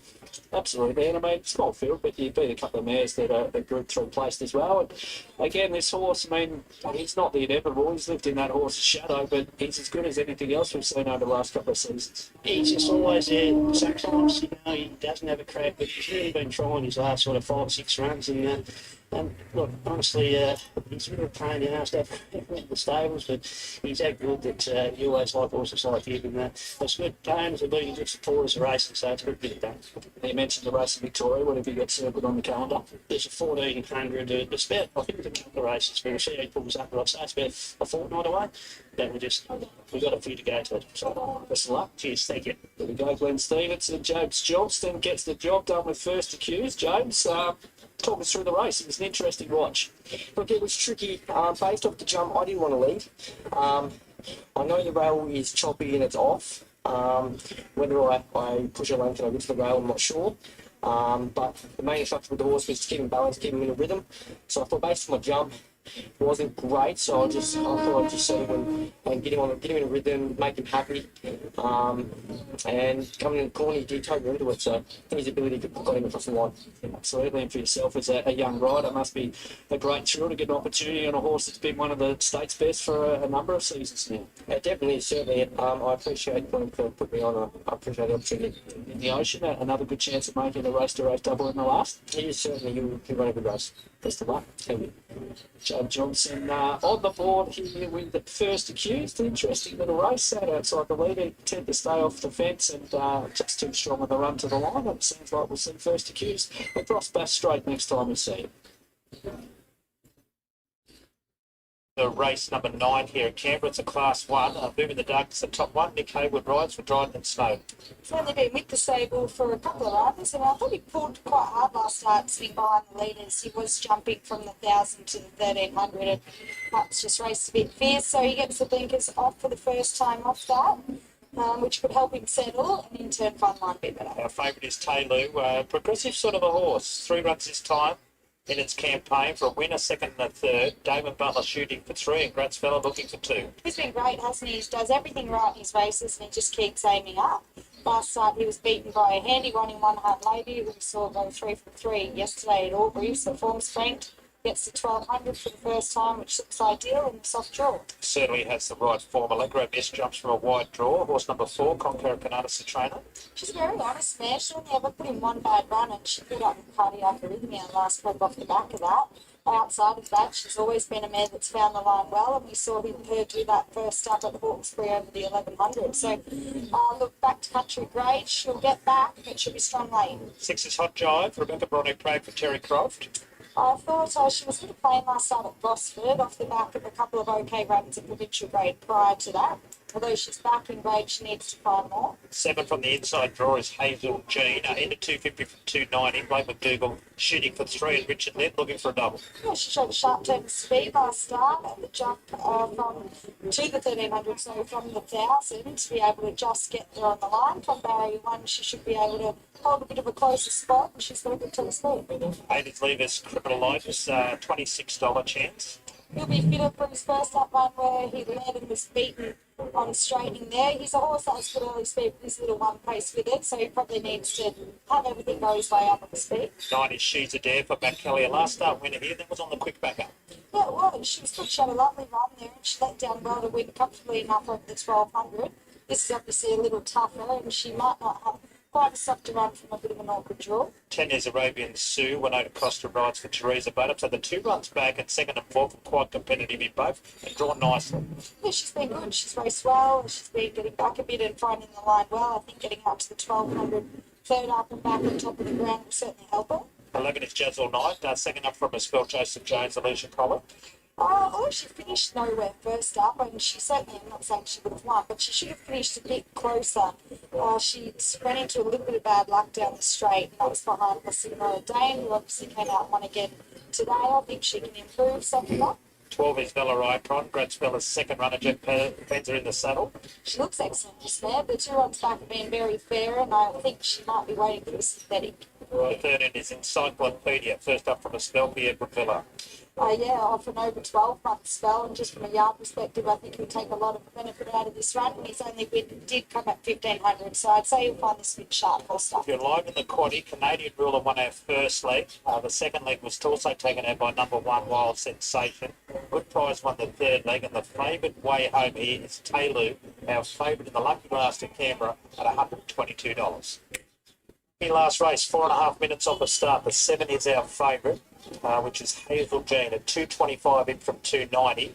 Absolutely, and I mean, small field, but you beat a couple of mares that are Group 3 placed as well. And again, this horse, I mean, he's not the inevitable. He's lived in that horse's shadow, but he's as good as anything else we've seen over the last couple of seasons. He's just always there. Sometimes, he doesn't have a crack, but he's really been trying his last sort of 5-6 runs. And look, honestly, he's a bit of a pain in the ass to have in the stables, but he's that good that you always like horses like him. And it's good owners have been good supporters of racing, so it's a good bit of done. You mentioned the race in Victoria. What have you got circled on the calendar? There's a 1400. It's about, I think, it's a couple of races. We'll see how he pulls up. But I'd say it's about a fortnight away. But we've got a few to go to. So best of luck. Cheers. Thank you. There we go, Glenn Stevenson. James Johnston gets the job done with first accused. James, talk us through the race. It was an interesting watch. Look, it was tricky. Based off the jump, I didn't want to lead. I know the rail is choppy and it's off. Whether I push a length and I reach the rail, I'm not sure. But the main instruction with the horse was to keep him balanced, keep him in a rhythm. So I thought based on my jump, it wasn't great, so I thought I'd just set him and get him in a rhythm, make him happy. And coming in the corner, he did take me into it, so I think his ability got him across the line. Absolutely, and for yourself as a young rider, it must be a great thrill to get an opportunity on a horse that's been one of the state's best for a number of seasons now. It definitely is, certainly. I appreciate him for putting me on. I appreciate the opportunity. In the Ocean, another good chance of making a race-to-race double in the last. He is certainly, he'll run a good race. Best of luck. Thank you. Judd Johnson on the board here with the first accused. Interesting little race sat outside the lead. He tend to stay off the fence and just too strong on the run to the line. It seems like we'll see first accused across Bass Straight next time we see him. The race number 9 here at Canberra. It's a Class 1. Moving the Dark is the top one. Nick Haywood rides for Dryden and Snow. He's only been with the stable for a couple of runs, and I thought he pulled quite hard last start, sitting behind the leaders. He was jumping from the 1,000 to the 1,300, and perhaps just raced a bit fierce, so he gets the blinkers off for the first time off that, which could help him settle and in turn find line a bit better. Our favourite is Taylor. Progressive sort of a horse. 3 runs this time in its campaign for a winner, second and a third. Damon Butler shooting for 3 and Gratzfeller looking for 2. He's been great, hasn't he? He does everything right in his races and he just keeps aiming up. Last start he was beaten by a handy one in One Heart Lady, who we saw go 3 from 3 yesterday at Albury, so form strength. Gets to 1,200 for the first time, which looks ideal in the soft draw. Certainly has the right form. Allegro Best jumps from a wide draw. Horse number 4, Conqueror Canada's the trainer. She's a very honest mare. She only ever put in one bad run, and she put up with cardiac arrhythmia and last prep off the back of that. Outside of that, she's always been a mare that's found the line well, and we saw her do that first up at Hawkesbury over the 1,100. So, look, back to country grade. She'll get back, but she'll be strong late. 6 is Hot Jive. Rebecca Bronick Prague for Terry Croft. I thought she was good playing last start at Gosford off the back of a couple of okay runs at provincial grade prior to that. Although she's back in grade, she needs to find more. 7 from the inside draw is Hazel Jean. Into 250 from 290. Blake McDougall shooting for 3 and Richard Lind looking for a double. Yeah, she showed a sharp turn of speed last start at the jump from to the 1,300, so from the 1,000 to be able to just get there on the line. From barrier 1, she should be able to hold a bit of a closer spot, and she's got a good turn of speed. 8 is Lever's Criminal Life is $26 chance. He'll be fitter for his first up run where he led and was beaten on straightening there. He's a horse that has good early speed, but he's a little one pace with it, so he probably needs to have everything go his way up on the speed. 9 is She's a Dare for Matt Kelly. Last start winner here, then was on the quick backer. Yeah, it was. She was good. She had a lovely run there, and she let down well to win comfortably enough over the 1,200. This is obviously a little tougher, and she might not have quite a soft run from a bit of an awkward draw. 10 is Arabian Sue. Winona Costa rides for Teresa Butters. So the 2 runs back at 2nd and 4th are quite competitive in both and drawn nicely. Yeah, she's been good. She's raced well. She's been getting back a bit and finding the line well. I think getting up to the 1,200, third up and back on top of the ground will certainly help her. 11 is Jazz All Night. Second up from a spell, Joseph Jones, Alicia Collar. Oh, she finished nowhere first up, and she certainly, I'm not saying she would have won, but she should have finished a bit closer. She ran into a little bit of bad luck down the straight, and that was behind Lassimo Dane, who obviously came out and won again today. I think she can improve second up. 12 is Bella Icon. Gratzfeller's second runner, Jet Penzer in the saddle. She looks excellent this mare. The 2 runs back have been very fair, and I think she might be waiting for the synthetic. Right, 13 is Encyclopedia. First up from a spell, Pierre Villa. yeah, off an over 12-month spell, and just from a yard perspective, I think he'll take a lot of benefit out of this run. And his only win did come at 1,500, so I'd say he'll find this bit sharp or stuff. You're live in the quaddie. Canadian Ruler won our first leg. The second leg was also taken out by number 1 Wild Sensation. Good Prize won the third leg, and the favoured way home here is Taylor, our favourite in the Lucky Last at Canberra, at $122. Last race, 4.5 minutes off the start. The 7 is our favourite, which is Hazel Jean at 225 in from 290.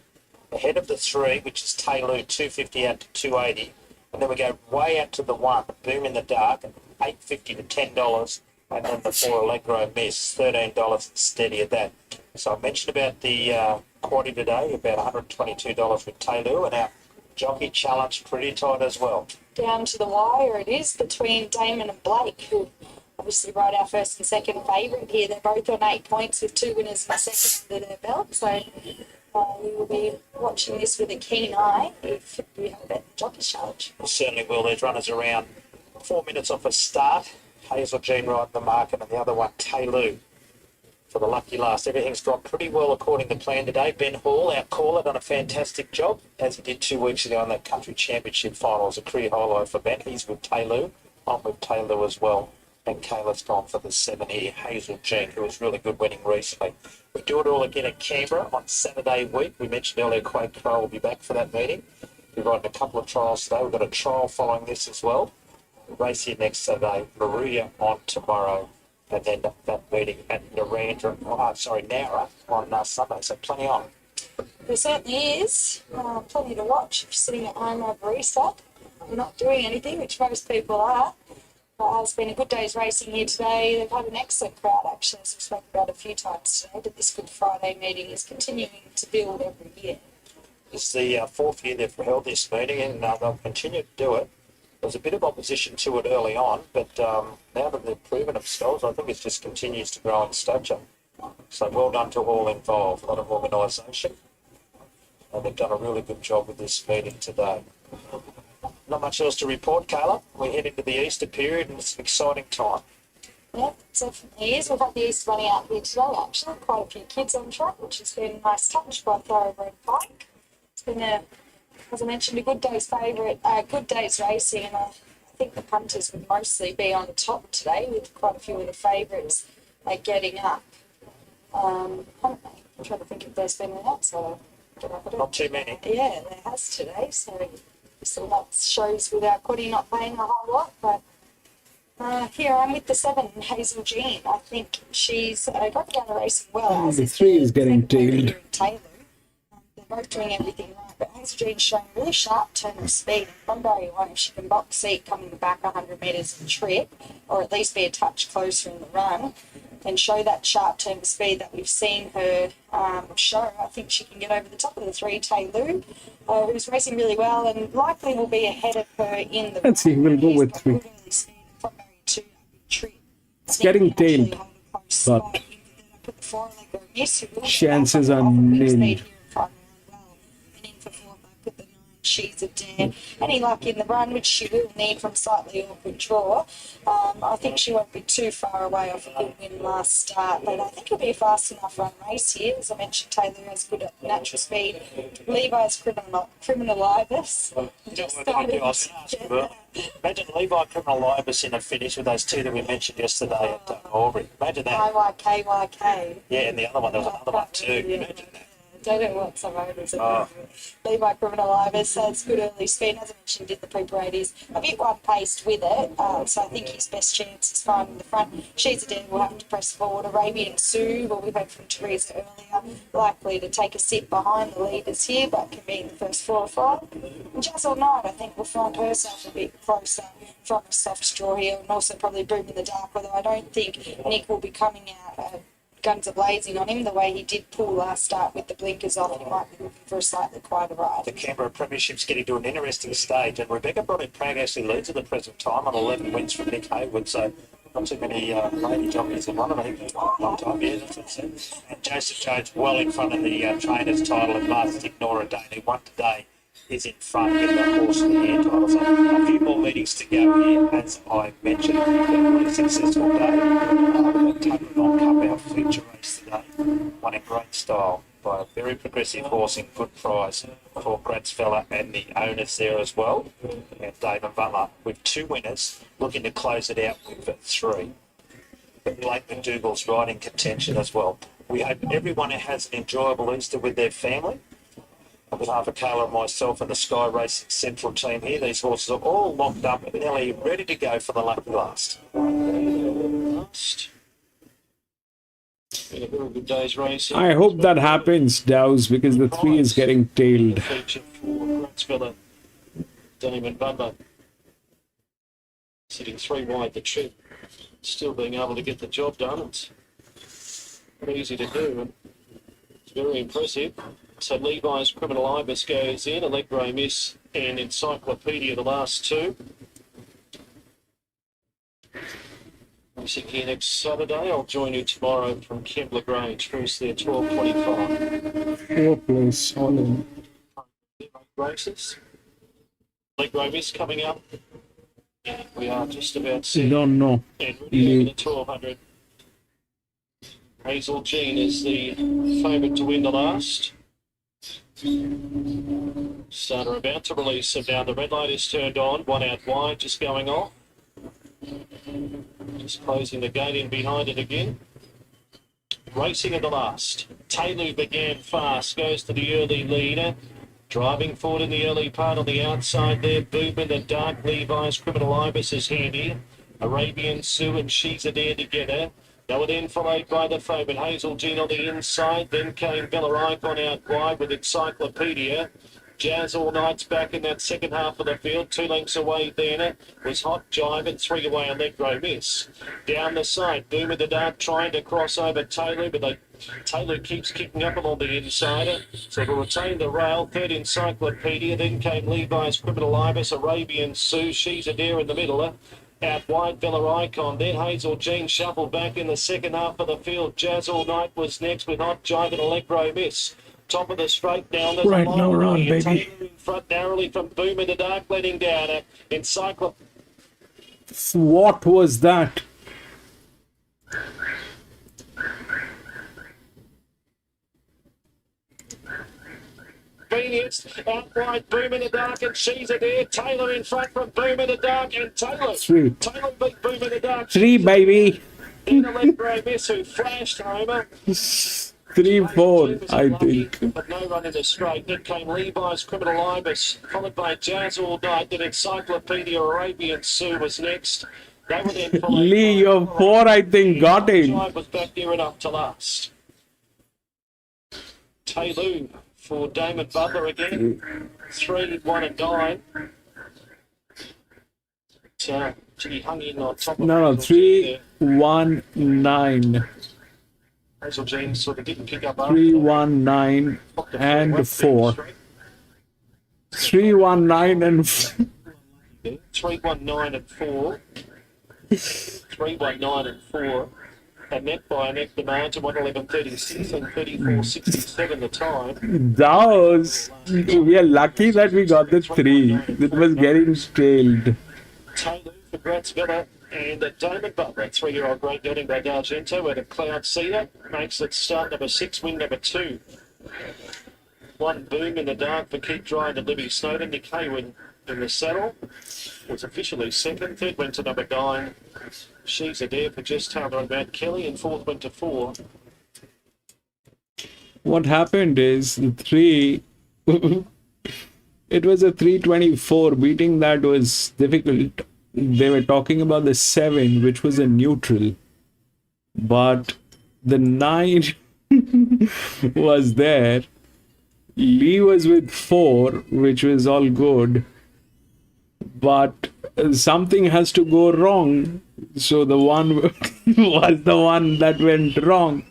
Ahead of the 3, which is Taylor, 250 out to 280. And then we go way out to the 1, Boom in the Dark, $8.50 to $10. And then the 4 Allegro Miss, $13 steady at that. So I mentioned about the quaddie today, about $122 with Taylor, and our jockey challenge pretty tight as well. Down to the wire it is between Damon and Blake, who obviously rode our first and second favourite here. They're both on 8 points with 2 winners and a second under their belt. So we will be watching this with a keen eye if we have a bet jockey challenge. We certainly will. There's runners around 4 minutes off a start. Hazel Jean riding the market, and the other one, Taylor, for the Lucky Last. Everything's gone pretty well according to plan today. Ben Hall, our caller, done a fantastic job, as he did 2 weeks ago in that country championship final. It was a career highlight for Ben. He's with Taylor. I'm with Taylor as well. And Kayla's gone for the 7 here, Hazel Jean, who was really good winning recently. We do it all again at Canberra on Saturday week. We mentioned earlier Quade Crow will be back for that meeting. We're riding a couple of trials today. We've got a trial following this as well. Race here next Saturday, Maruya on tomorrow, and then that meeting at Nara on Sunday. So plenty on. There certainly is. Plenty to watch if you're sitting at home over Easter and not doing anything, which most people are. It's been a good day's racing here today. They've had an excellent crowd, actually, as we've spoken about a few times today. But this Good Friday meeting is continuing to build every year. It's the 4th year they've held this meeting, and they'll continue to do it. There was a bit of opposition to it early on, but now that they've proven themselves, I think it just continues to grow in stature. So well done to all involved, a lot of organisation. And they've done a really good job with this meeting today. Not much else to report, Kayla. We head into the Easter period, and it's an exciting time. Yeah, it definitely is. We've had the Easter Bunny out here today, actually. Quite a few kids on track, which has been a nice touch by Thoroughbred Pike. It's been as I mentioned, a good day's favourite, good day's racing, and I think the punters would mostly be on top today, with quite a few of the favourites getting up. I'm trying to think if there's been an outsider. Not too many. Yeah, there has today, so that shows with our quaddie not playing a whole lot, but here I'm with the 7, Hazel Jean. I think she's got down the racing well. The 3 is getting tailed. Taylor. They're both doing everything right, but Hazel Jean's showing a really sharp turn of speed. From barrier 1, if she can box seat coming back 100 metres and trip, or at least be a touch closer in the run, and show that sharp turn of speed that we've seen her show, I think she can get over the top of the 3, Taylor, who's racing really well and likely will be ahead of her in the Let's see, we'll go with 3. It's getting tailed, but chances are nil. She's a dare. Any luck in the run, which she will need from slightly awkward draw. I think she won't be too far away off a good win last start, but I think it'll be a fast enough run race here. As I mentioned, Taylor has good at natural speed. Levi's criminal ibis. Imagine Levi Criminal Ibis in a finish with those 2 that we mentioned yesterday at Albury. Imagine that. IYKYK. Yeah, and the other one, there was another one too. Yeah. Imagine that. Don't know what some owners are. Levi Criminal Ibis has good early speed. As I mentioned, did the pre-parade. He's a bit one-paced with it, so I think his best chance is finding the front. She's a dare, we'll have to press forward. Arabian Sue, well, we heard from Teresa earlier, likely to take a sit behind the leaders here, but can be in the first 4 or 5. And Jazzle Knight, I think, will find herself a bit closer from a soft draw here, and also probably Boom in the Dark, although I don't think Nick will be coming out guns are blazing on him the way he did pull last start with the blinkers off. He might be looking for a slightly quieter ride. The Canberra Premiership's getting to an interesting stage, and Rebecca Brody-Prag actually leads at the present time on 11 wins from Nick Haywood, so not too many lady jockeys in one of them. One time, yeah, that's what it said. And Joseph Jones well in front of the trainers' title at last. Ignore a day. He won today is in front in the horse in the air title. So a few more meetings to go here, as I mentioned. A successful day. We've got Taylor on Cup, our feature race today. Won in great style by a very progressive horse in good price for Gradsfella and the owners there as well. And David Butler with 2 winners, looking to close it out with 3. But Blake McDougall's right in contention as well. We hope everyone has an enjoyable Easter with their family. On behalf of Kayla and myself and the Sky Racing Central team here, these horses are all locked up and nearly ready to go for the lucky last. Been a very good day's racing. I hope that happens, Dows, because the 3 is getting tailed. Feature for Gradsfella, Damon Butler. Sitting 3 wide the trip. Still being able to get the job done. It's not easy to do. And it's very impressive. So Levi's Criminal Ibis goes in, Allegro Miss and Encyclopedia, the last 2. Racing here next Saturday. I'll join you tomorrow from Kembla Grange. First there, 12:25. 4 place, all in. Races. Allegro Miss coming up. We are just about set. Don't know. And ready over the 1200. Hazel Jean is the favourite to win the last. Starter about to release him now. The red light is turned on. 1 out wide, just going off. Just closing the gate in behind it again. Racing at the last. Taylor began fast, goes to the early leader. Driving forward in the early part on the outside there. Boom in the dark. Levi's Criminal Ibis is handy. Arabian Sue and She's a Dare together. They were then followed by the favourite Hazel Jean on the inside. Then came Bella Icon out wide with Encyclopedia. Jazz All Night's back in that second half of the field. 2 lengths away then was Hot Jive and 3 away Allegro Miss. Down the side, Boom in the Dark trying to cross over Taylor, but Taylor keeps kicking up along the inside. So to retain the rail, 3rd Encyclopedia. Then came Levi's Criminal Ibis, Arabian Sue, She's a Dare in the middle. Out wide, Bella Icon. Then Hazel Jean shuffled back in the second half of the field. Jazz All Night was next with Hot Jive and Allegro Miss. Top of the straight down. There's Right, a long no run, way. baby. In front narrowly from Boom in the Dark, letting down. What was that? Phoenix out wide, Boom in the Dark, and She's a Dare. Taylor in front from Boom in the Dark, and Taylor. 3. Taylor beat Boom in the Dark. 3, baby. Then Allegro Miss, who flashed home. 3, 4, I think. But no run in the straight. Then came Levi's Criminal Ibis, followed by Jazz All Night. Then Encyclopedia Arabian Sue was next. They were then followed Lee, your 4, I think, got in. Jive was back near enough to last. Taylor for Damon Butler again. 3, 1 and 9. So he hung in on top of No, 3, 1, 9. Hazel Jean sort of didn't pick up 3, 1, 9, and 4. 3, 1, 9, and 3, 1, 9 and 4. 3, 1, 9 and 4. And net by a neck demand to 111.36 and 34.67 the time. Those. We are lucky that we got the 3. It was getting tailed. Taylor for Gradsfella and Damon Butler, 3-year-old Great Gelding by D'Argento at a Cloud Cedar. Makes it start number 6, win number 2. 1 Boom in the Dark for Keith Dryden and Libby Snowden. Nick Hayward in the saddle was officially second. 3rd went to number 9. She's a Dare for Jess Taylor and Matt Kelly, and 4th went to 4. What happened is the 3. It was a 324. Beating that was difficult. They were talking about the 7, which was a neutral. But the 9 was there. Lee was with 4, which was all good. But something has to go wrong. So the 1 was the one that went wrong.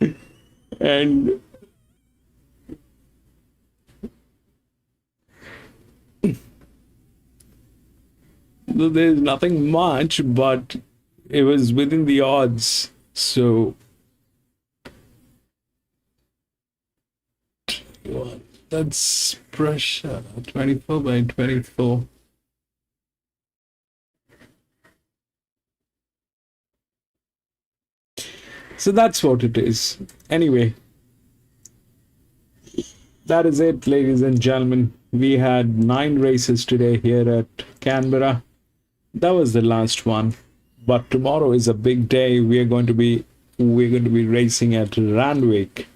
And there's nothing much, but it was within the odds. So What? That's pressure. 24 by 24. So that's what it is. Anyway, that is it, ladies and gentlemen. We had 9 races today here at Canberra. That was the last one. But tomorrow is a big day. We're going to be racing at Randwick.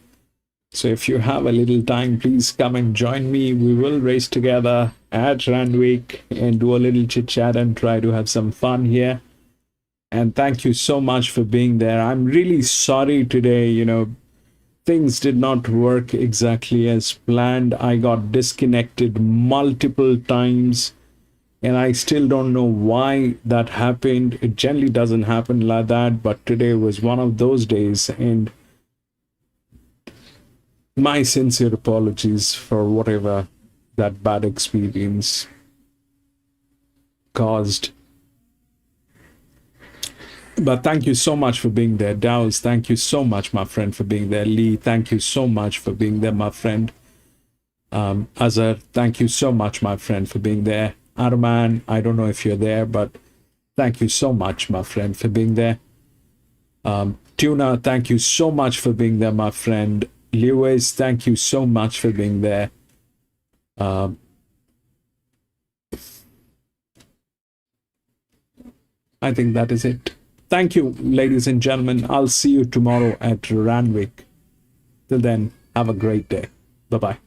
So if you have a little time, please come and join me. We will race together at Randwick and do a little chit chat and try to have some fun here. And thank you so much for being there. I'm really sorry today, you know, things did not work exactly as planned. I got disconnected multiple times and I still don't know why that happened. It generally doesn't happen like that, but today was one of those days, and my sincere apologies for whatever that bad experience caused. But thank you so much for being there. Dowes, thank you so much, my friend, for being there. Lee, thank you so much for being there, my friend. Azhar, thank you so much, my friend, for being there. Arman, I don't know if you're there, but thank you so much, my friend, for being there. Tuna, thank you so much for being there, my friend. Lewis, thank you so much for being there. I think that is it. Thank you, ladies and gentlemen. I'll see you tomorrow at Randwick. Till then, have a great day. Bye-bye.